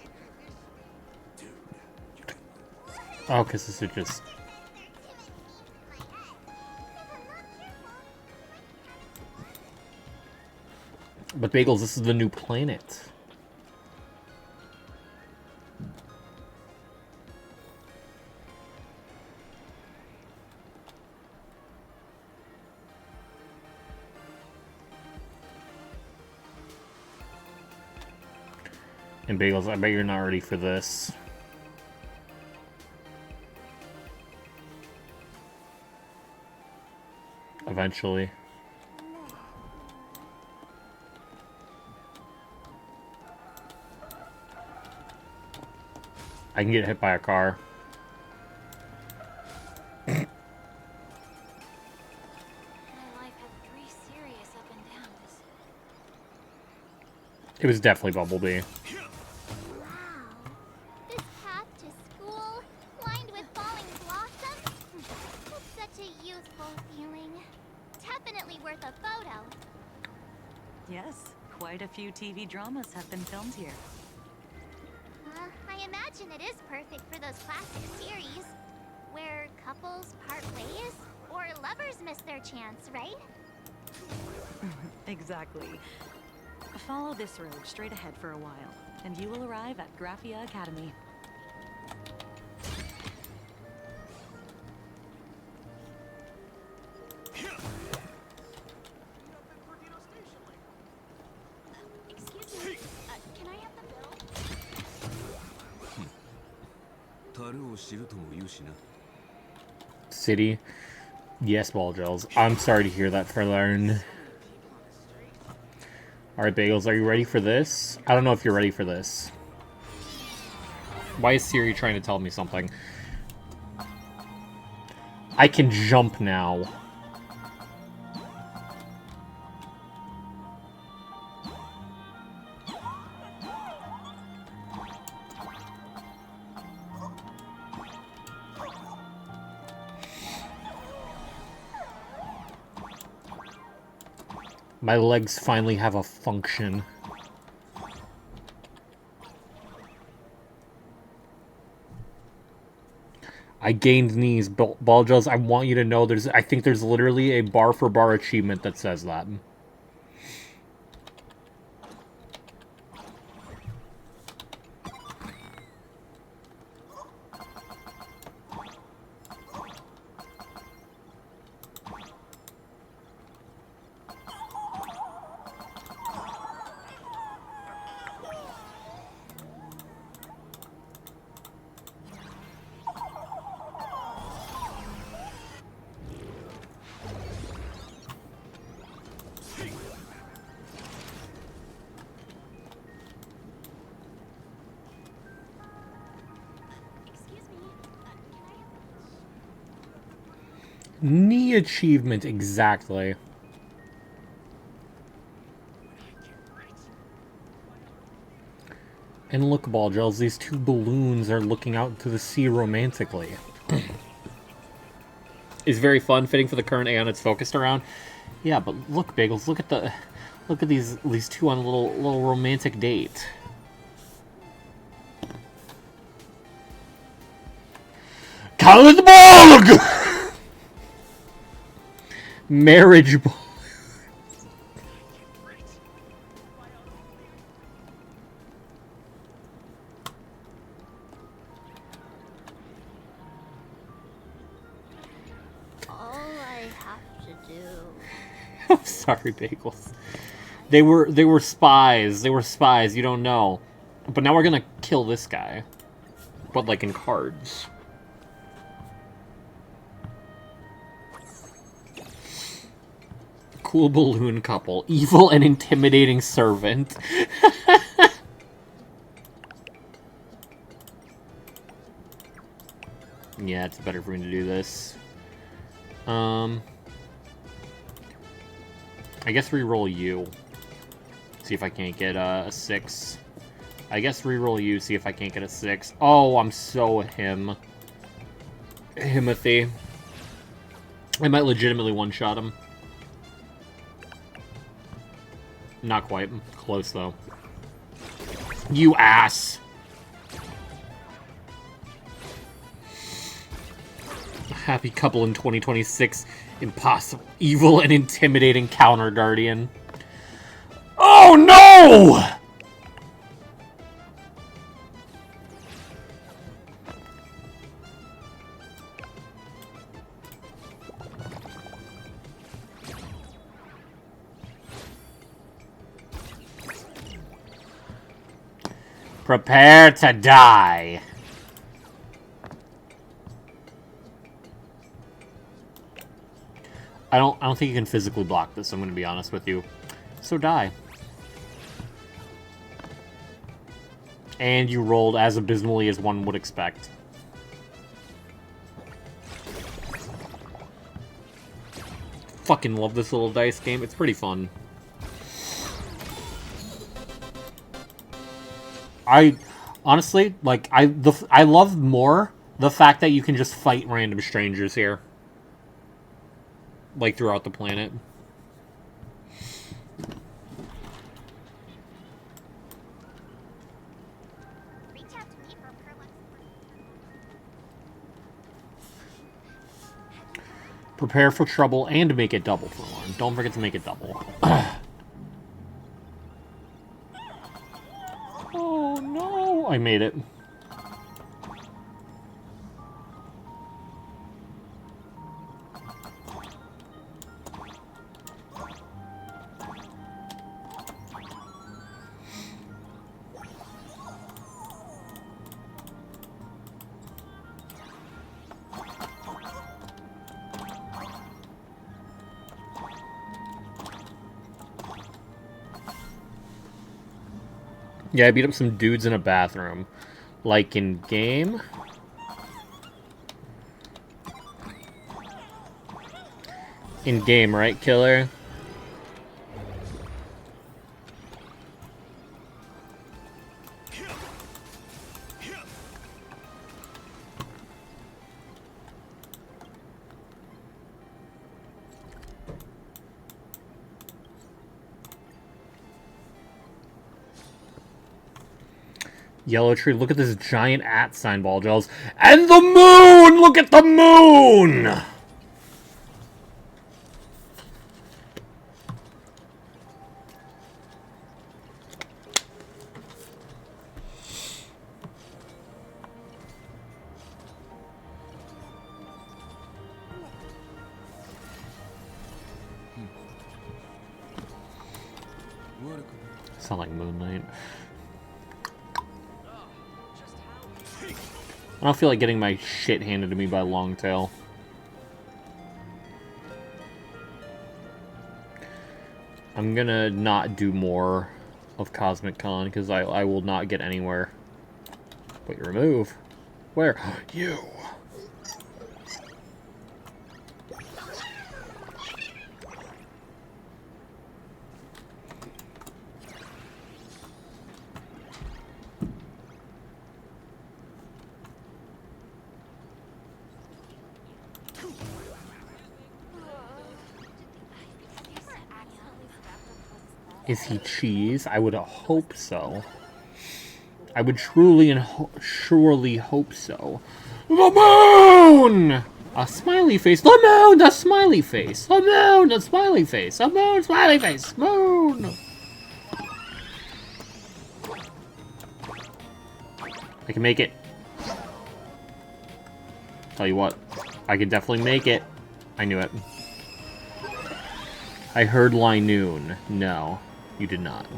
Oh, because this is just... But Bagels, this is the new planet. And Bagels, I bet you're not ready for this. Eventually. I can get hit by a car. My life had 3 serious up and downs. It was definitely Bumblebee. Wow. This path to school, lined with falling blossoms. It's such a youthful feeling. Definitely worth a photo. Yes, quite a few TV dramas have been filmed here. I imagine it is perfect for those classic series, where couples part ways, or lovers miss their chance, right? Exactly. Follow this road straight ahead for a while, and you will arrive at Graphia Academy. Excuse me, can I have the bill? 樽を知るとも言うしな。 City. Yes, ball gels. I'm sorry to hear that, Furlern. Alright, Bagels, are you ready for this? I don't know if you're ready for this. Why is Siri trying to tell me something? I can jump now. My legs finally have a function. I gained knees, ball gels. I want you to know I think there's literally a bar for bar achievement that says that. Knee achievement, exactly. And look, ball gels, these two balloons are looking out into the sea romantically. It's very fun, fitting for the current Aeon it's focused around. Yeah, but look, Bagels, look at these two on a little romantic date. College ball! Marriage ball. All I have to do. I'm sorry, Bagels. They were spies. They were spies. You don't know. But now we're gonna kill this guy. But like in cards. Cool balloon couple. Evil and intimidating servant. Yeah, it's better for me to do this. I guess reroll you. See if I can't get a 6. I guess reroll you, see if I can't get a 6. Oh, I'm so Himothy. I might legitimately one-shot him. Not quite. Close, though. You ass! Happy couple in 2026. Impossible. Evil and intimidating counter guardian. Oh no! Prepare to die. I don't think you can physically block this, I'm gonna be honest with you. So die. And you rolled as abysmally as one would expect. Fucking love this little dice game. It's pretty fun. I honestly, like, I love more the fact that you can just fight random strangers here. Like, throughout the planet. Prepare for trouble and make it double for one. Don't forget to make it double. Oh no! I made it. Yeah, I beat up some dudes in a bathroom. Like in game. In game, right, killer? Yellow tree, look at this giant @sign ball gels. And the moon! Look at the moon! Sound like Moonlight. I don't feel like getting my shit handed to me by Longtail. I'm gonna not do more of Cosmic Con because I will not get anywhere. Wait, remove? Where? You! Is he cheese? I would hope so. I would truly and surely hope so. The moon! A smiley face. The moon! The smiley face. The moon! The smiley face. The moon! Smiley face. Moon! I can make it. Tell you what. I can definitely make it. I knew it. I heard Linoon. No. You did not.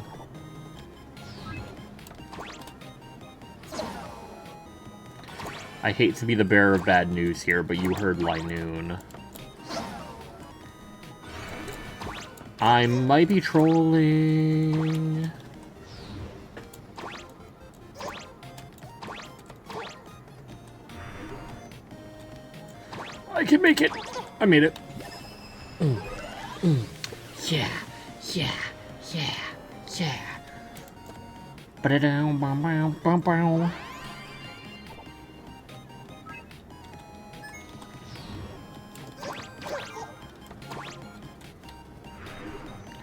I hate to be the bearer of bad news here, but you heard Linoon. I might be trolling. I can make it. I made it. Yeah. Yeah. Yeah, yeah. Ba-da-down, bow, bow, bow.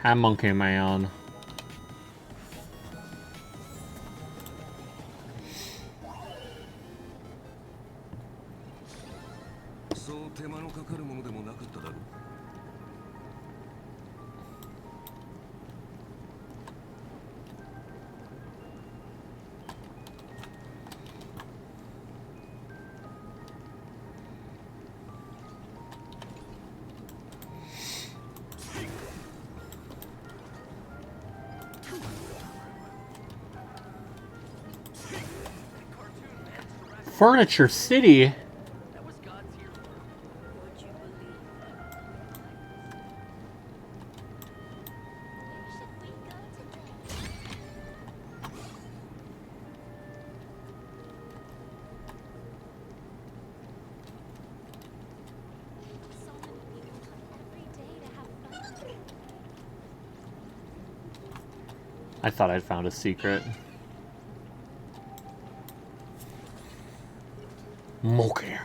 Hi, Monkey Man. Furniture City? I thought I'd found a secret. Mokia.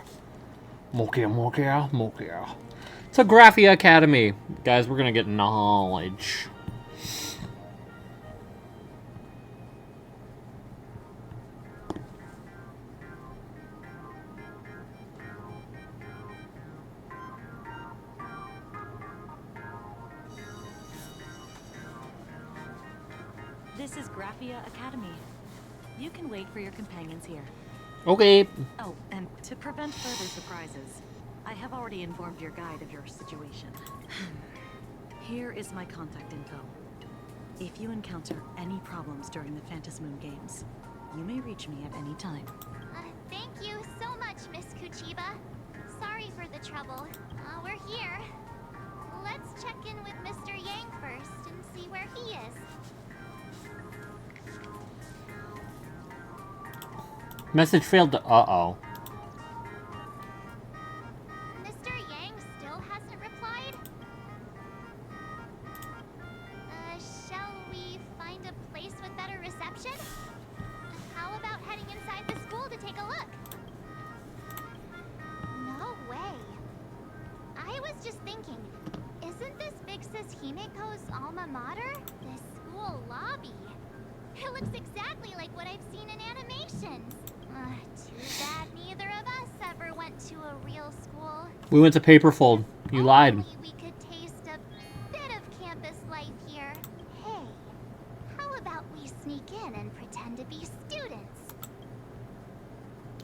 Mokia, Mokia, Mokia. It's a Graphia Academy. Guys, we're gonna get knowledge. This is Graphia Academy. You can wait for your companions here. Okay. Oh, and to prevent further surprises, I have already informed your guide of your situation. Here is my contact info. If you encounter any problems during the Phantasmoon Games, you may reach me at any time. Thank you so much, Miss Kuchiba. Sorry for the trouble. We're here. Let's check in with Mr. Yang first and see where he is. Message failed to... Uh-oh. Mr. Yang still hasn't replied? Shall we find a place with better reception? How about heading inside the school to take a look? No way. I was just thinking, isn't this big sis Himiko's alma mater? The school lobby. It looks exactly like what I've seen in animations. Too bad neither of us ever went to a real school. We went to Paperfold. You lied. We could taste a bit of campus life here. Hey, how about we sneak in and pretend to be students?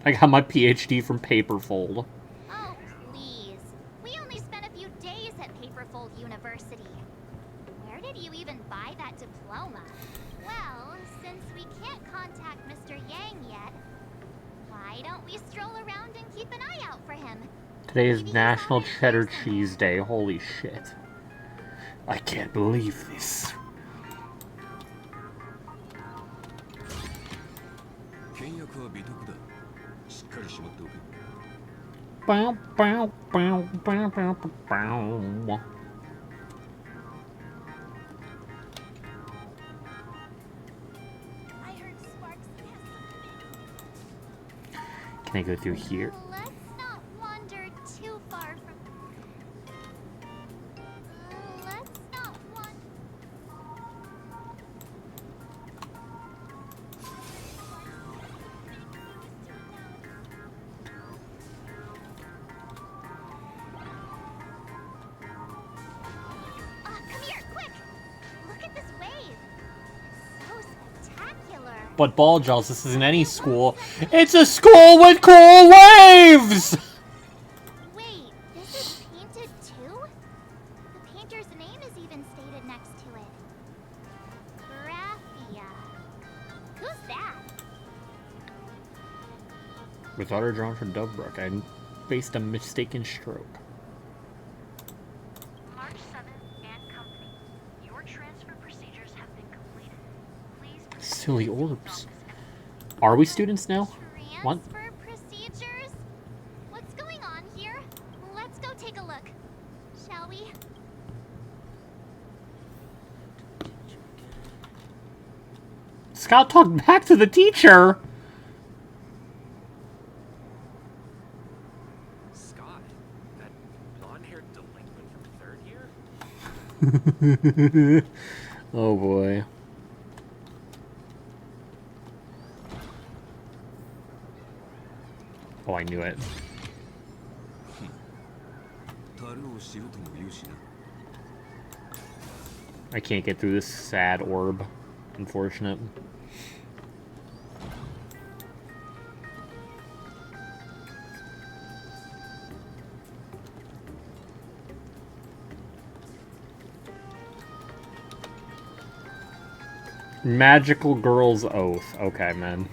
I got my PhD from Paperfold. Oh, please. We only spent a few days at Paperfold University. Where did you even buy that diploma? Well, since we can't contact Mr. Yang yet, why don't we stroll around and keep an eye out for him? Today is National Cheddar Cheese Day. Holy shit. I can't believe this. Bow, bow, bow, bow, bow, bow. Can I go through here? Let's not wander too far from... let's not wander... come here, quick! Look at this wave! So spectacular! But ball jaws, this isn't any school. It's a school with cool waves! Wait, this is painted too? The painter's name is even stated next to it. Graphia. Who's that? With order drawn from Dovebrook, I faced a mistaken stroke. March 7th and company. Your transfer procedures have been completed. Please... Silly orbs. Are we students now? What? Transfer procedures? What's going on here? Let's go take a look. Shall we? Scott talked back to the teacher! Scott? That blonde-haired delinquent from 3rd year? Oh boy. Oh, I knew it. I can't get through this sad orb. Unfortunate. Magical Girl's Oath. Okay, man.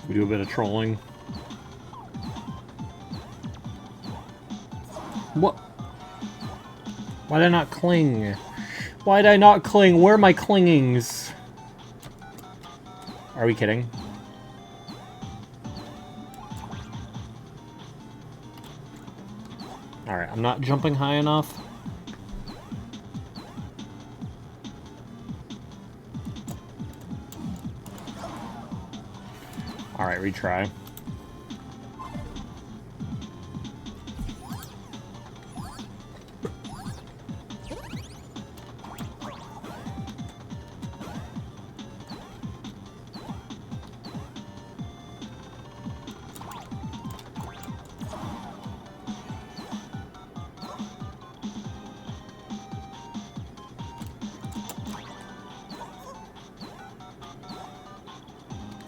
We do a bit of trolling. What? Why did I not cling? Why did I not cling? Where are my clingings? Are we kidding? Alright, I'm not jumping high enough. Alright, retry.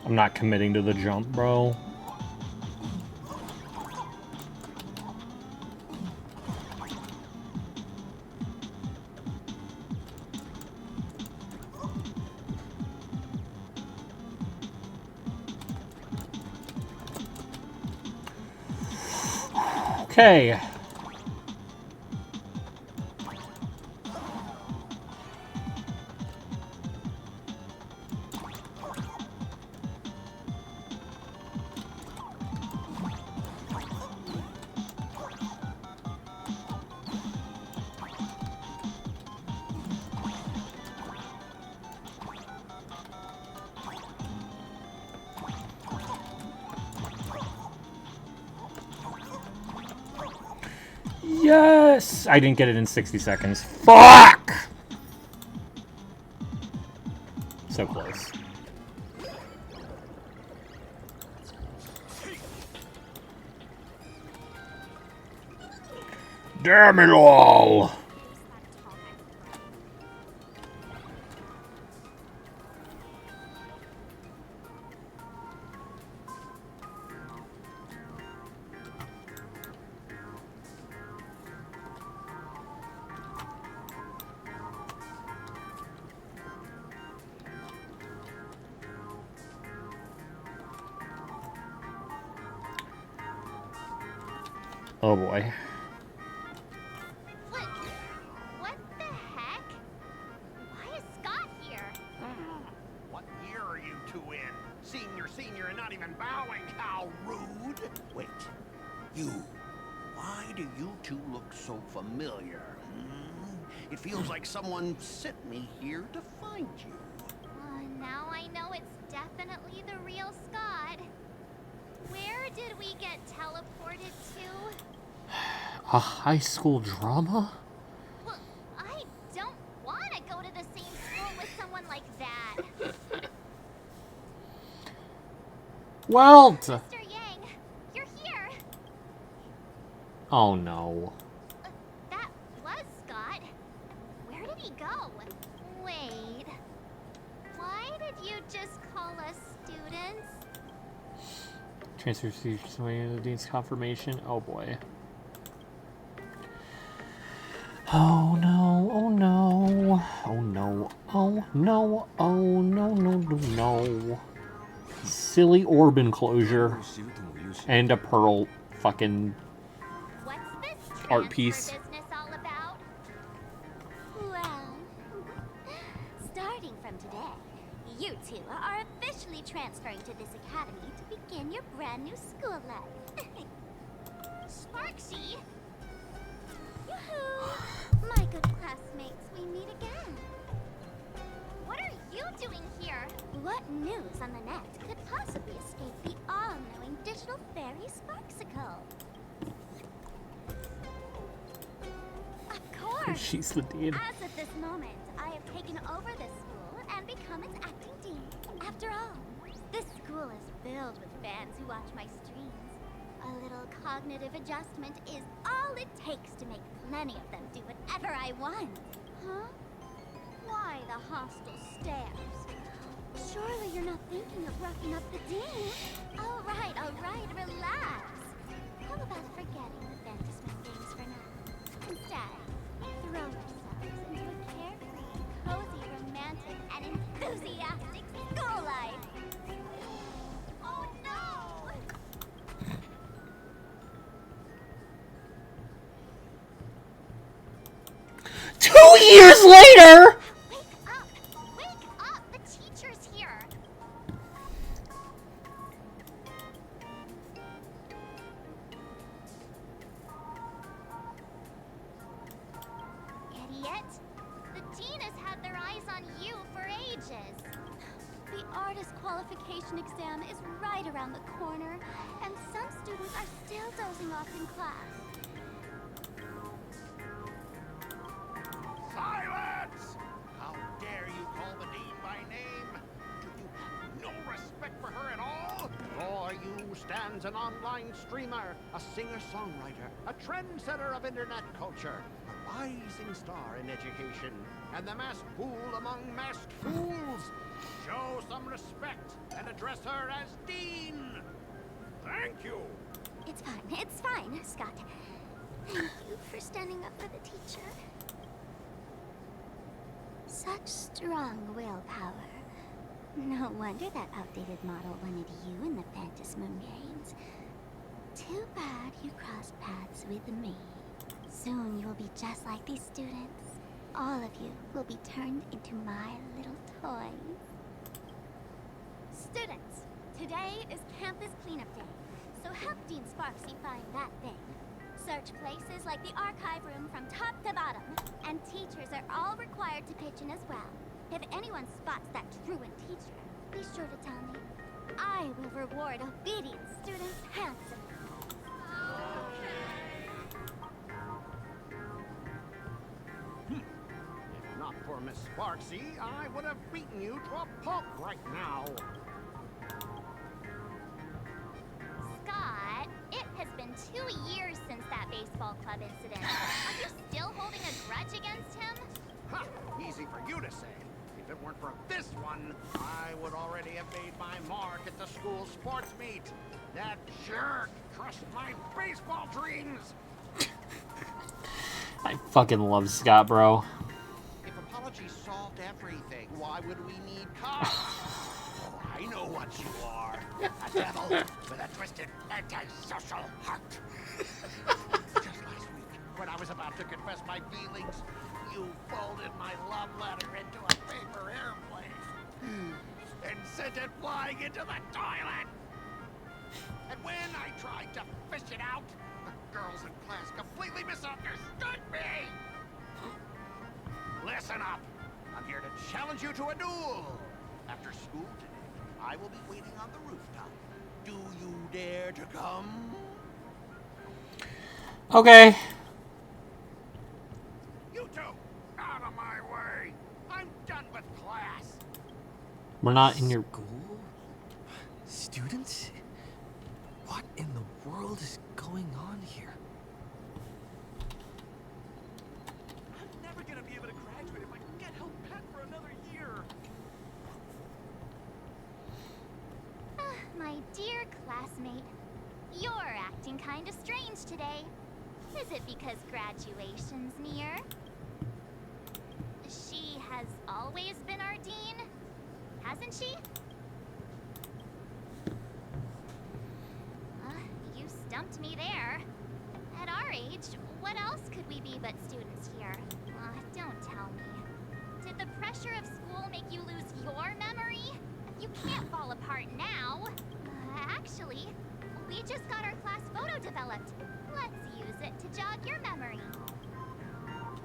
I'm not committing to the jump, bro. Okay. Yes! I didn't get it in 60 seconds. Fuck! So close. Damn it all! Oh boy. What the heck? Why is Scott here? What year are you two in? Senior, and not even bowing. How rude. Wait. You. Why do you two look so familiar? It feels like someone sent me here to find you. Now I know it's definitely the real Scott. Where did we get teleported to? A high school drama? Well, I don't want to go to the same school with someone like that. Welt! Mr. Yang, you're here. Oh no. That was Scott. Where did he go? Wait. Why did you just call us students? Transfer to the dean's confirmation. Oh boy. Oh no, oh no, oh no, oh no, oh no, no, no, no. Silly orb enclosure. And a pearl fucking art piece. Business all about? Well, starting from today, you two are officially transferring to this academy to begin your brand new school life. Sparksy! Yoo-hoo! My good classmates, we meet again. What are you doing here? What news on the net could possibly escape the all-knowing digital fairy Sparksicle? Of course! She's the dean. As of this moment, I have taken over this school and become its acting dean. After all, this school is filled with fans who watch my streams. A little cognitive adjustment is all it takes to make plenty of them do whatever I want. Huh? Why the hostile stares? Surely you're not thinking of roughing up the dean? All right, relax. How about forgetting the Fantasman games for now? Instead, throw yourselves into a carefree, cozy, romantic, and enthusiastic school life. Oh no! 2 years later! Wake up! The teacher's here! on you for ages. The artist qualification exam is right around the corner, and some students are still dozing off in class. Silence! How dare you call the dean by name? Do you have no respect for her at all? For you stands an online streamer, a singer-songwriter, a trendsetter of internet culture, a rising star in education, and the masked fool among masked fools. Show some respect and address her as Dean. Thank you. It's fine, Scott. Thank you for standing up for the teacher. Such strong willpower. No wonder that outdated model wanted you in the Phantasmoon Games. Too bad you crossed paths with me. Soon you'll be just like these students. All of you will be turned into my little toys. Students, today is campus cleanup day, so help Dean Sparksy find that thing. Search places like the archive room from top to bottom, and teachers are all required to pitch in as well. If anyone spots that truant teacher, be sure to tell me. I will reward obedient students handsomely. If not for Miss Sparksy, I would have beaten you to a pulp right now. Scott, it has been 2 years since that baseball club incident. Are you still holding a grudge against him? Ha! Easy for you to say. If it weren't for this one, I would already have made my mark at the school sports meet. That jerk crushed my baseball dreams. I fucking love Scott, bro. If apologies solved everything, why would we need cops? Oh, I know what you are. A devil with a twisted antisocial heart. Just last week, when I was about to confess my feelings, you folded my love letter into a paper airplane and sent it flying into the toilet. And when I tried to fish it out, the girls in class completely misunderstood me. Listen up. I'm here to challenge you to a duel. After school today, I will be waiting on the rooftop. Do you dare to come? Okay. You two, out of my way. I'm done with class. We're not in your... School? Students? What in the world is going on here? I'm never gonna be able to graduate if I get held back for another year. My dear classmate, you're acting kinda strange today. Is it because graduation's near? She has always been our dean, hasn't she? You stumped me there. At our age, what else could we be but students here? Don't tell me. Did the pressure of school make you lose your memory? You can't fall apart now. Actually, we just got our class photo developed. Let's use it to jog your memory.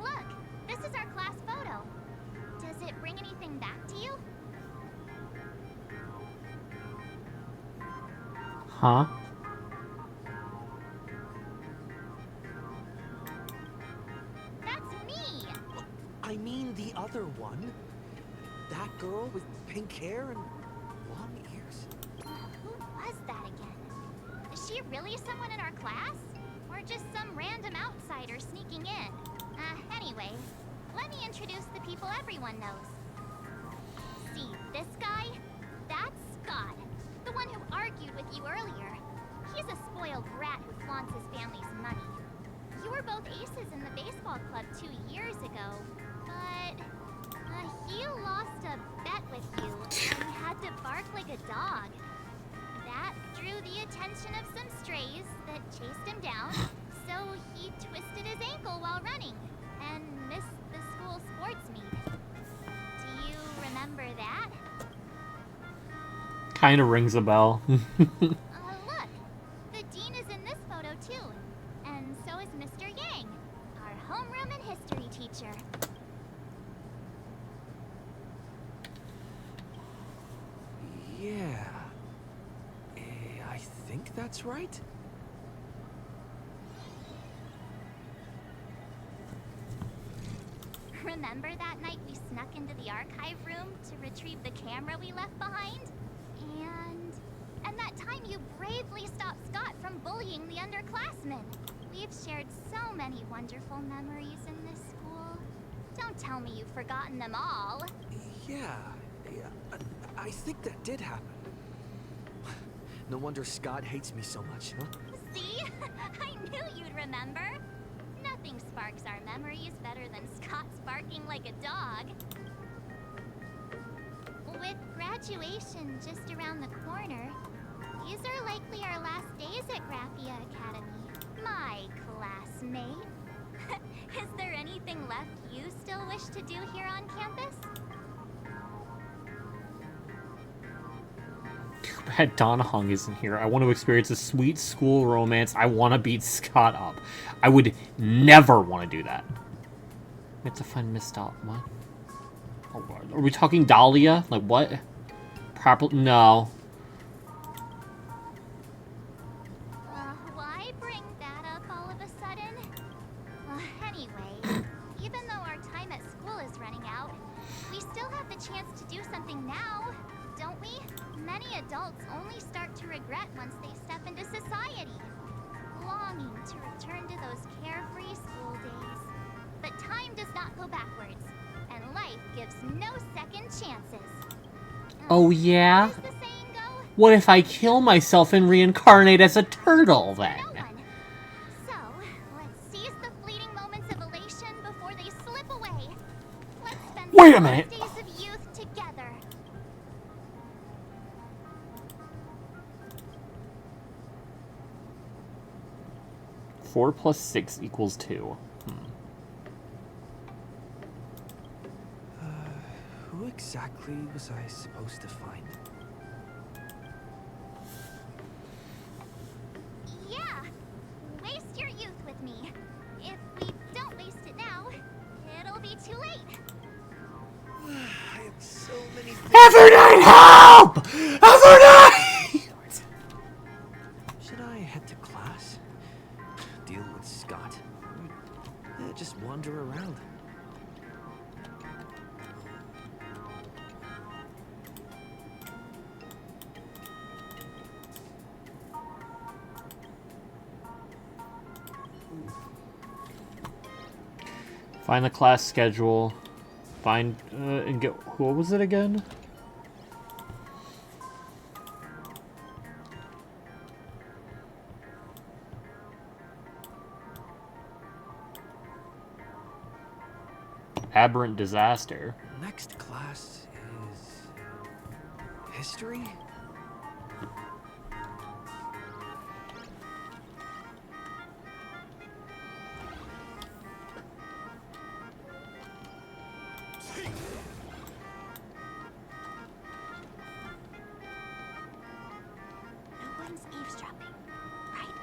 Look, this is our class photo. Does it bring anything back to you? Huh? That's me! I mean the other one. That girl with pink hair and long ears. Who was that again? Is she really someone in our class? Or just some random outsider sneaking in? Anyway, let me introduce the people everyone knows. See, this guy? That's Scott, the one who argued with you earlier. He's a spoiled brat who flaunts his family's money. You were both aces in the baseball club 2 years ago, but he lost a bet with you and had to bark like a dog. That drew the attention of some strays that chased him down, so he twisted his ankle while running and missed the school sports meet. Do you remember that? Kind of rings a bell. Look, the dean is in this photo too, and so is Mr. Yang, our homeroom and history teacher. that's right. Remember that night we snuck into the archive room to retrieve the camera we left behind? And that time you bravely stopped Scott from bullying the underclassmen. We've shared so many wonderful memories in this school. Don't tell me you've forgotten them all. Yeah, I think that did happen. No wonder Scott hates me so much, huh? See? I knew you'd remember. Nothing sparks our memories better than Scott barking like a dog. With graduation just around the corner, these are likely our last days at Graphia Academy. My classmate. Is there anything left you still wish to do here on campus? Too bad Don Hung isn't here. I want to experience a sweet school romance. I want to beat Scott up. I would never want to do that. We have to find Miss Dahlia. What? Oh, are we talking Dahlia? Like what? Proper? No. Why bring that up all of a sudden? Anyway, even though our time at school is running out, we still have the chance to do something now, don't we? Many adults only start to regret once they step into society, longing to return to those carefree school days. But time does not go backwards, and life gives no second chances. Oh yeah? What if I kill myself and reincarnate as a turtle then? So, let's seize the fleeting moments of elation before they slip away. Let's spend Wait a the minute. days of youth together. Four plus 6 equals 2. Who exactly was I supposed to find? Yeah, waste your youth with me. If we don't waste it now, it'll be too late. I have so many things. Everdeen, help! Everdeen! Should I head to class? Deal with Scott? Just wander around. Find the class schedule. Find and get. What was it again? Aberrant disaster. Next class is history? No one's eavesdropping, right?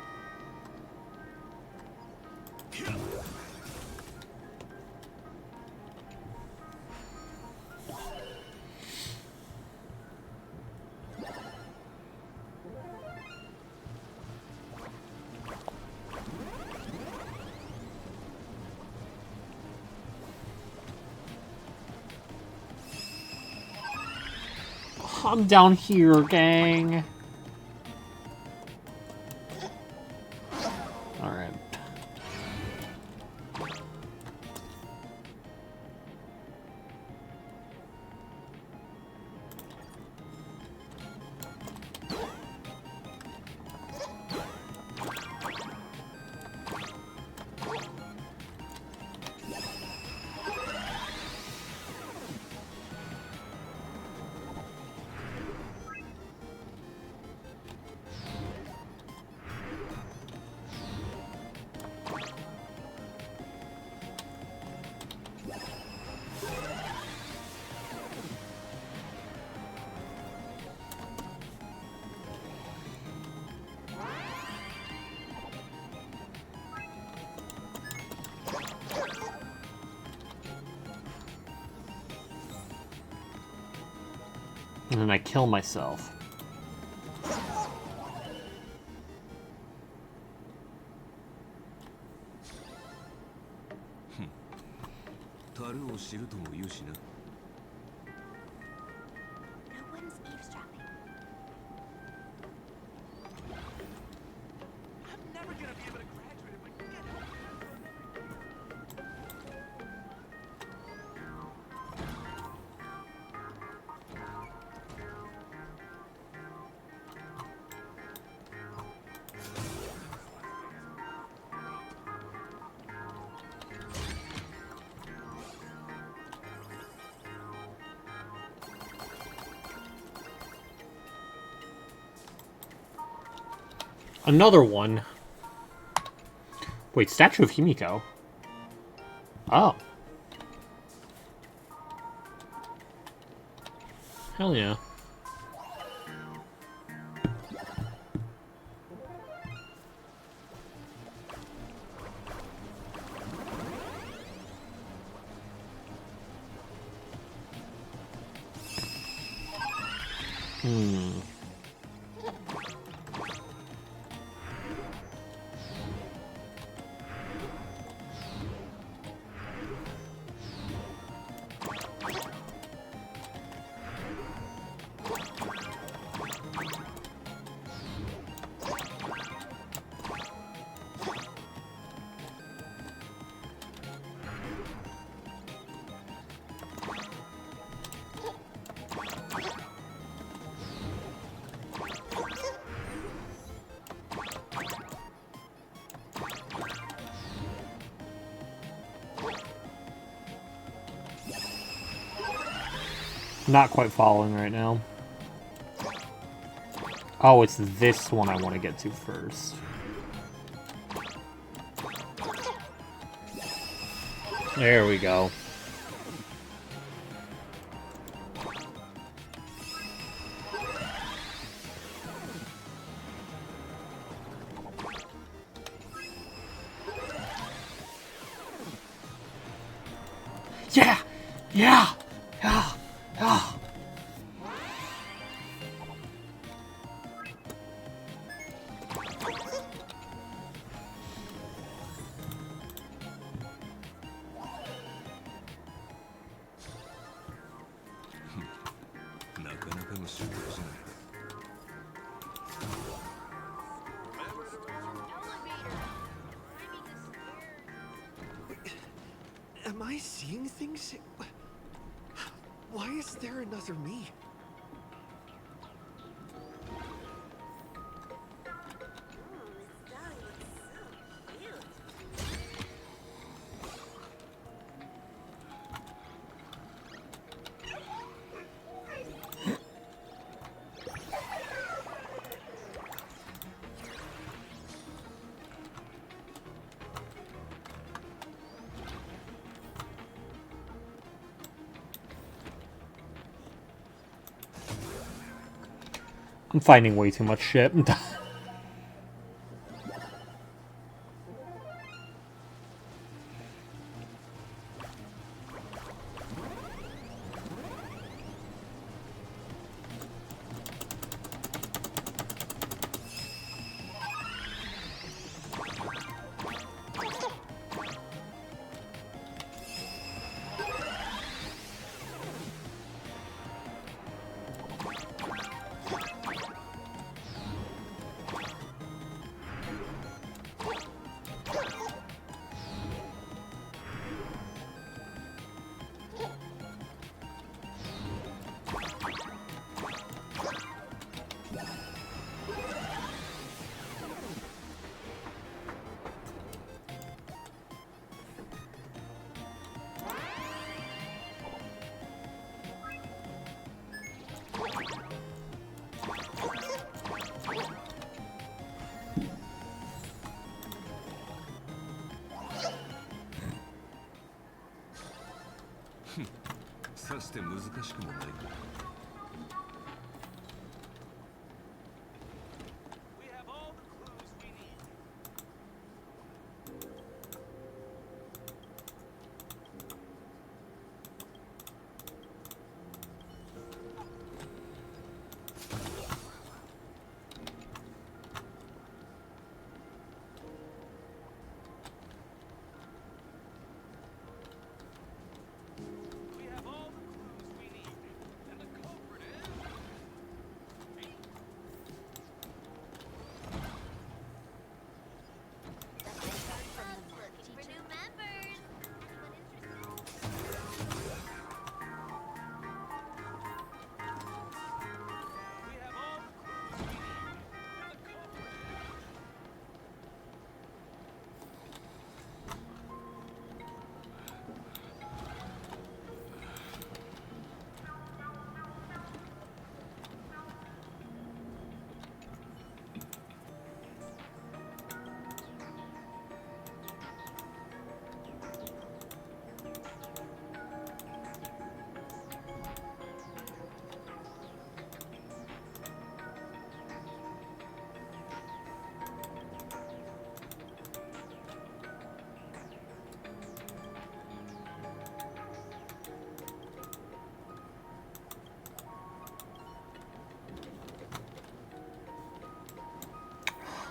I'm down here, gang. Alright. And then I kill myself. 樽を知るとも言うしな。 No one's eavesdropping. I'm never gonna be able to graduate if I can't help it. Another one. Wait, Statue of Himiko. Oh. Hell yeah. Not quite following right now. Oh, it's this one I want to get to first. There we go. Yeah! Yeah! Yeah! Yeah! Am I seeing things? Why is there another me? I'm finding way too much shit.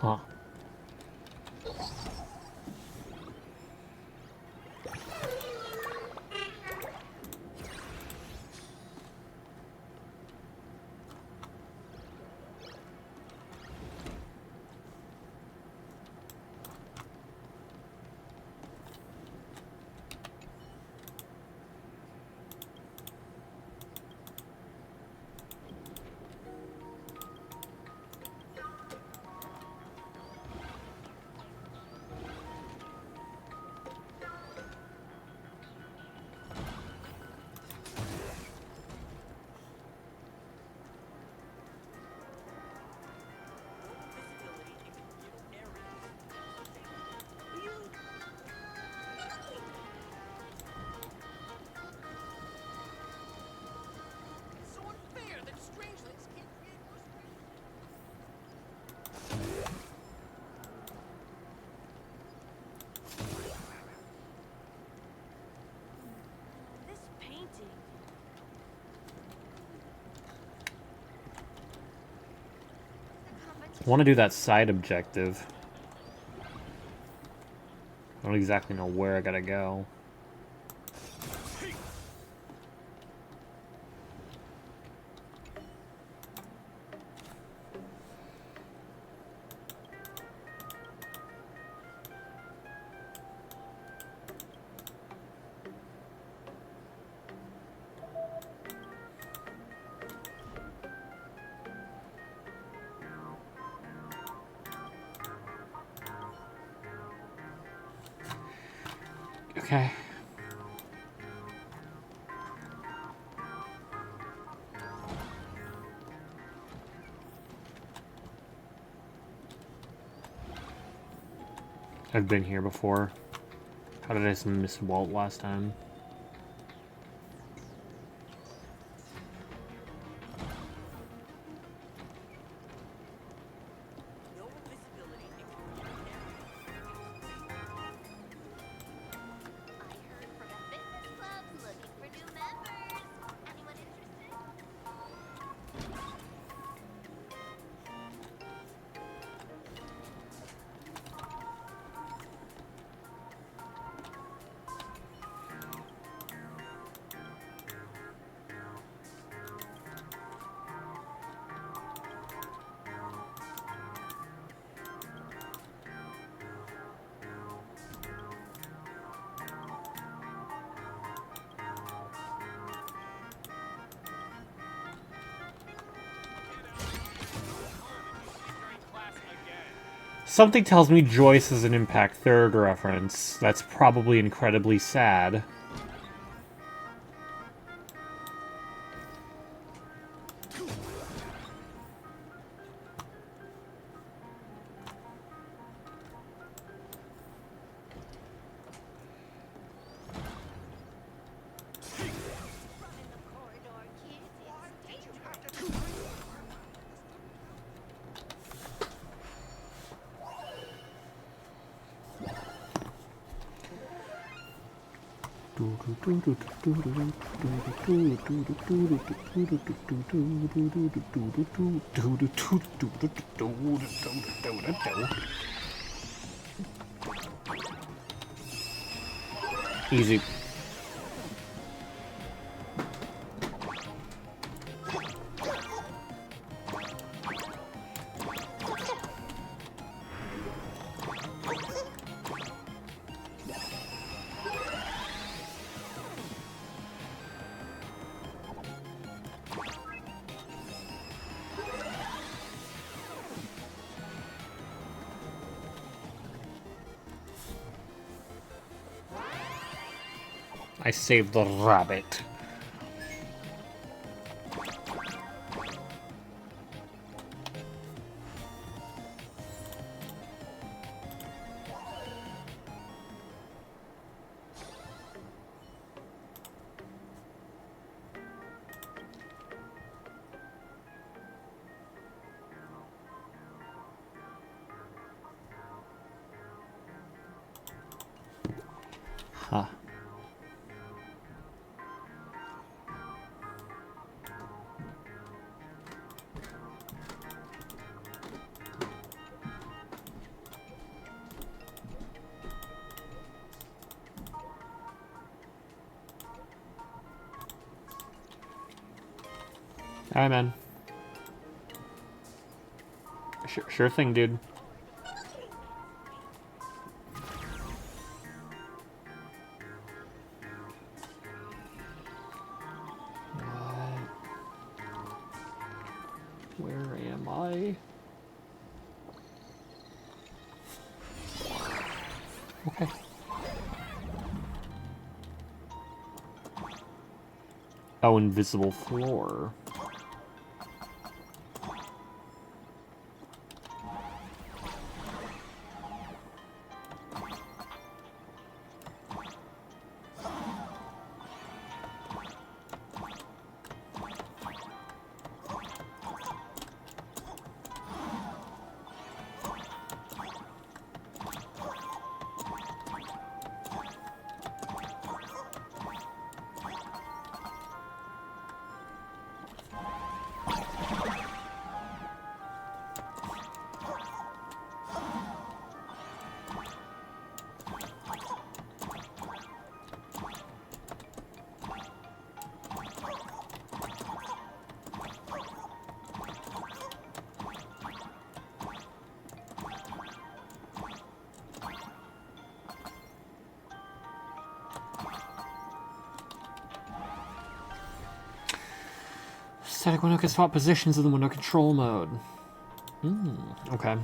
Huh. It's so unfair that strangelings can't create more This painting. I want to do that side objective. I don't exactly know where I gotta go. Okay. I've been here before. How did I miss Walt last time? Something tells me Joyce is an Impact Third reference. That's probably incredibly sad. Easy. I saved the rabbit. Huh. Alright, man. Sure thing, dude. Where am I? Okay. Oh, invisible floor. Static window can swap positions in the window control mode. Okay.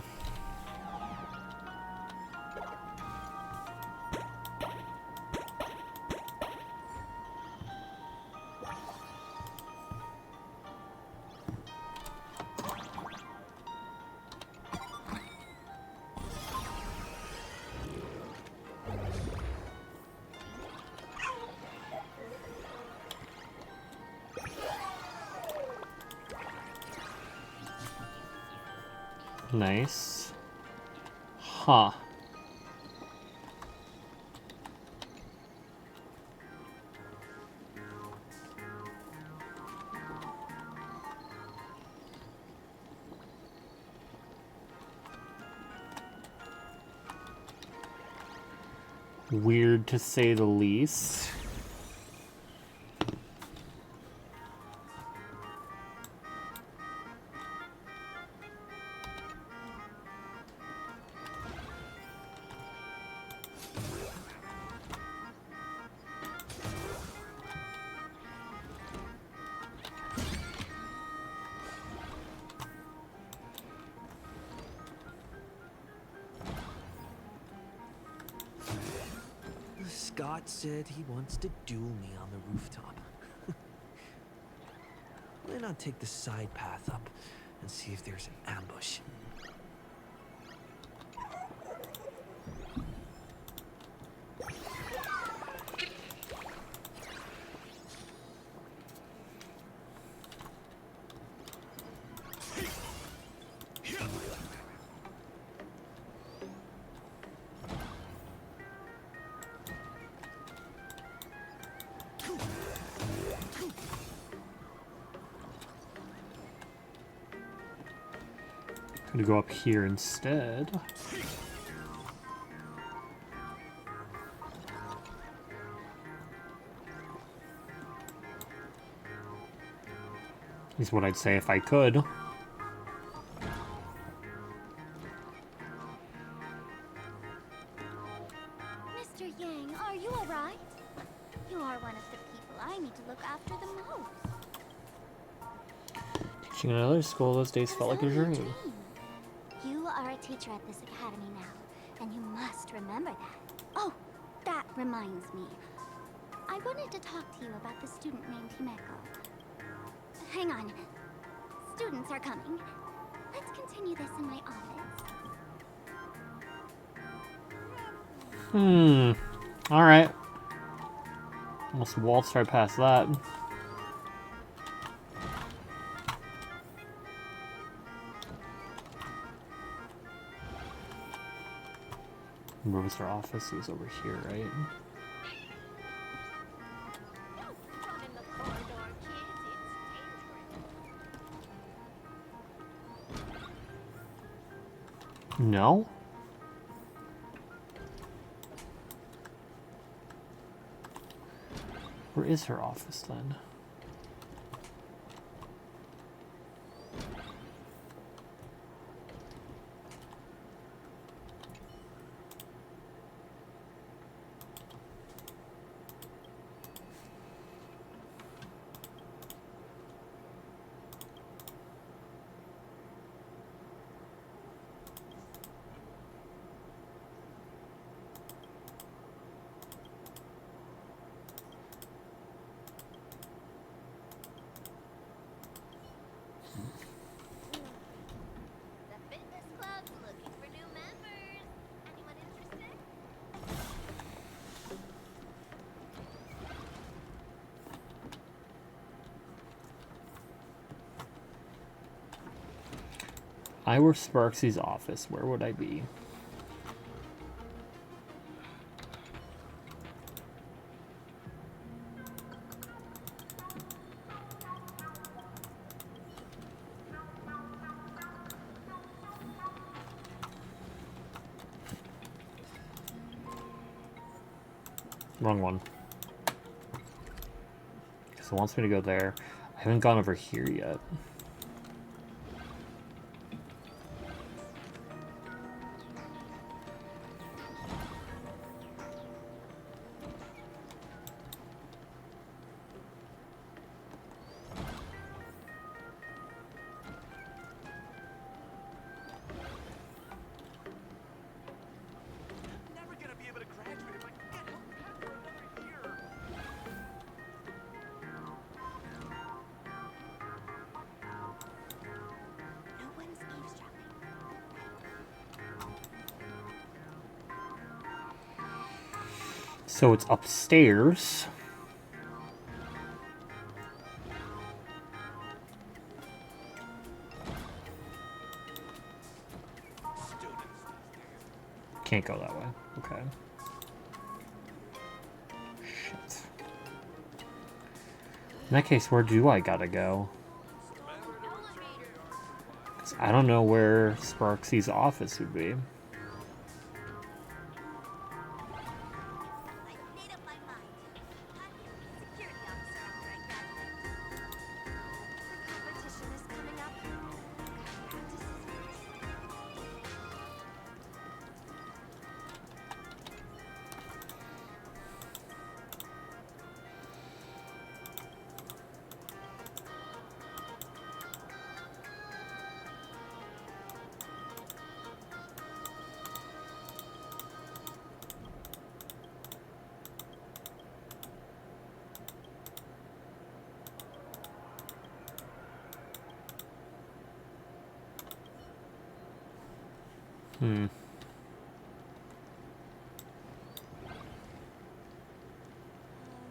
Nice. Huh. Weird to say the least. Scott said he wants to duel me on the rooftop. Why not take the side path up and see if there's an ambush? Gonna go up here instead. Is what I'd say if I could. Mr. Yang, are you alright? You are one of the people I need to look after the most. Teaching in another school those days felt like a dream. You are a teacher at this academy now, and you must remember that. Oh, that reminds me. I wanted to talk to you about the student named Himeko. Hang on. Students are coming. Let's continue this in my office. Alright. Almost waltzed right past that. Where was their office? It was over here, right? No? Where is her office then? I were Sparksy's office, where would I be? Wrong one. So it wants me to go there. I haven't gone over here yet. So it's upstairs. Can't go that way. Okay. Shit. In that case, where do I gotta go? 'Cause I don't know where Sparksy's office would be.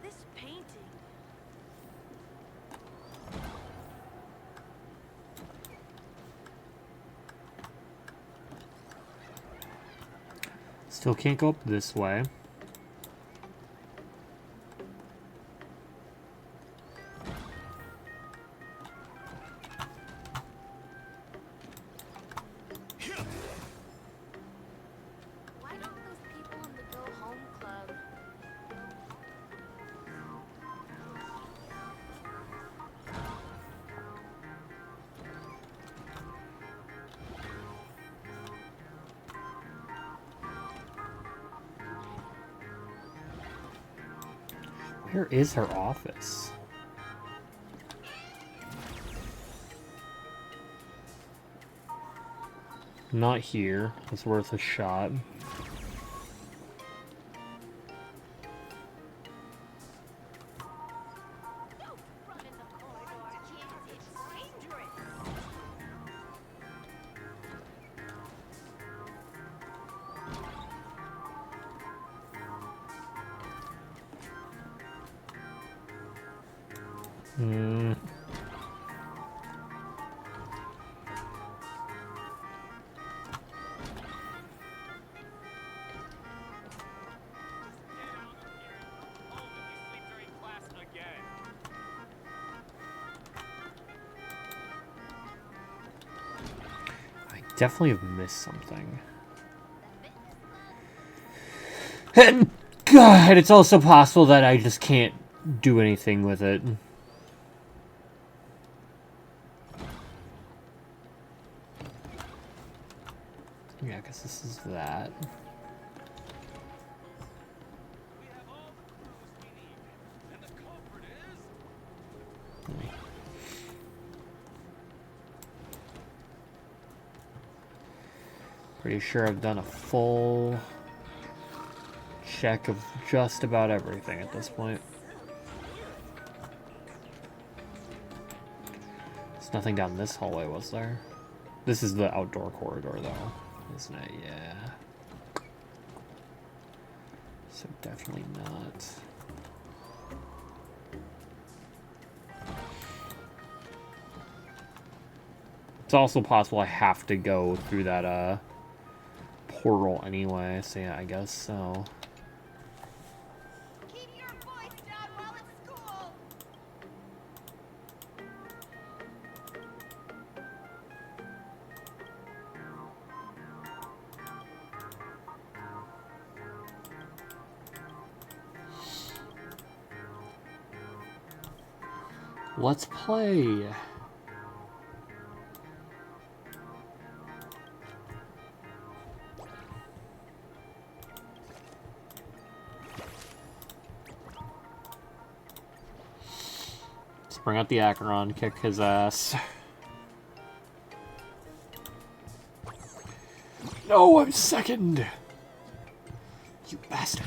This painting. Still can't go up this way. Why don't those people in the Go Home Club? Where is her office? Not here. It's worth a shot. Definitely have missed something. And God, it's also possible that I just can't do anything with it. Yeah, I guess this is that. Pretty sure I've done a full check of just about everything at this point. There's nothing down this hallway, was there? This is the outdoor corridor, though, isn't it? Yeah. So definitely not. It's also possible I have to go through that portal anyway, so yeah, I guess so. Let's play. Let's bring out the Acheron, kick his ass. No, I'm second! You bastard.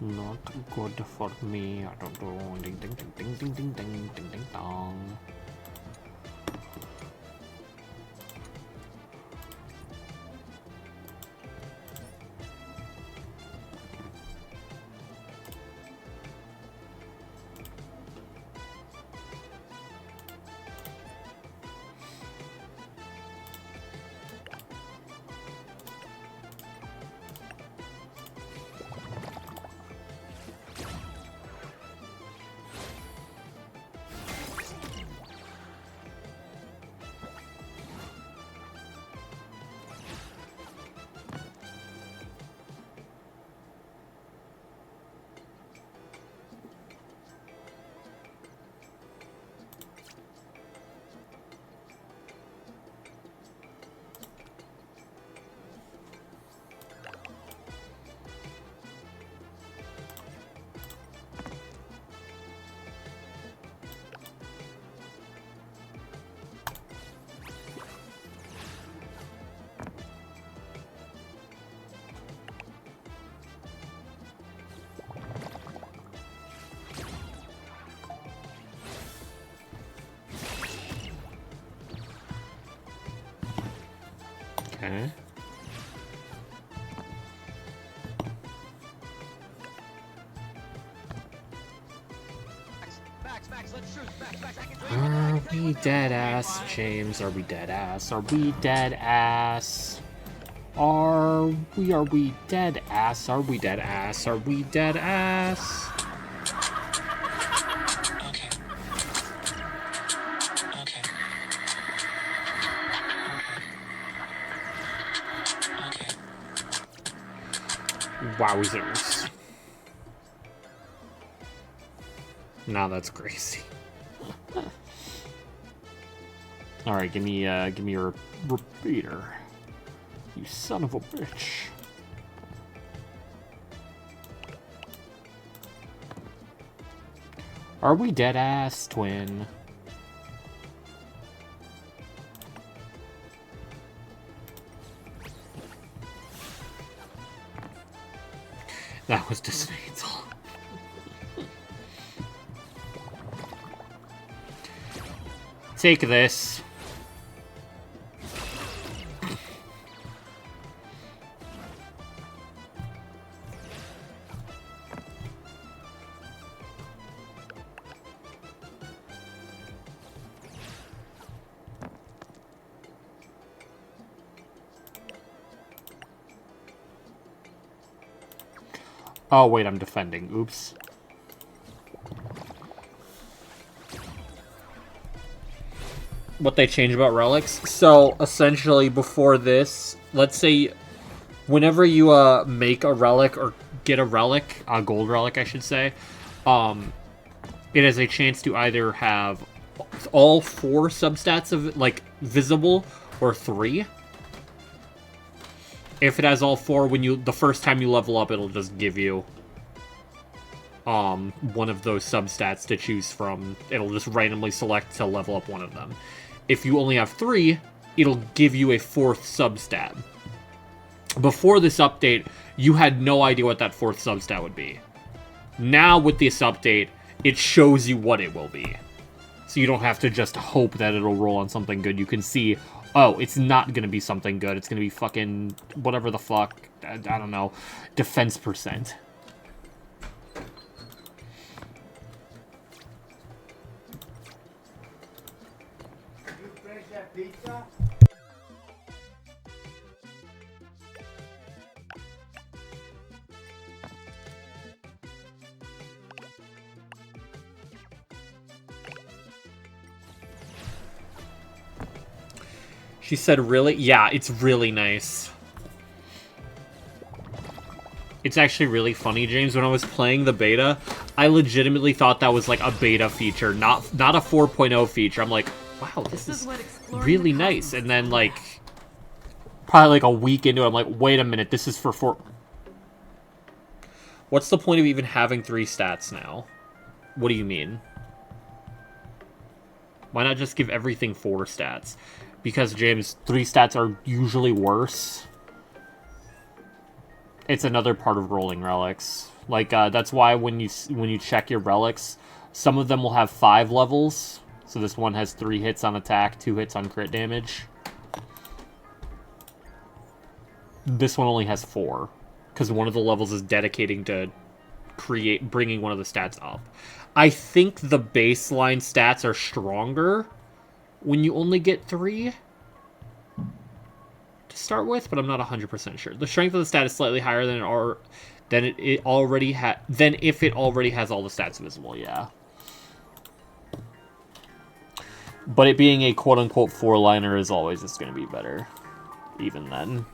Not good for me. I don't know. Ding ding ding ding ding ding ding ding ding dong. Okay. Are we dead ass, James? Are we dead ass? Are we dead ass? Are we dead ass? Are we dead ass? Are we dead ass? Wowzers. Now that's crazy. Alright, give me your repeater. You son of a bitch. Are we dead ass, twin? That was disdainful. Take this. Oh, wait, I'm defending. Oops. What they changed about relics? So, essentially, before this, let's say, whenever you make a relic, or get a relic, a gold relic, I should say, it has a chance to either have all 4 substats of, like, visible, or 3. If it has all 4, the first time you level up, it'll just give you one of those substats to choose from. It'll just randomly select to level up one of them. If you only have 3, it'll give you a 4th substat. Before this update, you had no idea what that 4th substat would be. Now, with this update, it shows you what it will be. So you don't have to just hope that it'll roll on something good. You can see Oh, it's not gonna be something good. It's gonna be fucking whatever the fuck. I don't know. Defense percent. She said, really? Yeah, it's really nice. It's actually really funny, James. When I was playing the beta, I legitimately thought that was like a beta feature, not a 4.0 feature. I'm like, wow, this is really nice. And then like, probably like a week into it, I'm like, wait a minute, this is for 4... What's the point of even having 3 stats now? What do you mean? Why not just give everything 4 stats? Because, James, 3 stats are usually worse. It's another part of rolling relics. Like, that's why when you check your relics, some of them will have 5 levels. So this one has 3 hits on attack, 2 hits on crit damage. This one only has 4. Because one of the levels is dedicating to bringing one of the stats up. I think the baseline stats are stronger when you only get 3 to start with, but I'm not 100% sure. The strength of the stat is slightly higher than it already than if it already has all the stats visible, yeah. But it being a quote-unquote 4-liner is always just going to be better, even then.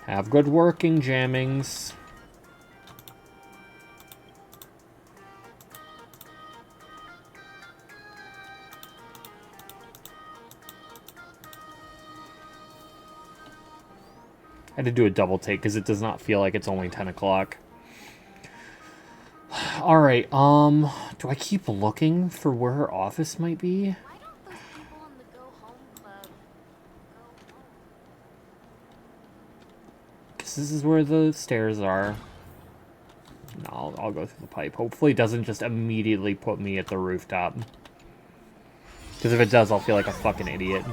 Have good working, Jammings. I had to do a double take because it does not feel like it's only 10 o'clock. Alright, do I keep looking for where her office might be? This is where the stairs are. No, I'll go through the pipe. Hopefully it doesn't just immediately put me at the rooftop. Because if it does, I'll feel like a fucking idiot.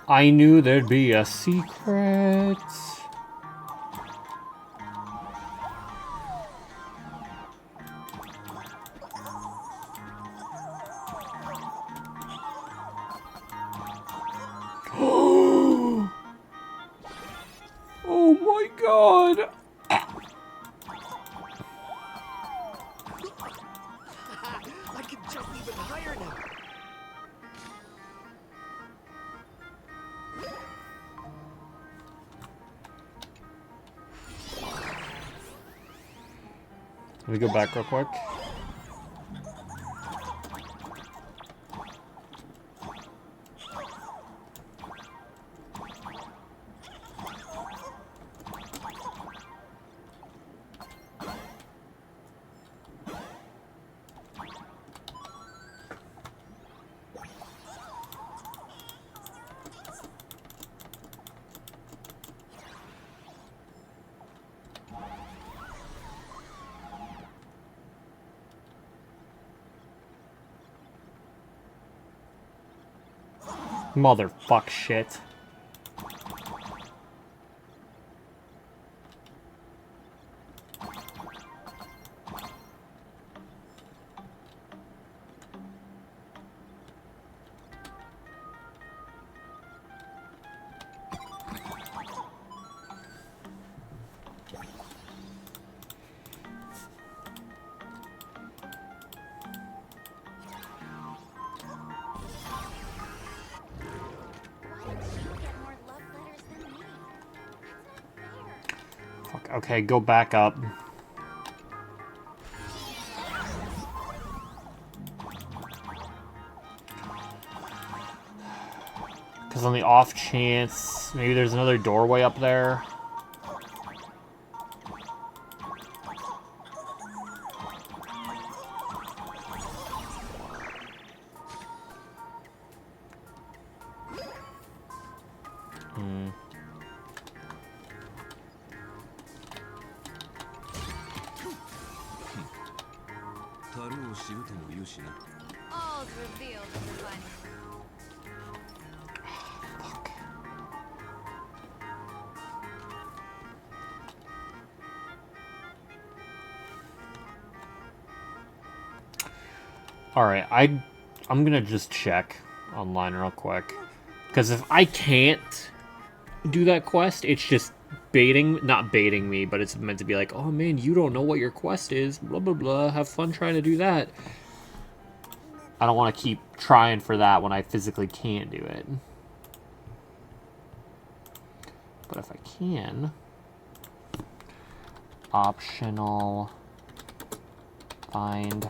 I knew there'd be a secret. Oh my god. I can jump even higher now. Let me go back real quick. Motherfuck shit. Okay, go back up. Because on the off chance, maybe there's another doorway up there. All's revealed in the final. Alright, I'm gonna just check online real quick. Because if I can't do that quest, it's just not baiting me, but it's meant to be like, oh man, you don't know what your quest is, blah blah blah, have fun trying to do that. I don't want to keep trying for that when I physically can't do it. But if I can, optional, find,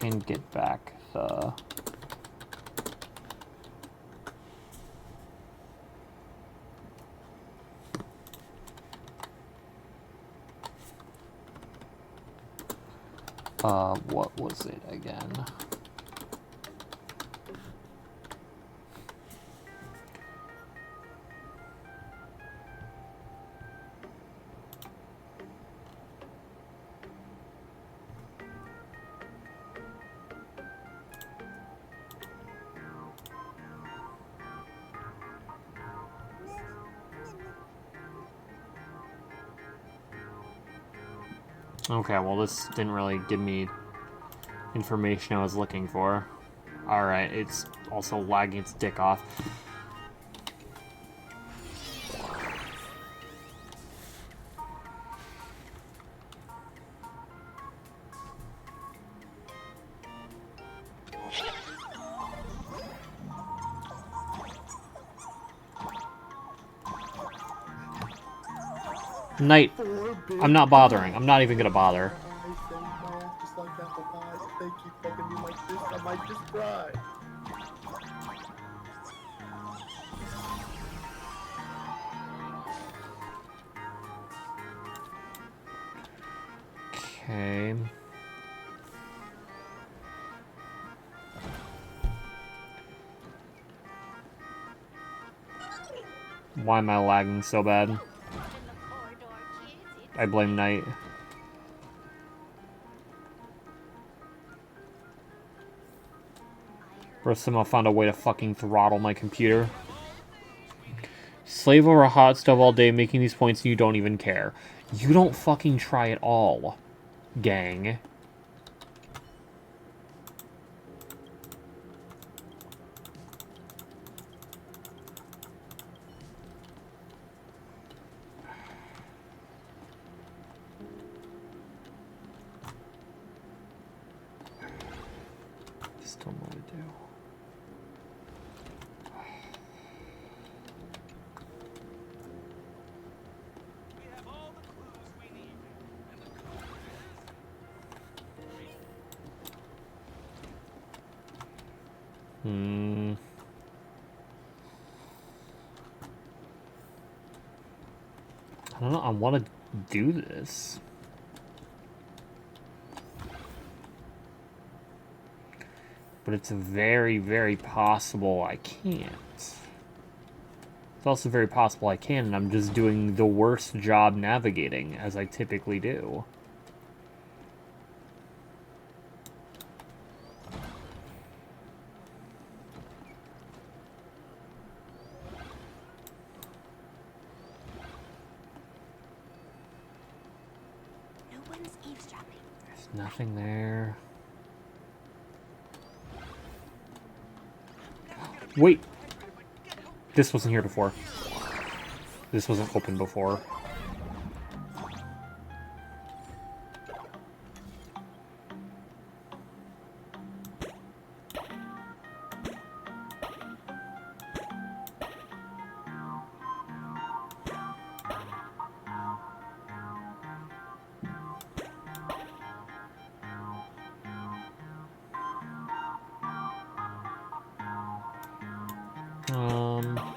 and get back the what was it again? Okay, well this didn't really give me information I was looking for. Alright, it's also lagging its dick off. Knight, I'm not bothering. I'm not even gonna bother. Just like apple pie. If they keep fucking me like this, I might just cry. Okay. Why am I lagging so bad? I blame Knight. Or somehow found a way to fucking throttle my computer. Slave over a hot stove all day making these points and you don't even care. You don't fucking try at all, gang. Just don't know what to do. I don't know, I want to do this. But it's very, very possible I can't. It's also very possible I can, and I'm just doing the worst job navigating, as I typically do. There's nothing there. Wait! This wasn't here before. This wasn't open before.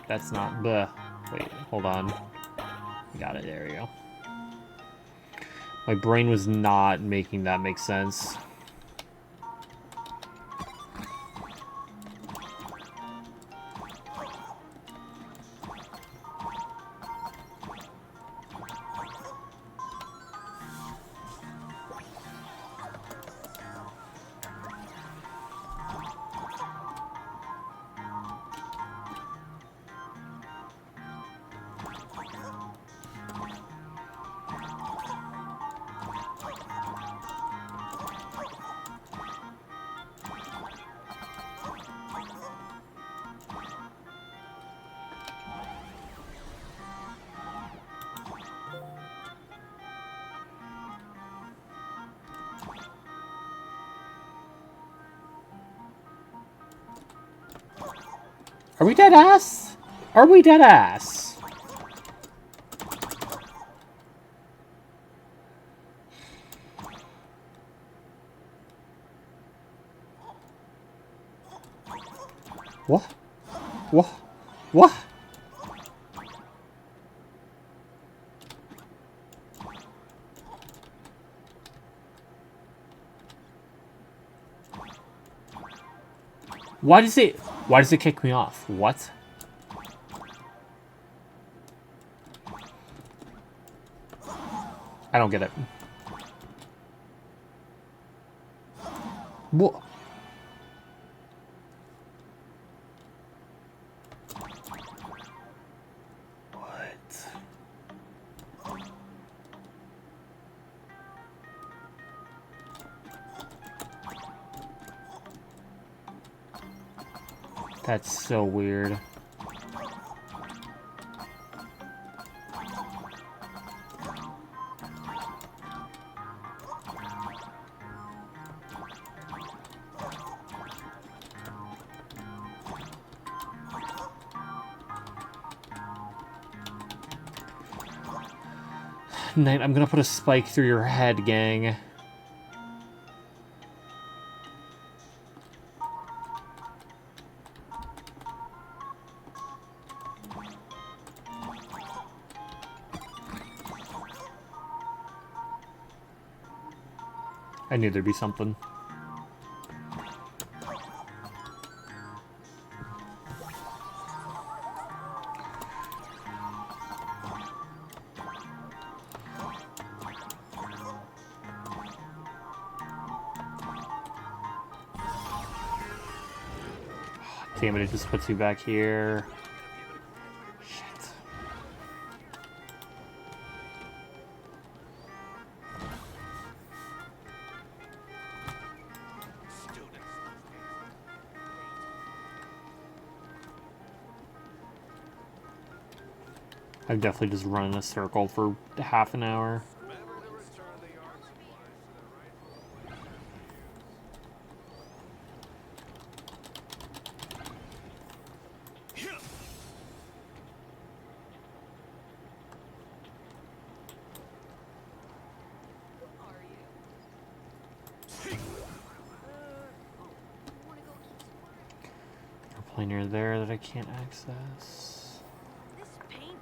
That's not the. Wait, hold on. Got it. There we go. My brain was not making that make sense. Are we dead ass? Are we dead ass? What? What? What? Why does it kick me off? What? I don't get it. What? That's so weird. Knight, I'm gonna put a spike through your head, gang. I knew there'd be something. Damn it, it just puts you back here. Shit. I've definitely just run in a circle for half an hour. Planer there that I can't access. This painting.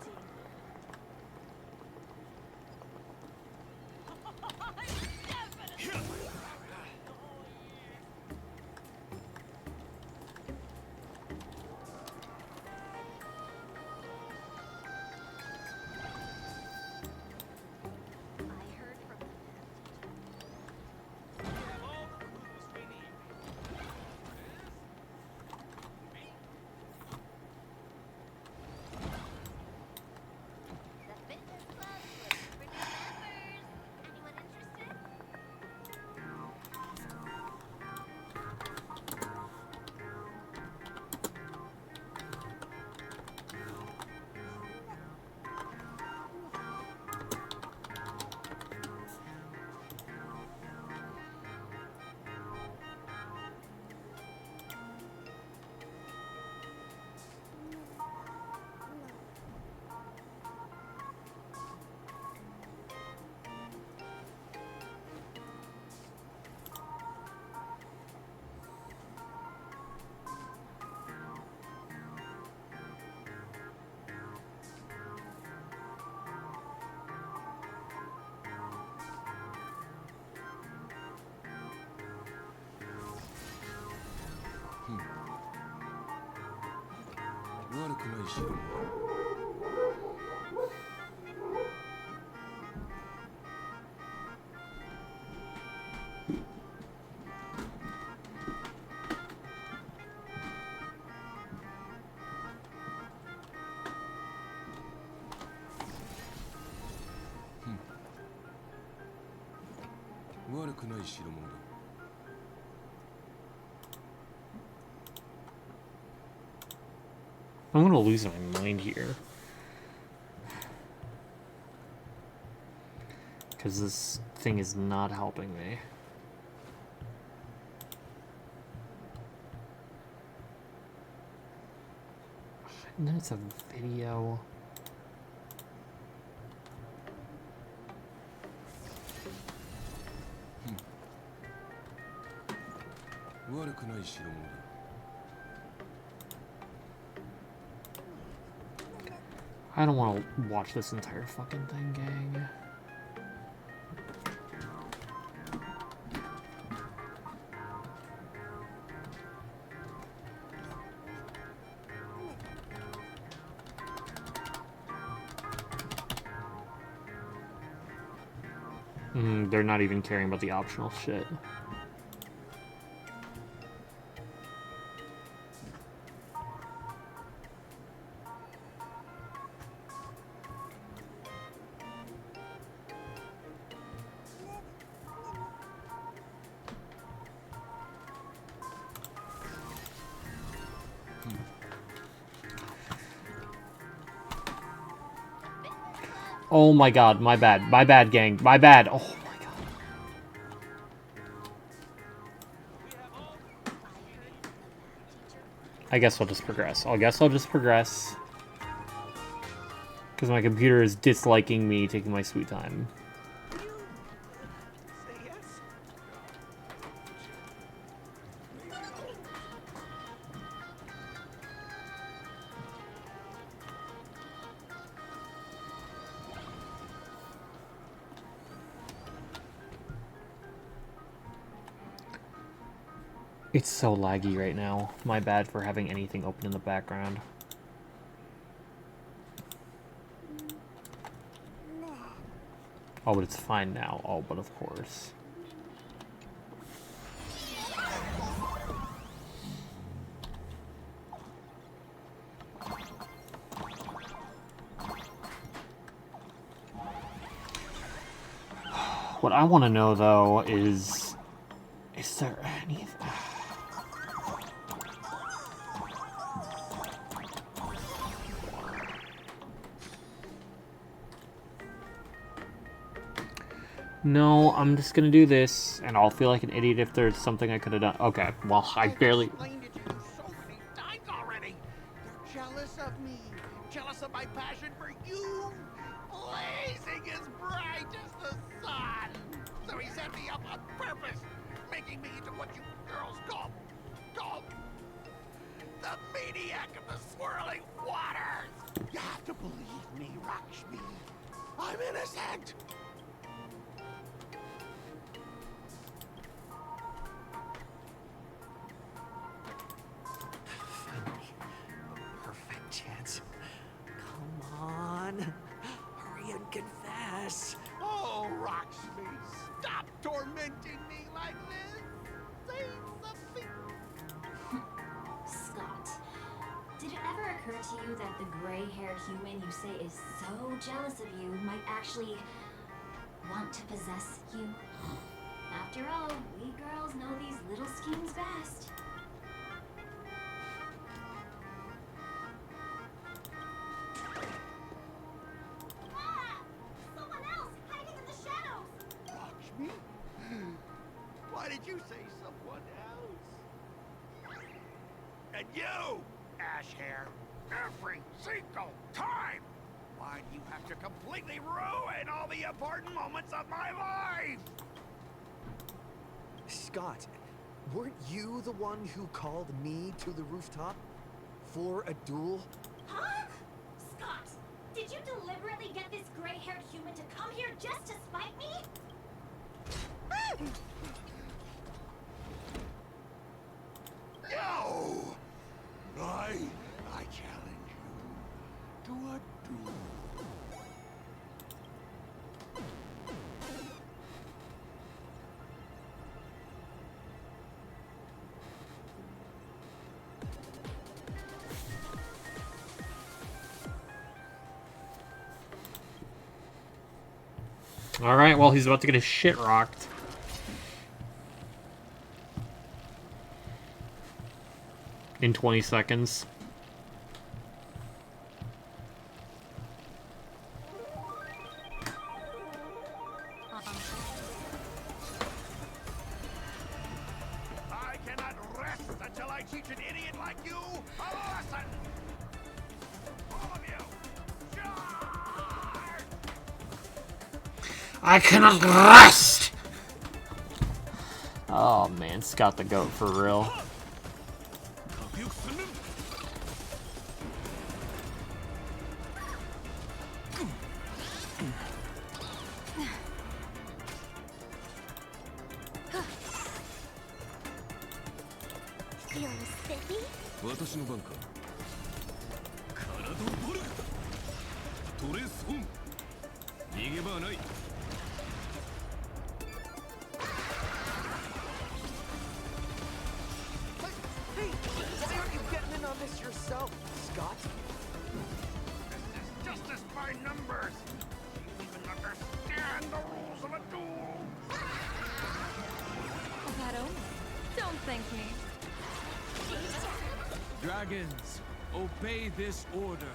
悪くない代物だ。悪くない代物だ。I'm gonna lose my mind here. Because this thing is not helping me. And then it's a video. I don't want to watch this entire fucking thing, gang. They're not even caring about the optional shit. Oh my god, my bad, gang, my bad. Oh my god. I guess I'll just progress. Because my computer is disliking me taking my sweet time. It's so laggy right now. My bad for having anything open in the background. Oh, but it's fine now. Oh, but of course. What I want to know, though, is there anything... No, I'm just gonna do this, and I'll feel like an idiot if there's something I could have done. Okay, well, I barely... Explained it to you so many times already. You're jealous of me. Jealous of my passion for you. Blazing as bright as the sun. So he set me up on purpose, making me into what you girls call the maniac of the swirling waters. You have to believe me, Lakshmi. I'm innocent. Chance. Come on. Hurry and confess. Oh, Lakshmi, stop tormenting me like this. Say something. Scott, did it ever occur to you that the gray-haired human you say is so jealous of you might actually want to possess you? After all, we girls know these little schemes best. Why did you say someone else? And you, Ashhair, every single time! Why do you have to completely ruin all the important moments of my life? Scott, weren't you the one who called me to the rooftop? For a duel? Huh? Scott, did you deliberately get this gray-haired human to come here just to spite me? No! I challenge Alright, well, he's about to get his shit rocked. In 20 seconds. I cannot rest until I teach an idiot like you a lesson! All of you, charge! I cannot rest! Oh man, Scott the Goat for real. Feeling spiffy? 私の番か。体を取る。取れ損。逃げ場はない。Hey, why aren't you getting in on this yourself, Scott? This is justice by numbers! Do you even understand the rules of a duel? That only. Don't thank me. Dragons, obey this order.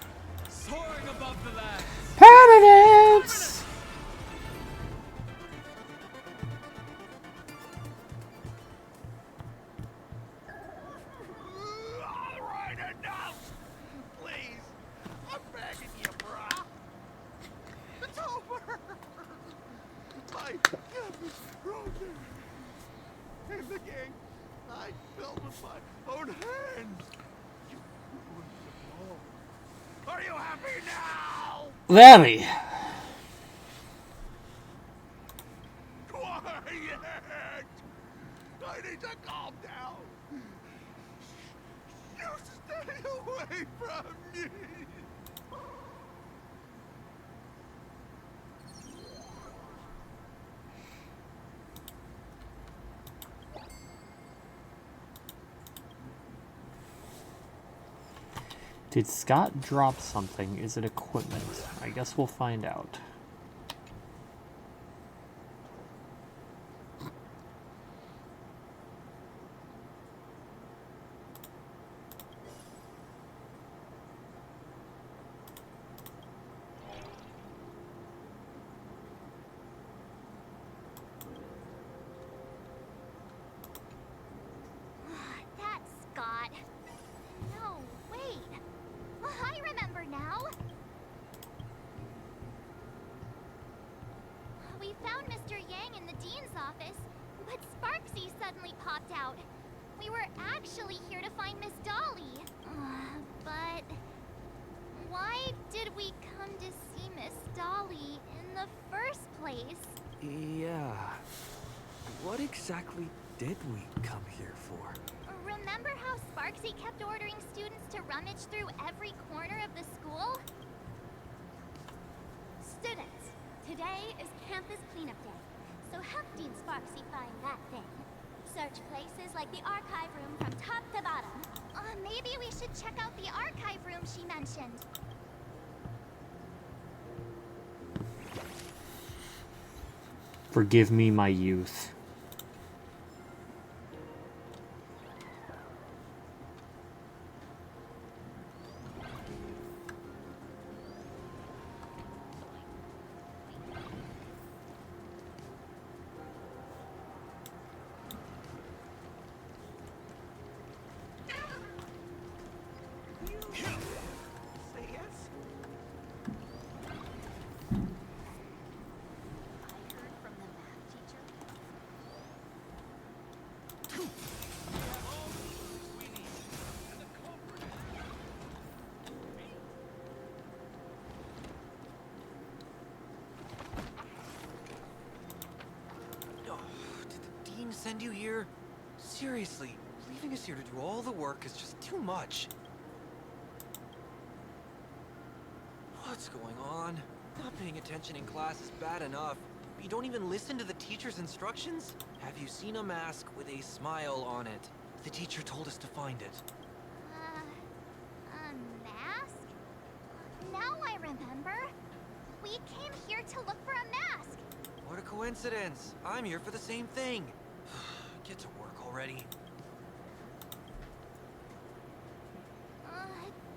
Soaring above the lands. Permanence! All right, enough! Please, I'm begging you, brah. It's over! My goodness, Roger! And the game I built with my own hands! You ruined it all. Are you happy now? Very. Quiet! I need to calm down. You stay away from me. Did Scott drop something? Is it equipment? I guess we'll find out. That's Scott. No, wait. I remember now. We found Mr. Yang in the dean's office, but Sparksy suddenly popped out. We were actually here to find Miss Dolly. But why did we come to see Miss Dolly in the first place? Yeah. What exactly did we come here for? Remember how Sparksy kept ordering students to rummage through every corner of the school? Students, today is campus cleanup day, so help Dean Sparksy find that thing. Search places like the archive room from top to bottom. Maybe we should check out the archive room she mentioned. Forgive me my youth. Say yes? Oh, did the dean send you here? Seriously, leaving us here to do all the work is just too much. What's going on? Not paying attention in class is bad enough. But you don't even listen to the teacher's instructions? Have you seen a mask with a smile on it? The teacher told us to find it. A mask? Now I remember. We came here to look for a mask. What a coincidence. I'm here for the same thing. Get to work already.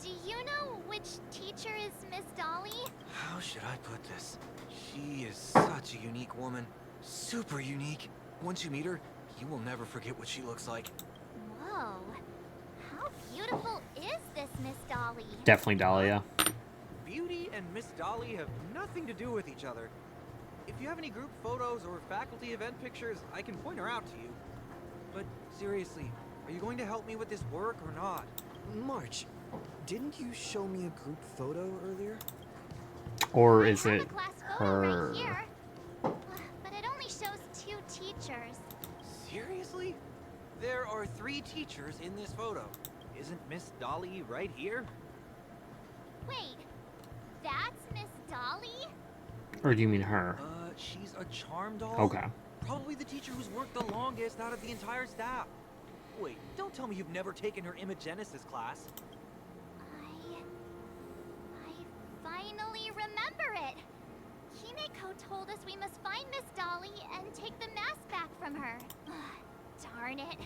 Do you know which teacher is Miss Dolly? How should I put this? She is such a unique woman. Super unique. Once you meet her, you will never forget what she looks like. Whoa. How beautiful is this Miss Dolly? Definitely Dahlia. Beauty and Miss Dolly have nothing to do with each other. If you have any group photos or faculty event pictures, I can point her out to you. But seriously, are you going to help me with this work or not? March, didn't you show me a group photo earlier? Or is it Right here. But it only shows 2 teachers. Seriously? There are 3 teachers in this photo. Isn't Miss Dolly right here? Wait, that's Miss Dolly? Or do you mean her? She's a charm doll? Okay. Probably the teacher who's worked the longest out of the entire staff. Wait, don't tell me you've never taken her Imagenesis class. I finally remember it. Himeko told us we must find Miss Dolly and take the mask back from her. Darn it.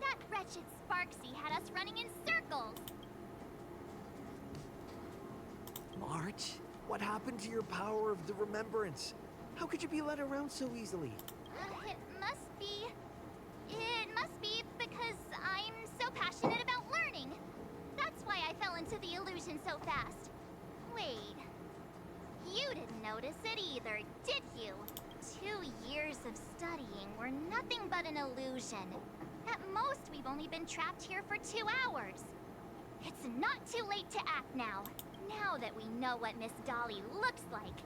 That wretched Sparksy had us running in circles. March, what happened to your power of the remembrance? How could you be led around so easily? It must be because I'm so passionate about learning. That's why I fell into the illusion so fast. Wait, you didn't notice it either, did you? 2 years of studying were nothing but an illusion. At most, we've only been trapped here for 2 hours. It's not too late to act now. Now that we know what Miss Dolly looks like,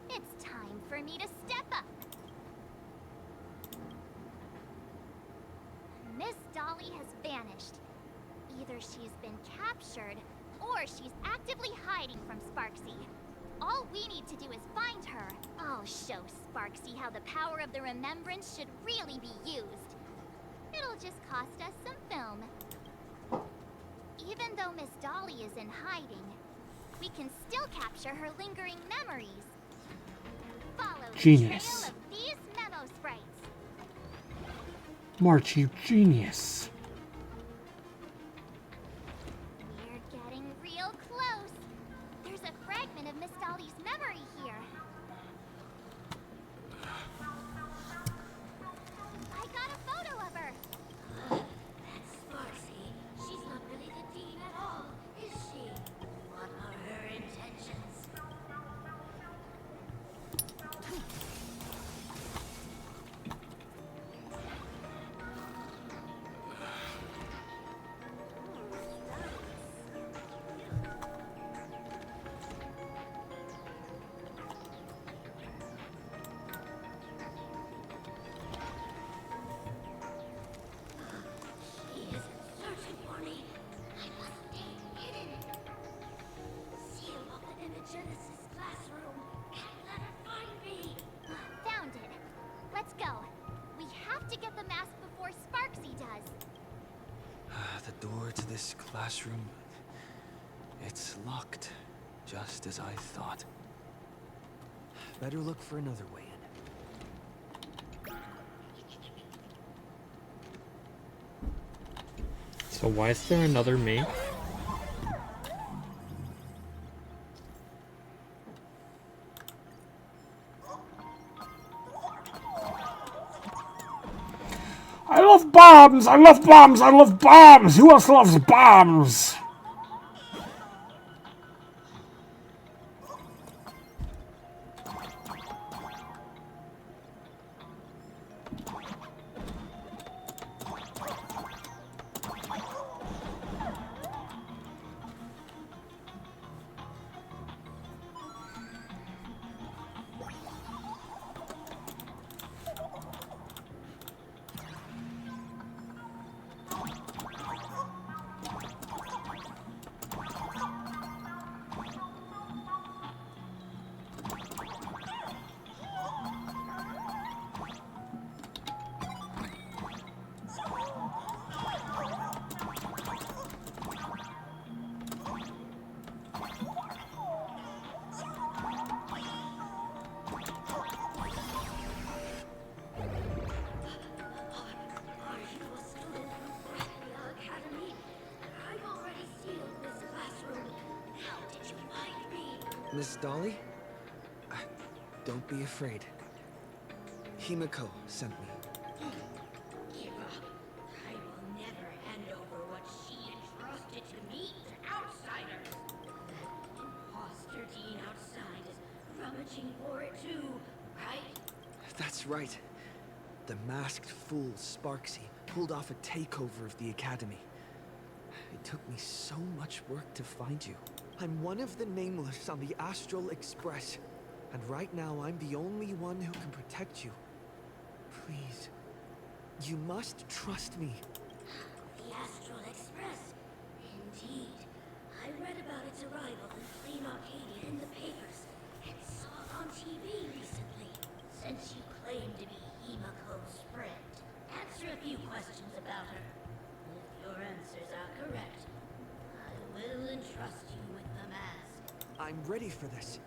it's time for me to step up. Miss Dolly has vanished. Either she's been captured, or she's actively hiding from Sparksy. All we need to do is find her. I'll show Sparksy how the power of the remembrance should really be used. It'll just cost us some film. Even though Miss Dolly is in hiding, we can still capture her lingering memories. Follow Genius. the trail of these memo sprites. March, you genius. We're getting real close. There's a fragment of Miss Dolly's memory here. I got a photo of her. That's Sparksy. She's not really the dean at all, is she? What are her intentions? She isn't searching for me. I must stay hidden. Seal off the Imagenesis classroom. Can't let her find me. Found it. Let's go. We have to get the mask before Sparksy does. The door to this classroom... it's locked, just as I thought. Better look for another way in. So why is there another me? I love bombs! I love bombs! I love bombs! Who else loves bombs? Miss Dolly? Don't be afraid. Himiko sent me. Give up. I will never hand over what she entrusted to me to outsiders. That imposter Dean outside is rummaging for it too, right? That's right. The masked fool Sparksy pulled off a takeover of the academy. It took me so much work to find you. I'm one of the Nameless on the Astral Express, and right now I'm the only one who can protect you. Please, you must trust me. The Astral Express. Indeed. I read about its arrival in Plain Arcadia in the papers, and saw it on TV recently. Since you claim to be Himiko's friend, answer a few questions about her. If your answers are correct, I will entrust you with the mask. I'm ready for this.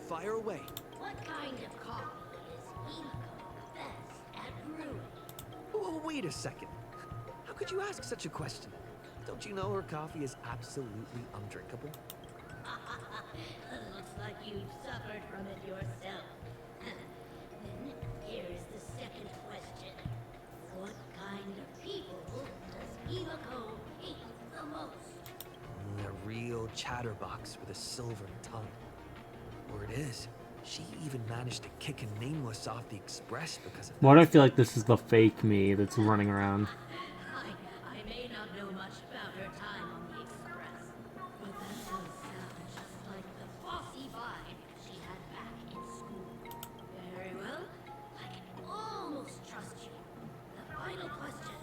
Fire away. What kind of coffee is Himiko best at brewing? Oh, wait a second. How could you ask such a question? Don't you know her coffee is absolutely undrinkable? Looks like you've suffered from it yourself. Then here's the second question. What kind of people does Himiko hate the most? A real chatterbox with a silver tongue. Word is, she even managed to kick a Nameless off the Express because of Why do I feel like this is the fake me that's running around? I may not know much about her time on the Express, but that does sound just like the bossy vibe she had back in school. Very well, I can almost trust you. The final question.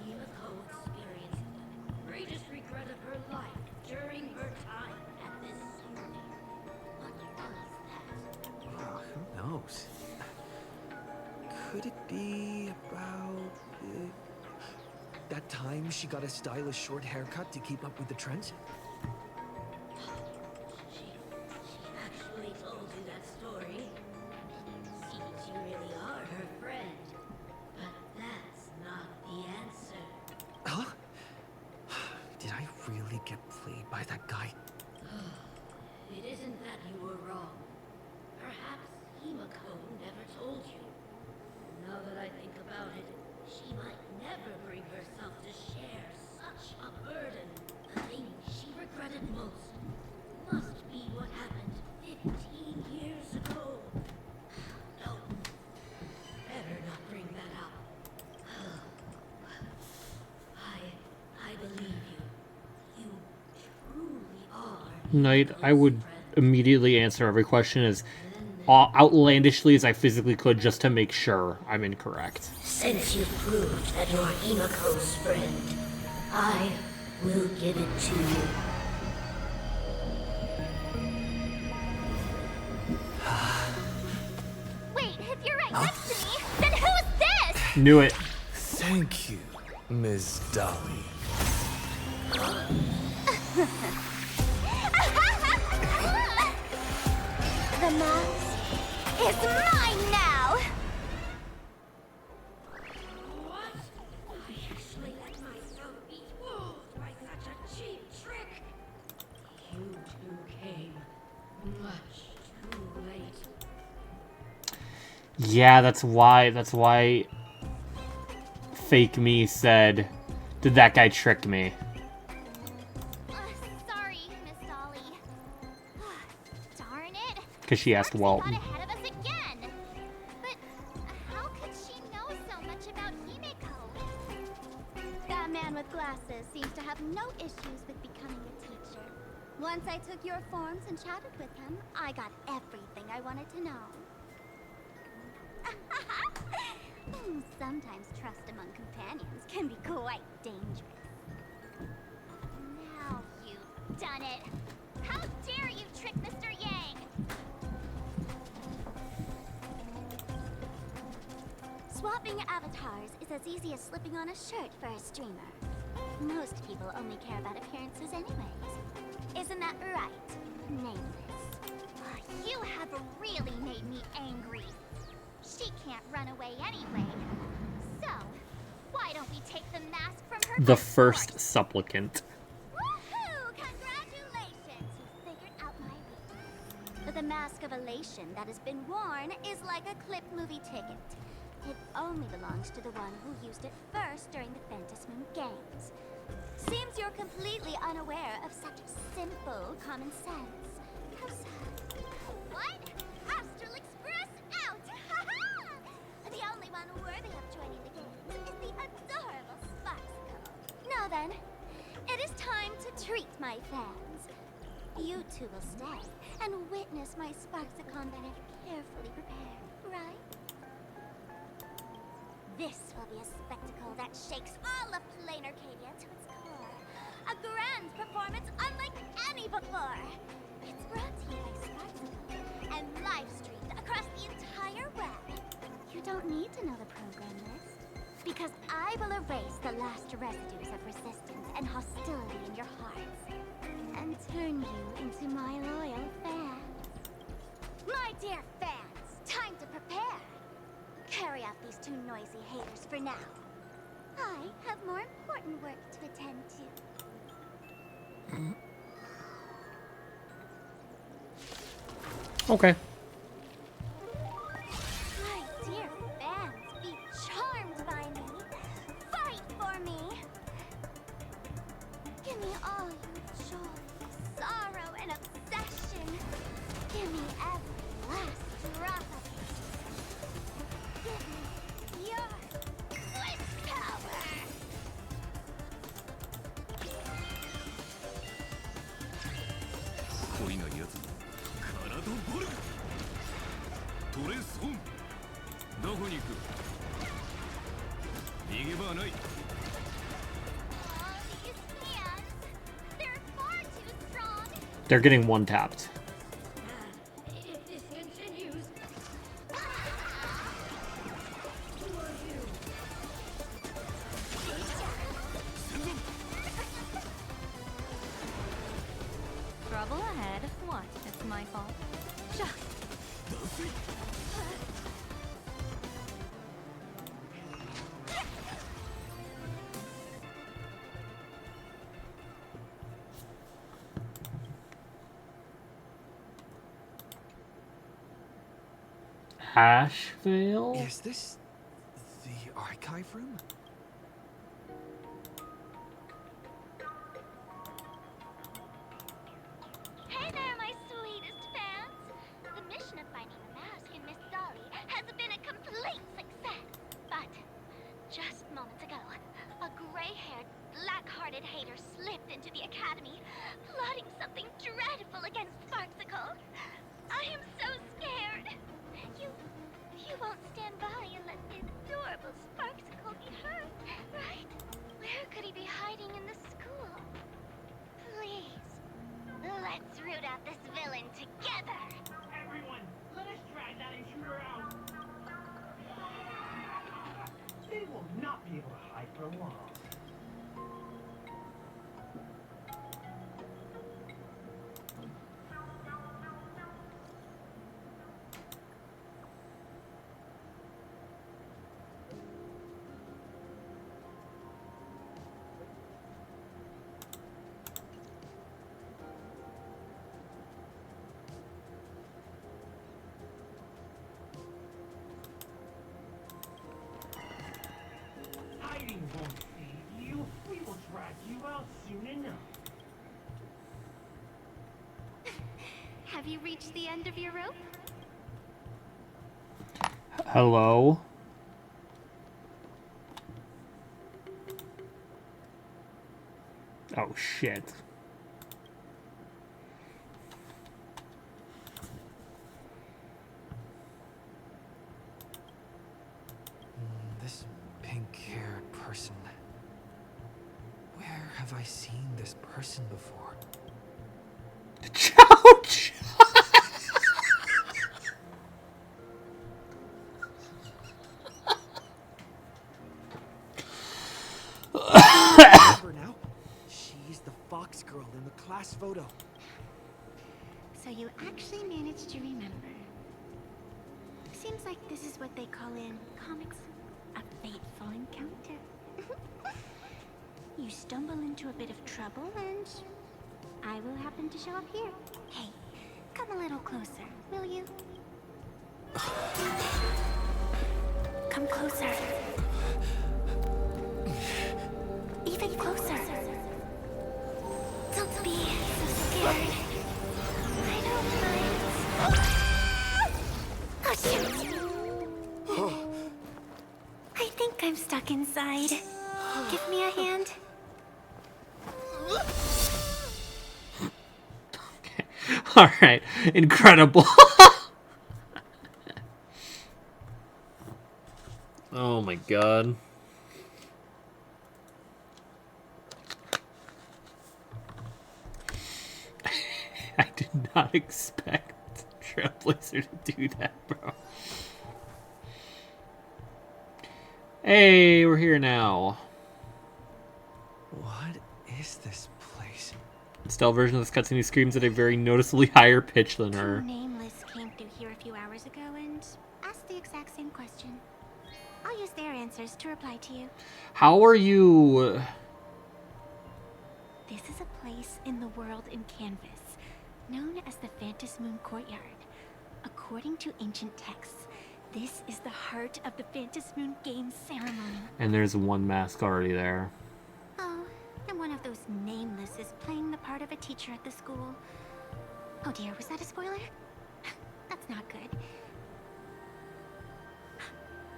Himiko experienced the greatest regret of her life during her time at this school. What was that? Oh, who knows? Could it be about that time she got a stylish short haircut to keep up with the trends? She actually told you that story. Seems you really are her friend. But that's not the answer. Huh? Did I really get played by that guy? It isn't that you were wrong. Perhaps Himiko never told you. Now that I think about it, she might never bring herself to share such a burden. The thing she regretted most must be what happened 15 years ago. No, better not bring that up. I believe you. You truly are. Knight, I would immediately answer every question as outlandishly as I physically could just to make sure I'm incorrect. Since you've proved that you're Himiko's friend, I will give it to you. Wait, if you're right next to me, then who's this? Knew it. Thank you, Ms. Dolly. The mask is mine now! What? I actually let myself be fooled by such a cheap trick. You two came much too late. Yeah, that's why fake me said, did that guy trick me? Sorry, Miss Dolly. Darn it. Because she asked Got Walton. ahead of us again. But how could she know so much about Himiko? That man with glasses seems to have no issues with becoming a teacher. Once I took your forms and chatted with him, I got everything I wanted to know. Sometimes trust among companions can be quite dangerous. Now you've done it. How dare you trick Mr. Yang? Swapping avatars is as easy as slipping on a shirt for a streamer. Most people only care about appearances anyways. Isn't that right, Nameless? You have really made me angry. She can't run away anyway. So, why don't we take the mask from her? The first supplicant. Woohoo! Congratulations! You figured out my of elation that has been worn is like a clip movie ticket. It only belongs to the one who used it first during the Fantasmoon Games. Seems you're completely unaware of such simple common sense. How sad. What? Astral Express out! The only one worthy of joining the games is the adorable Sparksicle. Now then, it is time to treat my fans. You two will stay and witness my Sparksicon that I've carefully prepared, right? This will be a spectacle that shakes all of Plain Arcadia to its core. A grand performance unlike any before. It's brought to you by Sparksicle and live streamed across the entire web. You don't need to know the program list, because I will erase the last residues of resistance and hostility in your hearts, and turn you into my loyal fans. My dear fans, time to prepare. Carry out these two noisy haters for now. I have more important work to attend to. Okay. My dear fans, be charmed by me. Fight for me. Give me all your joy, sorrow, and obsession. Give me every last drop of it. Give me your willpower. 恋がやつ体ボルグトレスホンどこに行く逃げ場はない They're getting one tapped. If this continues, Trouble ahead. What? It's my fault. Shucks. Ashvale? Is this the archive room? Hey there, my sweetest fans! The mission of finding the mask in Miss Dolly has been a complete success. But just moments ago, a gray-haired, black-hearted hater slipped into the academy, plotting something dreadful against Sparksicle. I am so scared. You won't stand by and let the adorable Sparksicle be hurt, right? Where could he be hiding in the school? Please, let's root out this villain together. Everyone, let us drag that intruder out. They will not be able to hide for long. Hiding won't save you. We will drag you out soon enough. Have you reached the end of your rope? Hello? Oh shit. This pink-haired person. Where have I seen this person before? Ouch! Remember now? She's the fox girl in the class photo. So you actually managed to remember. Seems like this is what they call in comics a fateful encounter. You stumble into a bit of trouble and I will happen to show up here. Hey, Come a little closer, will you? Come closer. Even closer. Don't be so scared. I don't mind. Oh, shoot! I think I'm stuck inside. Give me a hand. All right, incredible. Oh my god. I did not expect Trailblazer to do that, bro. Hey, we're here now. What is this place? Stell version of this cutscene screams at a very noticeably higher pitch than her. Nameless came through here a few hours ago and asked the exact same question. I'll use their answers to reply to you. How are you? This is a place in the world in Canvas, known as the Phantasmoon Courtyard. According to ancient texts, this is the heart of the Phantasmoon Games ceremony. And there's one mask already there. Oh, and one of those nameless is playing the part of a teacher at the school. Oh dear, was that a spoiler? That's not good.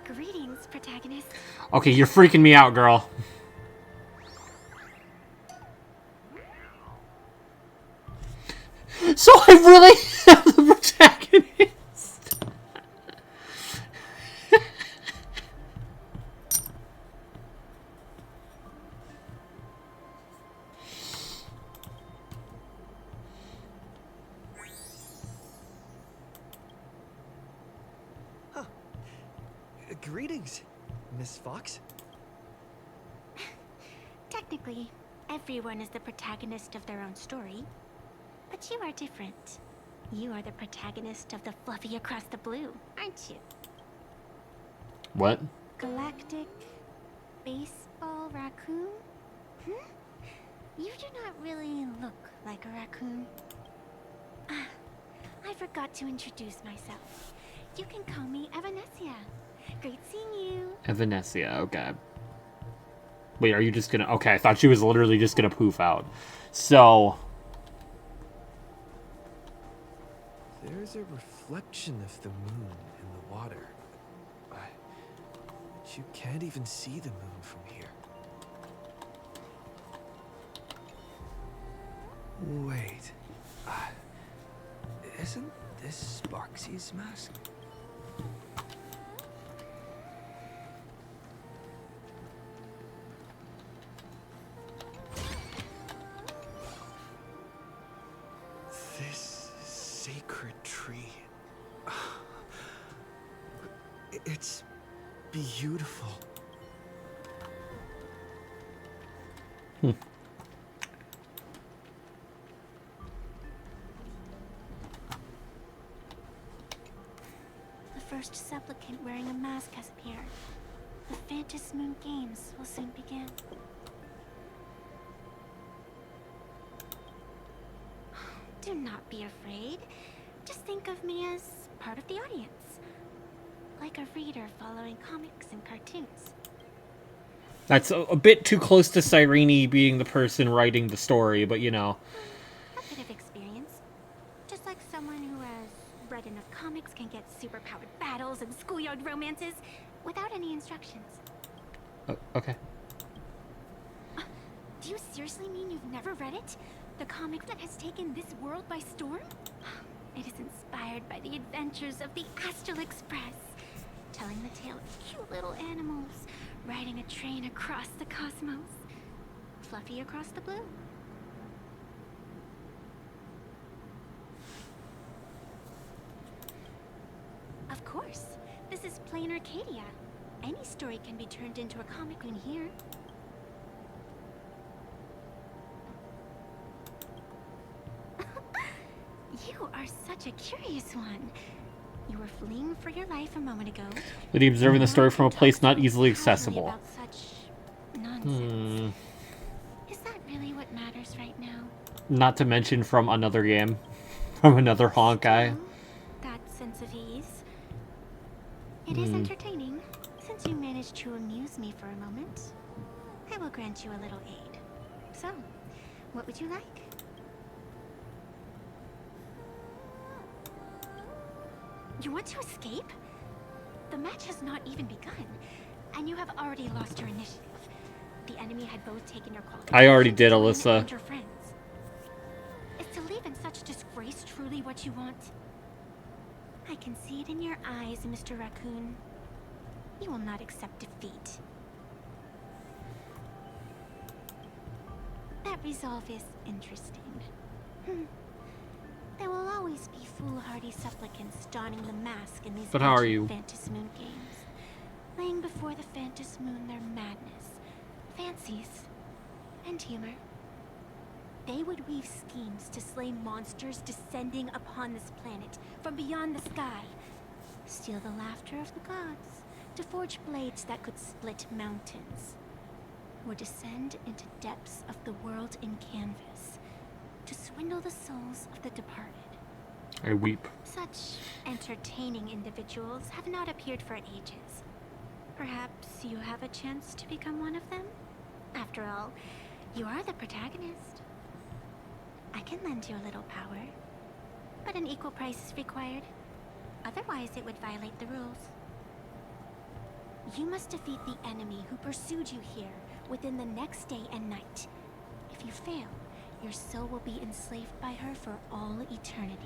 Greetings, protagonist. Okay, you're freaking me out, girl. So I really am the protagonist. Huh. Greetings, Miss Fox. Technically, everyone is the protagonist of their own story. But you are different. You are the protagonist of the Fluffy Across the Blue, aren't you? What? Galactic baseball raccoon? Hmm? You do not really look like a raccoon. Ah, I forgot to introduce myself. You can call me Evanescia. Great seeing you. Evanescia, okay. Wait, are you just gonna... Okay, I thought she was literally just gonna poof out. So... There's a reflection of the moon in the water. But you can't even see the moon from here. Wait. Isn't this Sparksy's mask? This sacred tree. It's beautiful. Hmm. The first supplicant wearing a mask has appeared. The Phantasmoon Games will soon begin. Do not be afraid. Just think of me as part of the audience. Like a reader following comics and cartoons. That's a bit too close to Cyrene being the person writing the story, but you know. A bit of experience. Just like someone who has read enough comics can get superpowered battles and schoolyard romances without any instructions. Oh, okay. Do you seriously mean you've never read it? The comic that has taken this world by storm? It is inspired by the adventures of the Astral Express, telling the tale of cute little animals riding a train across the cosmos. Fluffy Across the Blue. Of course. This is plain Arcadia. Any story can be turned into a comic in here. You are such a curious one. You were fleeing for your life a moment ago. Lydia observing the story from a place not easily accessible. About such nonsense. Is that really what matters right now? Not to mention from another game. From another Honkai. That sense of ease. It is entertaining. Since you managed to amuse me for a moment, I will grant you a little aid. So, what would you like? You want to escape? The match has not even begun, and you have already lost your initiative. The enemy had both taken your qualifications I already did, Alyssa. and your friends. Is to live in such disgrace truly what you want? I can see it in your eyes, Mr. Raccoon. You will not accept defeat. That resolve is interesting. There will always be foolhardy supplicants donning the mask in these But how are ancient you? Fantas Moon games, laying before the Fantas Moon their madness, fancies, and humor. They would weave schemes to slay monsters descending upon this planet from beyond the sky, steal the laughter of the gods, to forge blades that could split mountains, or descend into depths of the world in canvas, to swindle the souls of the departed. I weep. Such entertaining individuals have not appeared for ages. Perhaps you have a chance to become one of them? After all, you are the protagonist. I can lend you a little power, but an equal price is required. Otherwise, it would violate the rules. You must defeat the enemy who pursued you here within the next day and night. If you fail, your soul will be enslaved by her for all eternity.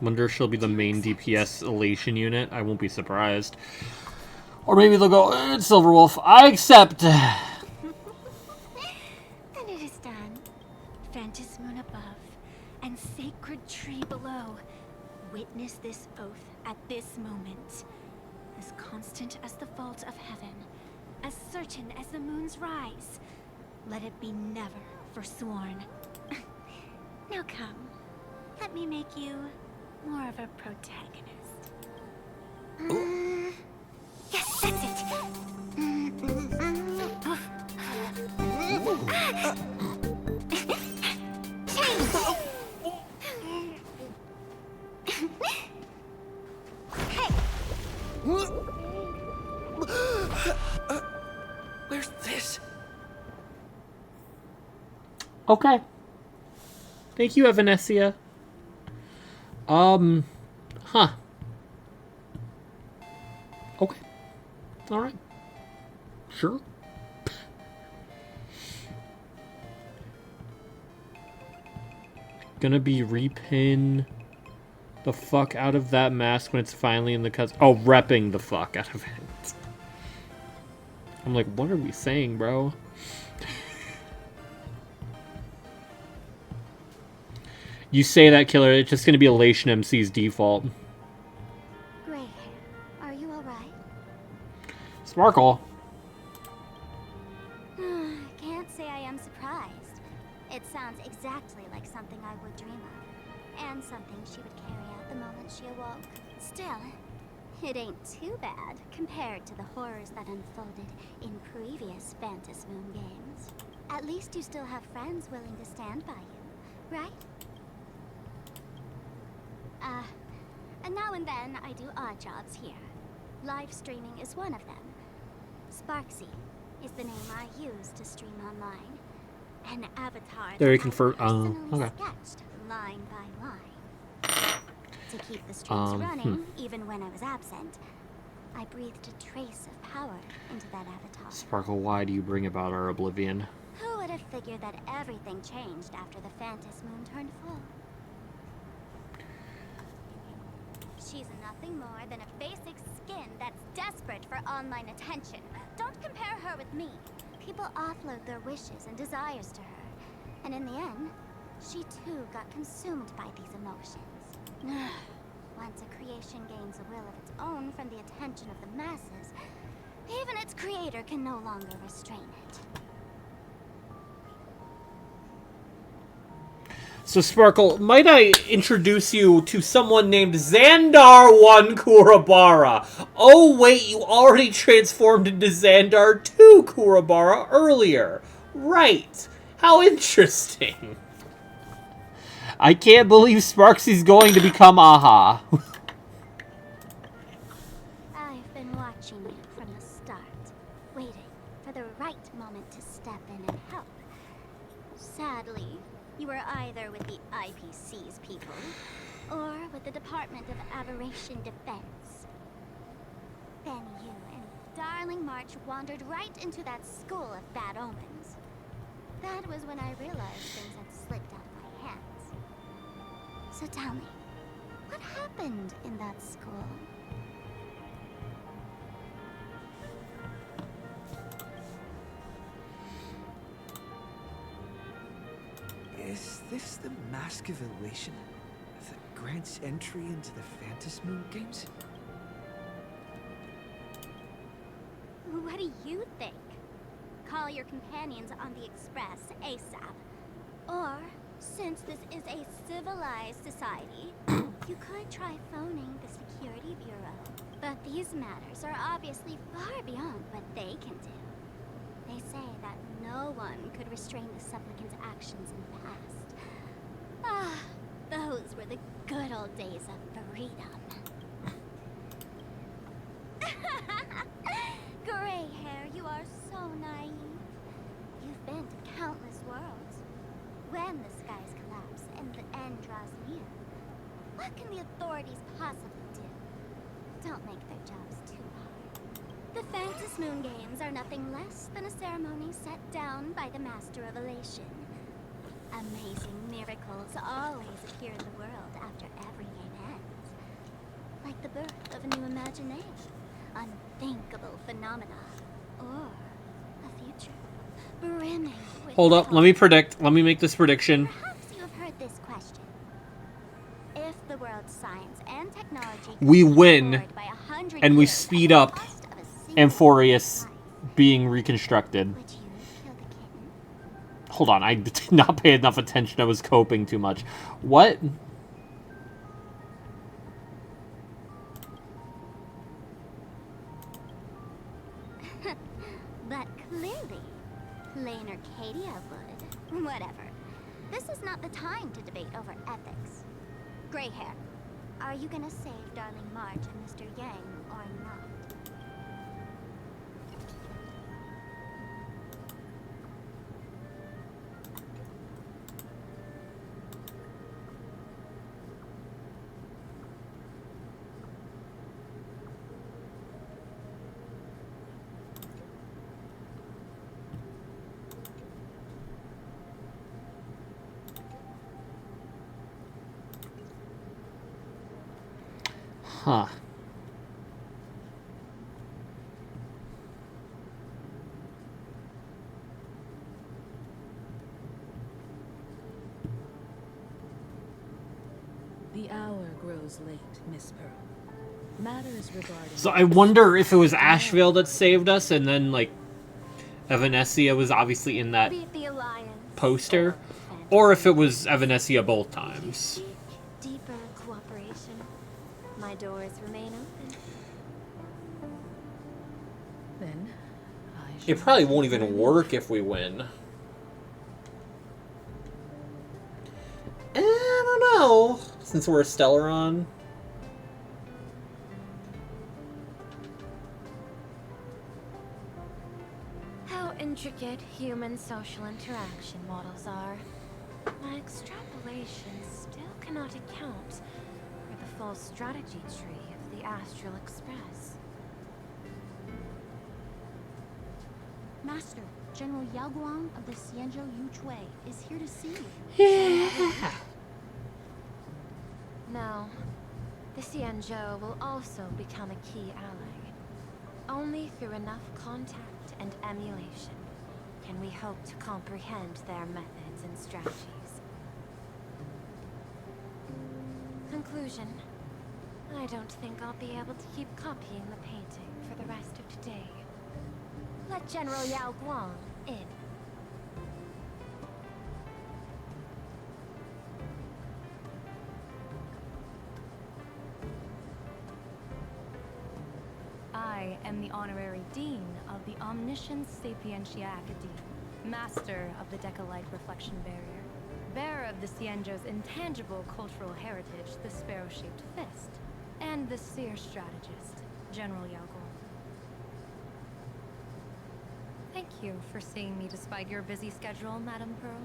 Wonder if she'll be the main DPS elation unit. I won't be surprised. Or maybe they'll go, it's Silverwolf. I accept. Then it is done. Fantas Moon above and sacred tree below. Witness this oath at this moment. As constant as the vault of heaven, as certain as the moon's rise. Let it be never forsworn. Now come, let me make you more of a protagonist. Yes, that's Where's this? Okay. Thank you, Evanescia. Huh. Okay. Alright. Sure. Gonna be repin the fuck out of that mask when it's finally in the cuts. Oh, repping the fuck out of it. I'm like, what are we saying, bro? You say that, Killer, it's just gonna be Elation MC's default. Gray hair, are you alright? Sparkle. Can't say I am surprised. It sounds exactly like something I would dream of. And something she would carry out the moment she awoke. Still, it ain't too bad compared to the horrors that unfolded in previous Fantas Moon games. At least you still have friends willing to stand by you, right? And now and then I do odd jobs here. Live streaming is one of them. Sparksy is the name I use to stream online. An avatar There you that I confirm. personally Okay. sketched line by line. To keep the streams running, even when I was absent, I breathed a trace of power into that avatar. Sparkle, why do you bring about our oblivion? Who would have figured that everything changed after the Fantas Moon turned full? She's nothing more than a basic skin that's desperate for online attention. Don't compare her with me. People offload their wishes and desires to her. And in the end, she too got consumed by these emotions. Once a creation gains a will of its own from the attention of the masses, even its creator can no longer restrain it. So, Sparkle, might I introduce you to someone named Xandar 1 Kurabara? Oh, wait, you already transformed into Xandar 2 Kurabara earlier. Right. How interesting. I can't believe Sparksy's going to become Aha. I've been watching you from the start, waiting for the right moment to step in and help. Sadly, you were either with the IPC's people, or with the Department of Aberration Defense. Then you and Darling March wandered right into that school of bad omens. That was when I realized things had slipped out of my hands. So tell me, what happened in that school? Is this the Mask of Elation that grants entry into the Phantasmoon games? What do you think? Call your companions on the Express ASAP. Or, since this is a civilized society, you could try phoning the Security Bureau. But these matters are obviously far beyond what they can do. They say that no one could restrain the supplicant's actions in the past. Ah, those were the good old days of freedom. Gray hair, you are so naive. You've been to countless worlds. When the skies collapse and the end draws near, what can the authorities possibly do? Don't make their jobs too hard. The Phantasmoon Games are nothing less than a ceremony set down by the Master of Elation. Amazing miracles always appear in the world after every game ends. Like the birth of a new imagination, unthinkable phenomena, or a future brimming with Hold up, let me predict. Let me make this prediction. Perhaps you have heard this question. If the world's science and technology We win, forward by 100 and we years speed up Amphorius being reconstructed. Hold on, I did not pay enough attention. I was coping too much. What? But clearly, Lane Arcadia would. Whatever. This is not the time to debate over ethics. Gray hair, are you gonna save Darling March and Mr. Yang or not? Huh. The hour grows late, Miss Pearl. Matters regarding... So I wonder if it was Asheville that saved us, and then, like, Evanescia was obviously in that poster, or if it was Evanescia both times. Deeper cooperation. My doors remain open. Then It probably won't even work if we win. I don't know, since we're a Stellaron. How intricate human social interaction models are. My extrapolations still cannot account for the full strategy tree of the Astral Express. Master, General Yao Guang of the Xianzhou Yuchui is here to see you. Yeah. No. The Xianzhou will also become a key ally. Only through enough contact and emulation can we hope to comprehend their methods and strategies. Conclusion. I don't think I'll be able to keep copying the painting for the rest of today. Let General Yao Guang in. I am the honorary dean of the Omniscience Sapientia Academe, master of the Decalite Reflection Barrier. bearer of the Xianzhou's intangible cultural heritage, the sparrow-shaped fist, and the seer strategist, General Yao Gong. Thank you for seeing me despite your busy schedule, Madame Pearl.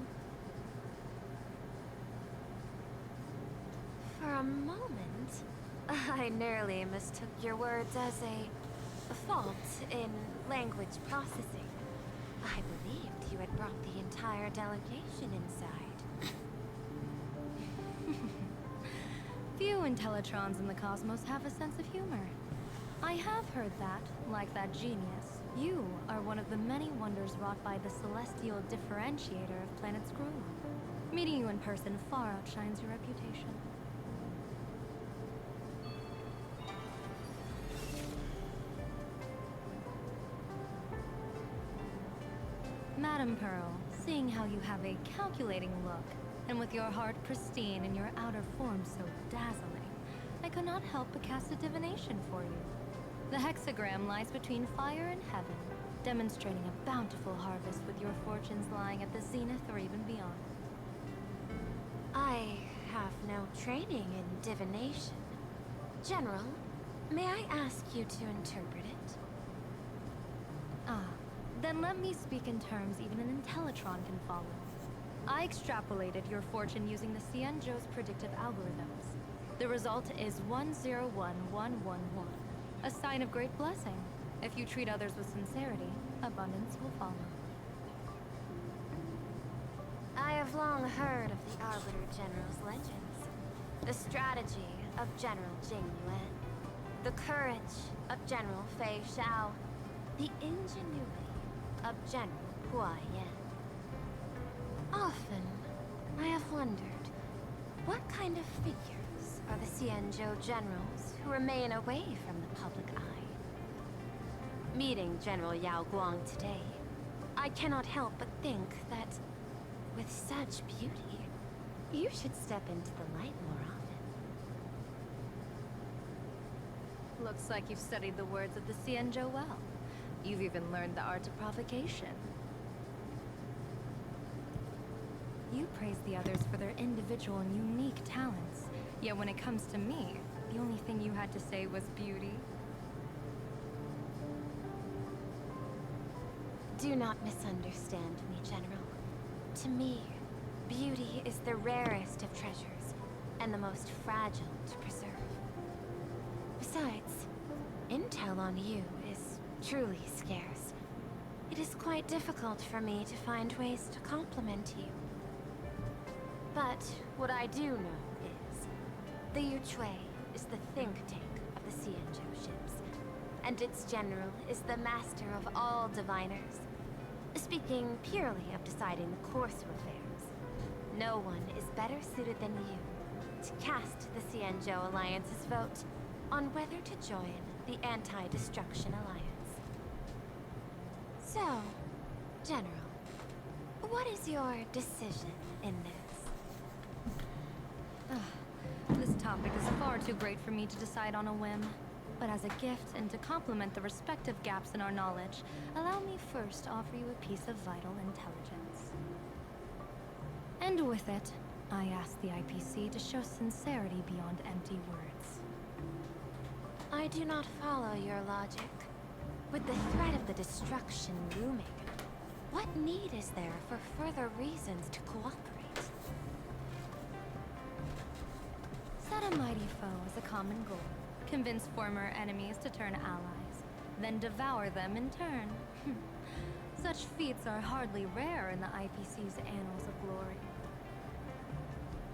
For a moment, I nearly mistook your words as a fault in language processing. I believed you had brought the entire delegation inside. Few Intellitrons in the cosmos have a sense of humor. I have heard that, like that genius, you are one of the many wonders wrought by the celestial differentiator of planet Screw. Meeting you in person far outshines your reputation. Madame Pearl, seeing how you have a calculating look, and with your heart pristine and your outer form so dazzling, I could not help but cast a divination for you. The hexagram lies between fire and heaven, demonstrating a bountiful harvest with your fortunes lying at the zenith or even beyond. I have no training in divination. General, may I ask you to interpret it? Ah, then let me speak in terms even an Intellitron can follow. I extrapolated your fortune using the Xianzhou's predictive algorithms. The result is 101111, a sign of great blessing. If you treat others with sincerity, abundance will follow. I have long heard of the Arbiter General's legends. The strategy of General Jing Yuan. The courage of General Fei Xiao. The ingenuity of General Hua Yan. Often, I have wondered, what kind of figures are the Xianzhou generals who remain away from the public eye? Meeting General Yao Guang today, I cannot help but think that, with such beauty, you should step into the light more often. Looks like you've studied the words of the Xianzhou well. You've even learned the art of provocation. You praise the others for their individual and unique talents. Yet when it comes to me, the only thing you had to say was beauty. Do not misunderstand me, General. To me, beauty is the rarest of treasures, and the most fragile to preserve. Besides, intel on you is truly scarce. It is quite difficult for me to find ways to compliment you. But what I do know is, the Yuchui is the think tank of the Xianzhou ships, and its general is the master of all diviners. Speaking purely of deciding the course of affairs, no one is better suited than you to cast the Xianzhou Alliance's vote on whether to join the Anti-Destruction Alliance. So, General, what is your decision in this? This topic is far too great for me to decide on a whim. But as a gift and to complement the respective gaps in our knowledge, allow me first to offer you a piece of vital intelligence. And with it, I ask the IPC to show sincerity beyond empty words. I do not follow your logic. With the threat of the destruction looming, what need is there for further reasons to cooperate? Set a mighty foe as a common goal. Convince former enemies to turn allies, then devour them in turn. Such feats are hardly rare in the IPC's annals of glory.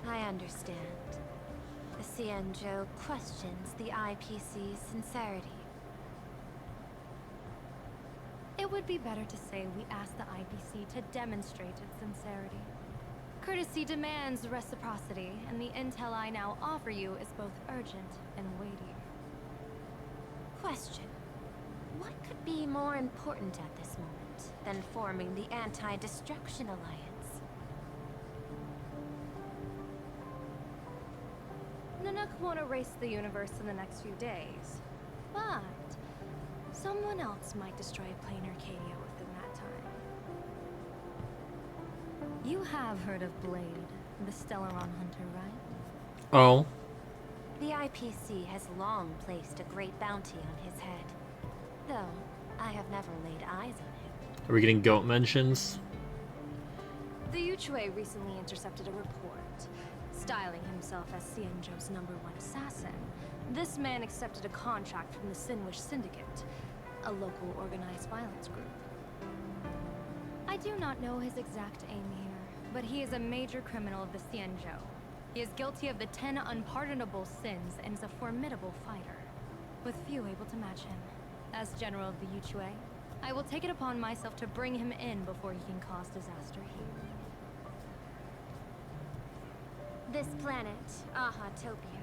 I understand. The Xianzhou questions the IPC's sincerity. It would be better to say we ask the IPC to demonstrate its sincerity. Courtesy demands reciprocity, and the intel I now offer you is both urgent and weighty. Question. What could be more important at this moment than forming the Anti-Destruction Alliance? Nanook won't erase the universe in the next few days, but someone else might destroy plain Arcadia within that time. You have heard of Blade, the Stellaron Hunter, right? Oh. The IPC has long placed a great bounty on his head. Though, I have never laid eyes on him. Are we getting goat mentions? The Yuchue recently intercepted a report, styling himself as Xianzhou's #1 assassin. This man accepted a contract from the Sinwish Syndicate, a local organized violence group. I do not know his exact aim here, but he is a major criminal of the Xianzhou. He is guilty of the 10 unpardonable sins and is a formidable fighter, with few able to match him. As General of the Yuchue, I will take it upon myself to bring him in before he can cause disaster here. This planet, Ahatopia,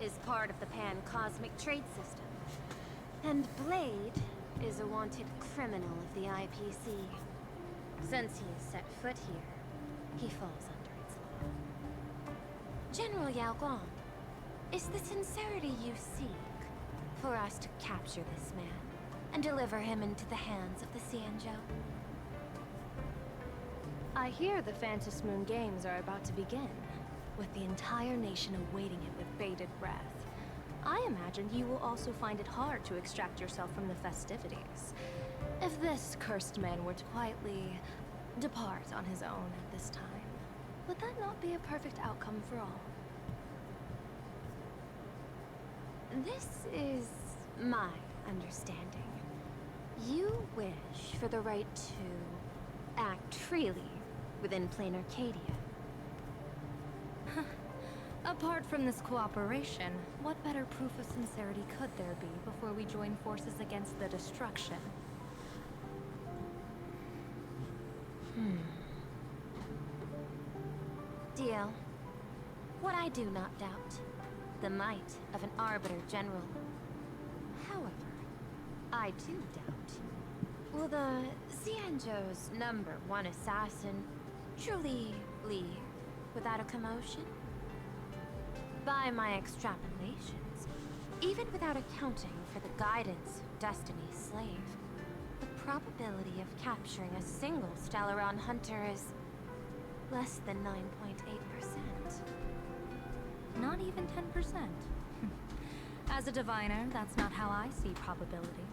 is part of the Pan-Cosmic Trade System. And Blade is a wanted criminal of the IPC. Since he has set foot here, he falls under its law. General Yao Guang, is the sincerity you seek for us to capture this man and deliver him into the hands of the Xianzhou? I hear the Phantom Moon Games are about to begin, with the entire nation awaiting it with bated breath. I imagine you will also find it hard to extract yourself from the festivities. If this cursed man were to quietly depart on his own at this time, would that not be a perfect outcome for all? This is my understanding. You wish for the right to act freely within Plain Arcadia. Apart from this cooperation, what better proof of sincerity could there be before we join forces against the destruction? Deal. What I do not doubt. The might of an Arbiter General. However, I do doubt. Will the Xianzhou's #1 assassin truly leave without a commotion? By my extrapolations, even without accounting for the guidance of Destiny's slave, the probability of capturing a single Stellaron Hunter is less than 9.8%. Not even 10%. As a diviner, that's not how I see probability.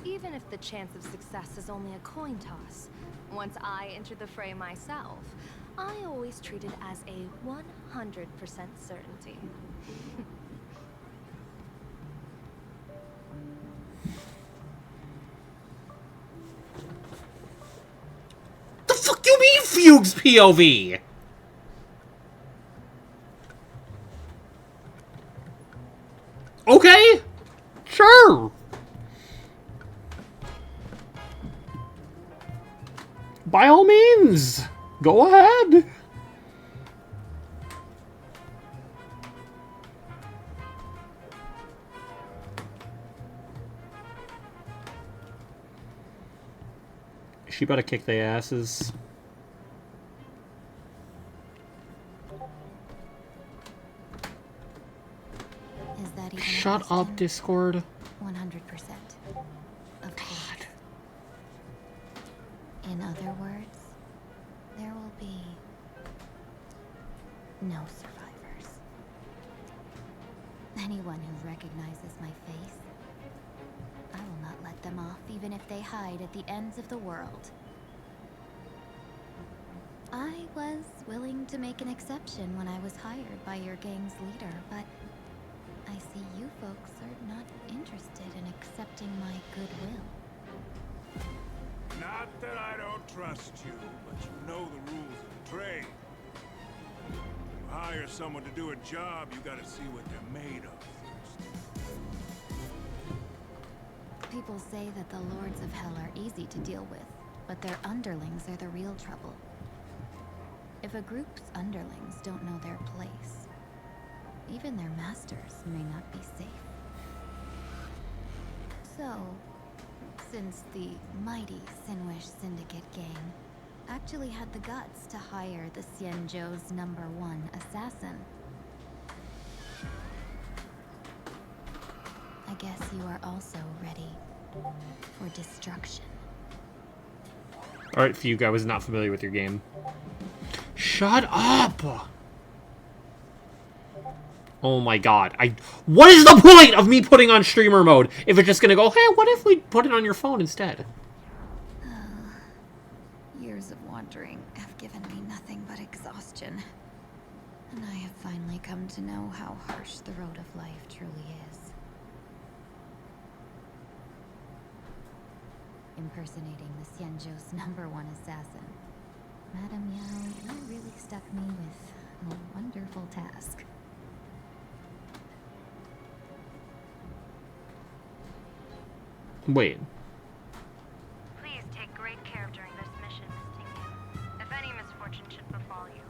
Even if the chance of success is only a coin toss, once I enter the fray myself, I always treat it as a 100% certainty. The fuck you mean, Fugue's POV? Okay, sure. By all means, go ahead. She about to kick their asses. Is that even Shut up, Discord. 100%. Of course. In other words, there will be no survivors. Anyone who recognizes my face, I will not let them off even if they hide at the ends of the world. I was willing to make an exception when I was hired by your gang's leader, but I see you folks are not interested in accepting my goodwill. Not that I don't trust you, but you know the rules of the trade. You hire someone to do a job, you gotta see what they're made of first. People say that the Lords of Hell are easy to deal with, but their underlings are the real trouble. If a group's underlings don't know their place, even their masters may not be safe. So, since the mighty Sinwish Syndicate gang actually had the guts to hire the Xianzhou's #1 assassin, I guess you are also ready for destruction. Alright, Fugue, I was not familiar with your game. Shut up! Oh my god. What is the point of me putting on streamer mode if it's just gonna go, hey, what if we put it on your phone instead? Years of wandering have given me nothing but exhaustion. And I have finally come to know how harsh the road of life truly is. Impersonating the Xianzhou's #1 assassin. Madame Yao, you really stuck me with a wonderful task. Wait. Please take great care during this mission, Miss Tingyu. If any misfortune should befall you,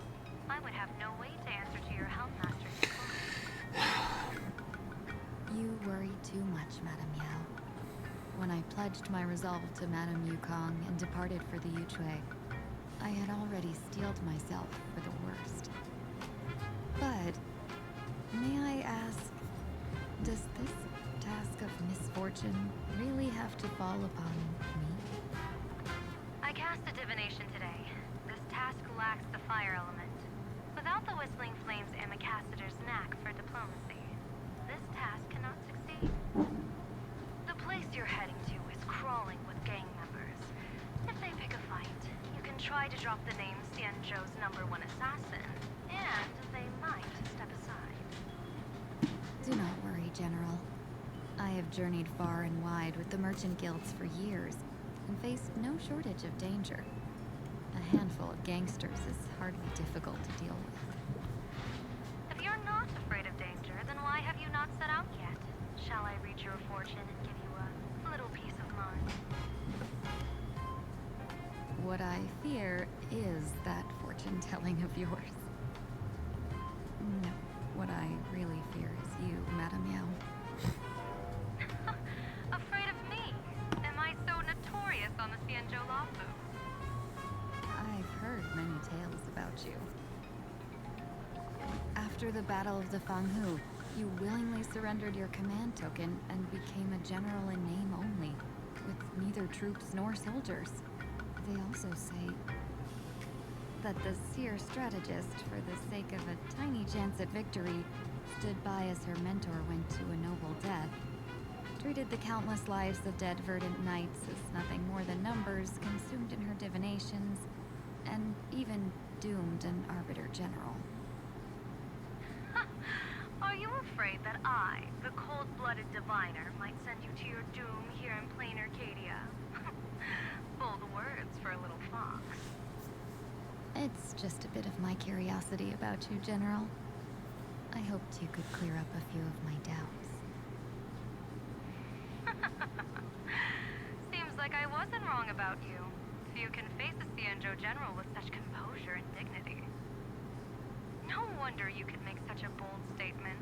I would have no way to answer to your Helmmaster's calling. You worry too much, Madame Yao. When I pledged my resolve to Madame Yukong and departed for the Yuchue, I had already steeled myself for the worst. But, may I ask, does this task of misfortune really have to fall upon me? I cast a divination today. This task lacks the fire element. Without the Whistling Flames Ambassador's knack for diplomacy, this task cannot succeed. The place you're heading to is crawling with gang members. If they pick a fight, you can try to drop the name Xianzhou's #1 assassin, and they might step aside. Do not worry, General. I have journeyed far and wide with the merchant guilds for years, and faced no shortage of danger. A handful of gangsters is hardly difficult to deal with. If you're not afraid of danger, then why have you not set out yet? Shall I read your fortune and give you a little peace of mind? What I fear is that fortune-telling of yours. No, what I really fear is you, Madame Yao. Afraid of me? Am I so notorious on the Xianzhou Lafu? I've heard many tales about you. After the Battle of the Fanghu, you willingly surrendered your command token and became a general in name only, with neither troops nor soldiers. They also say that the seer strategist, for the sake of a tiny chance at victory, stood by as her mentor went to a noble death. Treated the countless lives of dead verdant knights as nothing more than numbers consumed in her divinations, and even doomed an arbiter general. Are you afraid that I, the cold-blooded diviner, might send you to your doom here in plain Arcadia? Bold words for a little fox. It's just a bit of my curiosity about you, General. I hoped you could clear up a few of my doubts. Seems like I wasn't wrong about you. Few can face a Xianzhou general with such composure and dignity. No wonder you could make such a bold statement.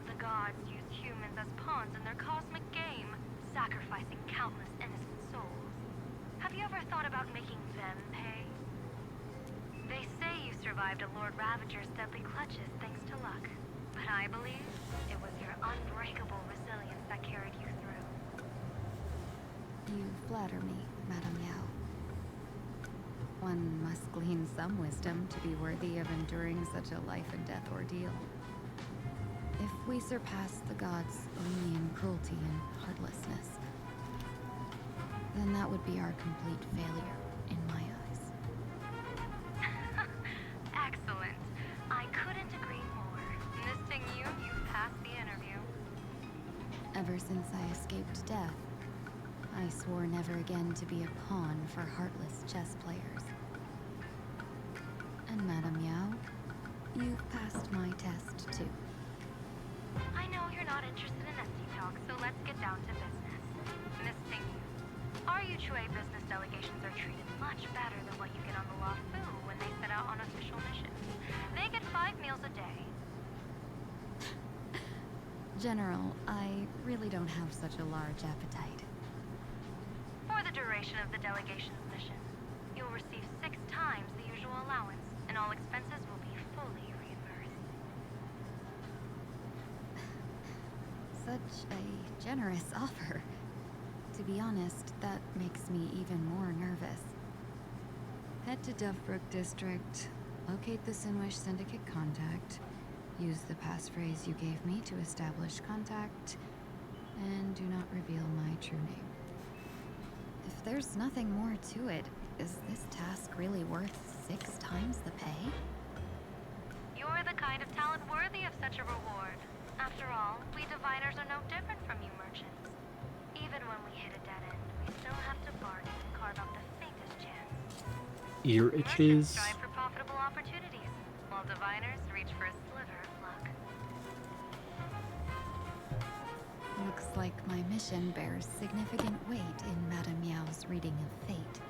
The gods use humans as pawns in their cosmic game, sacrificing countless innocent souls. Have you ever thought about making them pay? They say you survived a Lord Ravager's deadly clutches thanks to luck. But I believe it was your unbreakable resilience that carried you through. You flatter me, Madame Yao. One must glean some wisdom to be worthy of enduring such a life-and-death ordeal. If we surpass the gods only in cruelty and heartlessness, then that would be our complete failure in my eyes. Excellent. I couldn't agree more. Misting you've passed the interview. Ever since I escaped death, I swore never again to be a pawn for heartless chess players. And Madame Yao, you've passed my test too. I know you're not interested in ST talk, so let's get down to business. Miss Tingyu, our Yuchue business delegations are treated much better than what you get on the Lafu when they set out on official missions. They get 5 meals a day. General, I really don't have such a large appetite. For the duration of the delegation's mission, you'll receive 6 times the usual allowance, and all expenses will be fully reimbursed. Such a generous offer. To be honest, that makes me even more nervous. Head to Dovebrook District, Locate the Sinwish Syndicate contact. Use the passphrase you gave me to establish contact. And do not reveal my true name. If there's nothing more to it, is this task really worth 6 times the pay? You're the kind of talent worthy of such a reward. After all, we diviners are no different from you merchants. Even when we hit a dead end, we still have to bargain and carve out the faintest chance. Ear itches. Strive for profitable opportunities, while diviners reach for a sliver of luck. Looks like my mission bears significant weight in Madame Meow's reading of fate.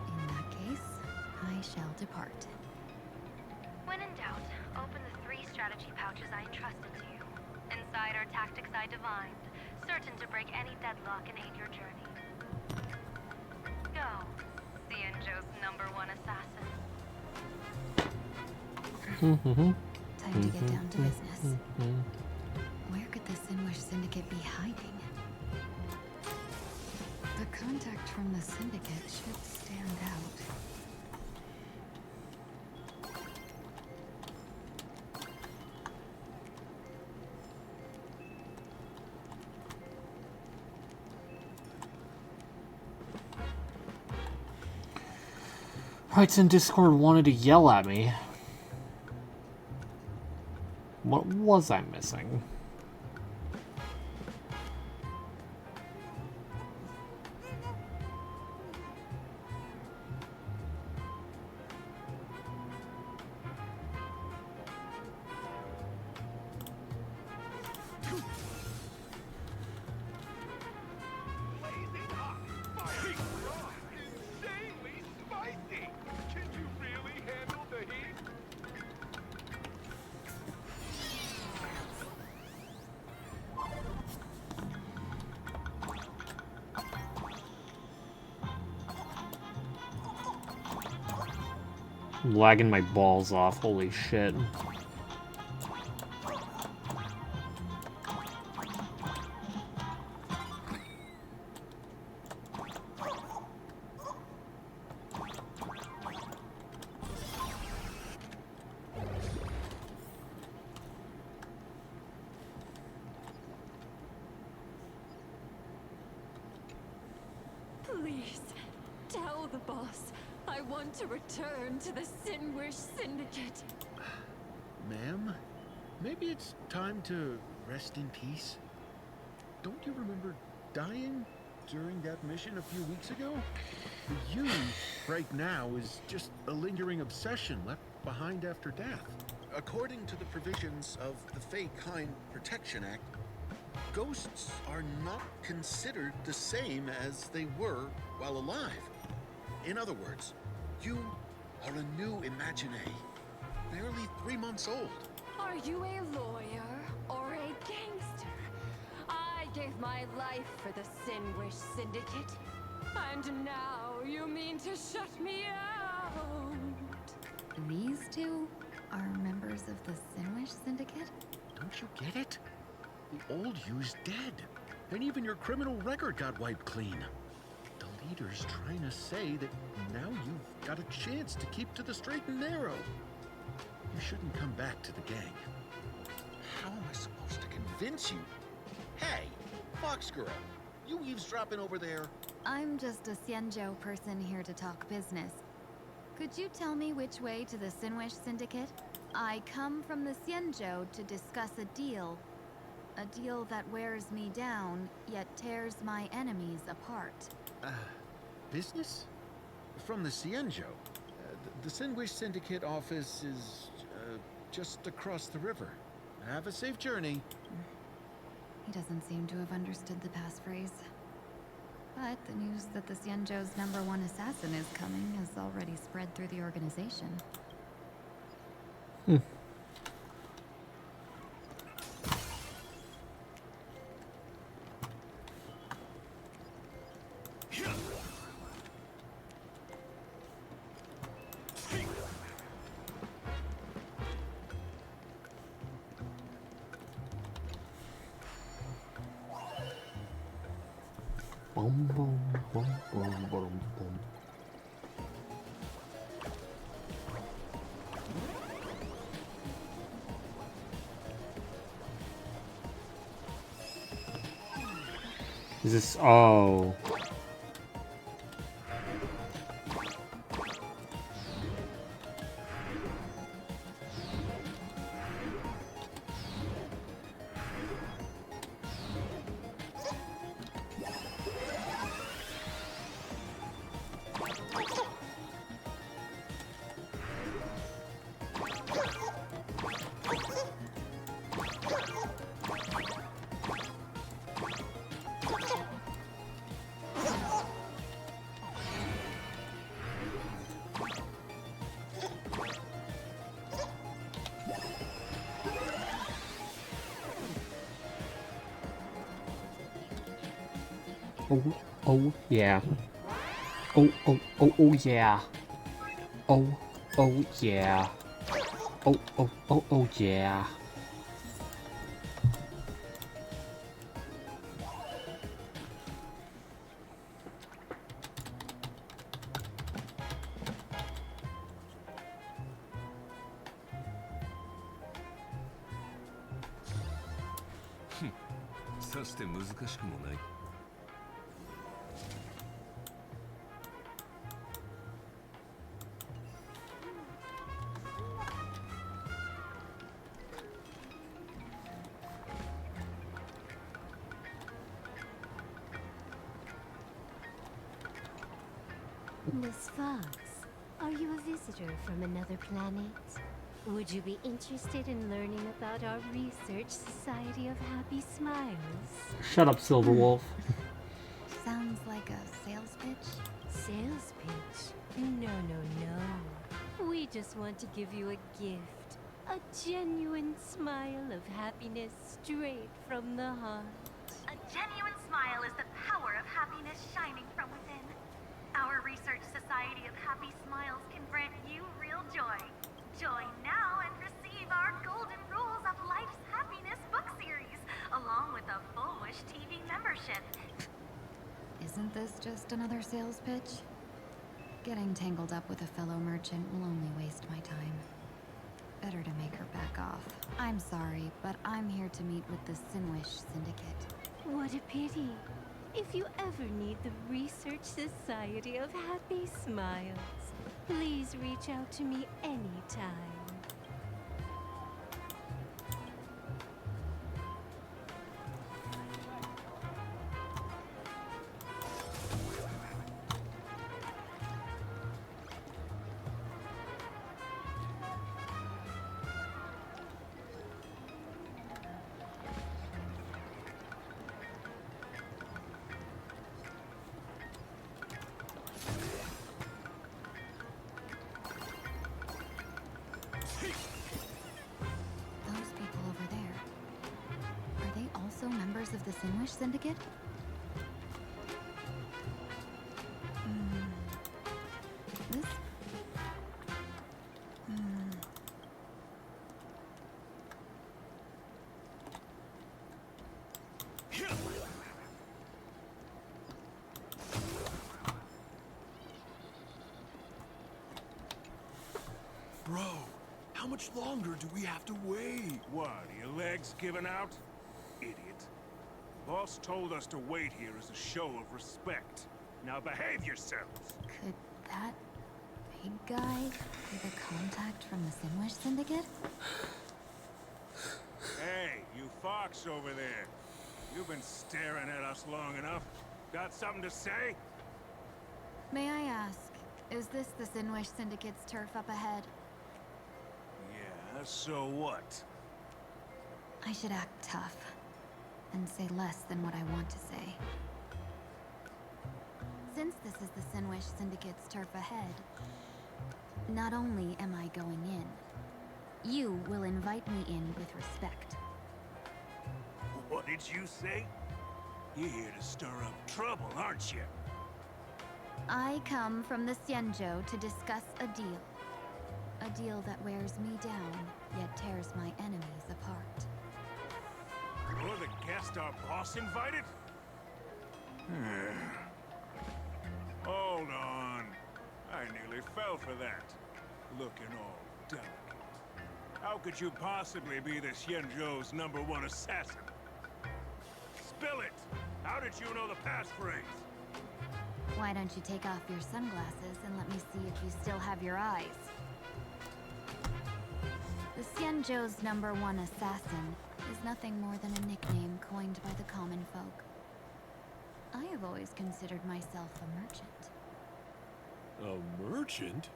In that case, I shall depart. When in doubt, open the 3 strategy pouches I entrusted to you. Inside are tactics I divined, certain to break any deadlock and aid your journey. Go, Xianzhou's #1 assassin. Time to get down to business. Where could the Sinwish Syndicate be hiding? The contact from the Syndicate should stand out. Heights in Discord wanted to yell at me. What was I missing? I'm lagging my balls off, holy shit. Please, tell the boss I want to return to the Sinwish Syndicate. Ma'am, maybe it's time to rest in peace? Don't you remember dying during that mission a few weeks ago? You, right now, is just a lingering obsession left behind after death. According to the provisions of the Fey Kind Protection Act, ghosts are not considered the same as they were while alive. In other words, you are a new Imaginae, barely 3 months old. Are you a lawyer or a gangster? I gave my life for the Sinwish Syndicate, and now you mean to shut me out? These two are members of the Sinwish Syndicate? Don't you get it? The old you's dead, and even your criminal record got wiped clean. The leader's trying to say that now you've got a chance to keep to the straight and narrow. You shouldn't come back to the gang. How am I supposed to convince you? Hey, Fox Girl, you eavesdropping over there? I'm just a Xianzhou person here to talk business. Could you tell me which way to the Sinwish Syndicate? I come from the Xianzhou to discuss a deal. A deal that wears me down, yet tears my enemies apart. Business? From the Xianzhou. The Sinwish Syndicate office is just across the river. Have a safe journey. He doesn't seem to have understood the passphrase. But the news that the Xianzhou's #1 assassin is coming has already spread through the organization. Boom, boom, boom, boom, boom, boom. Is this... Oh. Oh, yeah. Oh, yeah. Oh, yeah. Oh, yeah. Hm. さして難しくもない。Miss Fox, are you a visitor from another planet? Would you be interested in learning about our Research Society of Happy Smiles? Shut up, Silverwolf. Sounds like a sales pitch. Sales pitch? No. We just want to give you a gift. A genuine smile of happiness straight from the heart. A genuine smile is the power of happiness shining from within. Our Research Society of Happy Smiles can grant you real joy. Join now and receive our Golden Rules of Life's Happiness book series, along with a full Wish TV membership. Isn't this just another sales pitch? Getting tangled up with a fellow merchant will only waste my time. Better to make her back off. I'm sorry, but I'm here to meet with the Sinwish Syndicate. What a pity. If you ever need the Research Society of Happy Smiles, please reach out to me anytime. Those people over there. Are they also members of the Sinwish Syndicate? This... Bro, how much longer do we have to wait? What, are your legs giving out? Idiot. Boss told us to wait here as a show of respect. Now behave yourselves. Could that big guy be the contact from the Sinwish Syndicate? Hey, you fox over there. You've been staring at us long enough. Got something to say? May I ask, is this the Sinwish Syndicate's turf up ahead? Yeah, so what? I should act tough and say less than what I want to say. Since this is the Sinwish Syndicate's turf ahead, not only am I going in, you will invite me in with respect. What did you say? You're here to stir up trouble, aren't you? I come from the Xianzhou to discuss a deal. A deal that wears me down, yet tears my enemies apart. You're the guest our boss invited? Hold on. I nearly fell for that. Looking all delicate. How could you possibly be the Xianzhou's #1 assassin? Spill it! How did you know the passphrase? Why don't you take off your sunglasses and let me see if you still have your eyes? The Xianzhou's #1 assassin is nothing more than a nickname coined by the common folk. I have always considered myself a merchant. A merchant?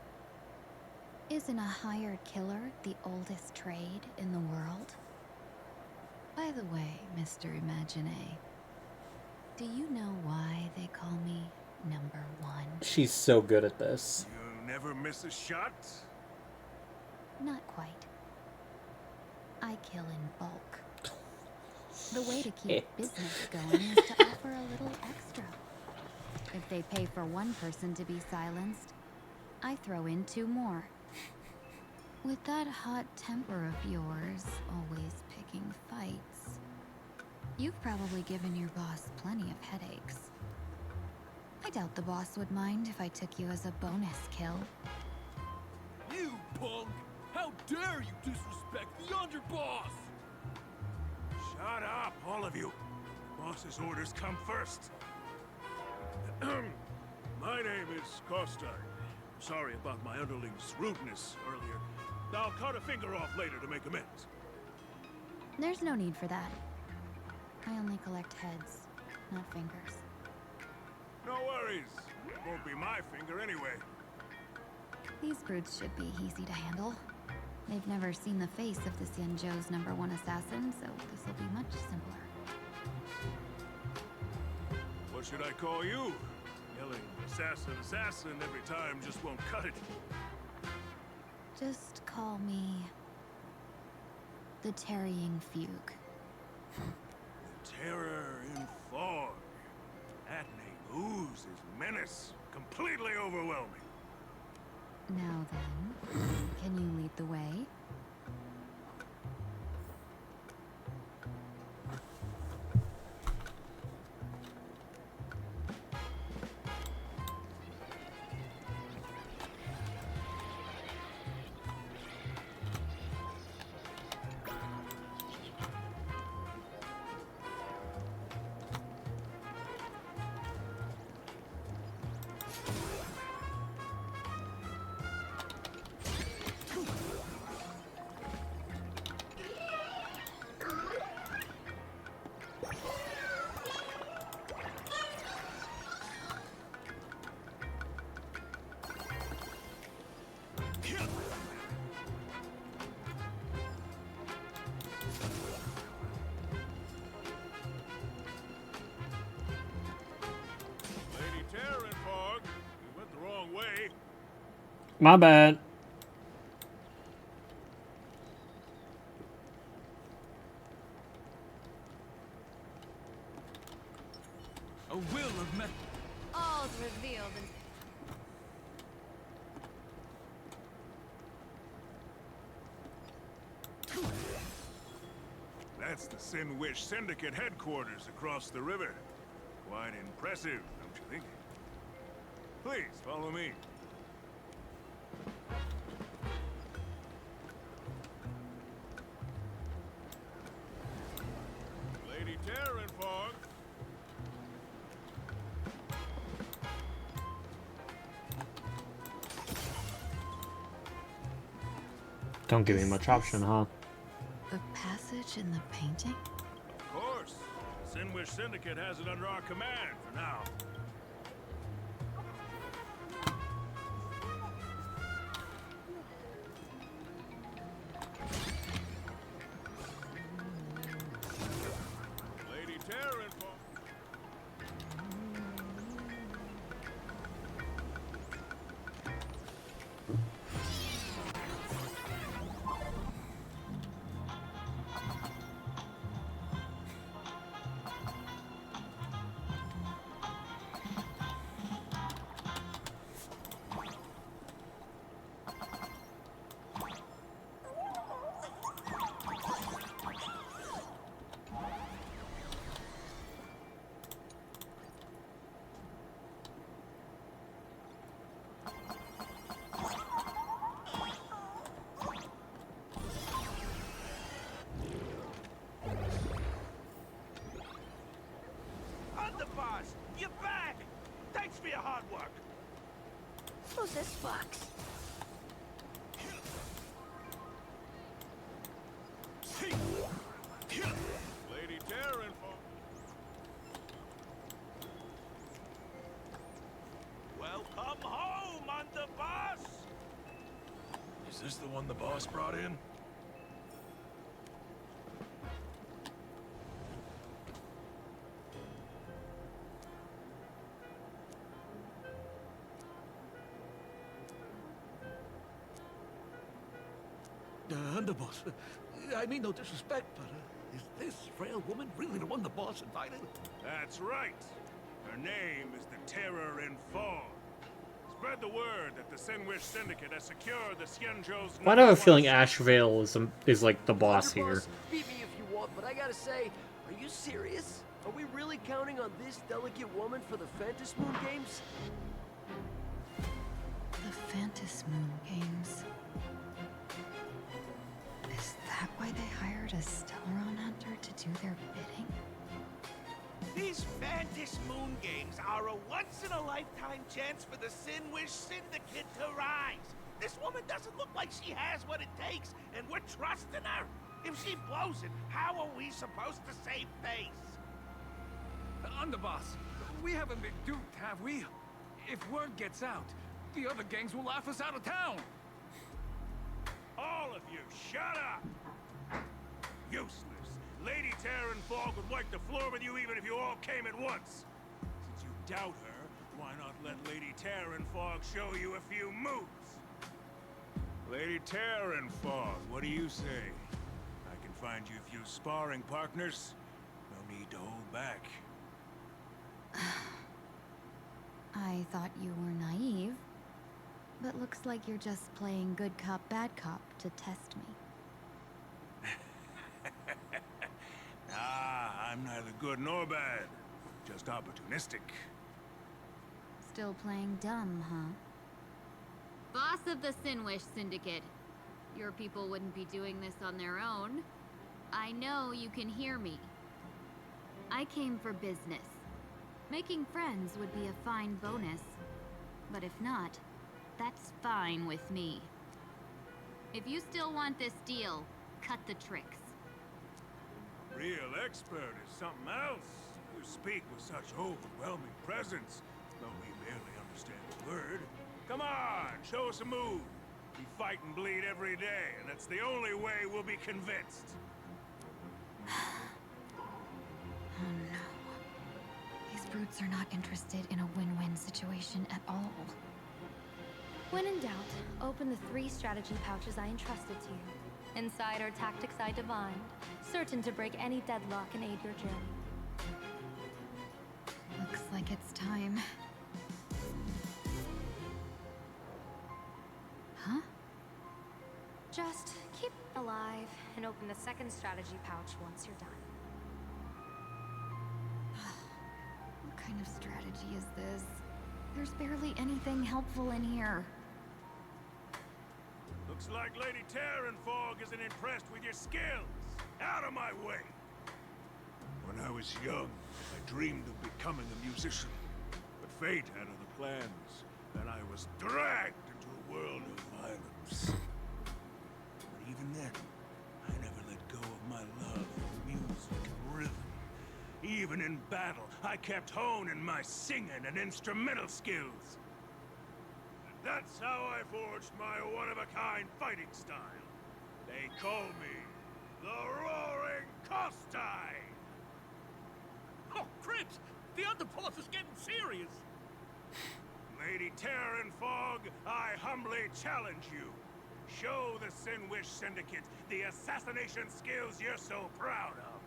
Isn't a hired killer the oldest trade in the world? By the way, Mr. Imagine, do you know why they call me #1? She's so good at this. You never miss a shot? Not quite. I kill in bulk. The way to keep business going is to offer a little extra. If they pay for one person to be silenced, I throw in 2 more. With that hot temper of yours, always picking fights, you've probably given your boss plenty of headaches. I doubt the boss would mind if I took you as a bonus kill. You punk! How dare you disrespect the underboss! Shut up, all of you. Boss's orders come first. My name is Kostar. Sorry about my underling's rudeness earlier. I'll cut a finger off later to make amends. There's no need for that. I only collect heads, not fingers. No worries. It won't be my finger anyway. These brutes should be easy to handle. They've never seen the face of the Xianzhou's #1 assassin, so this'll be much simpler. What should I call you? Yelling assassin, assassin every time just won't cut it. Just call me the Tarrying Fugue. Terror in fog. That name oozes menace. Completely overwhelming. Now then, can you lead the way? My bad. A will of metal. All's revealed in... That's the Sin-Wish Syndicate headquarters across the river. Quite impressive, don't you think? Please, follow me. Lady Terranfog. Don't give me much option, huh? The passage in the painting? Of course. Sin-Wish Syndicate has it under our command for now. Lady Terranfog. gross as fucks. Lady Terran, welcome home, Underboss! Is this the one the boss brought in? Underboss, I mean no disrespect, but is this frail woman really the one the boss invited? That's right. Her name is the Terror in Fog. Spread the word that the Sinwish Syndicate has secured the Xianzhou's... Why do I have a feeling Ash Vale is like the boss here? Beat me if you want, but I gotta say, are you serious? Are we really counting on this delicate woman for the Phantasmoon Games? The Phantasmoon Games. Is that why they hired a Stellaron hunter to do their bidding? These Phantasmoon Games are a once-in-a-lifetime chance for the Sinwish Syndicate to rise. This woman doesn't look like she has what it takes, and we're trusting her. If she blows it, how are we supposed to save face? Underboss, we haven't been duped, have we? If word gets out, the other gangs will laugh us out of town. All of you, shut up! Useless. Lady Terran Fog would wipe the floor with you even if you all came at once. Since you doubt her, why not let Lady Terran Fog show you a few moves? Lady Terran Fog, what do you say? I can find you a few sparring partners. No need to hold back. I thought you were naive, but looks like you're just playing good cop, bad cop to test me. Ah, I'm neither good nor bad. Just opportunistic. Still playing dumb, huh? Boss of the Sinwish Syndicate. Your people wouldn't be doing this on their own. I know you can hear me. I came for business. Making friends would be a fine bonus. But if not, that's fine with me. If you still want this deal, cut the tricks. Real expert is something else. You speak with such overwhelming presence, though we barely understand a word. Come on, show us a move. We fight and bleed every day, and that's the only way we'll be convinced. Oh no. These brutes are not interested in a win-win situation at all. When in doubt, open the 3 strategy pouches I entrusted to you. Inside are tactics I divined, certain to break any deadlock and aid your journey. Looks like it's time. Huh? Just keep alive and open the 2nd strategy pouch once you're done. What kind of strategy is this? There's barely anything helpful in here. Looks like Lady Terran Fog isn't impressed with your skills. Out of my way! When I was young, I dreamed of becoming a musician. But fate had other plans, and I was dragged into a world of violence. But even then, I never let go of my love for music and rhythm. Even in battle, I kept honing my singing and instrumental skills. That's how I forged my one-of-a-kind fighting style. They call me the Roaring Kostai! Oh, Cribs! The Underboss is getting serious! Lady Terran Fog, I humbly challenge you. Show the Sinwish Syndicate the assassination skills you're so proud of.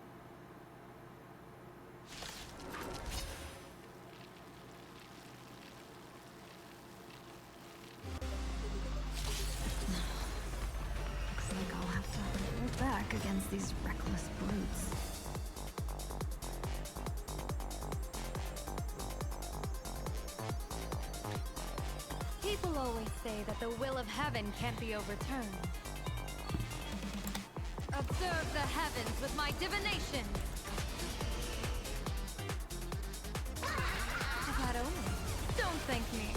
Looks like I'll have to hold back against these reckless brutes. People always say that the will of heaven can't be overturned. Observe the heavens with my divination! That omen. Don't thank me.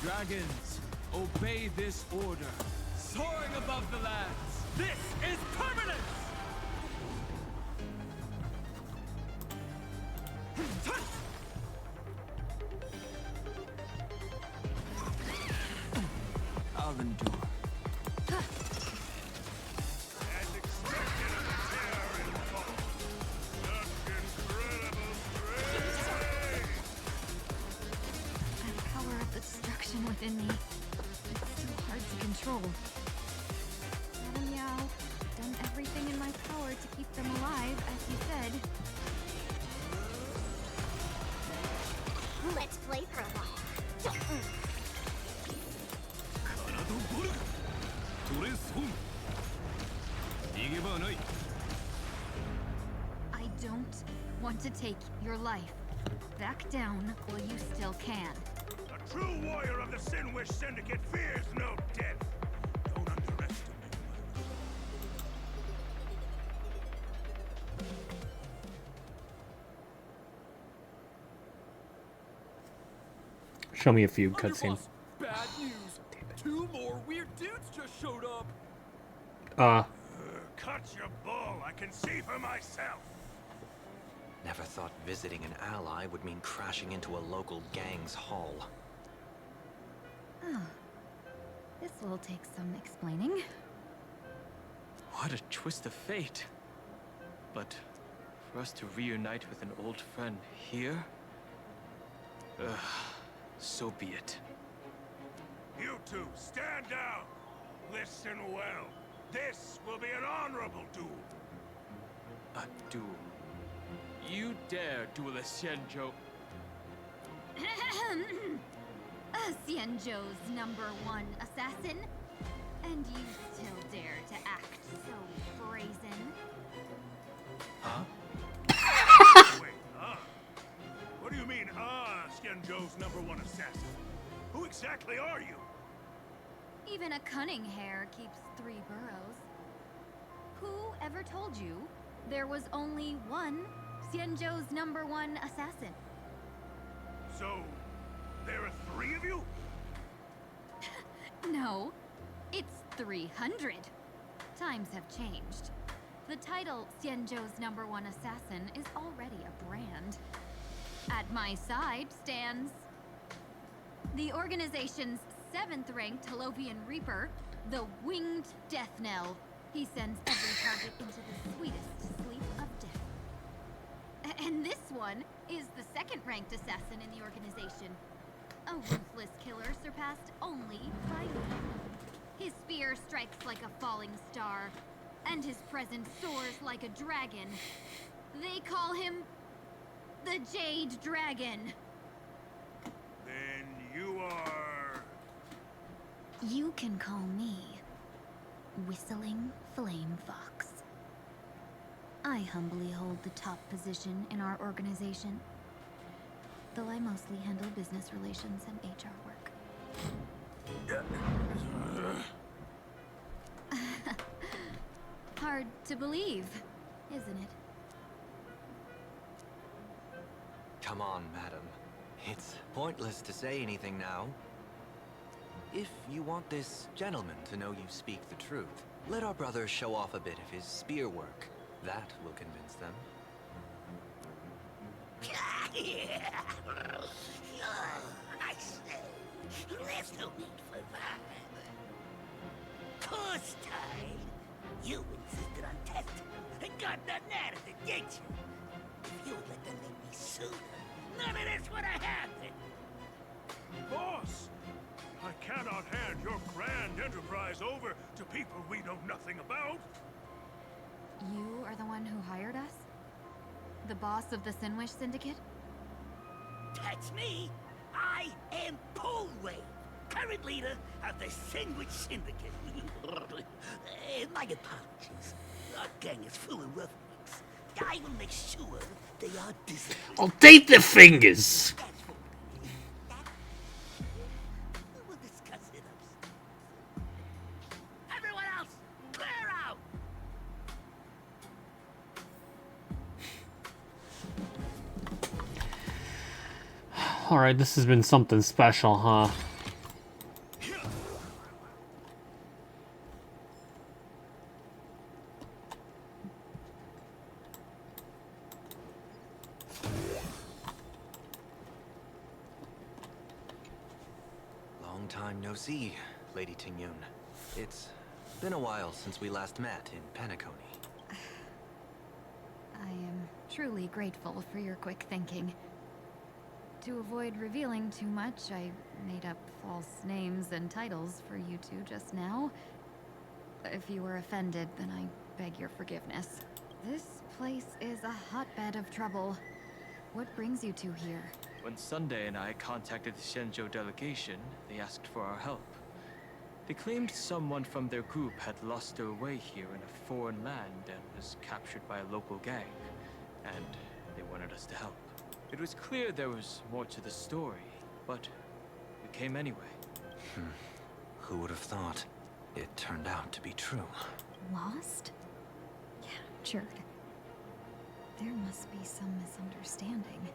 Dragons, obey this order. Soaring above the lands, this is permanence! I'll endure. As expected of the tearing fall. Such incredible strength! The power of the destruction within me. It's so hard to control. Madam Yao, done everything in my power to keep them alive, as you said. Let's play for a while. 体ボルグトレソン逃げ場はない I don't want to take your life. Back down while you still can. A true warrior of the Sinwish Syndicate fears no death. Don't underestimate her. Show me a few cutscenes. Bad news. 2 more weird dudes just showed up. Cut your bull. I can see for myself. Never thought visiting an ally would mean crashing into a local gang's hull. Oh. This will take some explaining. What a twist of fate. But for us to reunite with an old friend here? So be it. You two, stand down. Listen well. This will be an honorable duel. A duel. You dare duel a Xianzhou. Xianzhou's #1 assassin? And you still dare to act so brazen? Huh? Wait, what do you mean, Xianzhou's #1 assassin? Who exactly are you? Even a cunning hare keeps 3 burrows. Who ever told you there was only one Xianzhou's #1 assassin? So, there are 3 of you? No, it's 300. Times have changed. The title Xianzhou's #1 assassin is already a brand. At my side stands the organization's 7th-ranked Holovian Reaper, the Winged Death Knell. He sends every target into the sweetest sleep of death. And this one is the 2nd-ranked assassin in the organization. A ruthless killer surpassed only by me. His spear strikes like a falling star, and his presence soars like a dragon. They call him the Jade Dragon. Then you are... You can call me Whistling Flame Fox. I humbly hold the top position in our organization, though I mostly handle business relations and HR work. Hard to believe, isn't it? Come on, madam. It's pointless to say anything now. If you want this gentleman to know you speak the truth, let our brother show off a bit of his spear work. That will convince them. I say, there's no need for that. Course time. You insisted on testing him and got nothing out of it, didn't you? If you would let them make me sooner, none of this would have happened. Boss! I cannot hand your grand enterprise over to people we know nothing about. You are the one who hired us? The boss of the Sinwish Syndicate? That's me. I am Polway, current leader of the Sinwish Syndicate. My apologies. Our gang is full of roughnecks. I will make sure they are disciplined. I'll take the fingers. We'll discuss it upstairs. Everyone else, clear out! Alright, this has been something special, huh? Long time no see, Lady Tingyun. It's been a while since we last met in Penacony. I am truly grateful for your quick thinking. To avoid revealing too much, I made up false names and titles for you two just now. If you were offended, then I beg your forgiveness. This place is a hotbed of trouble. What brings you two here? When Sunday and I contacted the Shenzhou delegation, they asked for our help. They claimed someone from their group had lost their way here in a foreign land and was captured by a local gang, and they wanted us to help. It was clear there was more to the story, but we came anyway. Who would have thought? It turned out to be true. Lost? Captured. There must be some misunderstanding.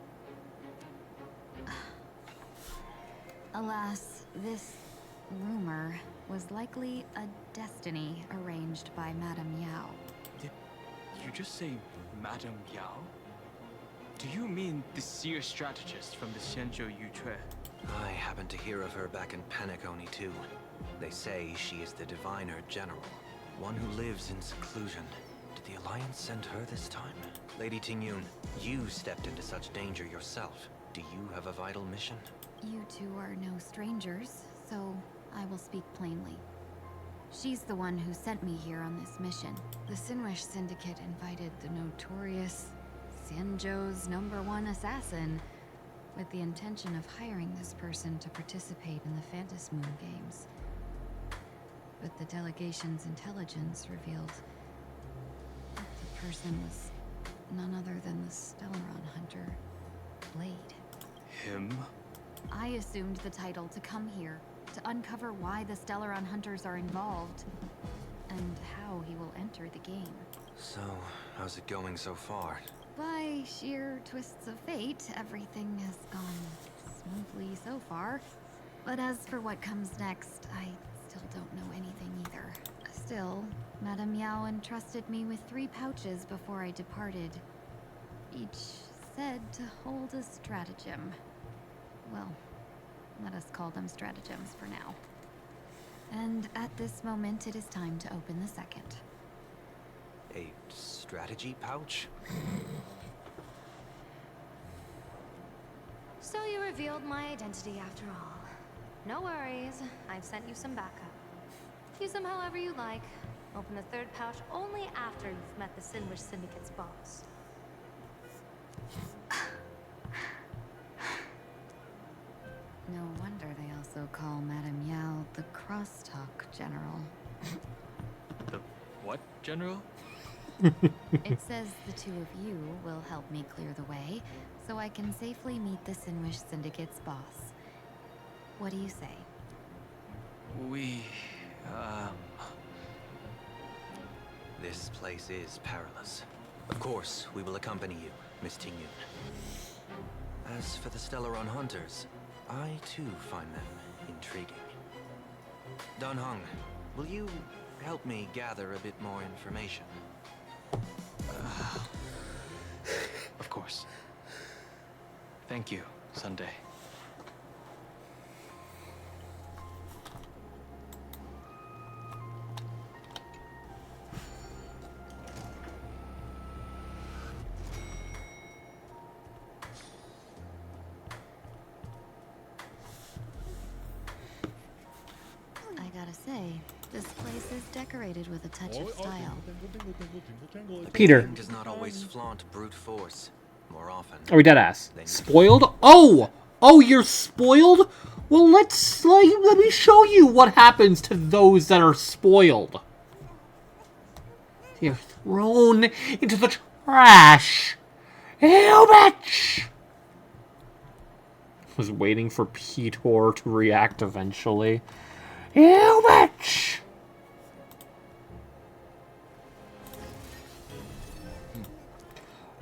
Alas, this rumor was likely a destiny arranged by Madame Yao. Did you just say Madame Yao? Do you mean the seer strategist from the Shenzhou Yutue? I happened to hear of her back in Penacony too. They say she is the Diviner General, one who lives in seclusion. Did the Alliance send her this time? Lady Tingyun, you stepped into such danger yourself. Do you have a vital mission? You two are no strangers, so I will speak plainly. She's the one who sent me here on this mission. The Sinwish Syndicate invited the notorious Xianzhou's #1 assassin with the intention of hiring this person to participate in the Phantasmoon Games. But the delegation's intelligence revealed that the person was none other than the Stellaron hunter, Blade. Him? I assumed the title to come here, to uncover why the Stellaron hunters are involved, and how he will enter the game. So, how's it going so far? By sheer twists of fate, everything has gone smoothly so far. But as for what comes next, I still don't know anything either. Still, Madame Yao entrusted me with 3 pouches before I departed. Each said to hold a stratagem. Well, let us call them stratagems for now. And at this moment, it is time to open the second. A strategy pouch? So you revealed my identity after all. No worries, I've sent you some backup. Use them however you like. Open the 3rd pouch only after you've met the Sinwish Syndicate's boss. No wonder they also call Madame Yao the Crosstalk General. The what, General? It says the 2 of you will help me clear the way, so I can safely meet the Sinwish Syndicate's boss. What do you say? This place is perilous. Of course, we will accompany you, Miss Tingyun. As for the Stellaron hunters, I too find them intriguing. Dan Heng, will you help me gather a bit more information? Of course. Thank you, Sunday. I gotta say, this place is decorated with a touch of style. Peter. Does not always flaunt brute force. More often. Are we dead ass? Spoiled? Oh! Oh, you're spoiled? Well, let me show you what happens to those that are spoiled. You're thrown into the trash. Ew, bitch! Was waiting for Peter to react eventually. Ew, bitch!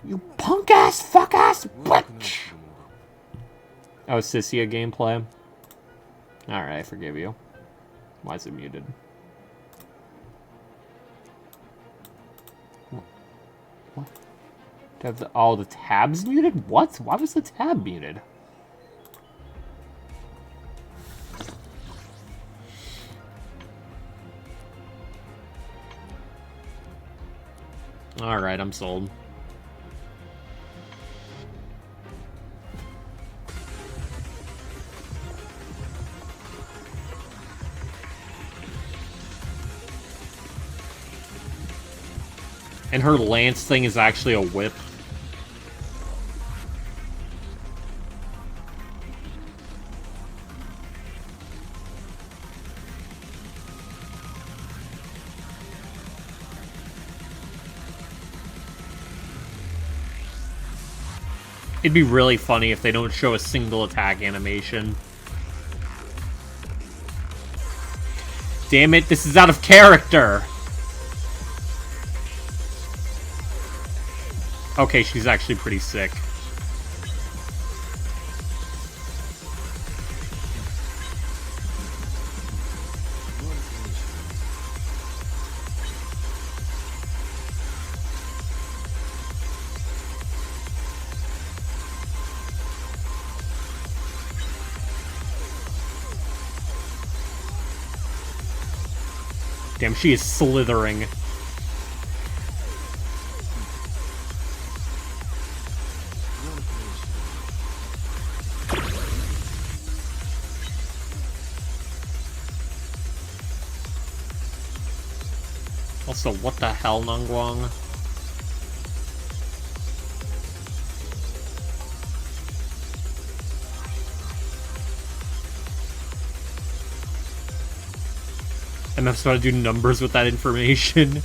You punk-ass, fuck-ass bitch! Oh, Sissia gameplay? Alright, I forgive you. Why is it muted? What? Oh, the tab's muted? What? Why was the tab muted? Alright, I'm sold. And her lance thing is actually a whip. It'd be really funny if they don't show a single attack animation. Damn it, this is out of character! Okay, she's actually pretty sick. Damn, she is slithering. Also, what the hell, Nangguang? I'm not supposed to do numbers with that information.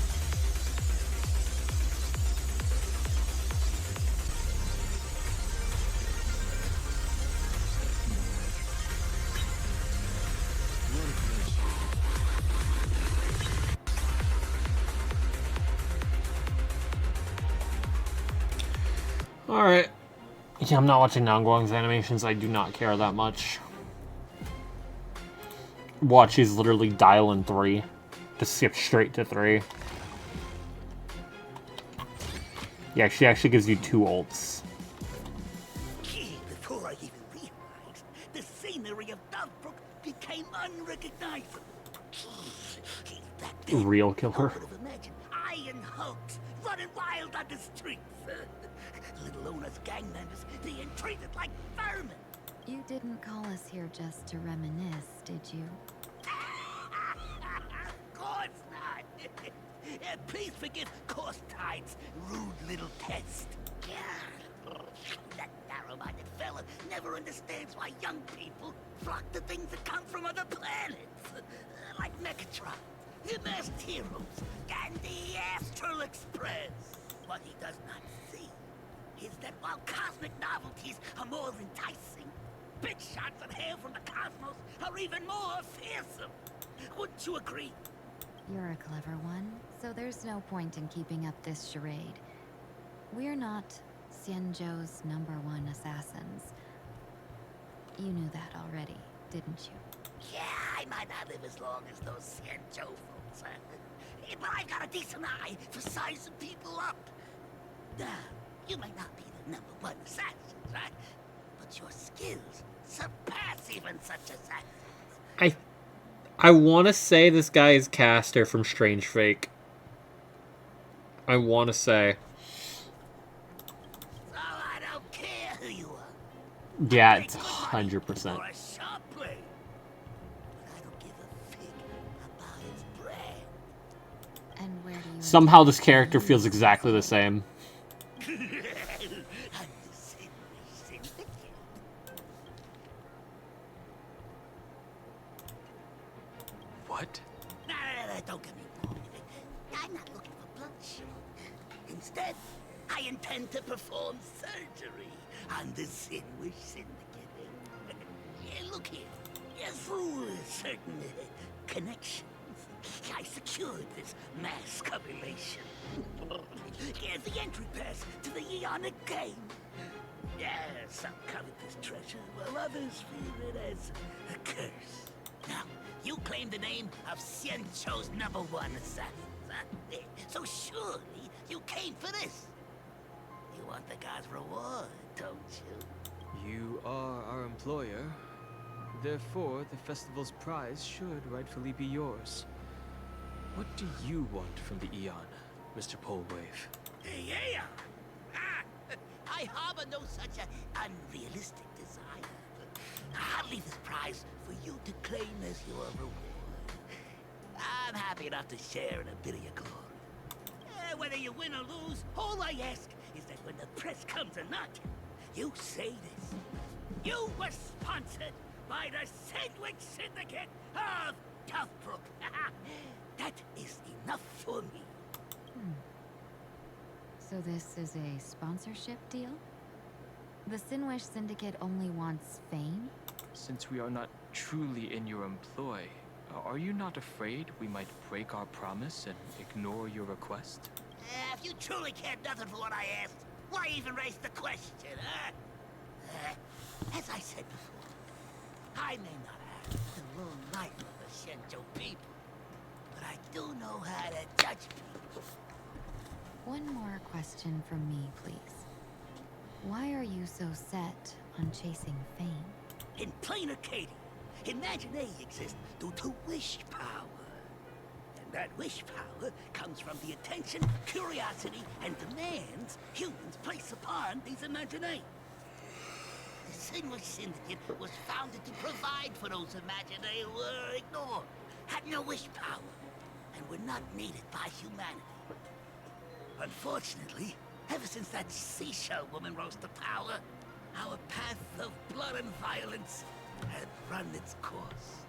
Alright. Yeah, I'm not watching Nangguang's animations. I do not care that much. Watch, she's literally dialing 3. Just skip straight to 3. Yeah, she actually gives you 2 ults. Before I even realized, the scenery of Dovebrook became unrecognizable. Real killer. Imagine Iron Hulks running wild on the streets. Little owners, gang members being treated like vermin. You didn't call us here just to reminisce, did you? Of course not. Please forgive Course Tide's rude little test. That narrow-minded fella never understands why young people flock to things that come from other planets. Like Megatron, the Masked Heroes, and the Astral Express. What he does not see is that while cosmic novelties are more enticing, big shots and hail from the cosmos are even more fearsome. Wouldn't you agree? You're a clever one, so there's no point in keeping up this charade. We're not Xianzhou's #1 assassins. You knew that already, didn't you? Yeah, I might not live as long as those Xianzhou folks, but I've got a decent eye for sizing people up. Now, you might not be the #1 assassin, right? But your skills surpass even such assassins. I want to say this guy is Caster from Strange Fake. I want to say. So I don't care who you are. Yeah, it's 100%. And where do you... Somehow this character feels exactly the same. What? No, don't get me wrong. I'm not looking for bloodshed. Instead, I intend to perform surgery on the Sinwish Syndicate. Look here. Through certain connections, I secured this mass copulation. The entry pass to the Eonic game. Some covet this treasure, while others feel it as a curse. Now, you claim the name of Xianzhou's #1 assassin, so surely you came for this. You want the god's reward, don't you? You are our employer. Therefore, the festival's prize should rightfully be yours. What do you want from the Eon, Mr. Polwave? Yeah! I harbor no such an unrealistic desire. I'll leave this prize for you to claim as your reward. I'm happy enough to share in a bit of your glory. Whether you win or lose, all I ask is that when the press comes or not, you say this. You were sponsored by the Sandwich Syndicate of Toughbrook. That is enough for me. So this is a sponsorship deal? The Sinwish Syndicate only wants fame? Since we are not truly in your employ, are you not afraid we might break our promise and ignore your request? If you truly cared nothing for what I asked, why even raise the question, huh? As I said before, I may not have the long life of the Shenzhou people, but I do know how to judge people. One more question from me, please. Why are you so set on chasing fame? In plain Arcadia, Imaginary exists due to wish power. And that wish power comes from the attention, curiosity, and demands humans place upon these Imaginary. The Sinwish Syndicate was founded to provide for those Imaginary who were ignored, had no wish power, and were not needed by humanity. Unfortunately, ever since that seashell woman rose to power, our path of blood and violence had run its course.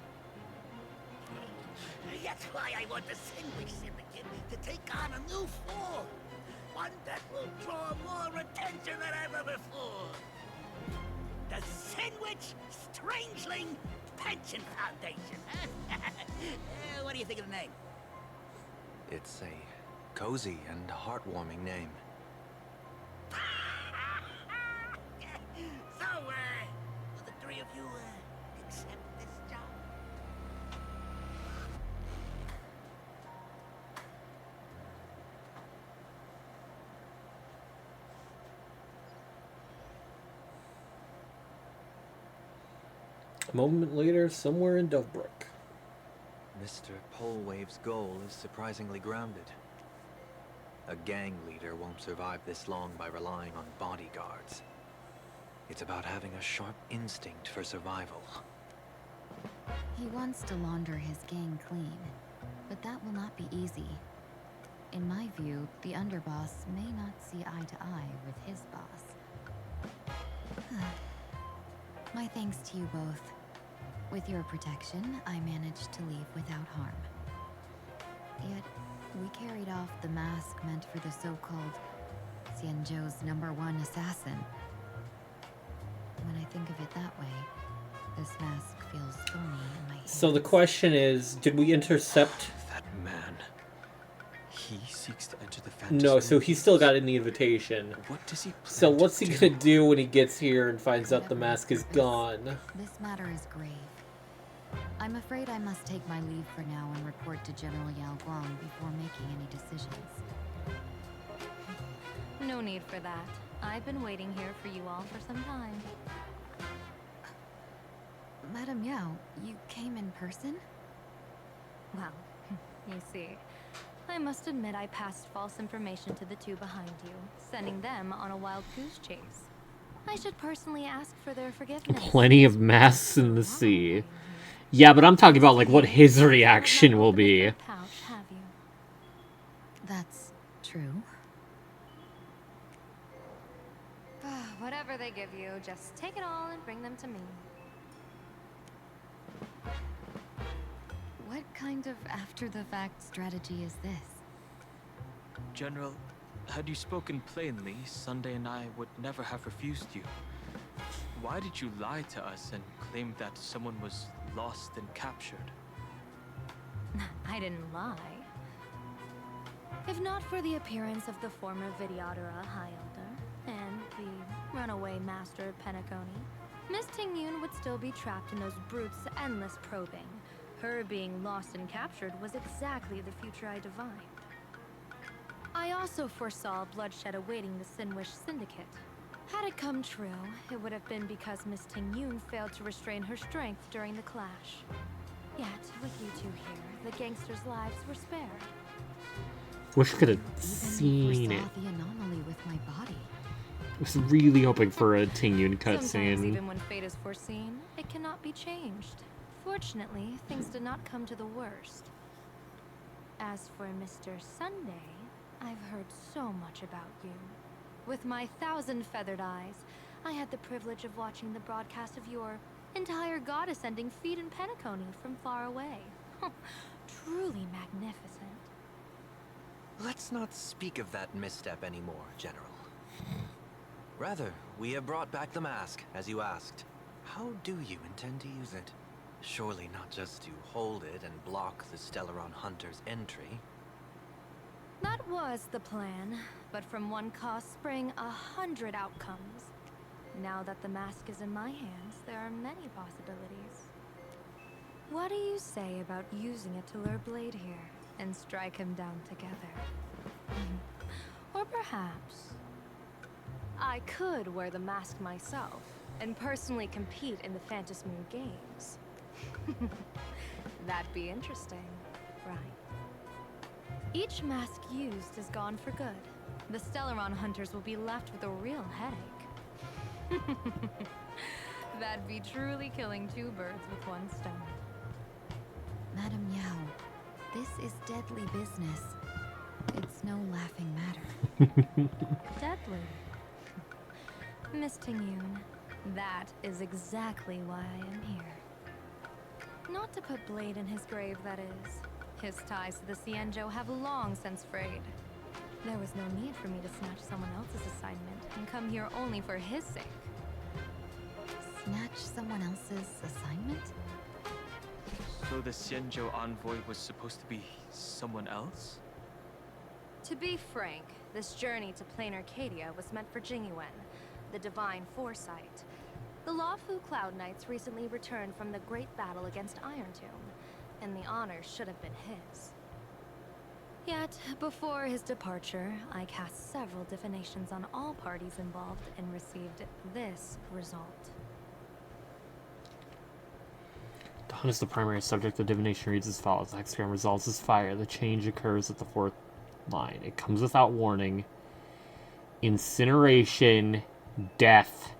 That's why I want the Sinwish Syndicate to take on a new form. One that will draw more attention than ever before. The Sinwich Strangeling Pension Foundation. What do you think of the name? It's a cozy and heartwarming name. So, will the three of you, accept this job? A moment later, somewhere in Dovebrook. Mr. Polwave's goal is surprisingly grounded. A gang leader won't survive this long by relying on bodyguards. It's about having a sharp instinct for survival. He wants to launder his gang clean, but that will not be easy. In my view, the underboss may not see eye to eye with his boss. My thanks to you both. With your protection, I managed to leave without harm. Yet, we carried off the mask meant for the so-called Xianzhou's #1 assassin. When I think of it that way, this mask feels thorny in my hands. So the question is, did we intercept... That man. He seeks to enter the Phantasm. No, so he still got in the invitation. What does he plan So what's he to gonna do when he gets here and finds out the mask is gone? This matter is grave. I'm afraid I must take my leave for now and report to General Yao Guang before making any decisions. No need for that. I've been waiting here for you all for some time. Madam Yao, you came in person? Well, you see, I must admit I passed false information to the two behind you, sending them on a wild goose chase. I should personally ask for their forgiveness. Plenty of masks in the sea. Yeah, but I'm talking about like what his reaction will be. Pouch, have you? That's true. Whatever they give you, just take it all and bring them to me. What kind of after-the-fact strategy is this? General, had you spoken plainly, Sunday and I would never have refused you. Why did you lie to us and claim that someone was lost and captured? I didn't lie. If not for the appearance of the former Vidyadhara High Elder and the runaway Master Penacony, Miss Tingyun would still be trapped in those brutes' endless probing. Her being lost and captured was exactly the future I divined. I also foresaw bloodshed awaiting the Sinwish Syndicate. Had it come true, it would have been because Miss Tingyun failed to restrain her strength during the clash. Yet, with you two here, the gangsters' lives were spared. Wish I could have Even seen it. foresaw the anomaly with my body. I was really hoping for a Tingyun Sometimes, cutscene. even when fate is foreseen, it cannot be changed. Fortunately, things did not come to the worst. As for Mr. Sunday, I've heard so much about you. With my 1,000 feathered eyes, I had the privilege of watching the broadcast of your entire god-ascending feat in Penacony from far away. Truly magnificent. Let's not speak of that misstep anymore, General. Rather, we have brought back the mask, as you asked. How do you intend to use it? Surely not just to hold it and block the Stellaron Hunter's entry. That was the plan, but from one cause sprang 100 outcomes. Now that the mask is in my hands, there are many possibilities. What do you say about using it to lure Blade here and strike him down together? Or perhaps I could wear the mask myself and personally compete in the Phantasmoon Games. That'd be interesting, right? Each mask used is gone for good. The Stellaron hunters will be left with a real headache. That'd be truly killing two birds with one stone. Madam Yao, this is deadly business. It's no laughing matter. Deadly. Miss Tingyun, that is exactly why I am here. Not to put Blade in his grave, that is. His ties to the Xianzhou have long since frayed. There was no need for me to snatch someone else's assignment and come here only for his sake. Snatch someone else's assignment? So the Xianzhou envoy was supposed to be someone else? To be frank, this journey to Plain Arcadia was meant for Jingyuan, the Divine Foresight. The Luofu Cloud Knights recently returned from the great battle against Iron Tomb, and the honor should have been his. Yet, before his departure, I cast several divinations on all parties involved and received this result. Dawn is the primary subject. The divination reads as follows. The hexagram resolves as fire. The change occurs at the 4th line. It comes without warning. Incineration, death,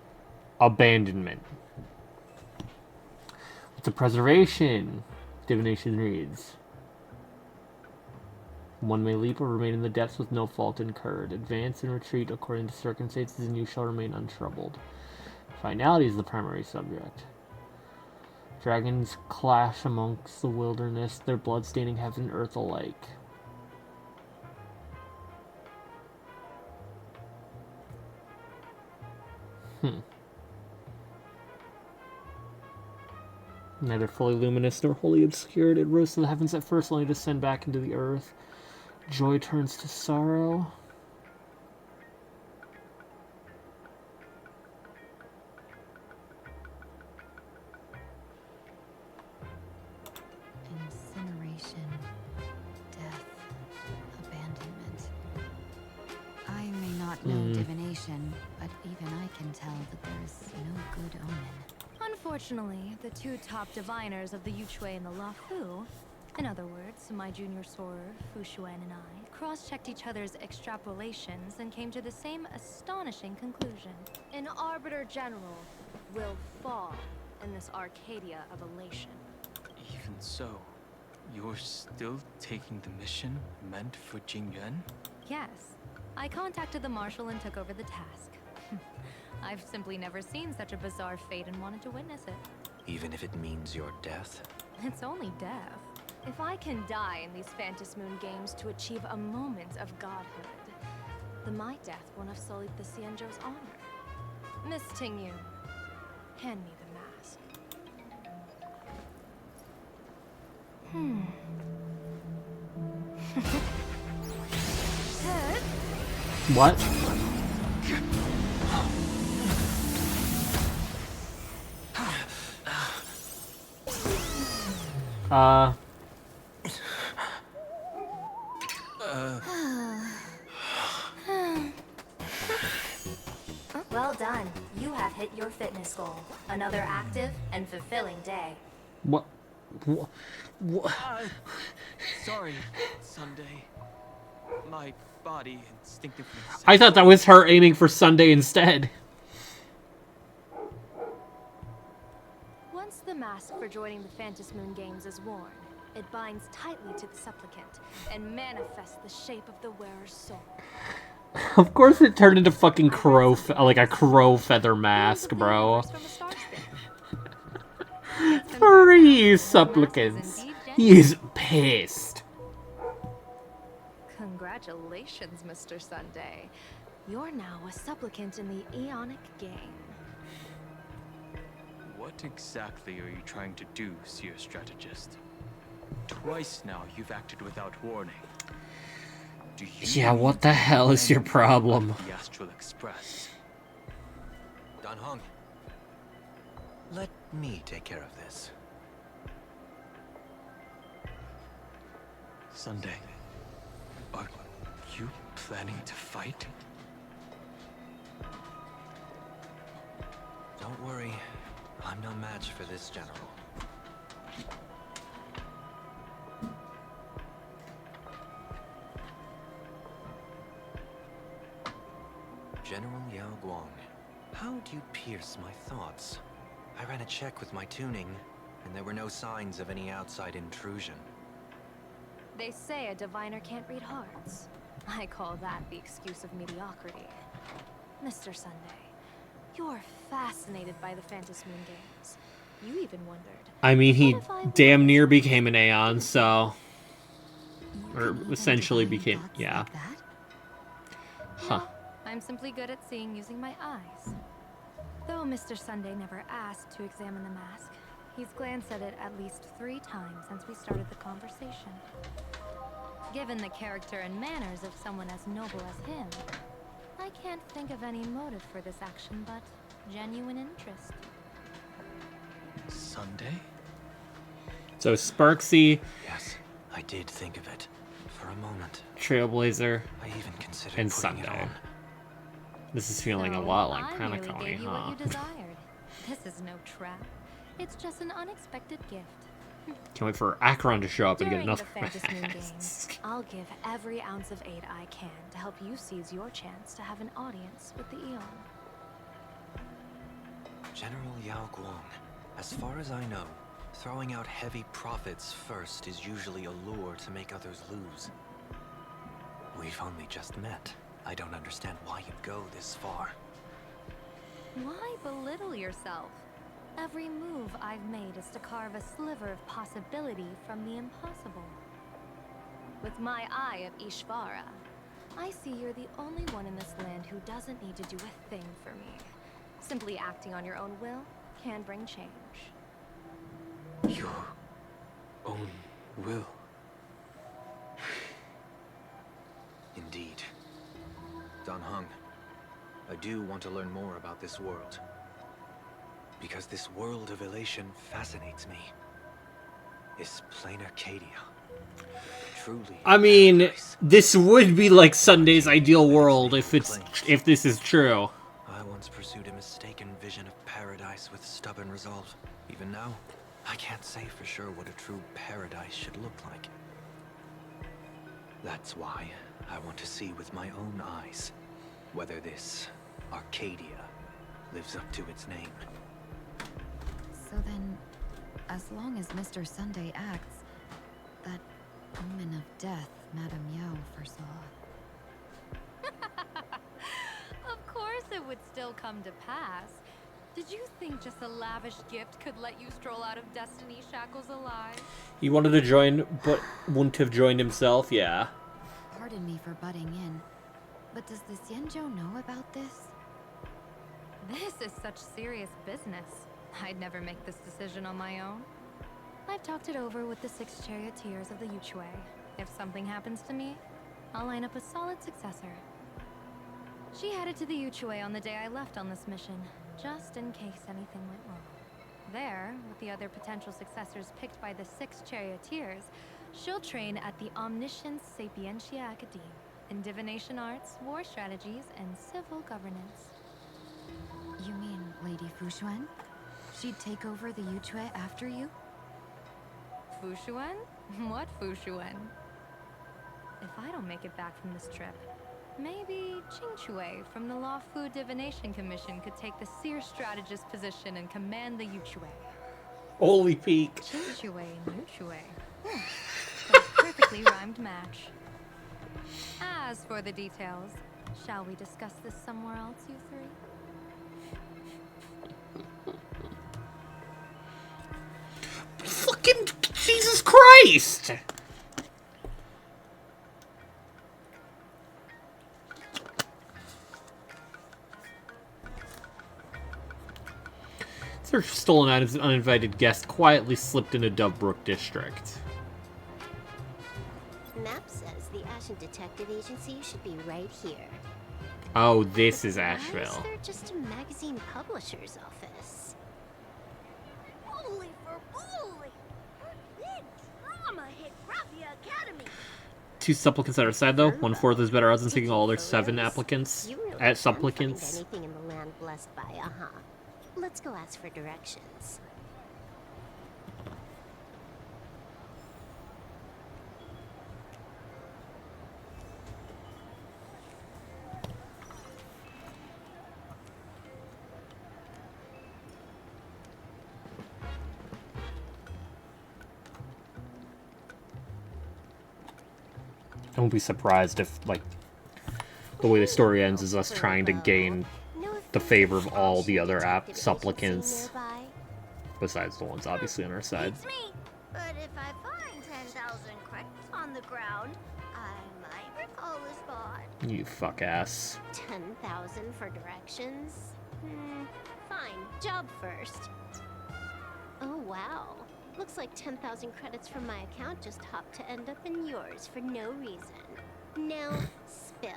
abandonment. With the preservation, divination reads. One may leap or remain in the depths with no fault incurred. Advance and retreat according to circumstances, and you shall remain untroubled. Finality is the primary subject. Dragons clash amongst the wilderness, their blood staining heaven and earth alike. Neither fully luminous nor wholly obscured, it rose to the heavens at first, only to descend back into the earth. Joy turns to sorrow. Incineration, death, abandonment. I may not know divination, but even I can tell that there's no good omen. Unfortunately, the two top diviners of the Yuchui and the Luofu, in other words, my junior sorer, Fu Xuan, and I, cross-checked each other's extrapolations and came to the same astonishing conclusion. An Arbiter General will fall in this Arcadia of elation. Even so, you're still taking the mission meant for Jingyuan? Yes. I contacted the Marshal and took over the task. I've simply never seen such a bizarre fate and wanted to witness it. Even if it means your death? It's only death. If I can die in these Phantasmoon Games to achieve a moment of godhood, then my death won't have sullied the Xianzhou's honor. Miss Tingyun, hand me the mask. What? Well done. You have hit your fitness goal. Another active and fulfilling day. What? Sorry, Sunday. My body instinctively. I thought that was her aiming for Sunday instead. Once the mask for joining the Fantas Moon Games is worn, it binds tightly to the supplicant and manifests the shape of the wearer's soul. Of course it turned into fucking like a crow feather mask, bro. 3 supplicants. He's pissed. Congratulations, Mr. Sunday. You're now a supplicant in the Aeonic game. What exactly are you trying to do, Seer Strategist? Twice now you've acted without warning. Do you Yeah, what the hell is your problem? The Astral Express. Dan Heng, let me take care of this. Sunday, are you planning to fight? Don't worry, I'm no match for this general. General Yao Guang, how do you pierce my thoughts? I ran a check with my tuning, and there were no signs of any outside intrusion. They say a diviner can't read hearts. I call that the excuse of mediocrity. Mr. Sunday, you're fascinated by the Fantas Moon Games. You even wondered. I mean, he damn near became an Aeon, so... Or essentially became... Yeah. Huh. I'm simply good at seeing using my eyes. Though Mr. Sunday never asked to examine the mask, he's glanced at it at least 3 times since we started the conversation. Given the character and manners of someone as noble as him, I can't think of any motive for this action but genuine interest. Sunday? So Sparksy... Yes, I did think of it. For a moment. Trailblazer. I even considered and putting it Sunday. on. This is feeling a lot like I merely Hanakoni, gave you huh? what you desired. This is no trap. It's just an unexpected gift. Can't wait for Acheron to show up and get During another the Fantas Moon mask. Games, I'll give every ounce of aid I can to help you seize your chance to have an audience with the Aeon. General Yao Guang, as far as I know, throwing out heavy profits first is usually a lure to make others lose. We've only just met. I don't understand why you'd go this far. Why belittle yourself? Every move I've made is to carve a sliver of possibility from the impossible. With my eye of Ishvara, I see you're the only one in this land who doesn't need to do a thing for me. Simply acting on your own will can bring change. Your own will? Indeed. Dan Heng, I do want to learn more about this world. Because this world of elation fascinates me. Is plain Arcadia truly... I mean, this would be like Sunday's ideal world if this is true. I once pursued a mistaken vision of paradise with stubborn resolve. Even now, I can't say for sure what a true paradise should look like. That's why I want to see with my own eyes whether this Arcadia lives up to its name. So then, as long as Mr. Sunday acts, that omen of death Madame Yao foresaw. Of course it would still come to pass. Did you think just a lavish gift could let you stroll out of Destiny shackles alive? He wanted to join, but wouldn't have joined himself, yeah. Pardon me for butting in, but does the Xianzhou know about this? This is such serious business. I'd never make this decision on my own. I've talked it over with the 6 charioteers of the Yuchue. If something happens to me, I'll line up a solid successor. She headed to the Yuchue on the day I left on this mission, just in case anything went wrong. There, with the other potential successors picked by the 6 charioteers, she'll train at the Omniscience Sapientia Academe in divination arts, war strategies, and civil governance. You mean Lady Fushuan? She'd take over the Yuchue after you? Fushuan? What Fushuan? if I don't make it back from this trip, maybe Qingque from the Law Fu Divination Commission could take the seer strategist position and command the Yuchue. Holy peak. Qingque and Yuchue. What a perfectly rhymed match. As for the details, shall we discuss this somewhere else, you three? Fucking Jesus Christ! Search for stolen items and uninvited guests quietly slipped into Dovebrook District. Map says the Ashen Detective Agency should be right here. Oh, this is Why Asheville. is there just a magazine publisher's office? Holy for holy! Big drama hit Raffia Academy. 2 supplicants at our side, though. 1/4 is better odds than taking all their 7 applicants. You really At can't supplicants. find anything in the land blessed by, Let's go ask for directions. I won't be surprised if, like, the way the story ends is us trying to gain the favor of all the other supplicants. Besides the ones obviously on our side. It's me. But if I find 10,000 credits on the ground, I might recall this spot. You fuck ass. 10,000 for directions? Fine. Job first. Oh, wow. Looks like 10,000 credits from my account just hopped to end up in yours for no reason. Now, spill.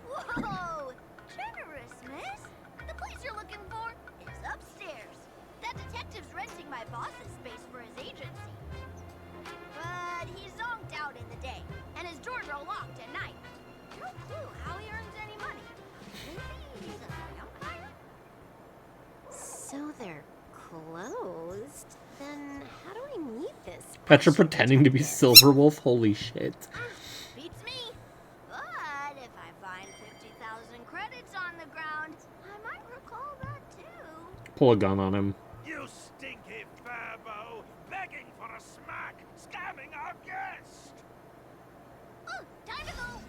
Whoa! Generous, miss. The place you're looking for is upstairs. That detective's renting my boss's space for his agency. But he's zonked out in the day, and his doors are locked at night. No clue how he earns any money. Maybe he's a vampire? So they're closed? Then how do I meet this? Petra pretending to be Silverwolf? Holy shit. Beats me. But if I find 50,000 credits on the ground, I might recall that too. Pull a gun on him. You stinky furbo! Begging for a smack! Scamming our guest! Oh, time to go!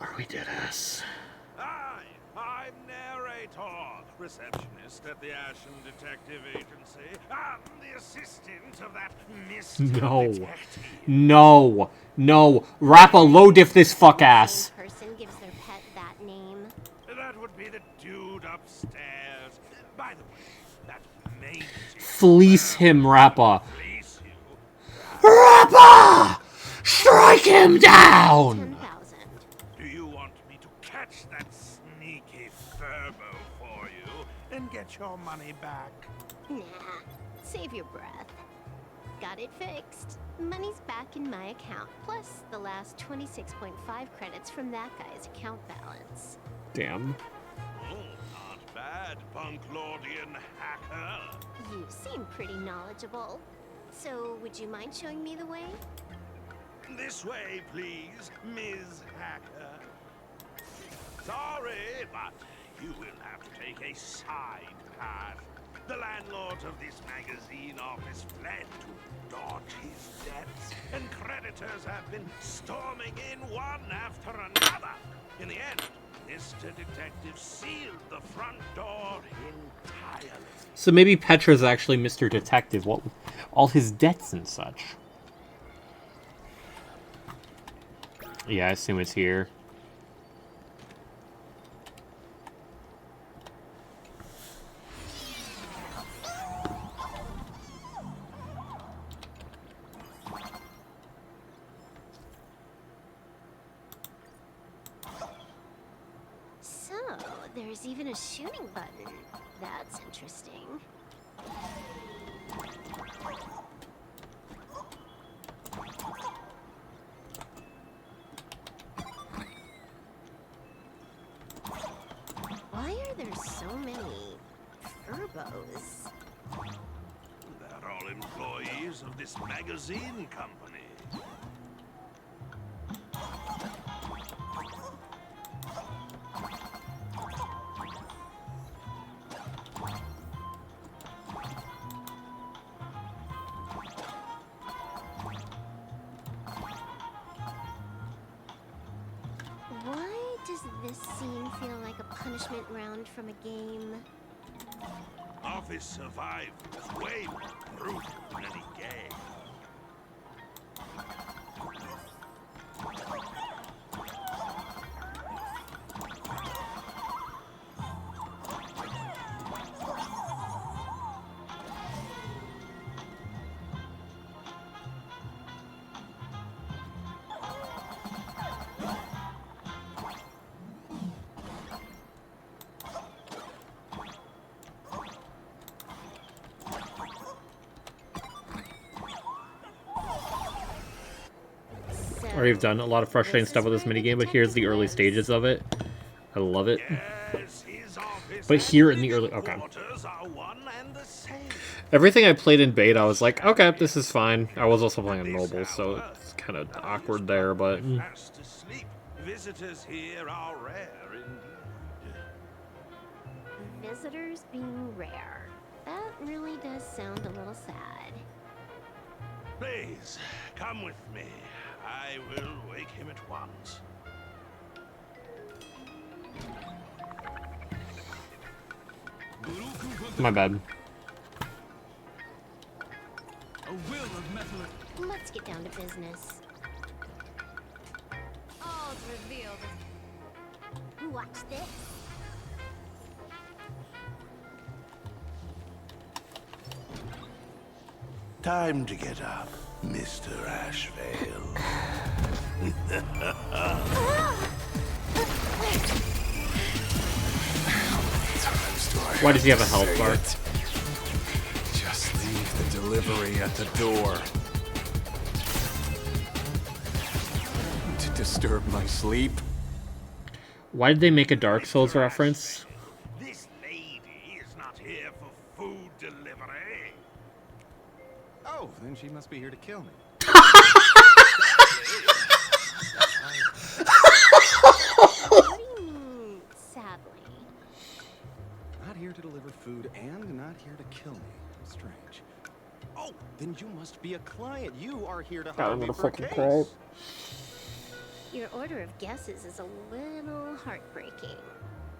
Are we dead ass? I'm narrator, receptionist at the Ashen Detective Agency. I'm the assistant of that Mr. No. Detective. No. No. Rappa low diff this fuck ass. Person gives their pet that name. That would be the dude upstairs. By the way, that mangy Fleece him, Rappa. Rappa! Strike him down! Do you want me to catch that sneaky furbo for you and get your money back? Nah, save your breath. Got it fixed. Money's back in my account, plus the last 26.5 credits from that guy's account balance. Damn. Oh, not bad, Punklordian hacker. You seem pretty knowledgeable. So, would you mind showing me the way? This way, please, Ms. Hacker. Sorry, but you will have to take a side path. The landlord of this magazine office fled to dodge his debts, and creditors have been storming in one after another. In the end, Mr. Detective sealed the front door entirely. So maybe Petra's actually Mr. Detective, what with all his debts and such. Yeah, I assume it's here. So, there's even a shooting button. That's interesting. Why are there so many furbos? There all employees of this magazine company. Why does this scene feel like a punishment round from a game? Office survived was way more brutal than any game. Already have done a lot of frustrating stuff with this minigame, but here's the early stages of it. I love it. But here in the early... Okay. Everything I played in beta, I was like, okay, this is fine. I was also playing on mobile, so it's kind of awkward there, but... Visitors here are rare indeed. Visitors being rare. That really does sound a little sad. Please, come with me. I will wake him at once. My bad. A will of metal. Let's get down to business. All's revealed. Watch this. Time to get up, Mr. Ashvale. Why does he have a health bar? Just leave the delivery at the door. To disturb my sleep. Why did they make a Dark Souls reference? This lady is not here for food delivery. Oh, then she must be here to kill me. What do you mean, sadly? Not here to deliver food and not here to kill me. Strange. Oh, then you must be a client. You are here to hire me for a case. Your order of guesses is a little heartbreaking.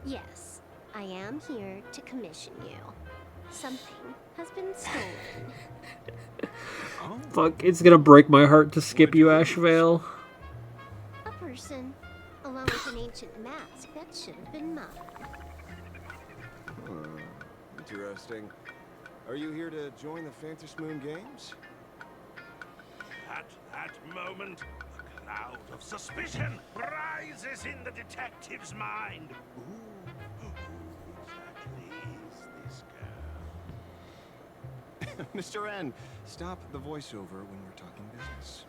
Yes, I am here to commission you. Something has been stolen. Fuck, it's gonna break my heart to skip you, Ashvale. A person, along with an ancient mask that should have been mine. Interesting. Are you here to join the Fantasy Moon Games? At that moment, a cloud of suspicion rises in the detective's mind. Who exactly is this girl? Mr. N, stop the voiceover when we're talking business.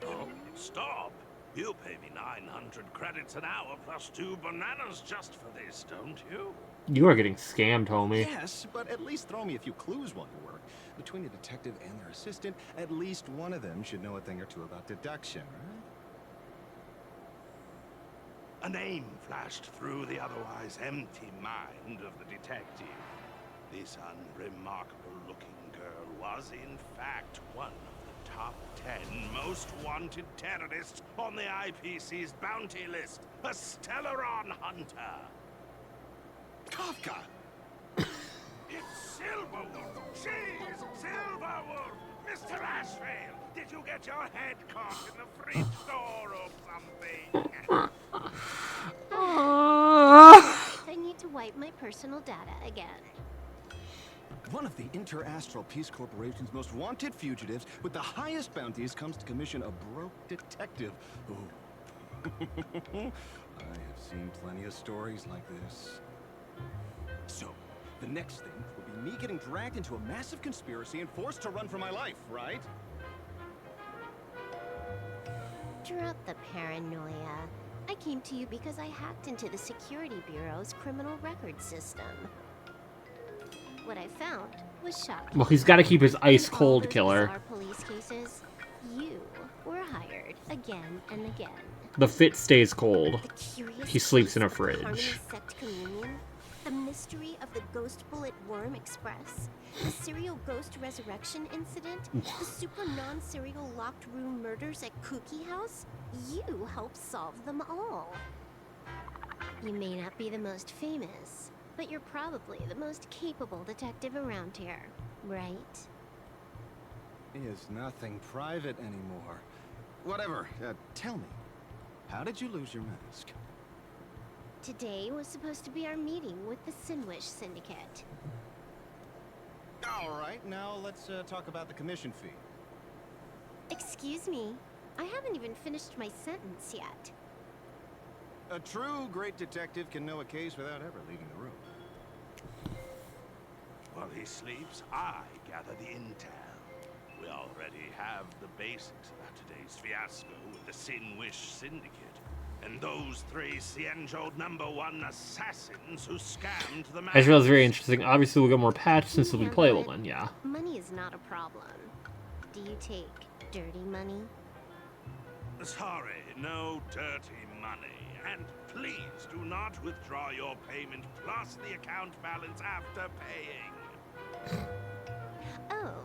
Oh, stop! You pay me 900 credits an hour plus 2 bananas just for this, don't you? You are getting scammed, homie. Yes, but at least throw me a few clues while you work. Between the detective and their assistant, at least one of them should know a thing or two about deduction, right? A name flashed through the otherwise empty mind of the detective. This unremarkable-looking girl was, in fact, one of the top 10 most wanted terrorists on the IPC's bounty list, a Stellaron hunter. Kafka! It's Silverwood! She's Silverwood! Mr. Ashvale, did you get your head caught in the fridge door or something? I need to wipe my personal data again. One of the Interastral Peace Corporation's most wanted fugitives with the highest bounties comes to commission a broke detective. Ooh. I have seen plenty of stories like this. So, the next thing will be me getting dragged into a massive conspiracy and forced to run for my life, right? Drop the paranoia. I came to you because I hacked into the Security Bureau's criminal record system. What I found was shocking. Well, he's got to keep his ice In all cold, those killer. bizarre police cases, you were hired again and again. The fit stays cold. The curious He sleeps in a case of the Harmony fridge. Sect Communion, the mystery of the Ghost Bullet Worm Express, the serial ghost resurrection incident, the super non-serial locked room murders at Kooky House. You helped solve them all. You may not be the most famous, but you're probably the most capable detective around here, right? Is nothing private anymore. Whatever. Tell me, how did you lose your mask? Today was supposed to be our meeting with the Sinwish Syndicate. All right, now let's talk about the commission fee. Excuse me, I haven't even finished my sentence yet. A true great detective can know a case without ever leaving the room. While he sleeps, I gather the intel. We already have the basics about today's fiasco with the Sinwish Syndicate. And those three Xianzhou #1 assassins who scammed the I just feel it's very interesting. Obviously, we'll get more patches since it'll be playable then, yeah. Money is not a problem. Do you take dirty money? Sorry, no dirty money. And please do not withdraw your payment plus the account balance after paying. Oh,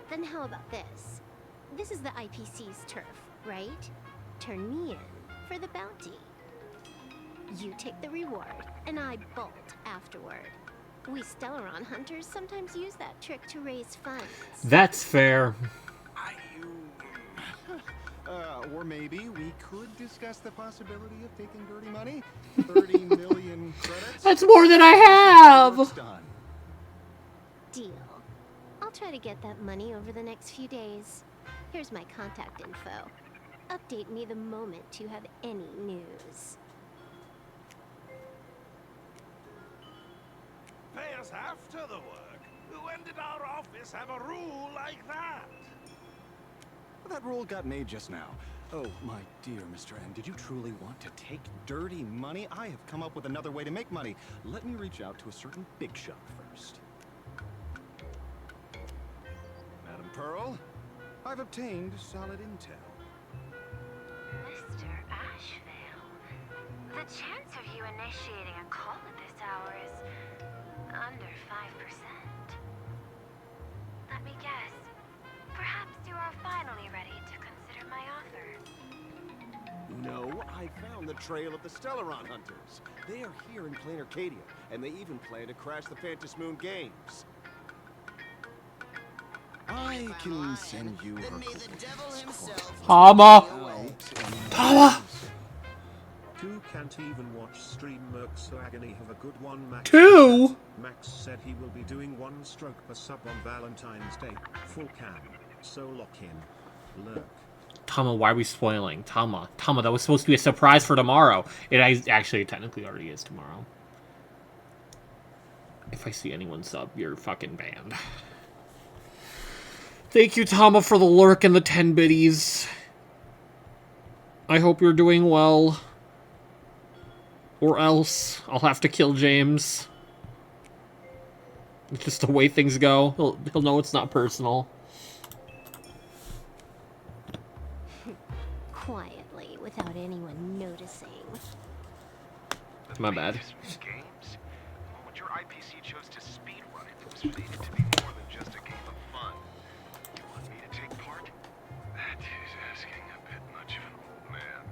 then how about this? This is the IPC's turf, right? Turn me in for the bounty. You take the reward, and I bolt afterward. We Stellaron hunters sometimes use that trick to raise funds. That's fair. Or maybe we could discuss the possibility of taking dirty money. 30 million credits. That's more than I have! Work's done. Deal. I'll try to get that money over the next few days. Here's my contact info. Update me the moment you have any news. Pay us after the work. When did our office have a rule like that? That rule got made just now. Oh, my dear Mr. N, did you truly want to take dirty money? I have come up with another way to make money. Let me reach out to a certain big shot first. Madam Pearl, I've obtained solid intel. Mr. Ashvale, the chance of you initiating a call at this hour is under 5%. Let me guess. Perhaps you are finally ready to consider my offer. No, I found the trail of the Stellaron hunters. They are here in Plain Arcadia, and they even plan to crash the Phantasmoon Games. I can send you her Tama! Tama! Two can't even watch stream Mercs so agony have a good one. Max. Two? Max said he will be doing 1 stroke per sub on Valentine's Day. Full cam. So lock in. Lurk. Tama, why are we spoiling? Tama, that was supposed to be a surprise for tomorrow. Actually technically already is tomorrow. If I see anyone sub, you're fucking banned. Thank you, Tama, for the lurk and the 10 biddies. I hope you're doing well. Or else I'll have to kill James. It's just the way things go. He'll know it's not personal. Quietly, without anyone noticing. My bad. Games? When your IPC chose to speedrun it, it was fated to be more than just a game of fun. You want me to take part? That is asking a bit much of an old man.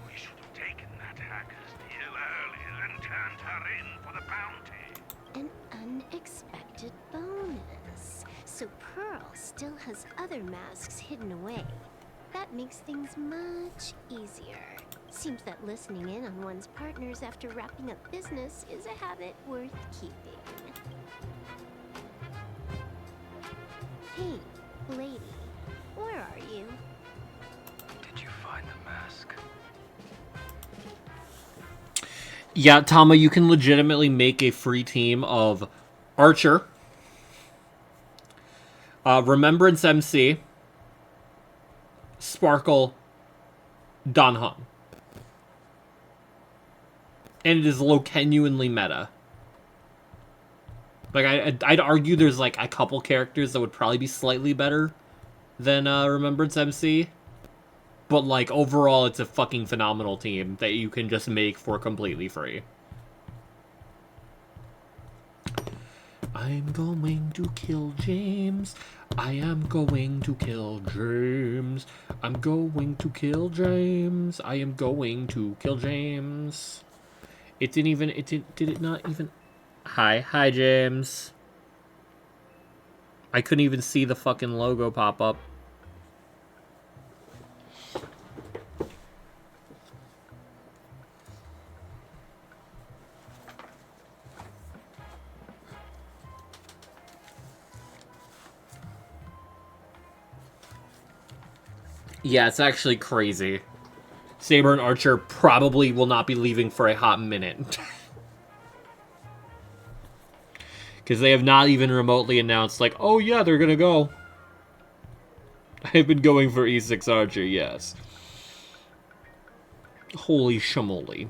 We should have taken that hacker's deal earlier and turned her in for the bounty. An unexpected bonus. So Pearl still has other masks hidden away. That makes things much easier. Seems that listening in on one's partners after wrapping up business is a habit worth keeping. Hey, lady, where are you? Did you find the mask? Yeah, Tama, you can legitimately make a free team of Archer, Remembrance MC, Sparkle, Dan Heng. And it is genuinely meta. Like, I'd argue there's, like, a couple characters that would probably be slightly better than Remembrance MC. But, like, overall, it's a fucking phenomenal team that you can just make for completely free. I'm going to kill James. I am going to kill James. I'm going to kill James. I am going to kill James. It didn't even... Did it not even... Hi, James. I couldn't even see the fucking logo pop up. Yeah, it's actually crazy. Saber and Archer probably will not be leaving for a hot minute. Because they have not even remotely announced, like, oh yeah, they're gonna go. I've been going for E6 Archer, yes. Holy shamoly.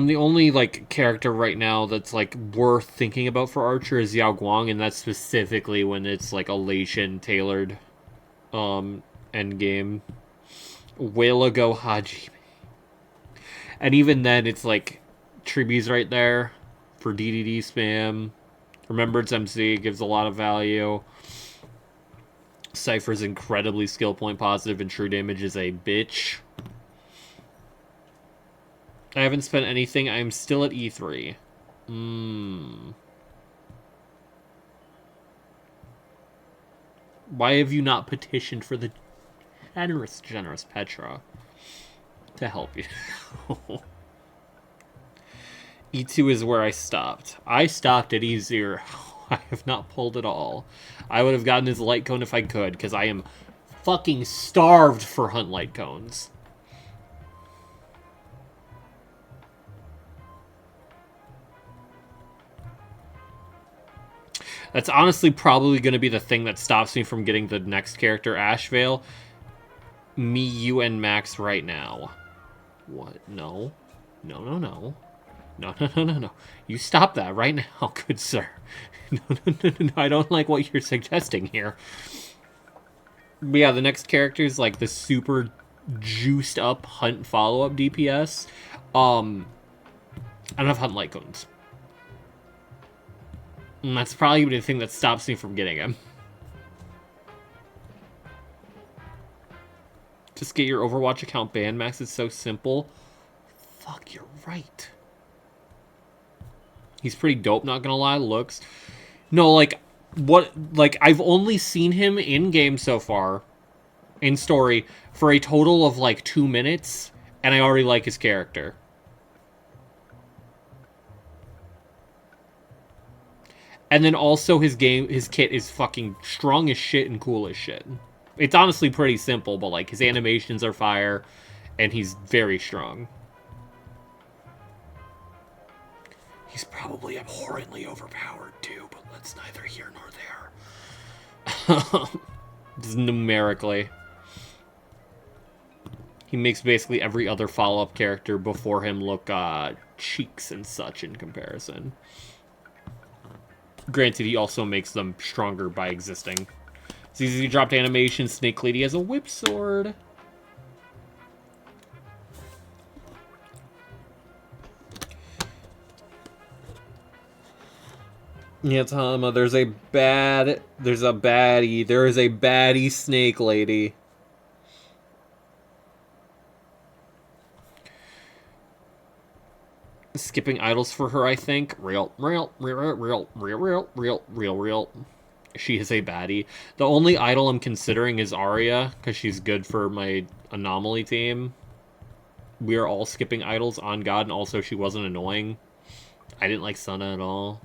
The only, like, character right now that's, like, worth thinking about for Archer is Yao Guang, and that's specifically when it's, like, a Lation-tailored, endgame. Wailago Hajime. And even then, it's, like, Tribu's right there for DDD spam. Remembrance MC gives a lot of value. Cypher's incredibly skill point positive, and True Damage is a bitch. I haven't spent anything. I'm still at E3. Why have you not petitioned for the generous Petra to help you? E2 is where I stopped. I stopped at E0. I have not pulled at all. I would have gotten his light cone if I could, because I am fucking starved for hunt light cones. That's honestly probably going to be the thing that stops me from getting the next character, Ashvale. Me, you, and Max right now. What? No. No. No. You stop that right now, good sir. No. I don't like what you're suggesting here. But yeah, the next character is like the super juiced up hunt follow-up DPS. I don't have hunt light cones. And that's probably the thing that stops me from getting him. Just get your Overwatch account banned, Max. It's so simple. Fuck, you're right. He's pretty dope, not gonna lie. Looks. No, like, what? Like, I've only seen him in-game so far, in story, for a total of, like, 2 minutes, and I already like his character. And then also his kit is fucking strong as shit and cool as shit. It's honestly pretty simple, but like his animations are fire, and he's very strong. He's probably abhorrently overpowered too, but that's neither here nor there. Just numerically. He makes basically every other follow-up character before him look cheeks and such in comparison. Granted, he also makes them stronger by existing. ZZ dropped animation. Snake Lady has a whip sword. Yeah, Tama, there's a baddie. There is a baddie Snake Lady. Skipping idols for her, I think. Real. She is a baddie. The only idol I'm considering is Arya, because she's good for my Anomaly team. We are all skipping idols on God, and also she wasn't annoying. I didn't like Senna at all.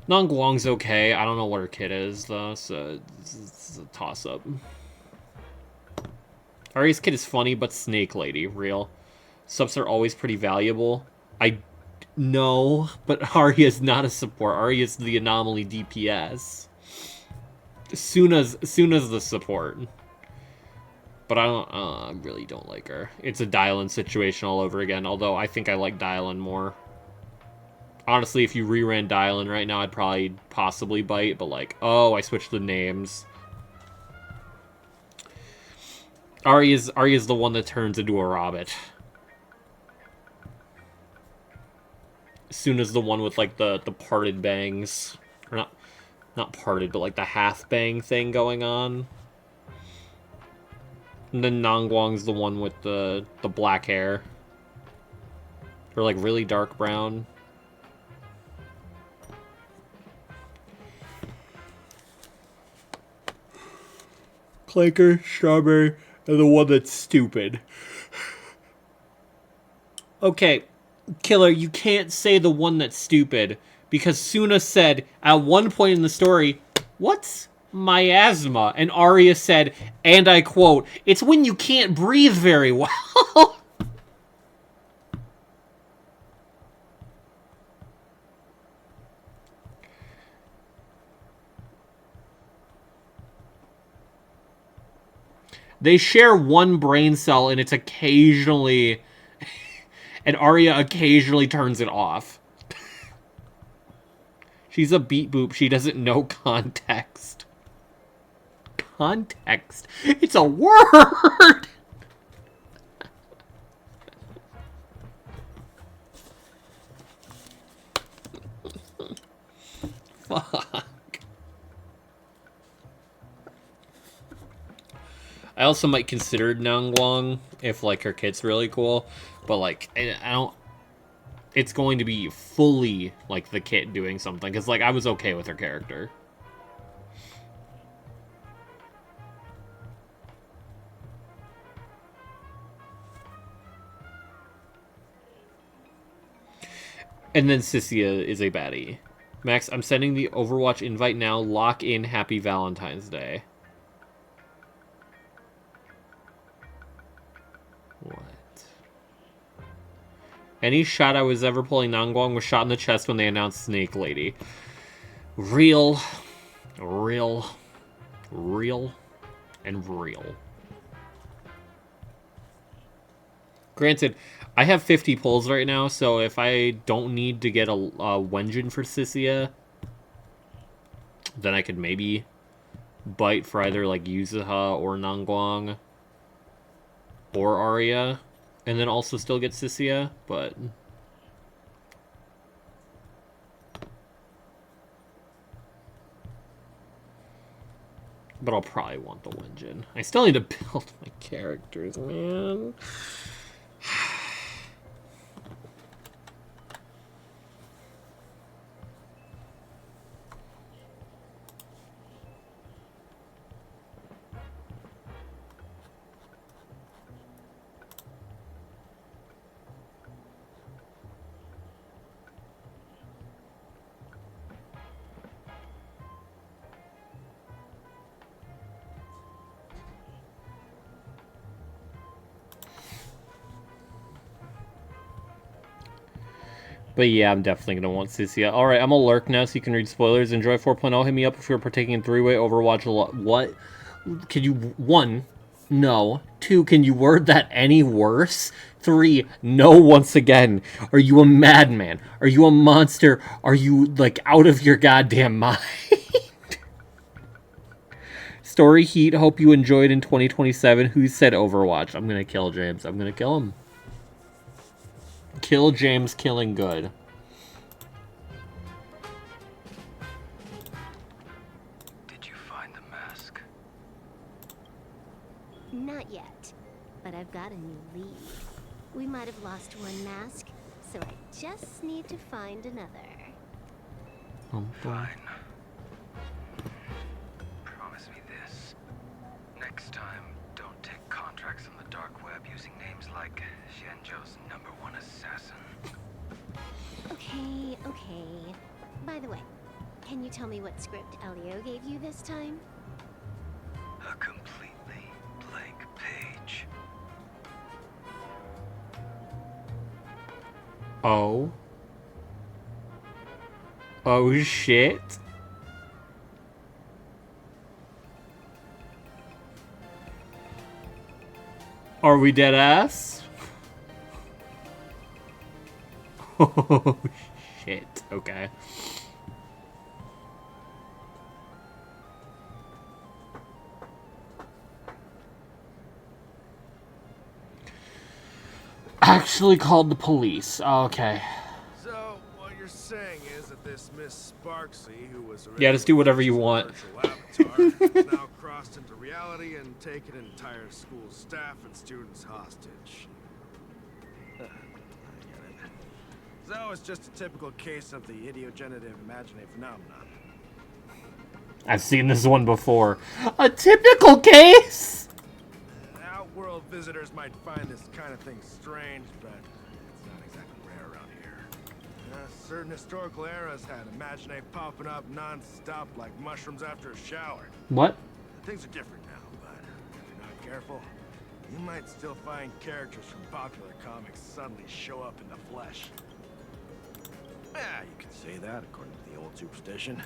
Nangguang's okay. I don't know what her kit is, though, so it's a toss-up. Aria's kit is funny, but Snake Lady, real. Subs are always pretty valuable. I know, but Aria's not a support. Aria's the anomaly DPS. Soon as the support. But I really don't like her. It's a Dylan situation all over again, although I think I like Dylan more. Honestly, if you reran Dylan right now, I'd probably possibly bite, but like, oh, I switched the names. Arya's the one that turns into a Rabbit. Soon as the one with like the parted bangs. Or not parted, but like the half bang thing going on. And then Nangguang's the one with the black hair. Or like really dark brown. Clanker, Strawberry, and the one that's stupid. Okay, Killer, you can't say the one that's stupid, because Suna said at one point in the story, "What's miasma?" And Arya said, and I quote, "It's when you can't breathe very well." They share one brain cell, and it's occasionally... and Arya occasionally turns it off. She's a beat boop. She doesn't know context. Context? It's a word! Fuck. I also might consider Nangguang if, like, her kit's really cool. But, like, I don't... It's going to be fully, like, the kit doing something. Because, like, I was okay with her character. And then Sissia is a baddie. Max, I'm sending the Overwatch invite now. Lock in Happy Valentine's Day. What? Any shot I was ever pulling Nangguang was shot in the chest when they announced Snake Lady. Real, and real. Granted, I have 50 pulls right now, so if I don't need to get a Wenjin for Sissia, then I could maybe bite for either like Yuzuha or Nangguang or Arya, and then also still get Sissia, but... But I'll probably want the Wenjin. I still need to build my characters, man. But yeah, I'm definitely going to want Sissia. Alright, I'm a lurk now, so you can read spoilers. Enjoy 4.0. Hit me up if you're partaking in 3-way Overwatch. What? Can you... 1, no. 2, can you word that any worse? 3, no once again. Are you a madman? Are you a monster? Are you, like, out of your goddamn mind? Story Heat, hope you enjoyed in 2027. Who said Overwatch? I'm going to kill James. I'm going to kill him. Kill James killing good. Did you find the mask? Not yet, but I've got a new lead. We might have lost one mask, so I just need to find another. Fine. Promise me this. Next time, don't take contracts on the dark web using names like Xianzhou's #1 assassin. Okay. By the way, Can you tell me what script Elio gave you this time? A completely blank page. Oh. Oh shit. Are we dead ass? Oh shit. Okay. Actually called the police. Okay. So, what you're saying is that this Miss Sparksy, who was Yeah, just do whatever you want. virtual avatar, has now crossed into reality and taken entire school staff and students hostage. I get it. So it's just a typical case of the idiogenerative imaginary phenomenon. I've seen this one before. A typical case? Outworld visitors might find this kind of thing strange, but it's not exactly rare around here. Certain historical eras had Imaginae popping up non-stop like mushrooms after a shower. What? Things are different now, but if you're not careful, you might still find characters from popular comics suddenly show up in the flesh. Yeah, you could say that according to the old superstition.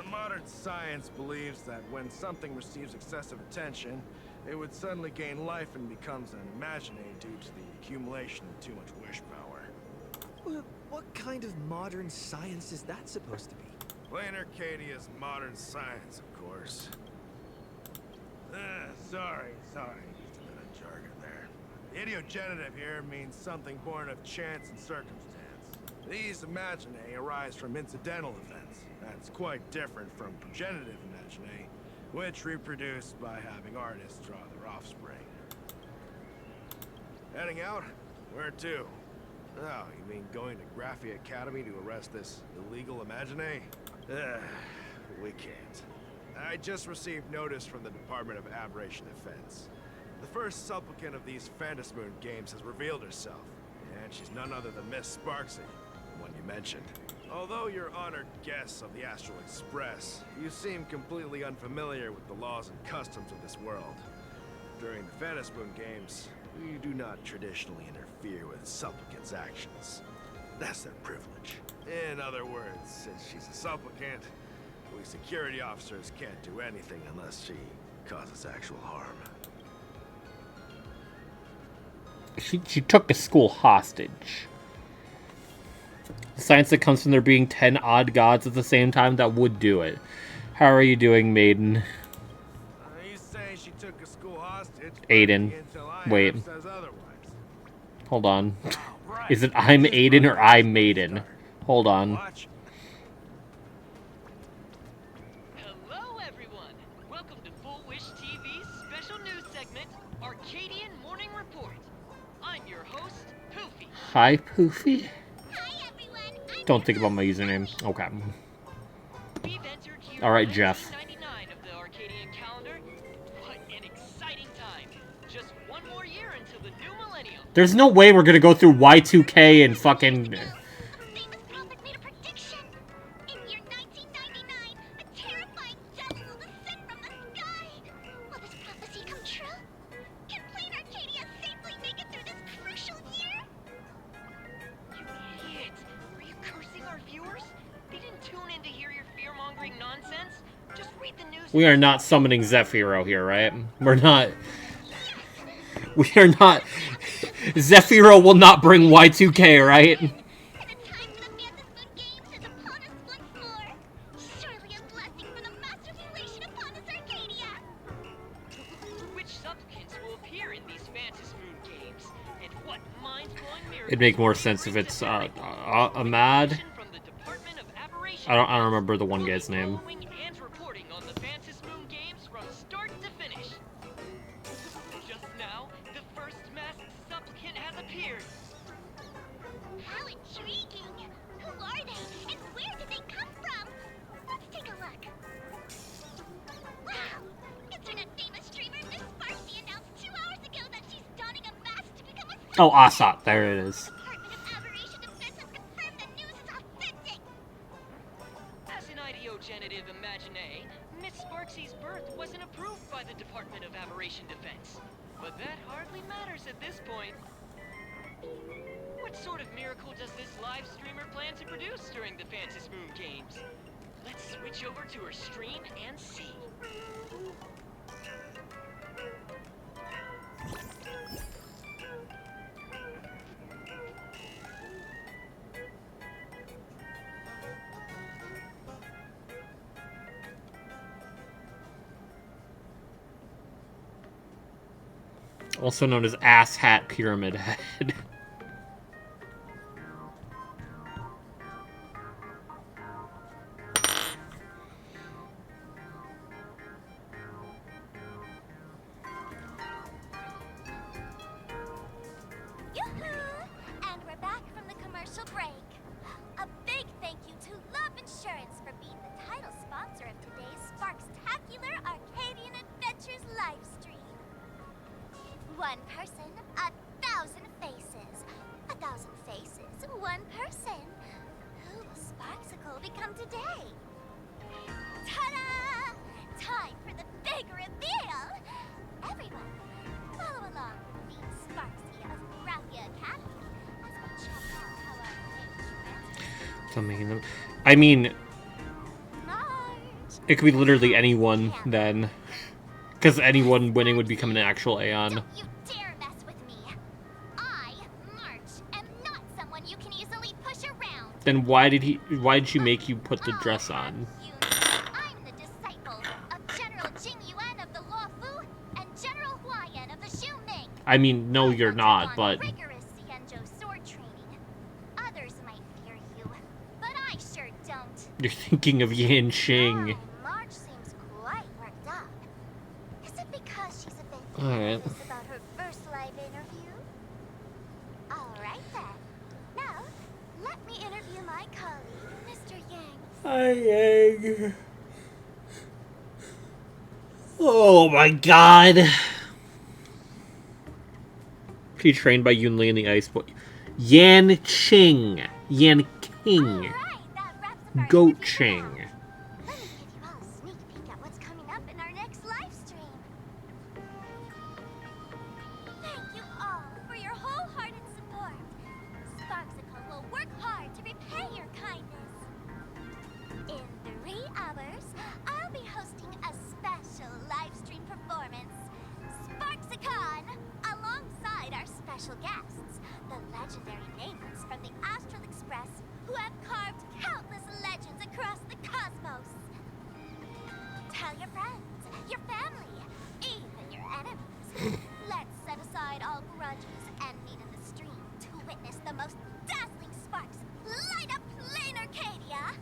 Modern science believes that when something receives excessive attention, it would suddenly gain life and becomes an Imaginae due to the accumulation of too much wish power. What kind of modern science is that supposed to be? Plain Arcadia's modern science, of course. Sorry. Just a bit of jargon there. Idiogenerative here means something born of chance and circumstance. These Imaginae arise from incidental events. That's quite different from progenitive Imaginae, which reproduce by having artists draw their offspring. Heading out? Where to? Oh, you mean going to Graphia Academy to arrest this illegal Imaginae? We can't. I just received notice from the Department of Aberration Defense. The first supplicant of these Phantasmoon games has revealed herself, and she's none other than Miss Sparksy, the one you mentioned. Although you're honored guests of the Astral Express, you seem completely unfamiliar with the laws and customs of this world. During the Phantasmoon games, we do not traditionally interfere with supplicants' actions. That's their privilege. In other words, since she's a supplicant, we security officers can't do anything unless she causes actual harm. She took a school hostage. The science that comes from there being 10 odd gods at the same time, that would do it. How are you doing, Maiden? You say she took a school hostage, Aiden. Wait. Hold on. Is it I'm Aiden or I'm Maiden? Hold on. Hello, everyone. Welcome to Full Wish TV's special news segment, Arcadian Morning Report. I'm your host, Poofy. Hi, Poofy. Don't think about my username. Okay. Alright, Jeff. Of the Arcadian calendar. What an exciting time. Just one more year until the new millennium. There's no way we're gonna go through Y2K and fucking... We are not summoning Zephyro here, right? We're not... We are not... Zephyro will not bring Y2K, right? It'd make more sense if it's Ahmad. I don't remember the one guy's name. Oh, Asat. There it is. As an IDO Miss Sparksy's birth wasn't approved by the Department of Aberration Defense. But that hardly matters at this point. What sort of miracle does this live streamer plan to produce during the Phantom Moon Games? Let's switch over to her stream and see. Also known as Ass Hat Pyramid Head. Yoo-hoo! And we're back from the commercial break. A big thank you to Love Insurance for being the title sponsor of today's Sparkstacular Arcadian Adventures livestream. One person, 1,000 faces. 1,000 faces, one person. Who will Sparksicle become today? Ta-da! Time for the big reveal! Everyone, follow along with the Sparksy of Graphia Academy as we check out how our page So making them. I mean, it could be literally anyone then, because anyone winning would become an actual Aeon. Don't you dare mess with me! I, March, am not someone you can easily push around. Then why did she make you put the dress on? I'm the disciple of General Jing Yuan of the Luofu and General Huayan of the Xu Ming. I mean, no, you're not, but Rigorous Xianzhou sword training. Others might fear you, but I sure don't. you're thinking of Yan Xing. March seems quite worked up. Is it because she's a bit Alright. nervous about her first live interview? Alright then. Now, let me interview my colleague, Mr. Yang. Hi, Yang. Oh my god. She trained by Yun Li in the Ice Boy. Yan Qing. Yan King. Goat Ching. Let me give you all a sneak peek at what's coming up in our next live stream. Thank you all for your wholehearted support. Sparksicle will work hard to repay your kindness. In 3 hours, I'll be hosting a special live stream performance, Sparksicon, alongside our special guests, the legendary nameless from the Astral Express, who have carved countless legends across the cosmos. Tell your friends, your family, even your enemies. Let's set aside all grudges and meet in the stream to witness the most dazzling sparks light up Plain Arcadia.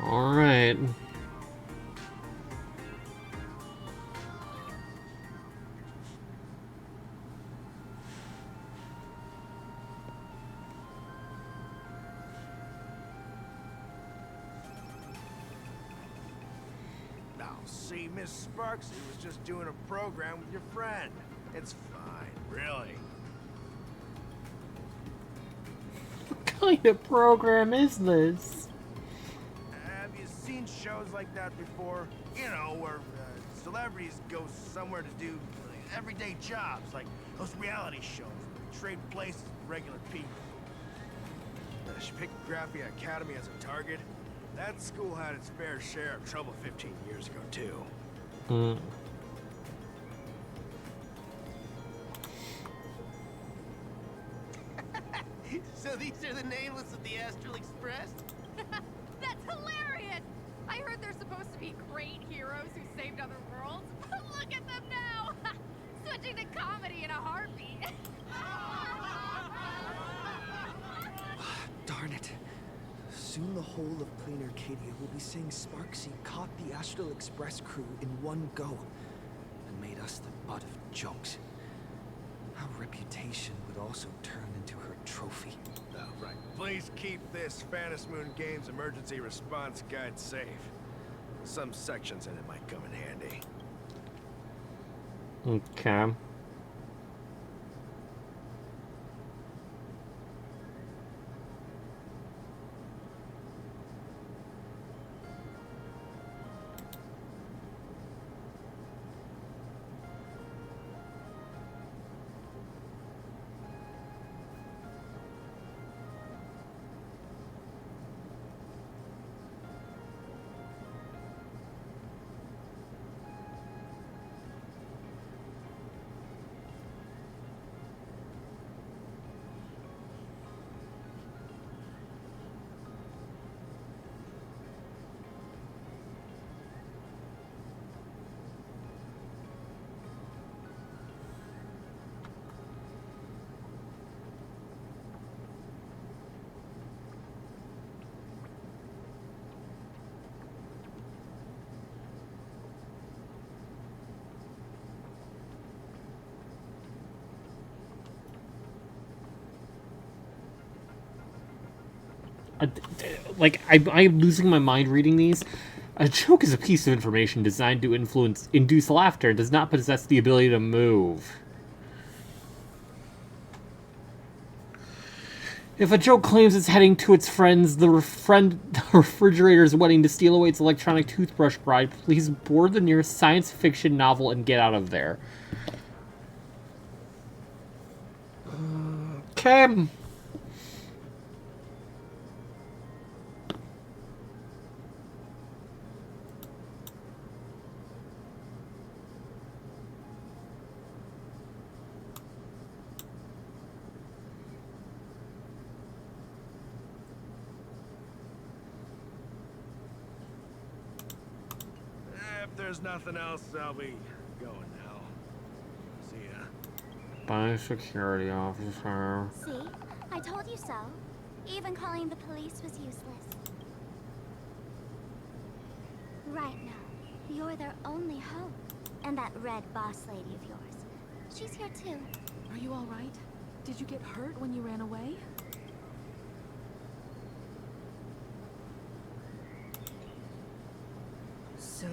Alright. Now, see, Miss Sparksy was just doing a program with your friend. It's fine, really. What kind of program is this? Have you seen shows like that before? You know, where celebrities go somewhere to do everyday jobs, like those reality shows, trade places with regular people. She picked Graphia Academy as a target. That school had its fair share of trouble 15 years ago, too. Mm. So these are the nameless of the Astral Express? That's hilarious! I heard they're supposed to be great heroes who saved other worlds. Look at them now! Switching to comedy in a heartbeat. Darn it. Soon the whole of Plain Arcadia will be saying Sparksy caught the Astral Express crew in one go and made us the butt of jokes. Our reputation would also turn into her trophy. Oh, right. Please keep this Phantom Moon Games Emergency Response Guide safe. Some sections in it might come in handy. Okay. I'm losing my mind reading these. A joke is a piece of information designed to induce laughter and does not possess the ability to move. If a joke claims it's heading to its friends, the refrigerator is waiting to steal away its electronic toothbrush bride, please board the nearest science fiction novel and get out of there. Okay. If there's nothing else, I'll be going now. See ya. Bye, security officer. See? I told you so. Even calling the police was useless. Right now, you're their only hope. And that red boss lady of yours. She's here too. Are you all right? Did you get hurt when you ran away? So,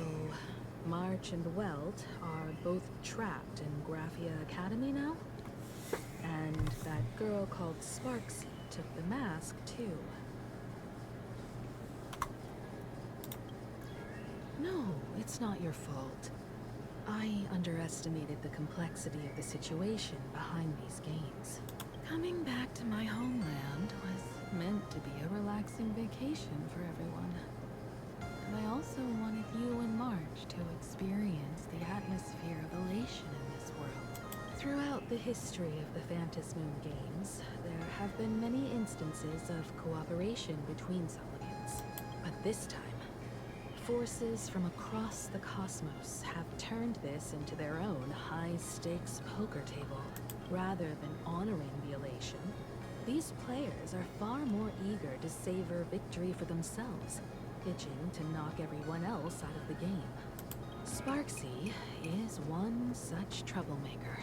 March and Welt are both trapped in Graphia Academy now? And that girl called Sparksy took the mask, too. No, it's not your fault. I underestimated the complexity of the situation behind these games. Coming back to my homeland was meant to be a relaxing vacation for everyone. And I also wanted you and March to experience the atmosphere of elation in this world. Throughout the history of the Phantasmoon games, there have been many instances of cooperation between supplicants. But this time, forces from across the cosmos have turned this into their own high-stakes poker table. Rather than honoring the elation, these players are far more eager to savor victory for themselves, itching to knock everyone else out of the game. Sparksy is one such troublemaker.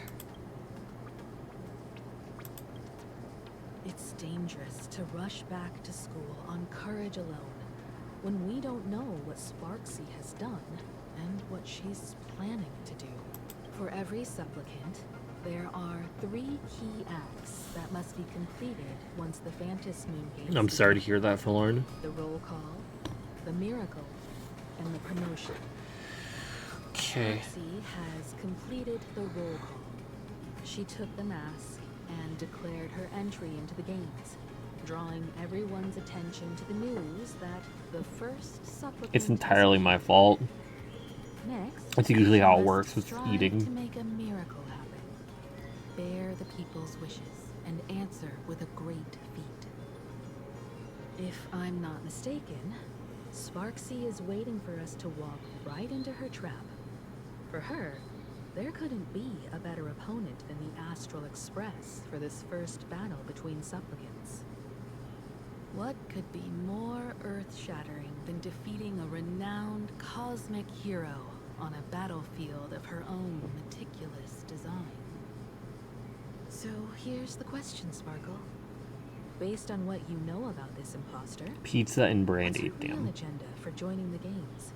It's dangerous to rush back to school on courage alone, when we don't know what Sparksy has done and what she's planning to do. For every supplicant, there are 3 key acts that must be completed once the Phantasmoon games I'm sorry to hear that, Forlorn. the roll call, the miracle, and the promotion. Okay. Sparksy has completed the roll call. She took the mask and declared her entry into the games, drawing everyone's attention to the news that the first supplicant... It's entirely my fault. Next, That's usually how it she works with must strive eating. to make a miracle happen. Bear the people's wishes and answer with a great feat. If I'm not mistaken, Sparksy is waiting for us to walk right into her trap. For her, there couldn't be a better opponent than the Astral Express for this first battle between supplicants. What could be more earth-shattering than defeating a renowned cosmic hero on a battlefield of her own meticulous design? So here's the question, Sparkle. Based on what you know about this imposter, Pizza and brandy, what's your real damn. agenda for joining the games?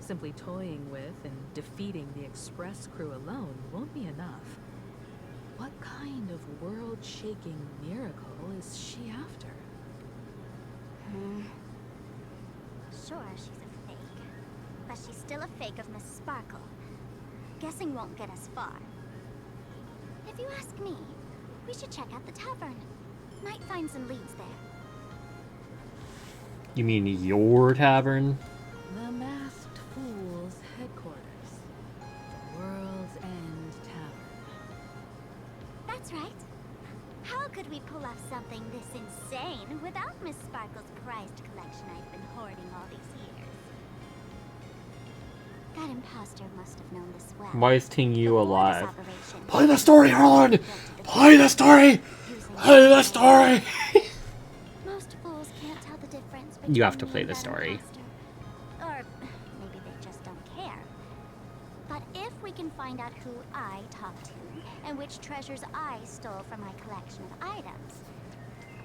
Simply toying with and defeating the Express crew alone won't be enough. What kind of world-shaking miracle is she after? Sure, she's a fake. But she's still a fake of Miss Sparkle. Guessing won't get us far. If you ask me, we should check out the tavern. Might find some leads there. You mean your tavern? The Masked Fool's headquarters. The World's End Tavern. That's right. How could we pull off something this insane without Miss Sparkle's prized collection I've been hoarding all these years? That imposter must have known this well. Why is Ting Yu alive? operation- Play the story, Harlan! Play the story! Play the story! Most fools can't tell the difference between You have to me play and the that story. imposter. Or maybe they just don't care. But if we can find out who I talked to and which treasures I stole from my collection of items,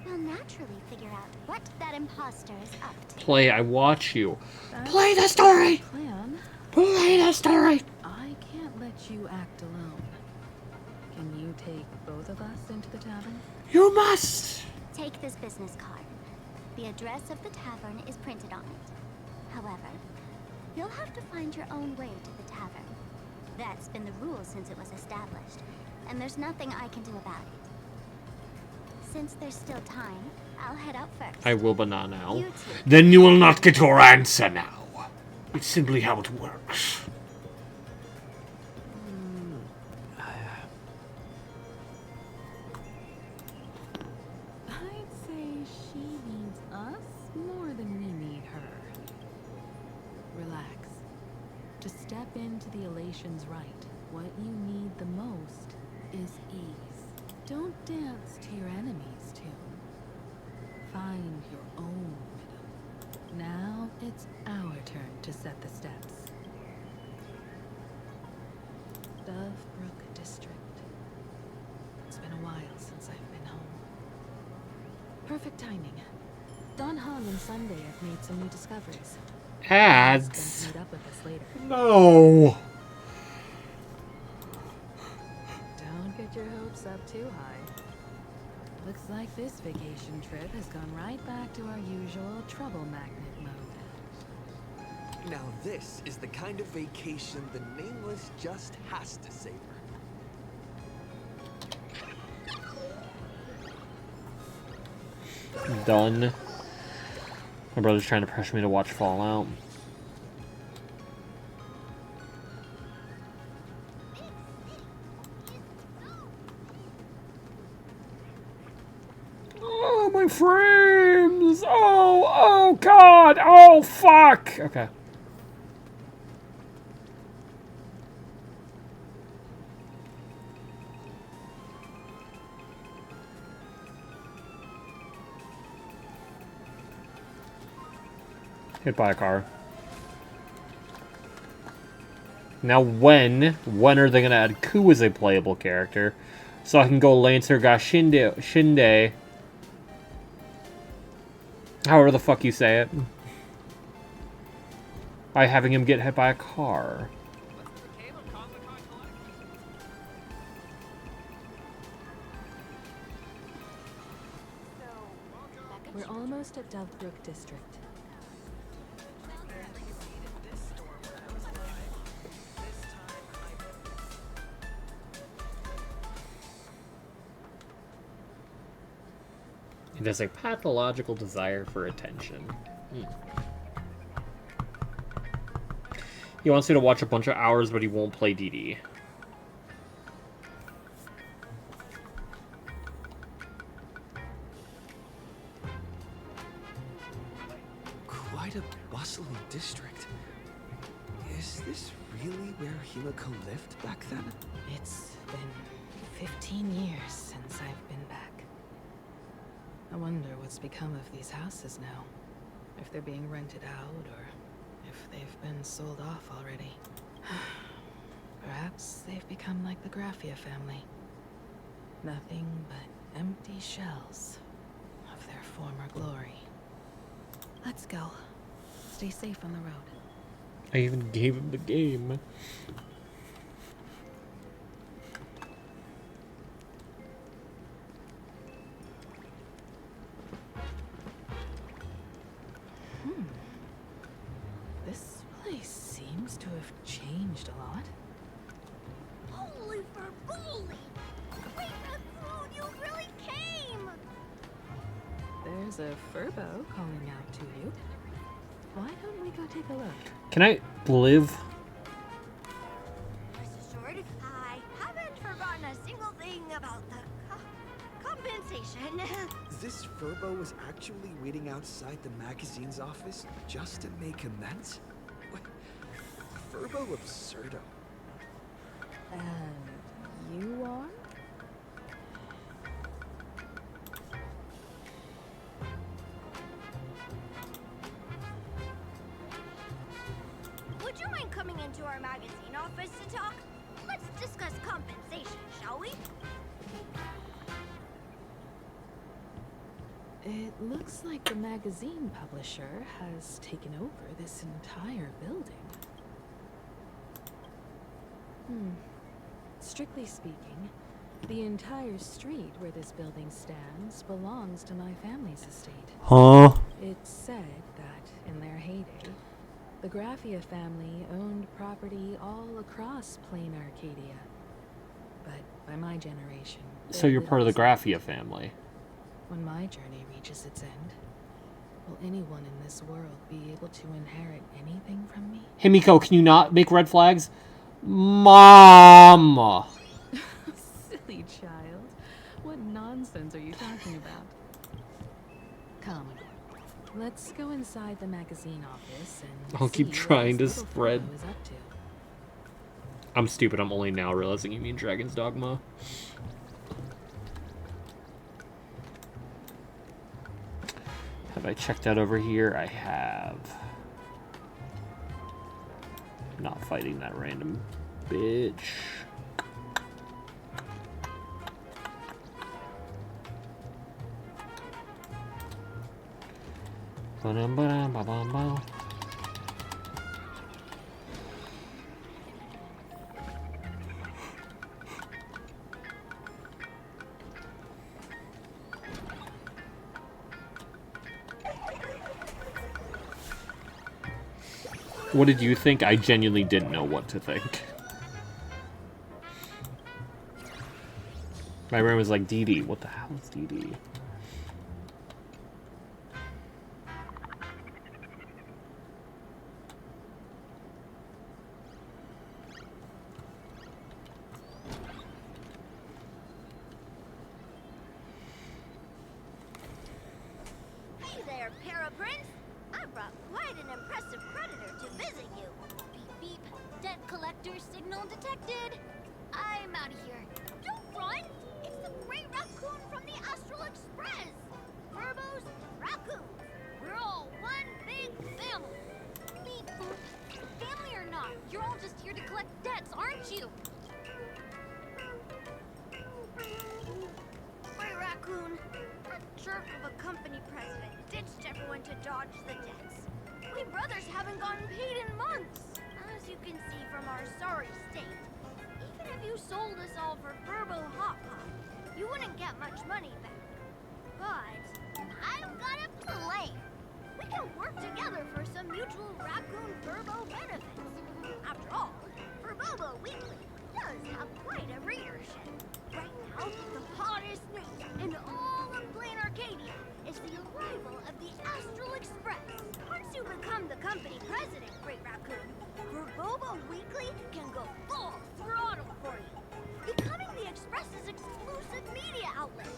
we'll naturally figure out what that imposter is up to. Play, I watch you. That's Play the story! Plan. Play the story! I can't let you act alone. Can you take both of us into the tavern? You must! Take this business card. The address of the tavern is printed on it. However, you'll have to find your own way to the tavern. That's been the rule since it was established, and there's nothing I can do about it. Since there's still time, I'll head out first. I will, but not now. You too. Then you will not get your answer now. It's simply how it works. I'd say she needs us more than we need her. Relax. To step into the Elation's right, what you need the most is ease. Don't dance to your enemy's tune. Find your own rhythm. Now it's our turn to set the steps. Dovebrook District. It's been a while since I've been home. Perfect timing. Don Hung and Sunday have made some new discoveries. Ads. Meet up with us later. No. Don't get your hopes up too high. Looks like this vacation trip has gone right back to our usual trouble magnet mode. Now this is the kind of vacation the Nameless just has to savor. Done. My brother's trying to pressure me to watch Fallout. Oh, my frames! Oh God! Oh, fuck! Okay. Hit by a car. Now when are they gonna add Ku as a playable character? So I can go Lancer ga Shinde. However the fuck you say it. By having him get hit by a car. We're almost at Dovebrook District. It has a pathological desire for attention. He wants you to watch a bunch of hours, but he won't play DD. Quite a bustling district. Is this really where Himiko lived back then? It's been 15 years since I've been back. I wonder what's become of these houses now. If they're being rented out, or if they've been sold off already. Perhaps they've become like the Graffia family. Nothing but empty shells of their former glory. Let's go. Stay safe on the road. I even gave him the game. This place seems to have changed a lot. Holy Verboli! Great Raccoon, you really came! There's a Furbo calling out to you. Why don't we go take a look? Can I live? Rest assured, I haven't forgotten a single thing about the compensation. This Furbo was actually waiting outside the magazine's office just to make amends? What? Furbo absurdo. And you are? Would you mind coming into our magazine office to talk? Let's discuss compensation, shall we? It looks like the magazine publisher has taken over this entire building. Strictly speaking, the entire street where this building stands belongs to my family's estate. Huh? It's said that in their heyday, the Graffia family owned property all across Plain Arcadia. But by my generation... So you're part of the Graffia family. When my journey reaches its end, will anyone in this world be able to inherit anything from me? Hey, Miko, can you not make red flags? Mom! Silly child. What nonsense are you talking about? Come. Let's go inside the magazine office and I'll keep see what trying to this little spread. fellow is up to. I'm stupid. I'm only now realizing you mean Dragon's Dogma. Have I checked out over here? I have. Not fighting that random bitch. Ba-dum-ba-dum-ba-bum-bum. What did you think? I genuinely didn't know what to think. My brain was like, Dee Dee. What the hell is Dee Dee? Hey there, Paraprince! I brought quite an impressive creditor to visit you. Beep beep. Debt collector signal detected. I'm out of here. Don't run! It's the Great Raccoon from the Astral Express! Verbos, raccoons. We're all one big family. Beep boop. Family or not, you're all just here to collect debts, aren't you? Great Raccoon, that jerk of a company president ditched everyone to dodge the debts. We brothers haven't gotten paid in months, as you can see from our sorry state. Even if you sold us all for Burbo Hot Pot, you wouldn't get much money back. But I've got a plan. We can work together for some mutual Raccoon Burbo benefits. After all, Burbobo Weekly does have quite a readership. Right now, the hottest news in all of Plain Arcadia is the arrival of the Astral Express. Once you become the company president, Great Raccoon, Burbobo Weekly can go full throttle for you, becoming the Express's exclusive media outlet,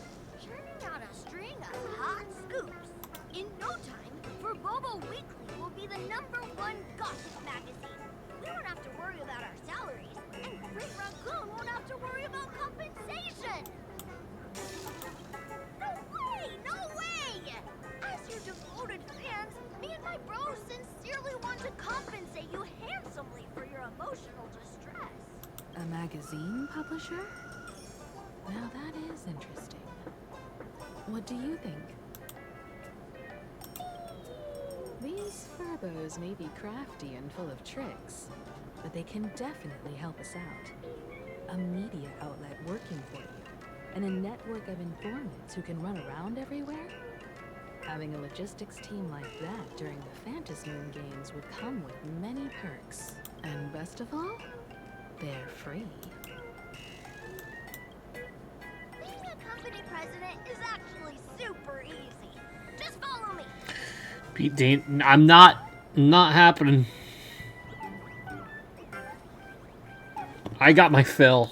churning out a string of hot scoops. In no time, Burbobo Weekly will be the #1 gossip magazine. We won't have to worry about our salaries, and Great Raccoon won't have to worry about compensation. No way! No way! As your devoted fans, me and my bros sincerely want to compensate you handsomely for your emotional distress. A magazine publisher? Now that is interesting. What do you think? These Furbos may be crafty and full of tricks, but they can definitely help us out. A media outlet working for you, and a network of informants who can run around everywhere? Having a logistics team like that during the Phantasmoon Games would come with many perks. And best of all, they're free. Being a company president is actually super easy. Just follow me. Pete Dane, I'm not happening. I got my fill.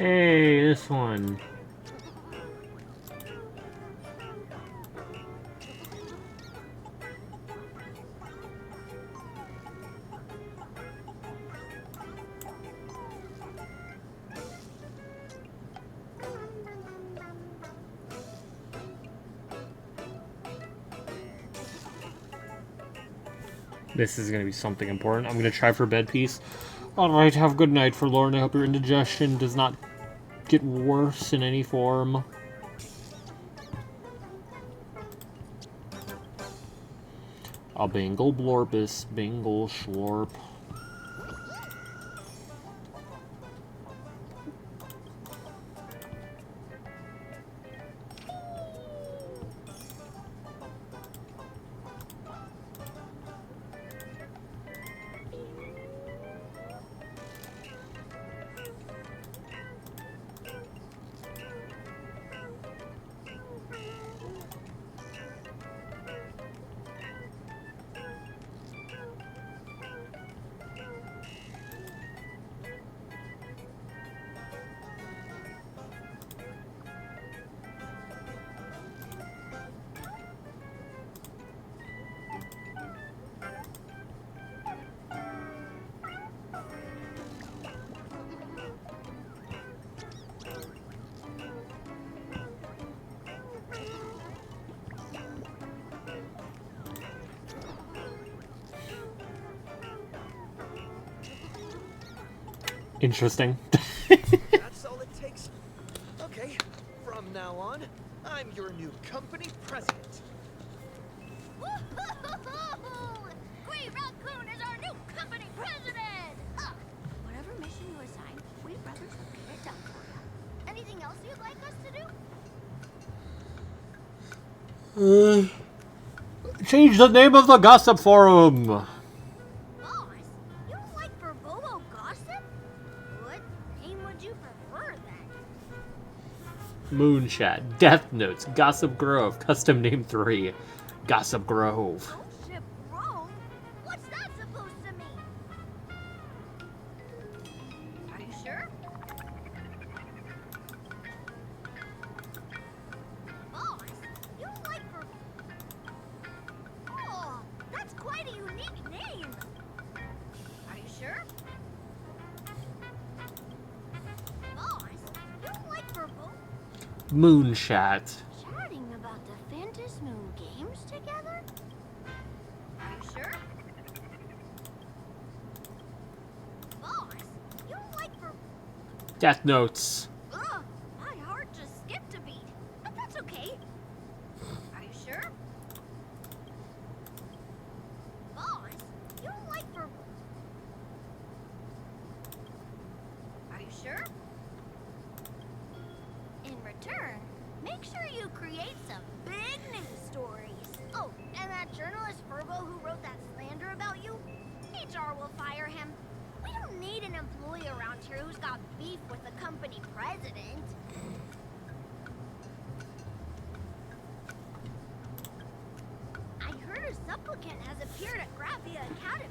Hey, this one. This is going to be something important. I'm going to try for bed peace. Alright, have a good night, Forlorn. I hope your indigestion does not get worse in any form. A Bengal Blorbus, Bengal Schlorp. Interesting. That's all it takes. Okay, from now on, I'm your new company president. Grey Raccoon is our new company president! Whatever mission you assign, we brothers will get it done for you. Anything else you'd like us to do? Change the name of the gossip forum. Boss, you like Verbovo gossip? What name would you prefer then? Moonshot, Death Notes, Gossip Grove, Custom Name 3, Gossip Grove. Ship Grove? What's that supposed to mean? Are you sure? Boss, you like Oh, that's quite a unique name. Are you sure? Boss, you like Moonshot. chatting about the Phantasmoon games together? Are you sure? Boss, you like Death Notes. Ugh, my heart just skipped a beat. But that's okay. Are you sure? Boss, you like Are you sure? In return, make sure you create some big news stories. Oh, and that journalist Verbo who wrote that slander about you? HR will fire him. We don't need an employee around here who's got beef with the company president. I heard a supplicant has appeared at Graphia Academy.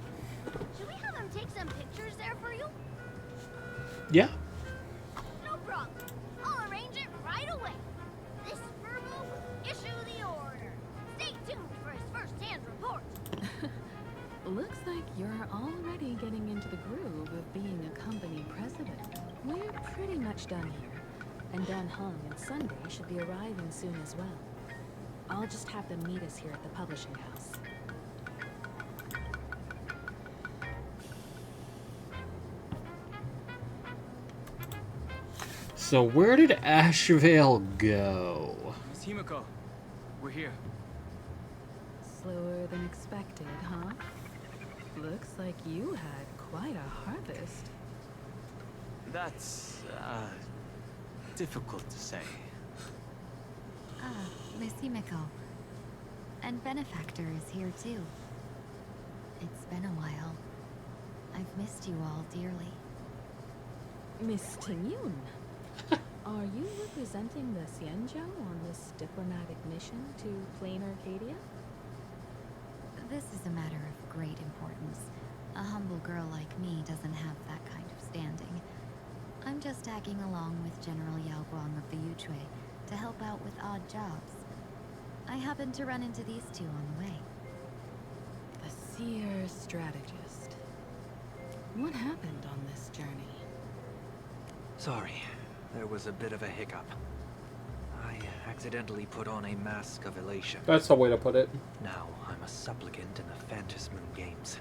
Should we have him take some pictures there for you? Yeah. No problem. I'll arrange it right away. This Verbo will issue the order. Stay tuned for his first-hand report. Looks like you're already getting into the groove of being a company president. We're pretty much done here, and Dan Hung and Sunday should be arriving soon as well. I'll just have them meet us here at the publishing house. So where did Ashvale go? Miss Himiko, we're here. Slower than expected, huh? Looks like you had quite a harvest. That's, difficult to say. Miss Himiko. And Benefactor is here too. It's been a while. I've missed you all dearly. Miss Tingyun, are you representing the Xianzhou on this diplomatic mission to Plain Arcadia? This is a matter of great importance. A humble girl like me doesn't have that kind of standing. I'm just tagging along with General Yao Guang of the Yuchue to help out with odd jobs. I happened to run into these two on the way. The seer strategist. What happened on this journey? Sorry, there was a bit of a hiccup. I accidentally put on a mask of elation. That's the way to put it. Now I'm a supplicant in the Phantom Moon Games.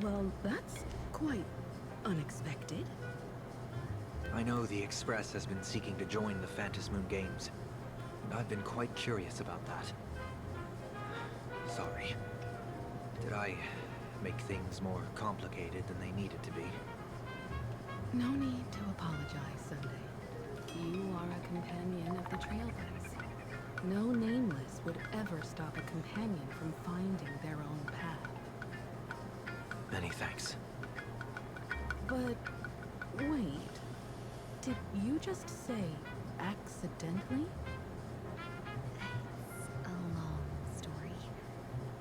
Well, that's quite unexpected. I know the Express has been seeking to join the Phantom Moon Games, and I've been quite curious about that. Sorry. Did I make things more complicated than they needed to be? No need to apologize, Sunday. You are a companion of the Trailblaze. No Nameless would ever stop a companion from finding their own path. Many thanks. But wait, did you just say accidentally? It's a long story.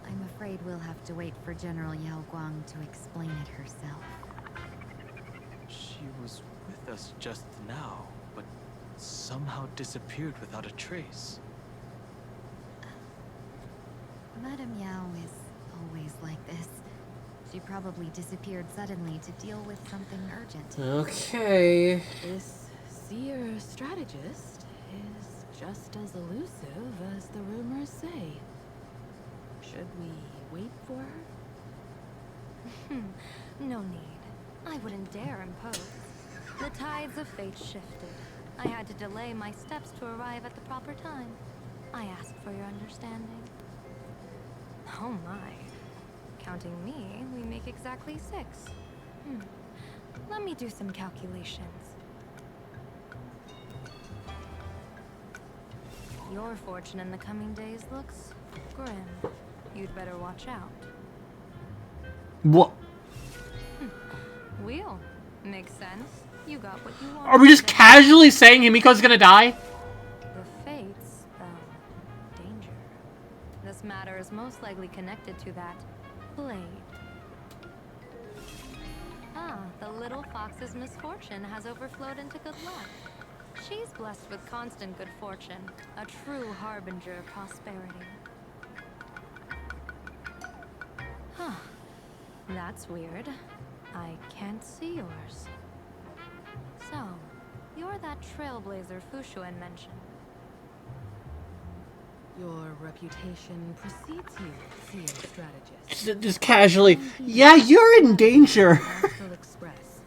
I'm afraid we'll have to wait for General Yao Guang to explain it herself. She was with us just now, but somehow disappeared without a trace. Madame Yao is always like this. She probably disappeared suddenly to deal with something urgent. Okay. This seer strategist is just as elusive as the rumors say. Should we wait for her? No need. I wouldn't dare impose. The tides of fate shifted. I had to delay my steps to arrive at the proper time. I ask for your understanding. Oh my. Counting me, we make exactly 6. Let me do some calculations. Your fortune in the coming days looks grim. You'd better watch out. What? Wheel. Makes sense. You got what you wanted. Are we just casually saying Himiko's gonna die? The fates spell danger. This matter is most likely connected to that blade. Ah, the little fox's misfortune has overflowed into good luck. She's blessed with constant good fortune, a true harbinger of prosperity. Huh. That's weird. I can't see yours. So, you're that trailblazer Fushuan mentioned. Your reputation precedes you, seer strategist. Just casually. Yeah, you're in danger. Astral Express.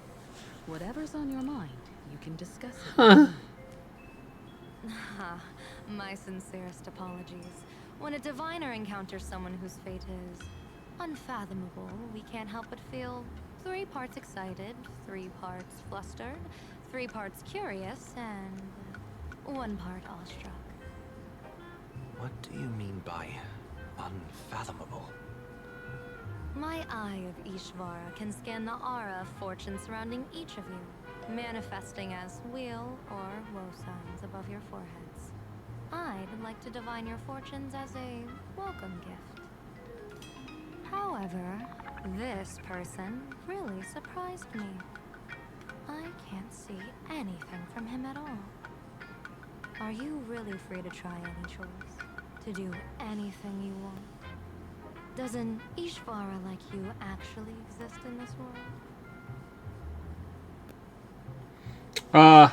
Whatever's on your mind, you can discuss it. Huh. My sincerest apologies. When a diviner encounters someone whose fate is unfathomable, we can't help but feel 3 parts excited, 3 parts flustered, 3 parts curious, and 1 part awestruck. What do you mean by unfathomable? My eye of Ishvara can scan the aura of fortune surrounding each of you, manifesting as weal or woe signs above your foreheads. I'd like to divine your fortunes as a welcome gift. However, this person really surprised me. I can't see anything from him at all. Are you really free to try any choice? To do anything you want? Does an Ishvara like you actually exist in this world?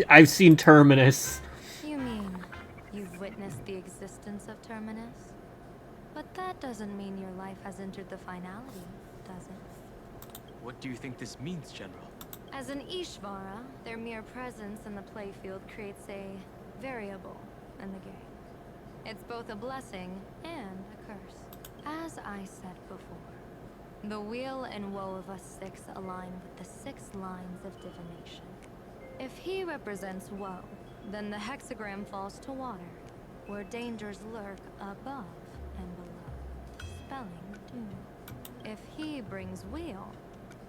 I've seen Terminus. You mean you've witnessed the existence of Terminus? But that doesn't mean your life has entered the finality, does it? What do you think this means, General? As an Ishvara, their mere presence in the playfield creates a variable in the game. It's both a blessing and a curse. As I said before, the weal and woe of us 6 align with the 6 lines of divination. If he represents woe, then the hexagram falls to water, where dangers lurk above and below, spelling doom. If he brings weal,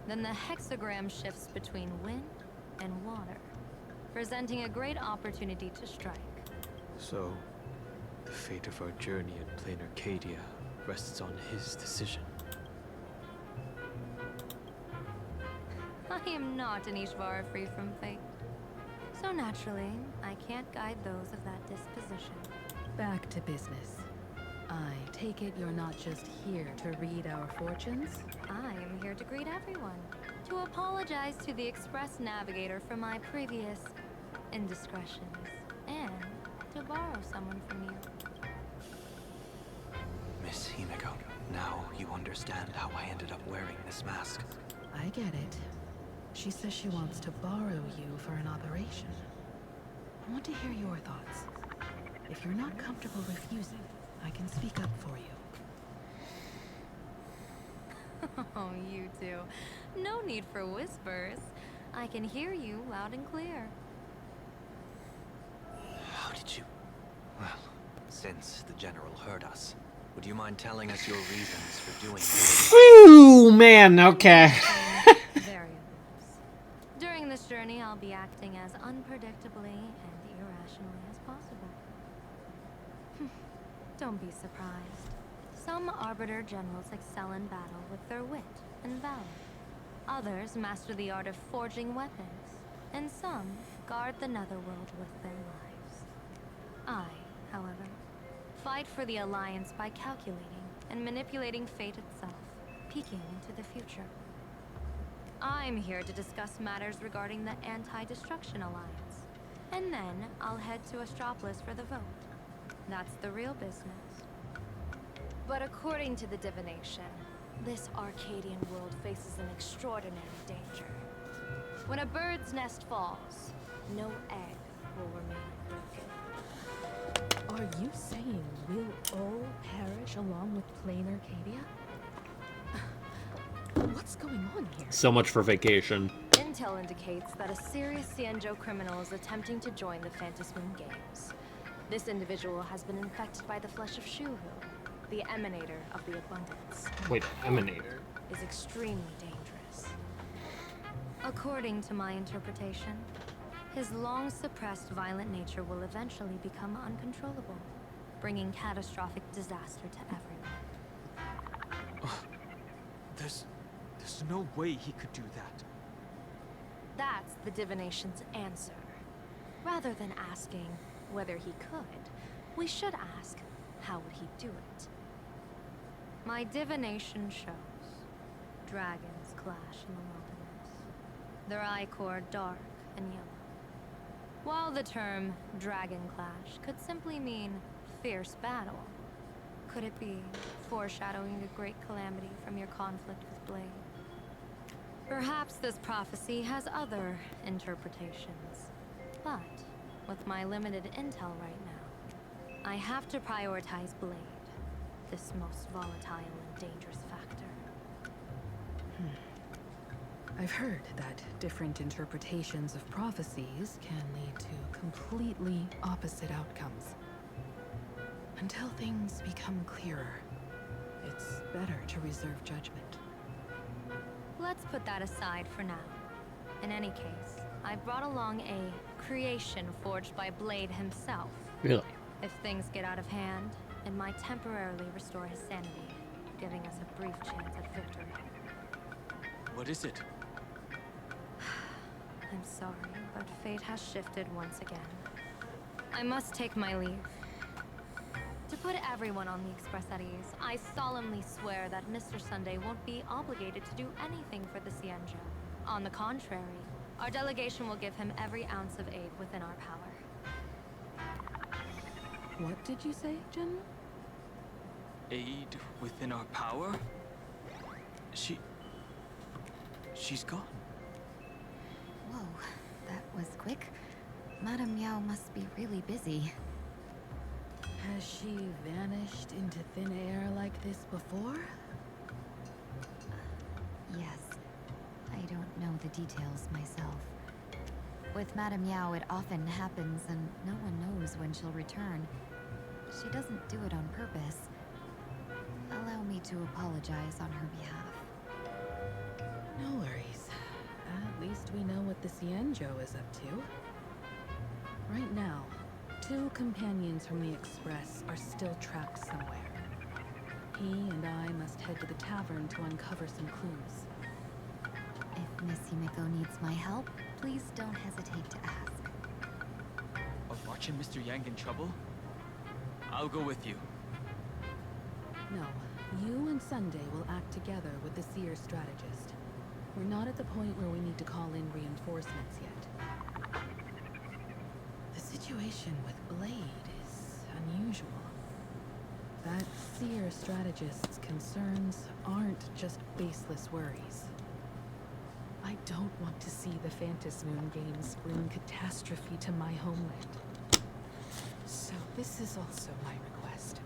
then the hexagram shifts between wind and water, presenting a great opportunity to strike. So, the fate of our journey in Plain Arcadia rests on his decision. I am not an Ishvara free from fate. So naturally, I can't guide those of that disposition. Back to business. I take it you're not just here to read our fortunes? I am here to greet everyone. To apologize to the Express Navigator for my previous indiscretions. And to borrow someone from you. Miss Himeko, now you understand how I ended up wearing this mask. I get it. She says she wants to borrow you for an operation. I want to hear your thoughts. If you're not comfortable refusing, I can speak up for you. Oh, you two. No need for whispers. I can hear you loud and clear. How did you... Well, since the General heard us, would you mind telling us your reasons for doing this? Phew, man, okay. Variables. During this journey, I'll be acting as unpredictably and irrationally as possible. Don't be surprised. Some Arbiter Generals excel in battle with their wit and valor. Others master the art of forging weapons, and some guard the Netherworld with their lives. I, however, fight for the Alliance by calculating and manipulating fate itself, peeking into the future. I'm here to discuss matters regarding the Anti-Destruction Alliance, and then I'll head to Astropolis for the vote. That's the real business. But according to the divination, this Arcadian world faces an extraordinary danger. When a bird's nest falls, no egg will remain broken. Are you saying we'll all perish along with plain Arcadia? What's going on here? So much for vacation. Intel indicates that a serious Xianzhou criminal is attempting to join the Phantom Moon Games. This individual has been infected by the flesh of Shuhu, the emanator of the abundance. Wait, emanator? Is extremely dangerous. According to my interpretation, his long-suppressed violent nature will eventually become uncontrollable, bringing catastrophic disaster to everyone. There's no way he could do that. That's the divination's answer. Rather than asking whether he could, we should ask, how would he do it? My divination shows dragons clash in the wilderness. Their ichor dark and yellow. While the term dragon clash could simply mean fierce battle, could it be foreshadowing a great calamity from your conflict with Blade? Perhaps this prophecy has other interpretations, but with my limited intel right now, I have to prioritize Blade, this most volatile and dangerous factor. I've heard that different interpretations of prophecies can lead to completely opposite outcomes. Until things become clearer, it's better to reserve judgment. Let's put that aside for now. In any case, I brought along a creation forged by Blade himself. Really? If things get out of hand, it might temporarily restore his sanity, giving us a brief chance at victory. What is it? I'm sorry, but fate has shifted once again. I must take my leave. To put everyone on the Express at ease, I solemnly swear that Mr. Sunday won't be obligated to do anything for the Xianzhou. On the contrary, our delegation will give him every ounce of aid within our power. What did you say, General? Aid within our power? She's gone. Whoa, that was quick. Madame Yao must be really busy. Has she vanished into thin air like this before? Yes. I don't know the details myself. With Madame Yao, it often happens and no one knows when she'll return. She doesn't do it on purpose. Allow me to apologize on her behalf. No worries. At least we know what the Xianzhou is up to. Right now, 2 companions from the Express are still trapped somewhere. He and I must head to the tavern to uncover some clues. If Miss Himiko needs my help, please don't hesitate to ask. Are March and Mr. Yang in trouble? I'll go with you. No, you and Sunday will act together with the Seer strategist. We're not at the point where we need to call in reinforcements yet. The situation with Blade is unusual. That Seer strategist's concerns aren't just baseless worries. I don't want to see the Phantasmoon Games bring catastrophe to my homeland. So this is also my request.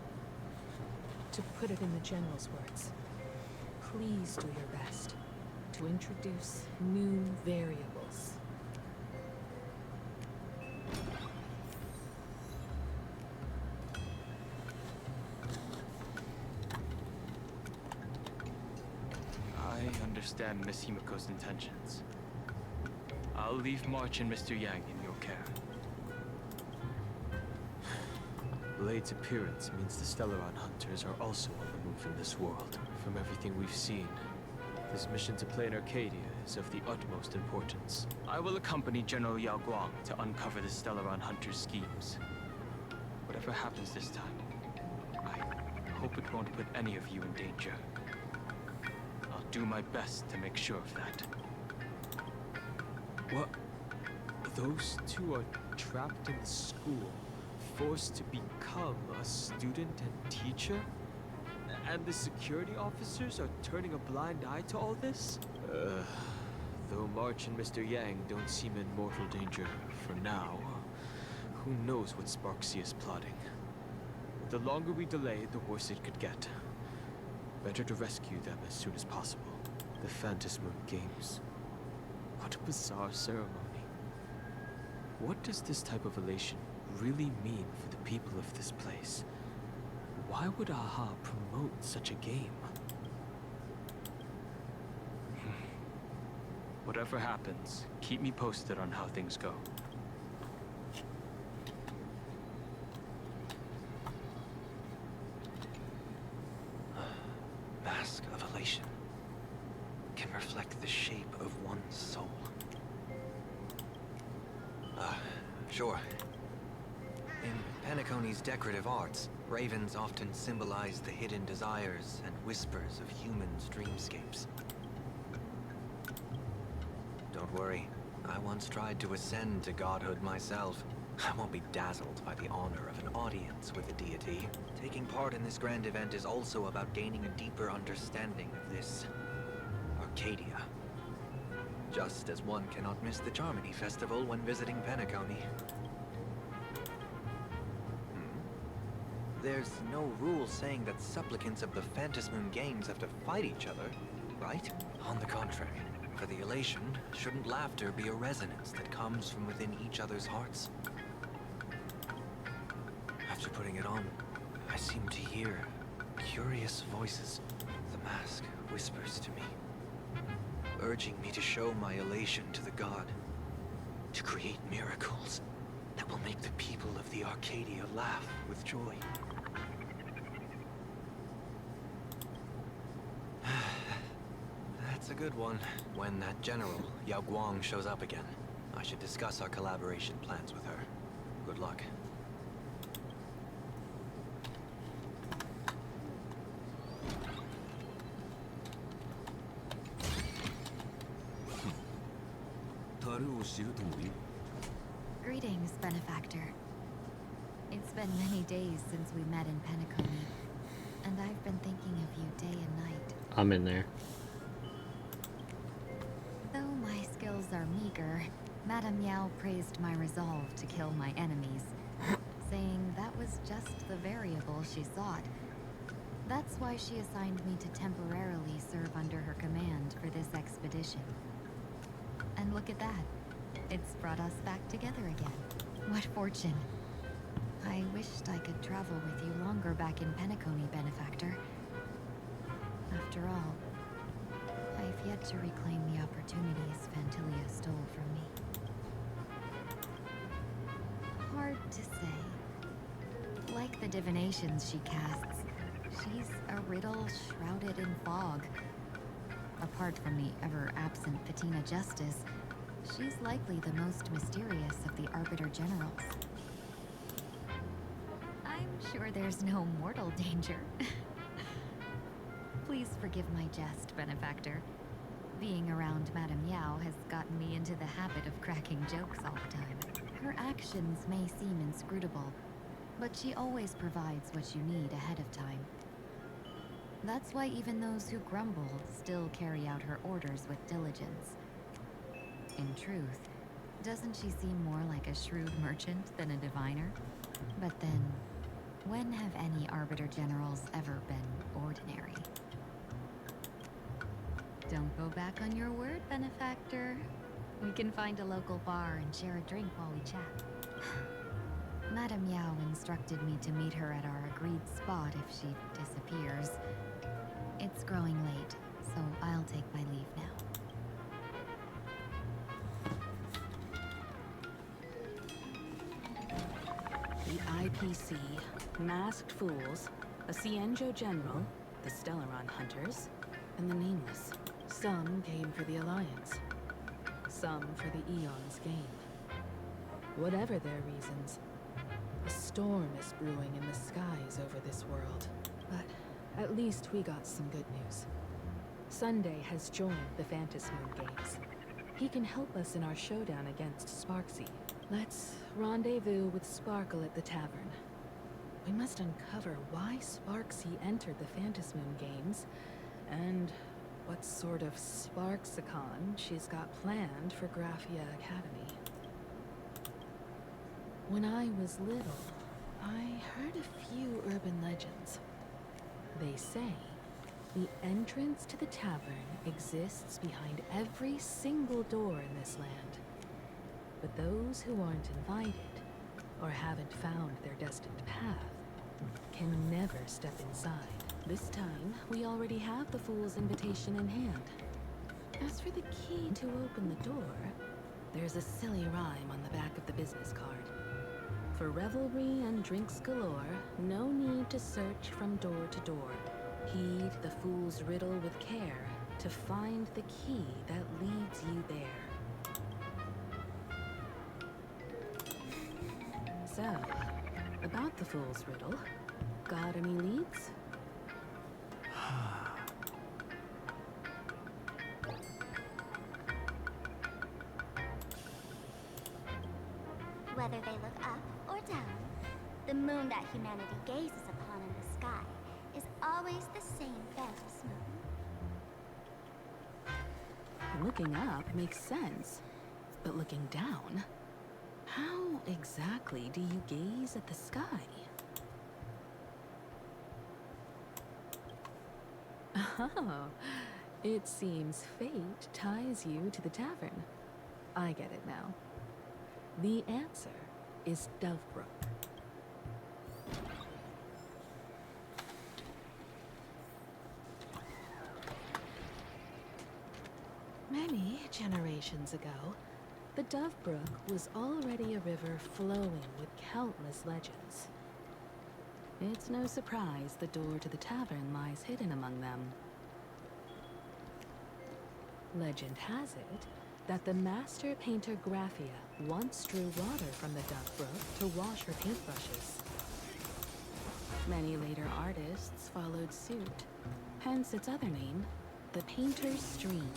To put it in the General's words, please do your best to introduce new variables. I understand Miss Himiko's intentions. I'll leave March and Mr. Yang in your care. Blade's appearance means the Stellaron hunters are also on the move in this world. From everything we've seen, this mission to Plain Arcadia is of the utmost importance. I will accompany General Yao Guang to uncover the Stellaron hunters' schemes. Whatever happens this time, I hope it won't put any of you in danger. I'll do my best to make sure of that. What? Those two are trapped in the school, forced to become a student and teacher? And the security officers are turning a blind eye to all this? Though March and Mr. Yang don't seem in mortal danger for now, who knows what Sparksea is plotting. The longer we delay, the worse it could get. Better to rescue them as soon as possible. The Phantasmoon Games. What a bizarre ceremony. What does this type of elation really mean for the people of this place? Why would AHA promote such a game? Whatever happens, keep me posted on how things go. Mask of Elation can reflect the shape of one's soul. Sure. In Penacony's decorative arts, ravens often symbolize the hidden desires and whispers of humans' dreamscapes. Don't worry, I once tried to ascend to godhood myself. I won't be dazzled by the honor of an audience with a deity. Taking part in this grand event is also about gaining a deeper understanding of this Arcadia. Just as one cannot miss the Charmony Festival when visiting Penacony. There's no rule saying that supplicants of the Phantasmoon Games have to fight each other, right? On the contrary, for the elation, shouldn't laughter be a resonance that comes from within each other's hearts? After putting it on, I seem to hear curious voices. The mask whispers to me, urging me to show my elation to the god, to create miracles that will make the people of the Arcadia laugh with joy. That's a good one. When that general, Yao Guang, shows up again, I should discuss our collaboration plans with her. Good luck. Greetings, benefactor. It's been many days since we met in Penacony, and I've been thinking of you day and night. I'm in there. Though my skills are meager, Madame Yao praised my resolve to kill my enemies, saying that was just the variable she sought. That's why she assigned me to temporarily serve under her command for this expedition. And look at that. It's brought us back together again. What fortune. I wished I could travel with you longer back in Penacony, benefactor. After all, I've yet to reclaim the opportunities Phantilia stole from me. Hard to say. Like the divinations she casts, she's a riddle shrouded in fog. apart from the ever-absent Patina Justice, she's likely the most mysterious of the Arbiter Generals. I'm sure there's no mortal danger. Please forgive my jest, Benefactor. Being around Madame Yao has gotten me into the habit of cracking jokes all the time. Her actions may seem inscrutable, but she always provides what you need ahead of time. That's why even those who grumble still carry out her orders with diligence. In truth, doesn't she seem more like a shrewd merchant than a diviner? But then, when have any Arbiter Generals ever been ordinary? Don't go back on your word, Benefactor. We can find a local bar and share a drink while we chat. Madame Yao instructed me to meet her at our agreed spot if she disappears. It's growing late, so I'll take my leave now. The IPC, Masked Fools, a Cienjo General, the Stellaron Hunters, and the Nameless. Some came for the Alliance. Some for the Eon's game. Whatever their reasons, a storm is brewing in the skies over this world. But at least we got some good news. Sunday has joined the Phantasmoon Games. He can help us in our showdown against Sparksy. Let's rendezvous with Sparkle at the tavern. We must uncover why Sparksy entered the Phantasmoon Games, and what sort of Sparksicon she's got planned for Graphia Academy. When I was little, I heard a few urban legends. They say the entrance to the tavern exists behind every single door in this land. But those who aren't invited, or haven't found their destined path, can never step inside. This time, we already have the Fool's invitation in hand. As for the key to open the door, there's a silly rhyme on the back of the business card. For revelry and drinks galore, no need to search from door to door. Heed the fool's riddle with care to find the key that leads you there. So, about the fool's riddle, got any leads? Whether they look up or down, the moon that humanity gazes upon in the sky is always the same Phantos moon. Looking up makes sense, but looking down? How exactly do you gaze at the sky? Oh, it seems fate ties you to the tavern. I get it now. The answer is Dovebrook. Many generations ago, the Dovebrook was already a river flowing with countless legends. It's no surprise the door to the tavern lies hidden among them. Legend has it that the master painter Graphia once drew water from the Dovebrook to wash her paintbrushes. Many later artists followed suit, hence its other name, the Painter's Stream.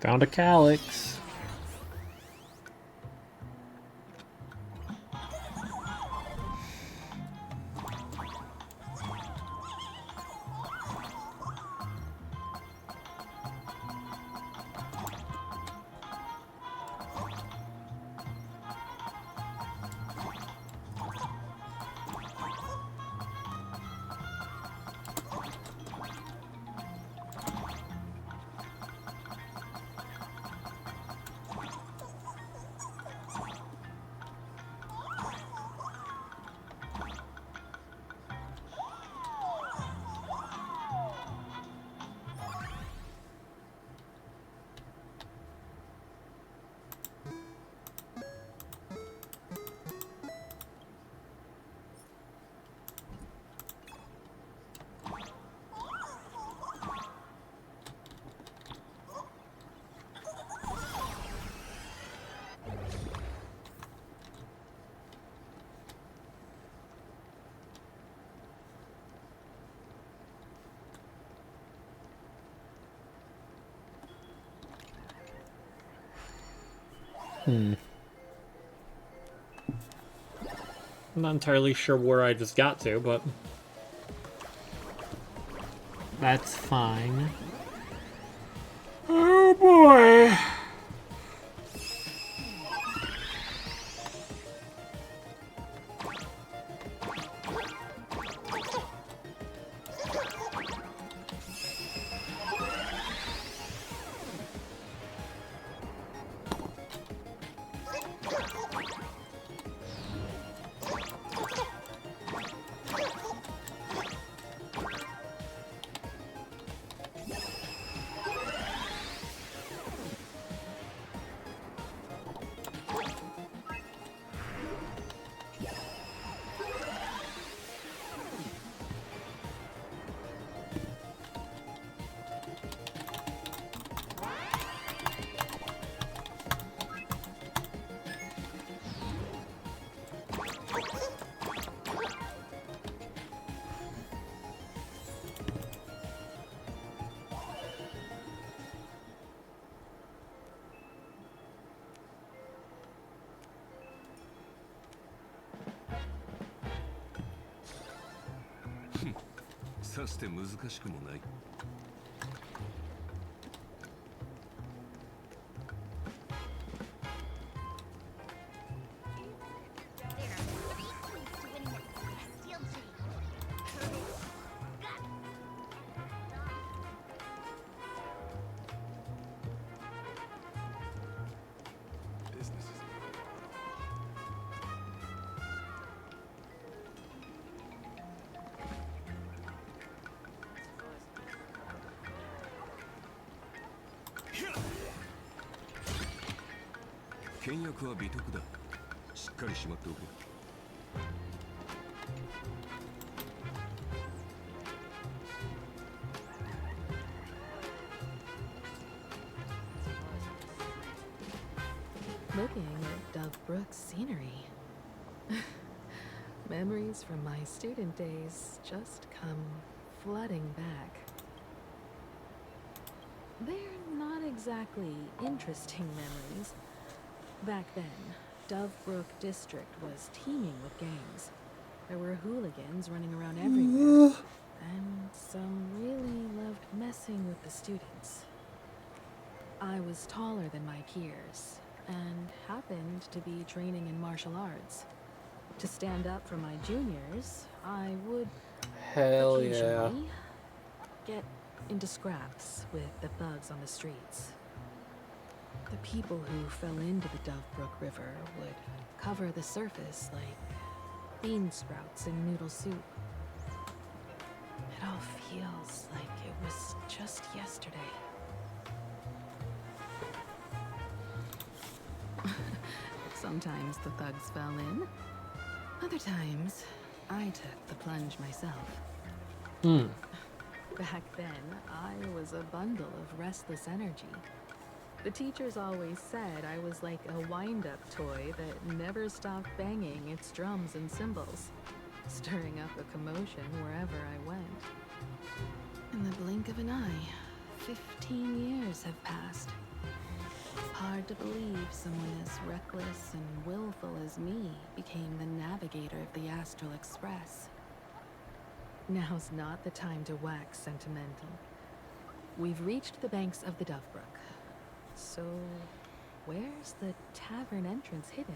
Found a calyx. I'm not entirely sure where I just got to, but that's fine. Oh boy. Looking at Dove Brook's scenery. Memories from my student days just come flooding back. They're not exactly interesting memories. Back then, Dove Brook District was teeming with gangs. There were hooligans running around everywhere, and some really loved messing with the students. I was taller than my peers, and happened to be training in martial arts. To stand up for my juniors, I would occasionally get into scraps with the thugs on the streets. The people who fell into the Dove Brook River would cover the surface like bean sprouts in noodle soup. It all feels like it was just yesterday. Sometimes the thugs fell in. Other times, I took the plunge myself. Back then, I was a bundle of restless energy. The teachers always said I was like a wind-up toy that never stopped banging its drums and cymbals, stirring up a commotion wherever I went. In the blink of an eye, 15 years have passed. Hard to believe someone as reckless and willful as me became the navigator of the Astral Express. Now's not the time to wax sentimental. We've reached the banks of the Dovebrook. So, where's the tavern entrance hidden?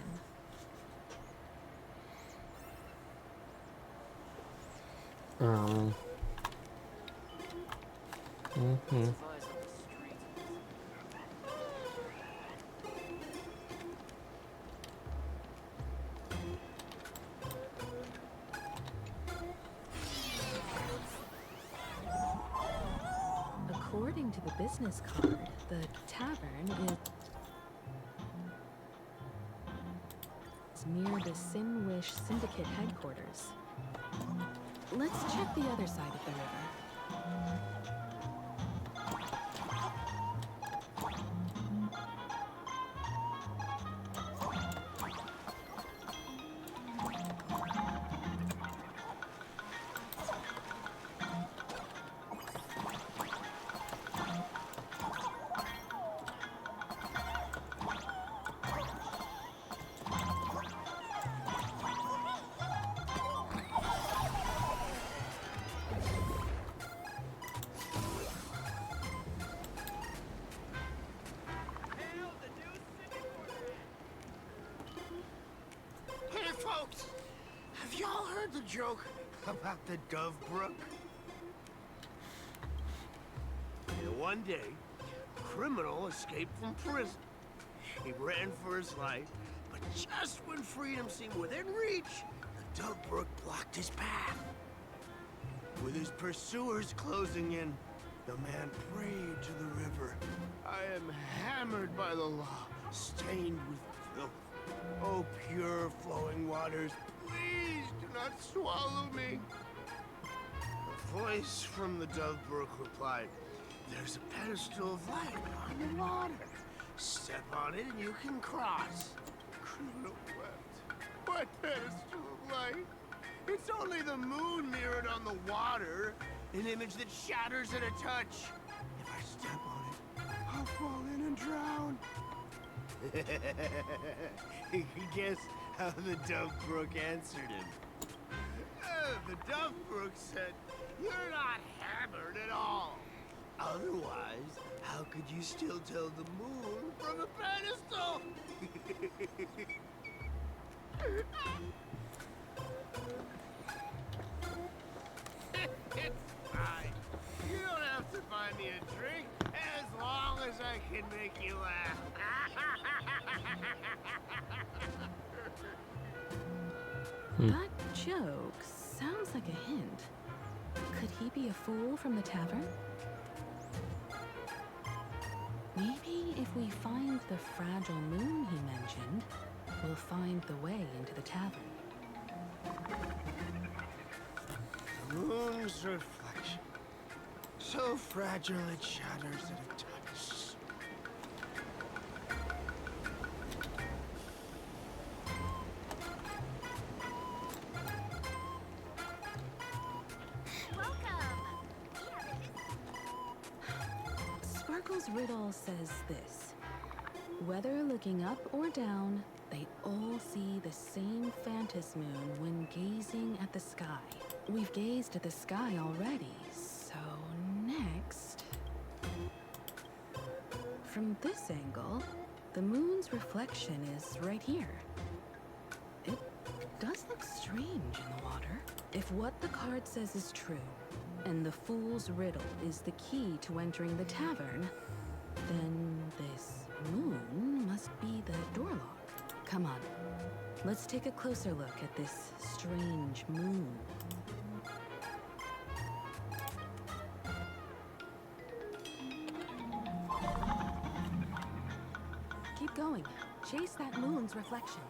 According to the business card, the tavern is near the Sinwish Syndicate headquarters. Let's check the other side of the river. Hey, folks! Have y'all heard the joke about the Dovebrook? And one day, a criminal escaped from prison. He ran for his life, but just when freedom seemed within reach, the Dovebrook blocked his path. With his pursuers closing in, the man prayed to the river. I am hammered by the law, stained with filth. Oh, pure flowing waters, please do not swallow me. A voice from the Dovebrook replied, there's a pedestal of light on the water. Step on it and you can cross. Criminal wept. What pedestal of light? It's only the moon mirrored on the water, an image that shatters at a touch. If I step on it, I'll fall in and drown. Guess how the Dovebrook answered him. The Dovebrook said, you're not hammered at all. Otherwise, how could you still tell the moon from a pedestal? It's fine. You don't have to buy me a drink as long as I can make you laugh. That joke sounds like a hint. Could he be a fool from the tavern? Maybe if we find the fragile moon he mentioned, we'll find the way into the tavern. The moon's reflection. So fragile it shatters at a touch. Sparkle's riddle says this. Whether looking up or down, they all see the same phantasm moon when gazing at the sky. We've gazed at the sky already, so next... From this angle, the moon's reflection is right here. It does look strange in the water. If what the card says is true, and the fool's riddle is the key to entering the tavern, then this moon must be the door lock. Come on, let's take a closer look at this strange moon. Keep going. Chase that moon's reflection.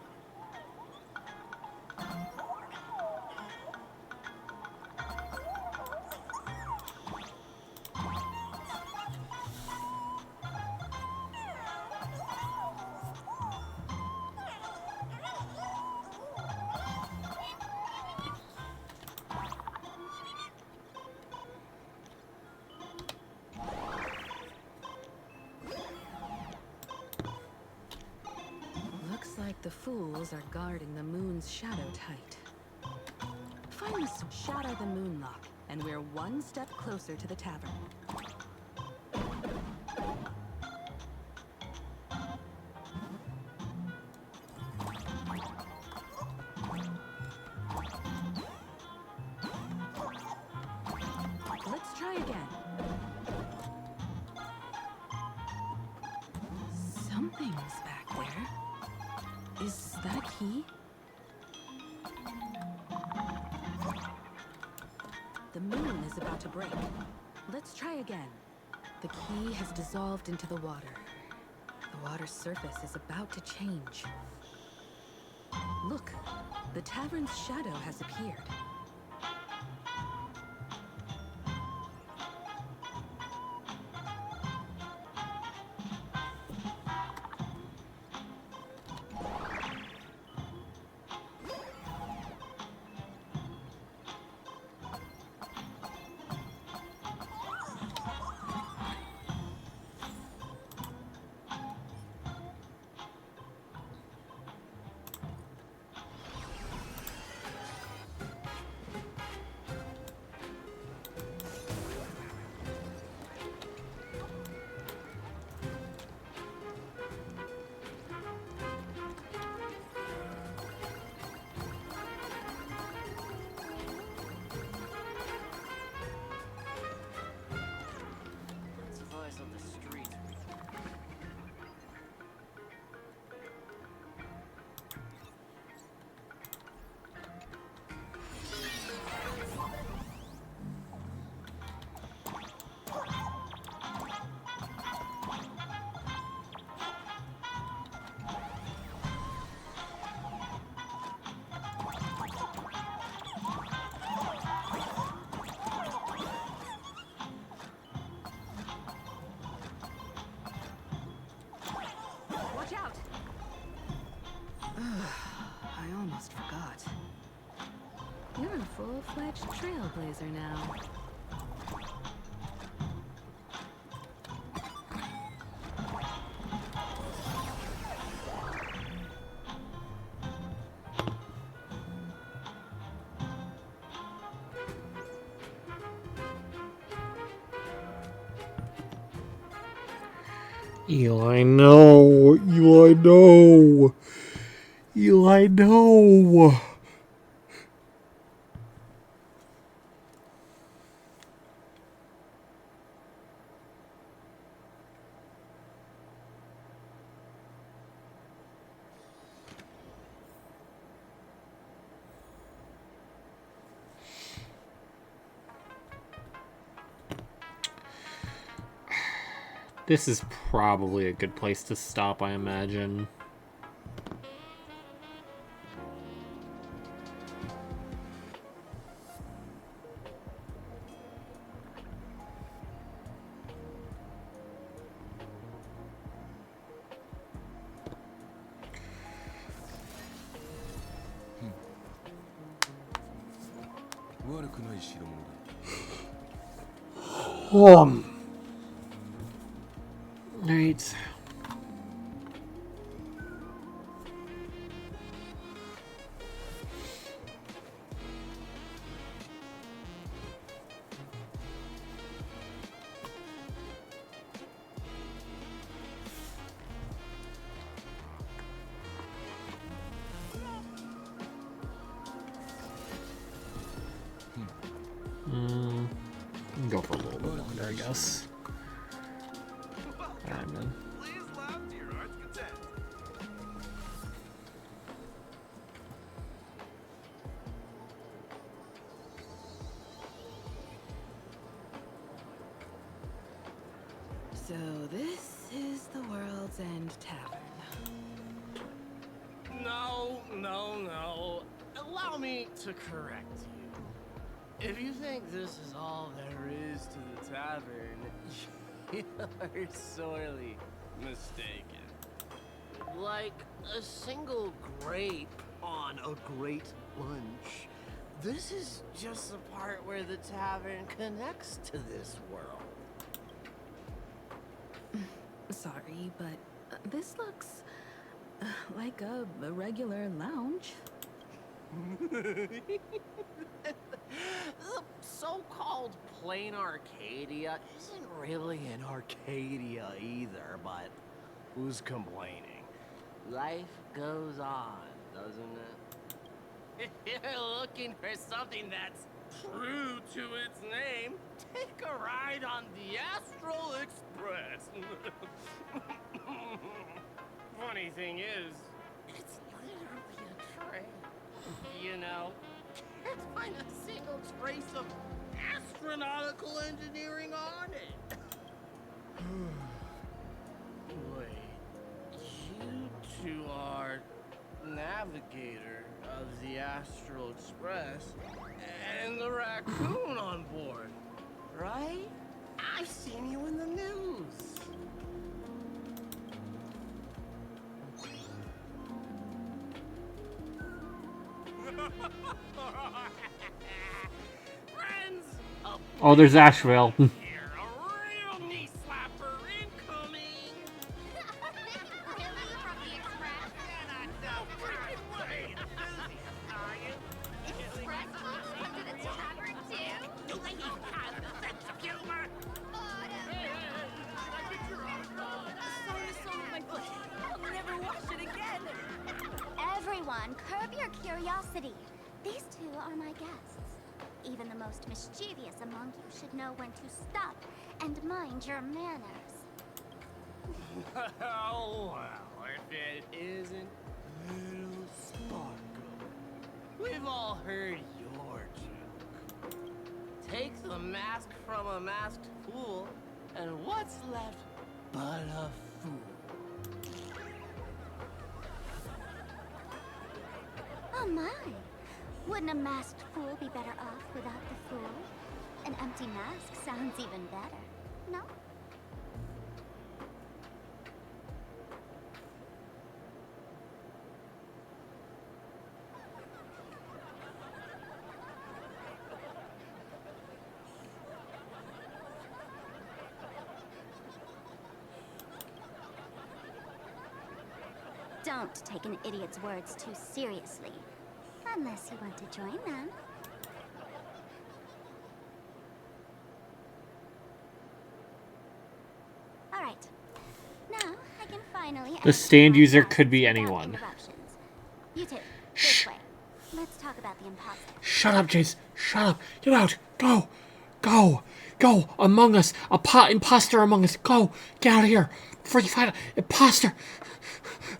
like the fools are guarding the moon's shadow tight. Find the shatter the moonlock, and we're one step closer to the tavern. Let's try again. Something's back there. Is that a key? The moon is about to break. Let's try again. The key has dissolved into the water. The water's surface is about to change. Look, the tavern's shadow has appeared. Watch out! I almost forgot. You're a full-fledged trailblazer now. Eli, no! Eli, no! Eli, no! This is probably a good place to stop, I imagine. Right. Go for a little bit longer, I guess. Alright, man. So this is the World's End Tavern. No. Allow me to correct you. If you think this is all there is to the tavern, you're sorely mistaken. Like a single grape on a great lunch, this is just the part where the tavern connects to this world. Sorry, but this looks Like a regular lounge. The so-called plain Arcadia isn't really an Arcadia either, but who's complaining? Life goes on, doesn't it? If you're looking for something that's true to its name, take a ride on the Astral Express. Funny thing is, it's literally a train. You know, can't find a single trace of astronautical engineering on it. Wait, you two are navigator of the Astral Express and the raccoon on board, right? I've seen you in the news. Friends, Oh, there's Asheville. a real knee slapper incoming. Really? From the Express? No freaking way. Are you? Express comes into the tavern too? Do they even have a sense of humor? Sorry to sold my foot. I'll never wash it again. Everyone, curb your curiosity. These two are my guests. Even the most mischievous among you should know when to stop and mind your manners. Oh, well, if it isn't Little Sparkle. We've all heard your joke. Take the mask from a masked fool, and what's left but a fool? Oh my! Wouldn't a masked fool be better off without the fool? An empty mask sounds even better, no? Don't take an idiot's words too seriously. Unless you want to join them. Alright. Now, I can finally... The stand user could be anyone. You two, this way. Let's talk about the imposter. Shut up, Jace. Shut up. Get out. Go. Go. Go. Among Us. Imposter Among Us. Go. Get out of here. Before you find out. Imposter.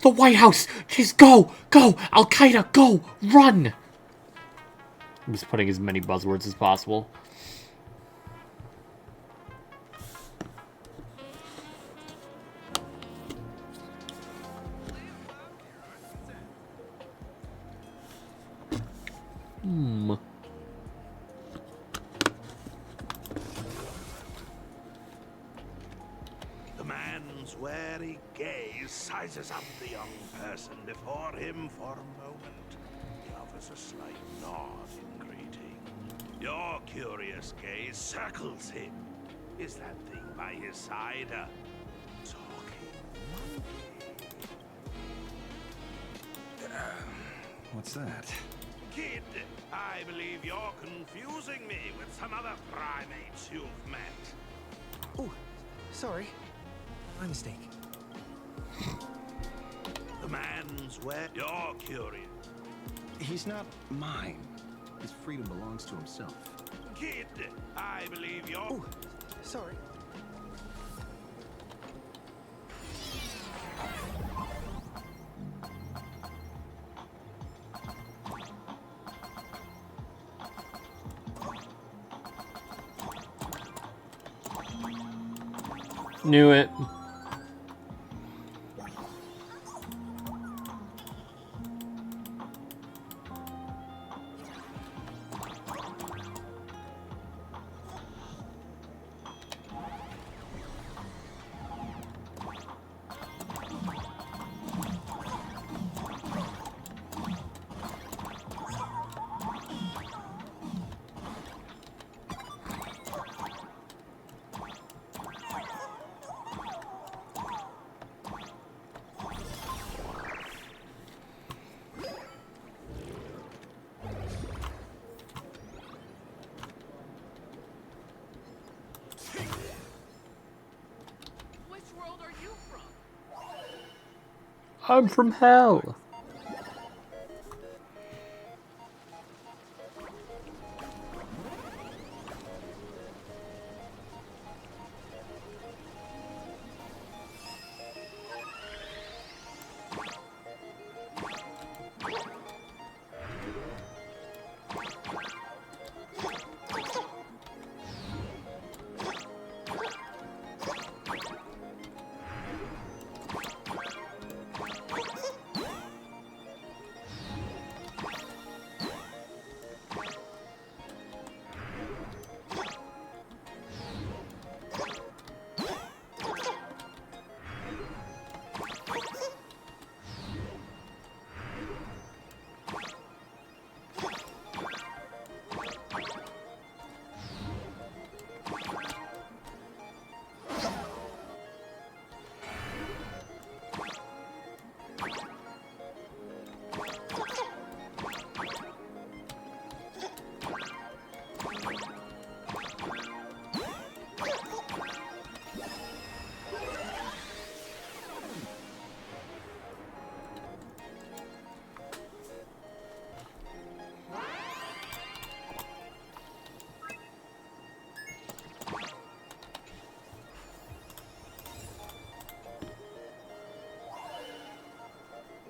The White House. Jace, go. Go. Al-Qaeda. Go. Run. I'm just putting as many buzzwords as possible. The man's wary gaze sizes up the young person before him for a moment. He offers a slight nod in greeting. Your curious gaze circles him. Is that thing by his side a talking monkey? What's that? Kid, I believe you're confusing me with some other primates you've met. Oh, sorry. My mistake. The man's where you're curious. He's not mine. His freedom belongs to himself. Kid, I believe you're... Oh, sorry. Knew it. I'm from hell.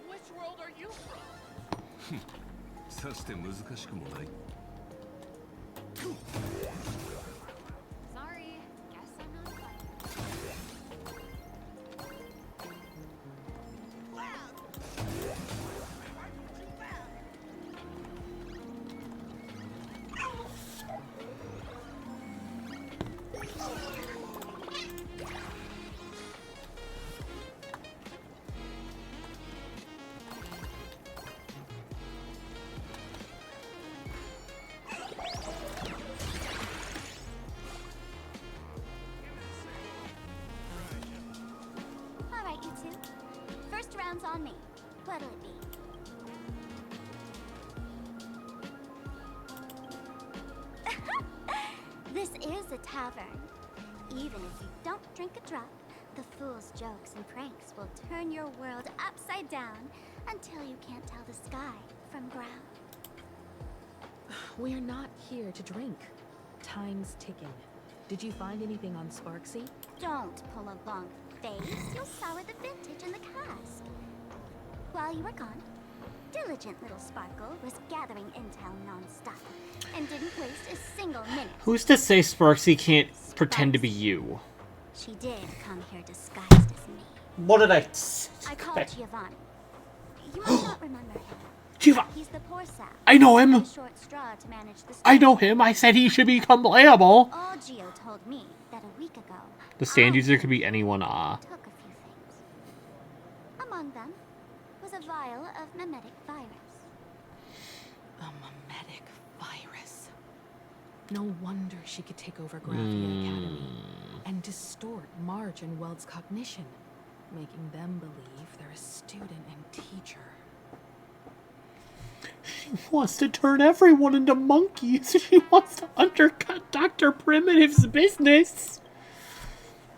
Which world are you from? さして難しくもない。 Sorry, guess I'm not invited. All right, you two. First round's on me. What'll it be? This is a tavern. Even if you don't drink a drop, the fool's jokes and pranks will turn your world upside down until you can't tell the sky from ground. We're not here to drink. Time's ticking. Did you find anything on Sparksy? Don't pull a long face. You'll sour the vintage in the cask. While you were gone, diligent little Sparkle was gathering intel non-stop and didn't waste a single minute. Who's to say Sparksy can't pretend to be you? She did come here disguised as me. What did I I called Giovanni. You must not remember him. Giovanni. He's the poor sap. I know him. The short straw to manage the I know him. I said he should become playable. All Gio told me that a week ago, The stand user could be anyone, took a few things. Among them was a vial of mimetic virus. A mimetic virus. No wonder she could take over Graphia Academy and distort Marge and Weld's cognition, making them believe they're a student and teacher. She wants to turn everyone into monkeys. She wants to undercut Dr. Primitive's business.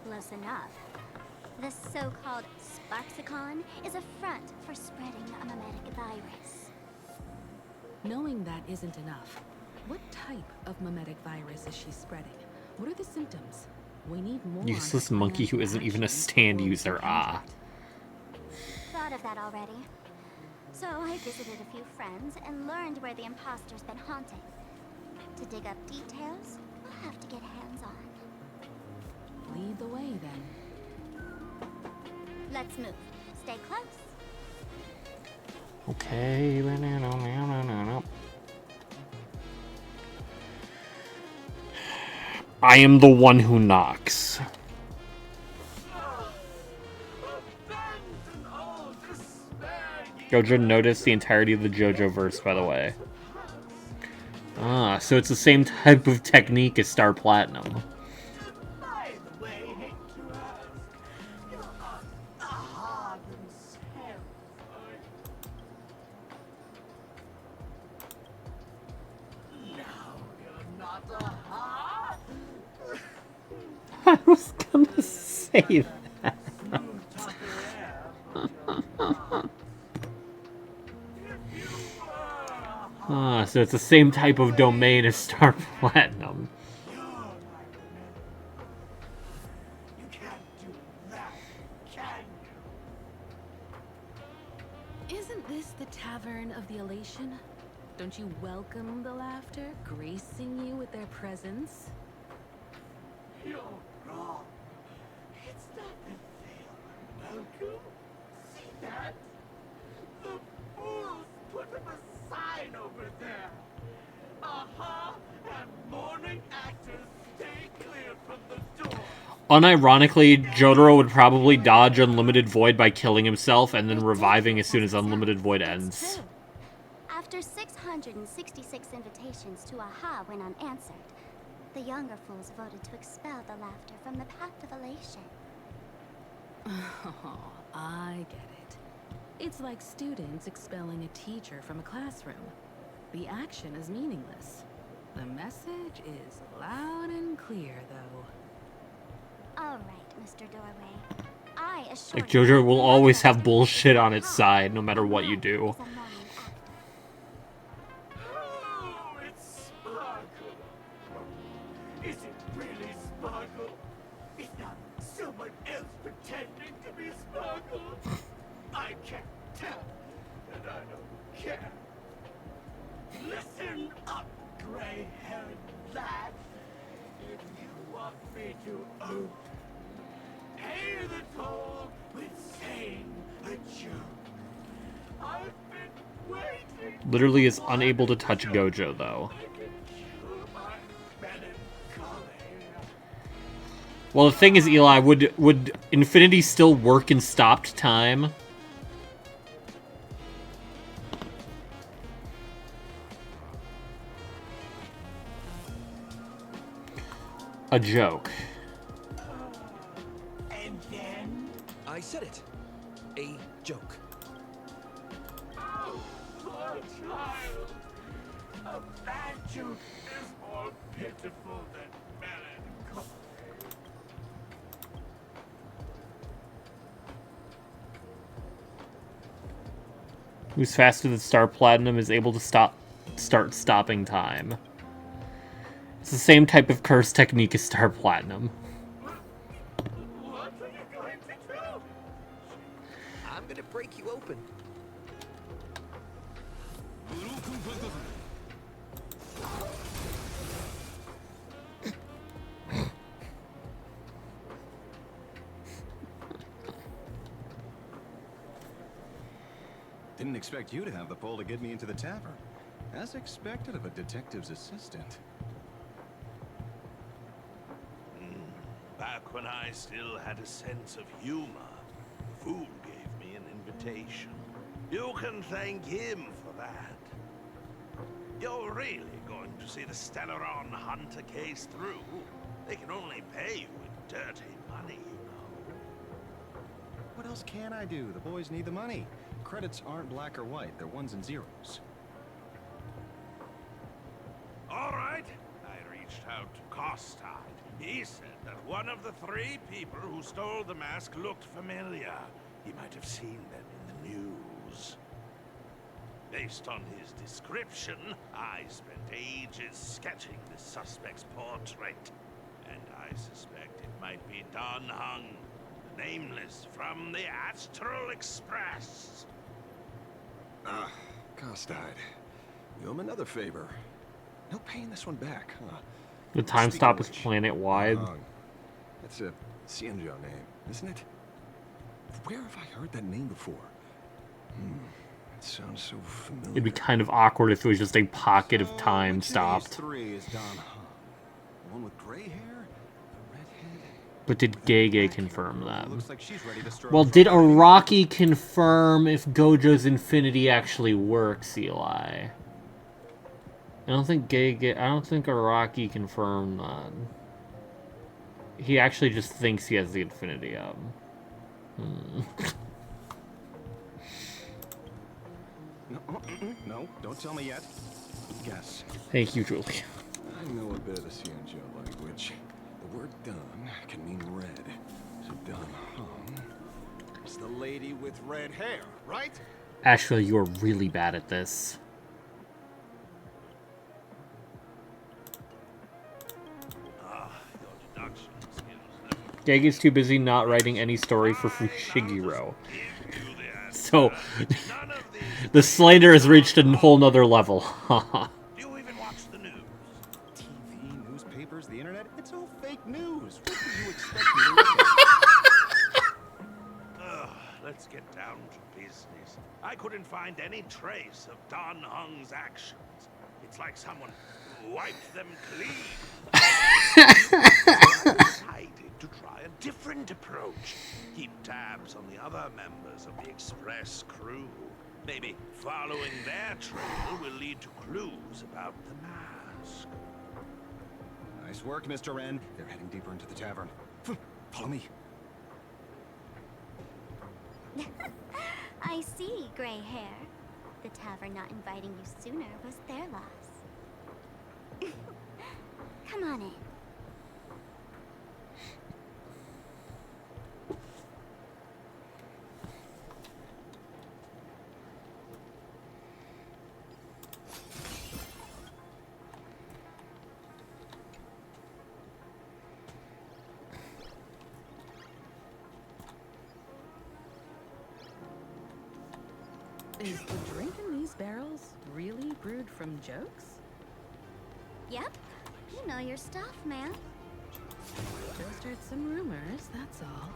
Close enough. The so-called Sparksicon is a front for spreading a mimetic virus. Knowing that isn't enough. What type of mimetic virus is she spreading? What are the symptoms? We need more. Useless monkey who isn't even a stand user. Ah. Thought of that already. So I visited a few friends and learned where the imposter's been haunting. To dig up details, we'll have to get hands-on. Lead the way, then. Let's move. Stay close. Okay. I am the one who knocks. Jojo noticed the entirety of the Jojo verse, by the way. Ah, so it's the same type of technique as Star Platinum. I was gonna say that. Ah, so it's the same type of domain as Star Platinum. Isn't this the Tavern of the Elation? Don't you welcome the laughter, gracing you with their presence? You're wrong. It's not the Sailor Malcolm. See that? The fools put up a sign over there. Aha! And mourning actors stay clear from the door. Unironically, Jotaro would probably dodge Unlimited Void by killing himself and then reviving as soon as Unlimited Void ends. After 666 invitations to Aha went unanswered, the younger fools voted to expel the laughter from the Pact of Elation. Oh, I get it. It's like students expelling a teacher from a classroom. The action is meaningless. The message is loud and clear, though. All right, Mr. Doorway. I assure Like, you, JoJo will always have bullshit on its side, no matter what you do. Oh, it's Sparkle. Is it really Sparkle? Is not someone else pretending to be Sparkle? I can't tell, and I don't care. Listen up, gray-haired lad. If you want me to open, pay the toll with saying a joke. I've been waiting. Literally is unable to touch Gojo, though. Well, the thing is, Eli, would Infinity still work in stopped time? A joke. And then? I said it. A joke. Oh, poor child. A bad joke is more pitiful than melancholy. Who's faster than Star Platinum is able to start stopping time. It's the same type of curse technique as Star Platinum. What are you going to do? I'm gonna break you open. Didn't expect you to have the pull to get me into the tavern. As expected of a detective's assistant. Back when I still had a sense of humor, the fool gave me an invitation. You can thank him for that. You're really going to see the Stellaron Hunter case through? They can only pay you with dirty money, you know. What else can I do? The boys need the money. Credits aren't black or white, they're ones and zeros. All right. I reached out to Kostad. He said that one of the 3 people who stole the mask looked familiar. He might have seen them in the news. Based on his description, I spent ages sketching the suspect's portrait. And I suspect it might be Dan Heng, the nameless from the Astral Express. Ah, Kostad. You owe him another favor. No paying this one back, huh? The time Speaking stop of is which, planet-wide. That's a Xianzhou name, isn't it? Where have I heard that name before? It sounds so familiar. It'd be kind of awkward if it was just a pocket of time Which stopped. of these 3 is Dan Heng? The one with gray hair? The redhead? But did Gege confirm that? Looks like she's ready to stir Well, up did trouble. Araki confirm if Gojo's Infinity actually works, Eli? I don't think Araki confirmed that. He actually just thinks he has the Infinity up. No, don't tell me yet. Guess. Thank you, Julie. I know a bit of the Xianzhou language. The word "dun" can mean red. So Dan Heng is the lady with red hair, right? Actually, you're really bad at this. Gege too busy not writing any story for Fushiguro. So, the slander has reached a whole nother level. Do you even watch the news? TV, newspapers, the internet? It's all fake news. What do you expect me to look at? Let's get down to business. I couldn't find any trace of Dan Heng's actions. It's like someone wiped them clean. I decided to try a different approach. Keep tabs on the other members of the Express crew. Maybe following their trail will lead to clues about the mask. Nice work, Mr. Wren. They're heading deeper into the tavern. Follow me. I see, gray hair. The tavern not inviting you sooner was their loss. Come on in. Is the drink in these barrels really brewed from jokes? Yep. You know your stuff, man. Just heard some rumors, that's all.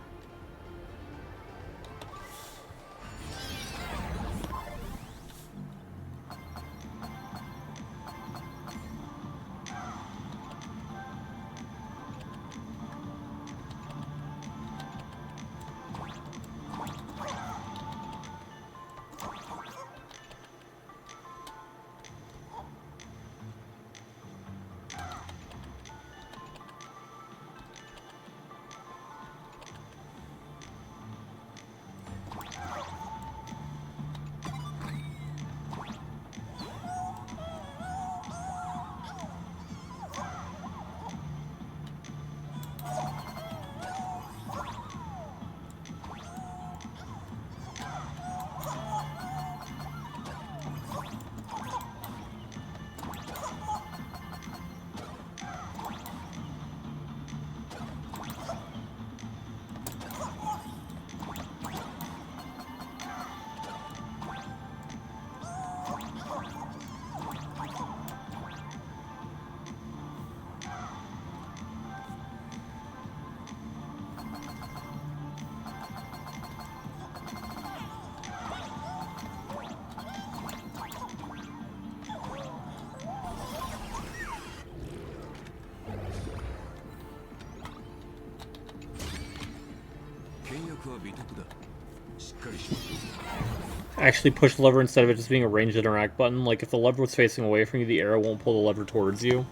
Actually push the lever instead of it just being a ranged interact button. Like if the lever was facing away from you, the arrow won't pull the lever towards you.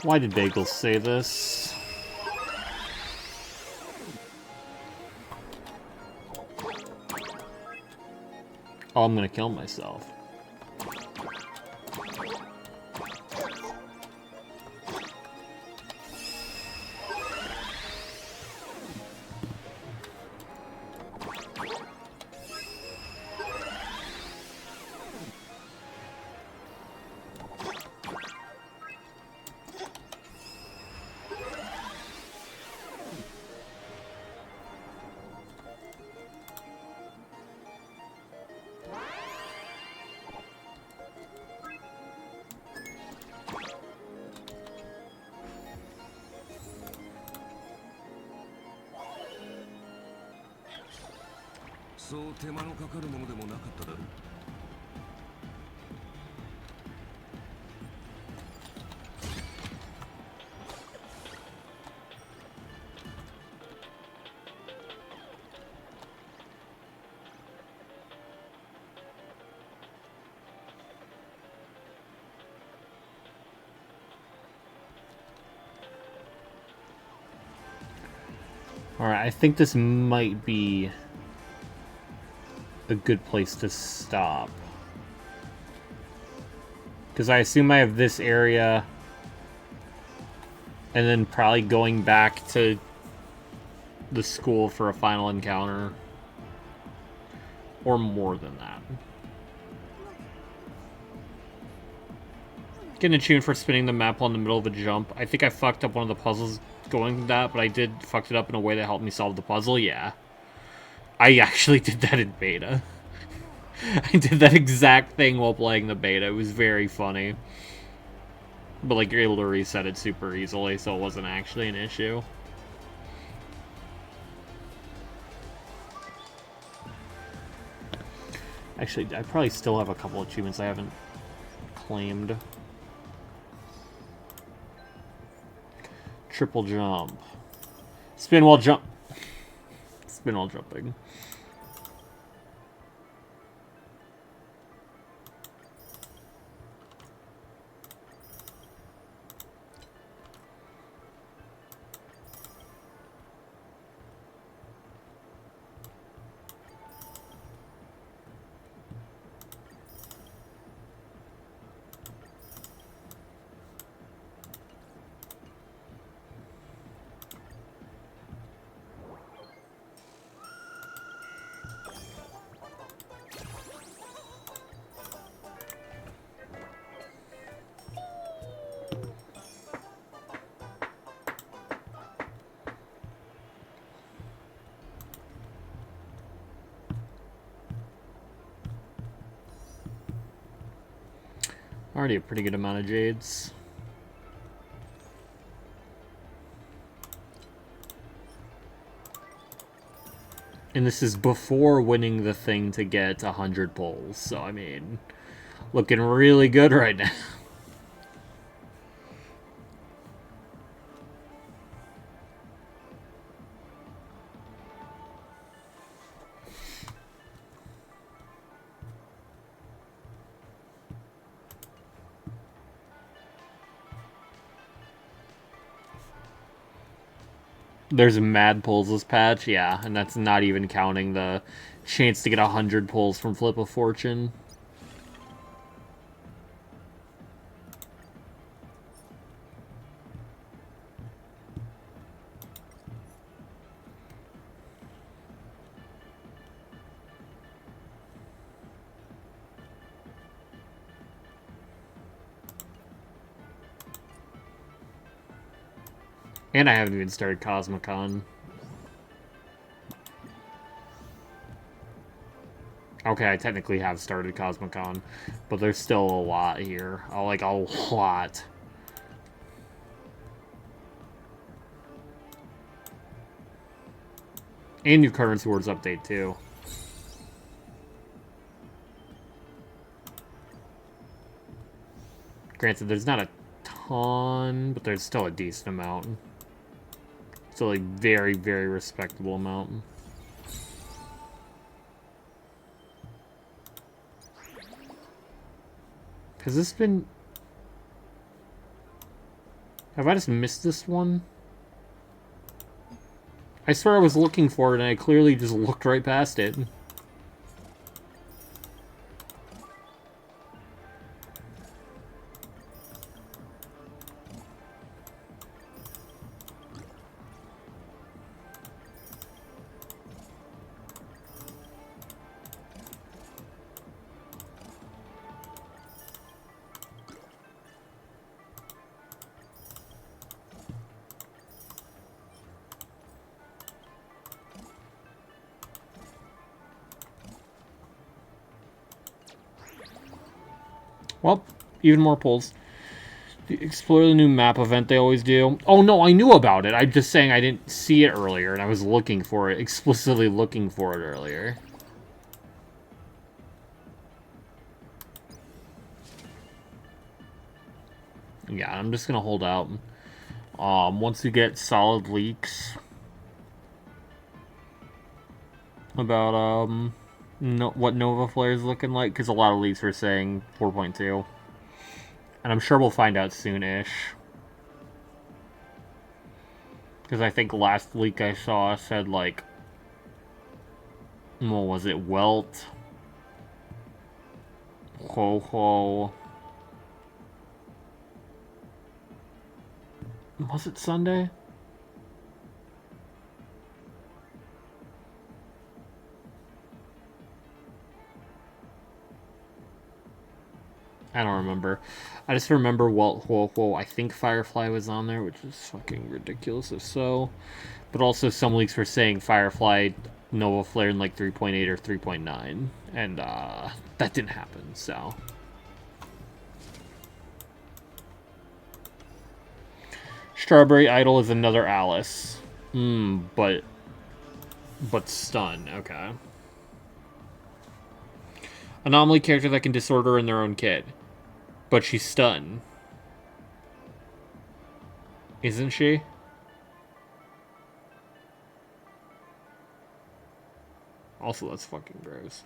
Why did Bagels say this? Oh, I'm gonna kill myself. そう手間のかかるものでもなかっただろう。Alright, I think this might be a good place to stop. Because I assume I have this area, and then probably going back to the school for a final encounter. Or more than that. Getting a tune for spinning the map on the middle of a jump. I think I fucked up one of the puzzles going that, but I did fucked it up in a way that helped me solve the puzzle, yeah. I actually did that in beta. I did that exact thing while playing the beta. It was very funny. But, like, you're able to reset it super easily, so it wasn't actually an issue. Actually, I probably still have a couple achievements I haven't claimed. Triple jump. Spin while jump. Spin while jumping. Already a pretty good amount of jades. And this is before winning the thing to get 100 pulls, so I mean, looking really good right now. There's mad pulls this patch, yeah, and that's not even counting the chance to get 100 pulls from Flip of Fortune. And I haven't even started Cosmicon. Okay, I technically have started Cosmicon, but there's still a lot here. Like, a lot. And new Current Swords update, too. Granted, there's not a ton, but there's still a decent amount. So, like, very, very respectable amount. Has this been... Have I just missed this one? I swear I was looking for it and I clearly just looked right past it. Well, even more pulls. Explore the new map event they always do. Oh no, I knew about it. I'm just saying I didn't see it earlier, and I was looking for it, explicitly looking for it earlier. Yeah, I'm just gonna hold out. Once we get solid leaks about what Nova Flare is looking like, because a lot of leaks were saying 4.2, and I'm sure we'll find out soon-ish. Because I think last leak I saw said like, what was it? Welt, Ho-Ho. Was it Sunday? I don't remember. I just remember Welt, Ho-Ho. I think Firefly was on there, which is fucking ridiculous if so. But also some leaks were saying Firefly Nova Flare in like 3.8 or 3.9. And that didn't happen, so. Strawberry Idol is another Alice. But stun, okay. Anomaly character that can disorder in their own kit. But she's stun. Isn't she? Also, that's fucking gross.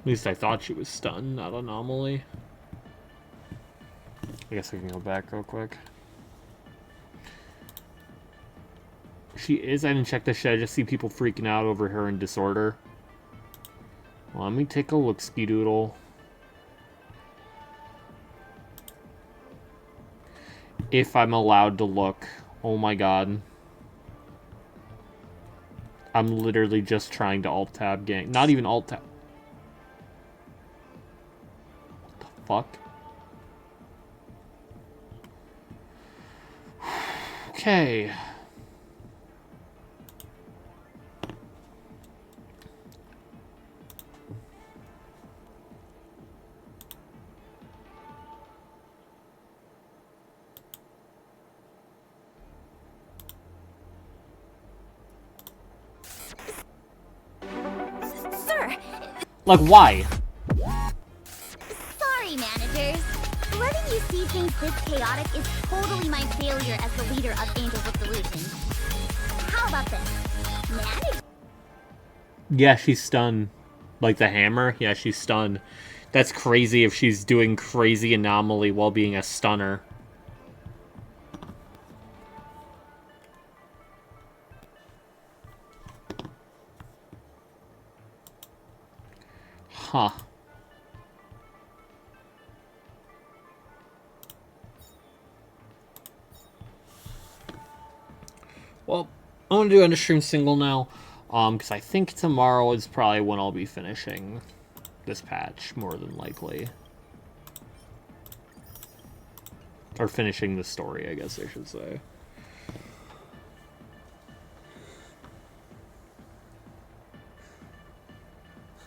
At least I thought she was stunned, not Anomaly. I guess we can go back real quick. She is. I didn't check the shit. I just see people freaking out over her in disorder. Well, let me take a look, Skidoodle. If I'm allowed to look. Oh my god. I'm literally just trying to alt-tab gang. Not even alt-tab. Fuck. Okay. Sir! Like, why? Sorry, managers. Letting you see things this chaotic is totally my failure as the leader of Angels of Solutions. How about this? Manage? Yeah, she's stunned. Like the hammer? Yeah, she's stunned. That's crazy if she's doing crazy Anomaly while being a stunner. Huh. Well, I'm gonna do an stream single now, because I think tomorrow is probably when I'll be finishing this patch, more than likely. Or finishing the story, I guess I should say.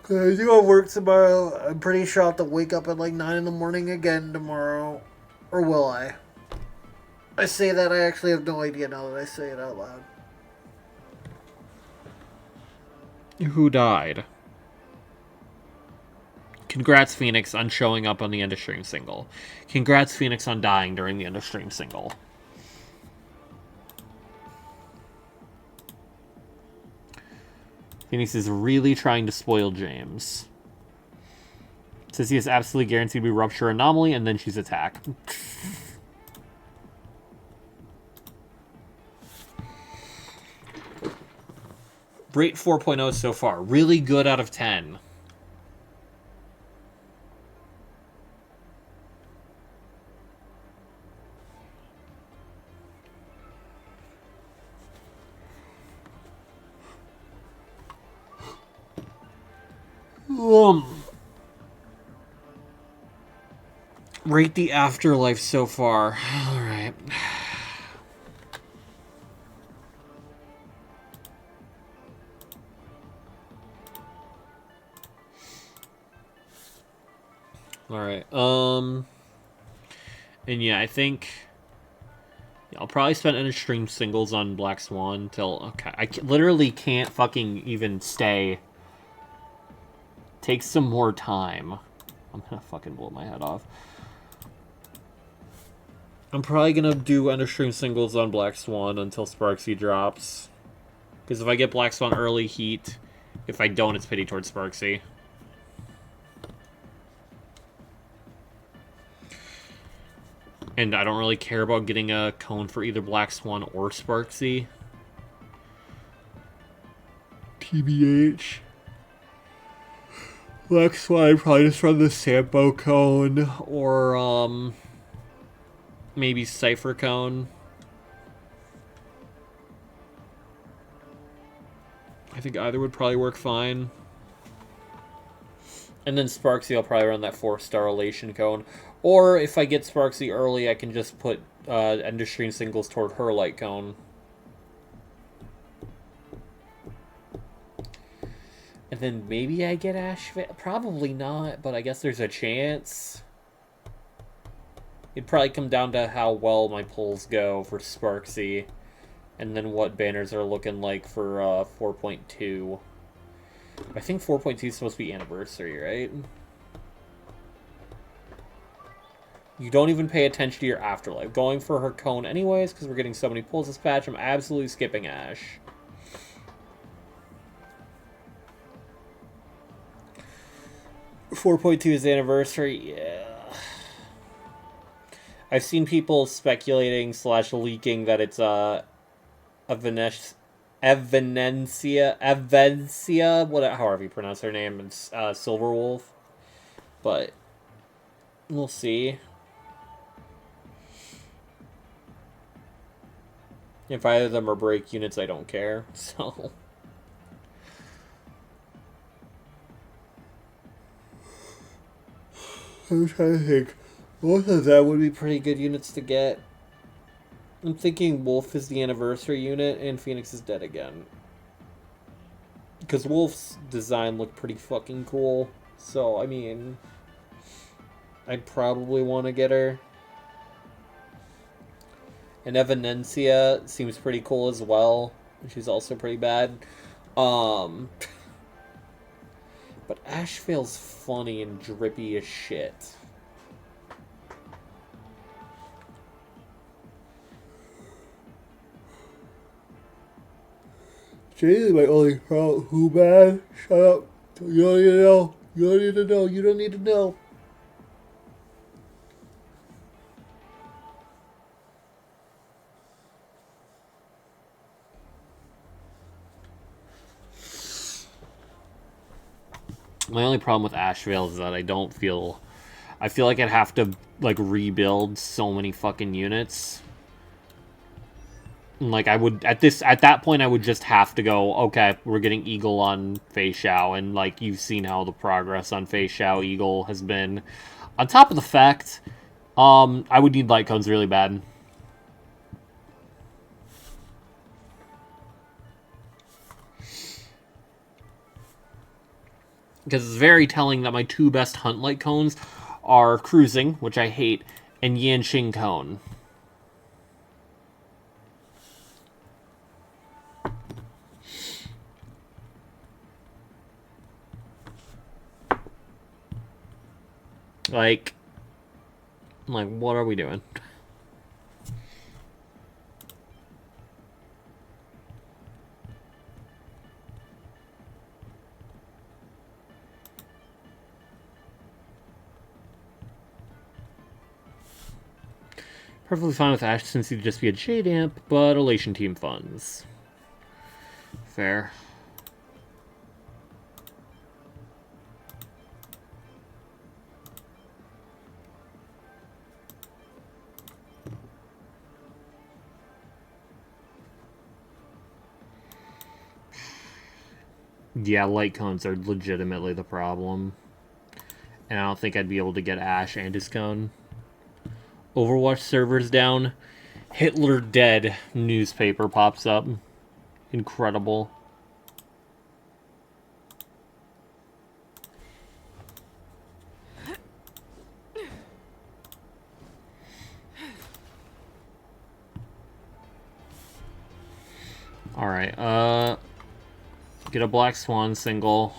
I do have work tomorrow. I'm pretty sure I'll have to wake up at like 9 in the morning again tomorrow. Or will I? I say that, I actually have no idea now that I say it out loud. Who died? Congrats, Phoenix, on showing up on the end of stream single. Congrats, Phoenix, on dying during the end of stream single. Phoenix is really trying to spoil James. Says he is absolutely guaranteed to be Rupture Anomaly, and then she's Attack. Rate 4.0 so far. Really good out of 10. Rate the Afterlife so far. Alright. Alright, and yeah, I think I'll probably spend an extreme singles on Black Swan until, okay, I literally can't fucking even stay. Take some more time. I'm gonna fucking blow my head off. I'm probably gonna do end of stream singles on Black Swan until Sparksy drops. Because if I get Black Swan early, heat. If I don't, it's pity towards Sparksy. And I don't really care about getting a cone for either Black Swan or Sparksy. TBH. Black Swan, I'd probably just run the Sampo cone or maybe Cypher cone. I think either would probably work fine. And then Sparksy, I'll probably run that 4-star Elation cone. Or if I get Sparksy early, I can just put end of stream singles toward her light cone. And then maybe I get Ashvale. Probably not, but I guess there's a chance. It'd probably come down to how well my pulls go for Sparksy. And then what banners are looking like for 4.2. I think 4.2 is supposed to be anniversary, right? You don't even pay attention to your afterlife. Going for her cone anyways, because we're getting so many pulls this patch, I'm absolutely skipping Ash. .2 is the anniversary, yeah. I've seen people speculating / leaking that it's Evanencia, however you pronounce her name, it's Silverwolf. But we'll see. If either of them are break units, I don't care. So I'm trying to think. Both of them would be pretty good units to get. I'm thinking Wolf is the anniversary unit and Phoenix is dead again. Because Wolf's design looked pretty fucking cool. So, I mean, I'd probably want to get her. And Evanencia seems pretty cool as well. She's also pretty bad. But Ashvale's funny and drippy as shit. Jay's my only problem. Who bad? Shut up. You don't need to know. You don't need to know. You don't need to know. My only problem with Ashvale is that I feel like I'd have to like rebuild so many fucking units. Like I would at that point I would just have to go, okay, we're getting Eagle on Fei Xiao, and like you've seen how the progress on Fei Xiao Eagle has been. On top of the fact, I would need light cones really bad. Because it's very telling that my two best hunt light cones are Cruising, which I hate, and Yanqing Cone. Like, what are we doing? Perfectly fine with Ash since he'd just be a J-Damp, but Elation team funds. Fair. Yeah, light cones are legitimately the problem. And I don't think I'd be able to get Ash and his cone. Overwatch servers down. Hitler dead newspaper pops up. Incredible. Alright, get a Black Swan single.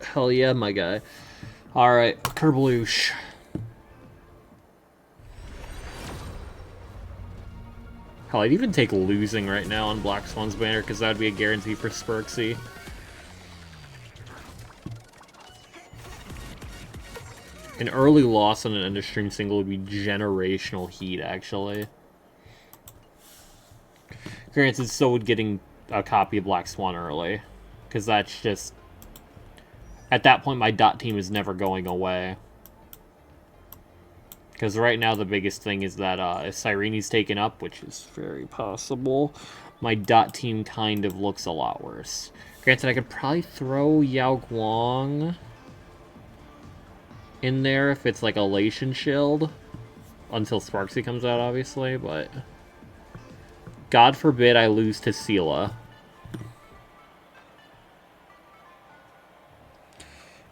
Hell yeah, my guy. Alright, Kerbloosh. Hell, I'd even take losing right now on Black Swan's banner, because that would be a guarantee for Sparksy. An early loss on an end of stream single would be generational heat, actually. Granted, so would getting a copy of Black Swan early, because that's just... At that point, my dot team is never going away. Because right now, the biggest thing is that if Cyrene's taken up, which is very possible, my dot team kind of looks a lot worse. Granted, I could probably throw Yao Guang in there if it's like Elation Shield. Until Sparksy comes out, obviously, but... God forbid I lose to Seela.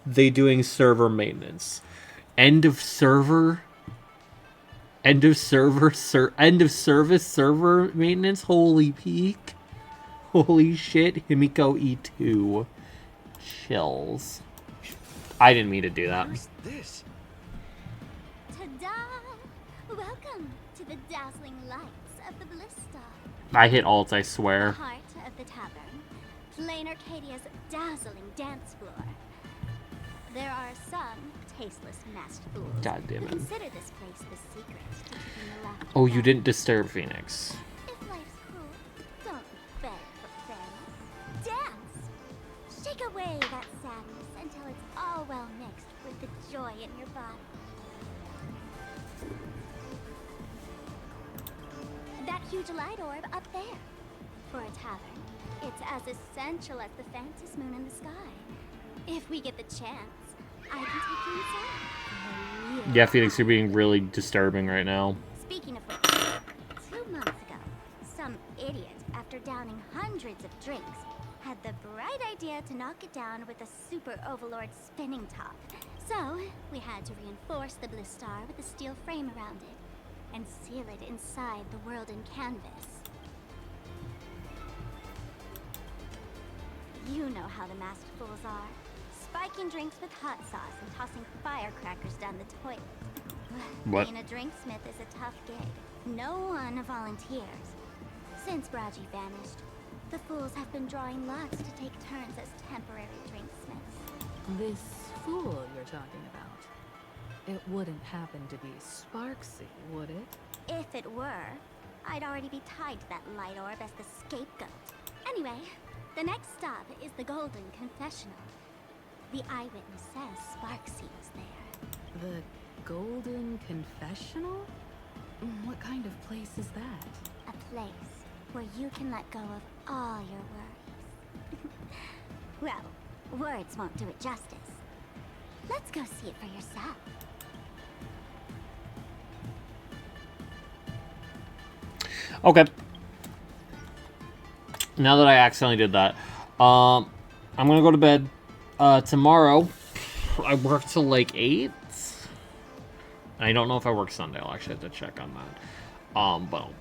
They doing server maintenance. End of server? End of service server maintenance? Holy peak. Holy shit. Himiko E2. Chills. I didn't mean to do that. Who's this? Ta-da! Welcome to the dazzling lights of the Ballista. I hit alt, I The swear. heart of the tavern. Plain Arcadia's dazzling dance floor. There are some tasteless masked fools God damn who it. consider this place the secret to keeping the laughter Oh, you going. didn't disturb Phoenix. If life's cruel, don't beg for fairness. Dance! Shake away that sadness until it's all well mixed with the joy in your body. That huge light orb up there. For a tavern, it's as essential as the faintest moon in the sky. If we get the chance, I can take you inside. For real. Yeah, Phoenix, you're being really disturbing right now. Speaking of which, 2 months ago, some idiot, after downing hundreds of drinks, had the bright idea to knock it down with a super overlord spinning top. So, we had to reinforce the Blistar with a steel frame around it, and seal it inside the world in canvas. You know how the masked fools are. Spiking drinks with hot sauce and tossing firecrackers down the toilet. What? Being a drinksmith is a tough gig. No one volunteers. Since Braji vanished, the fools have been drawing lots to take turns as temporary drinksmiths. This fool you're talking about. It wouldn't happen to be Sparksy, would it? If it were, I'd already be tied to that light orb as the scapegoat. Anyway, the next stop is the Golden Confessional. The eyewitness says Sparksy was there. The Golden Confessional? What kind of place is that? A place where you can let go of all your worries. Well, words won't do it justice. Let's go see it for yourself. Okay. Now that I accidentally did that, I'm gonna go to bed. Tomorrow, I work till like 8. I don't know if I work Sunday. I'll actually have to check on that. But I'll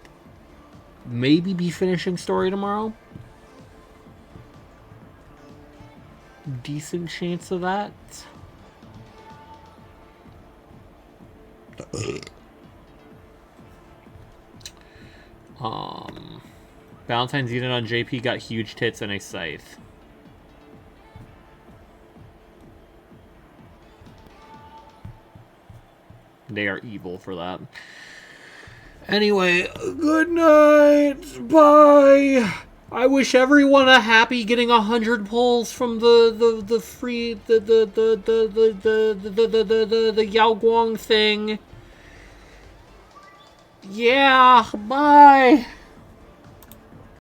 maybe be finishing story tomorrow. Decent chance of that. Valentine's unit on JP got huge tits and a scythe. They are evil for that. Anyway, good night. Bye. I wish everyone a happy getting 100 pulls from the free the Yao Guang thing. Yeah, bye.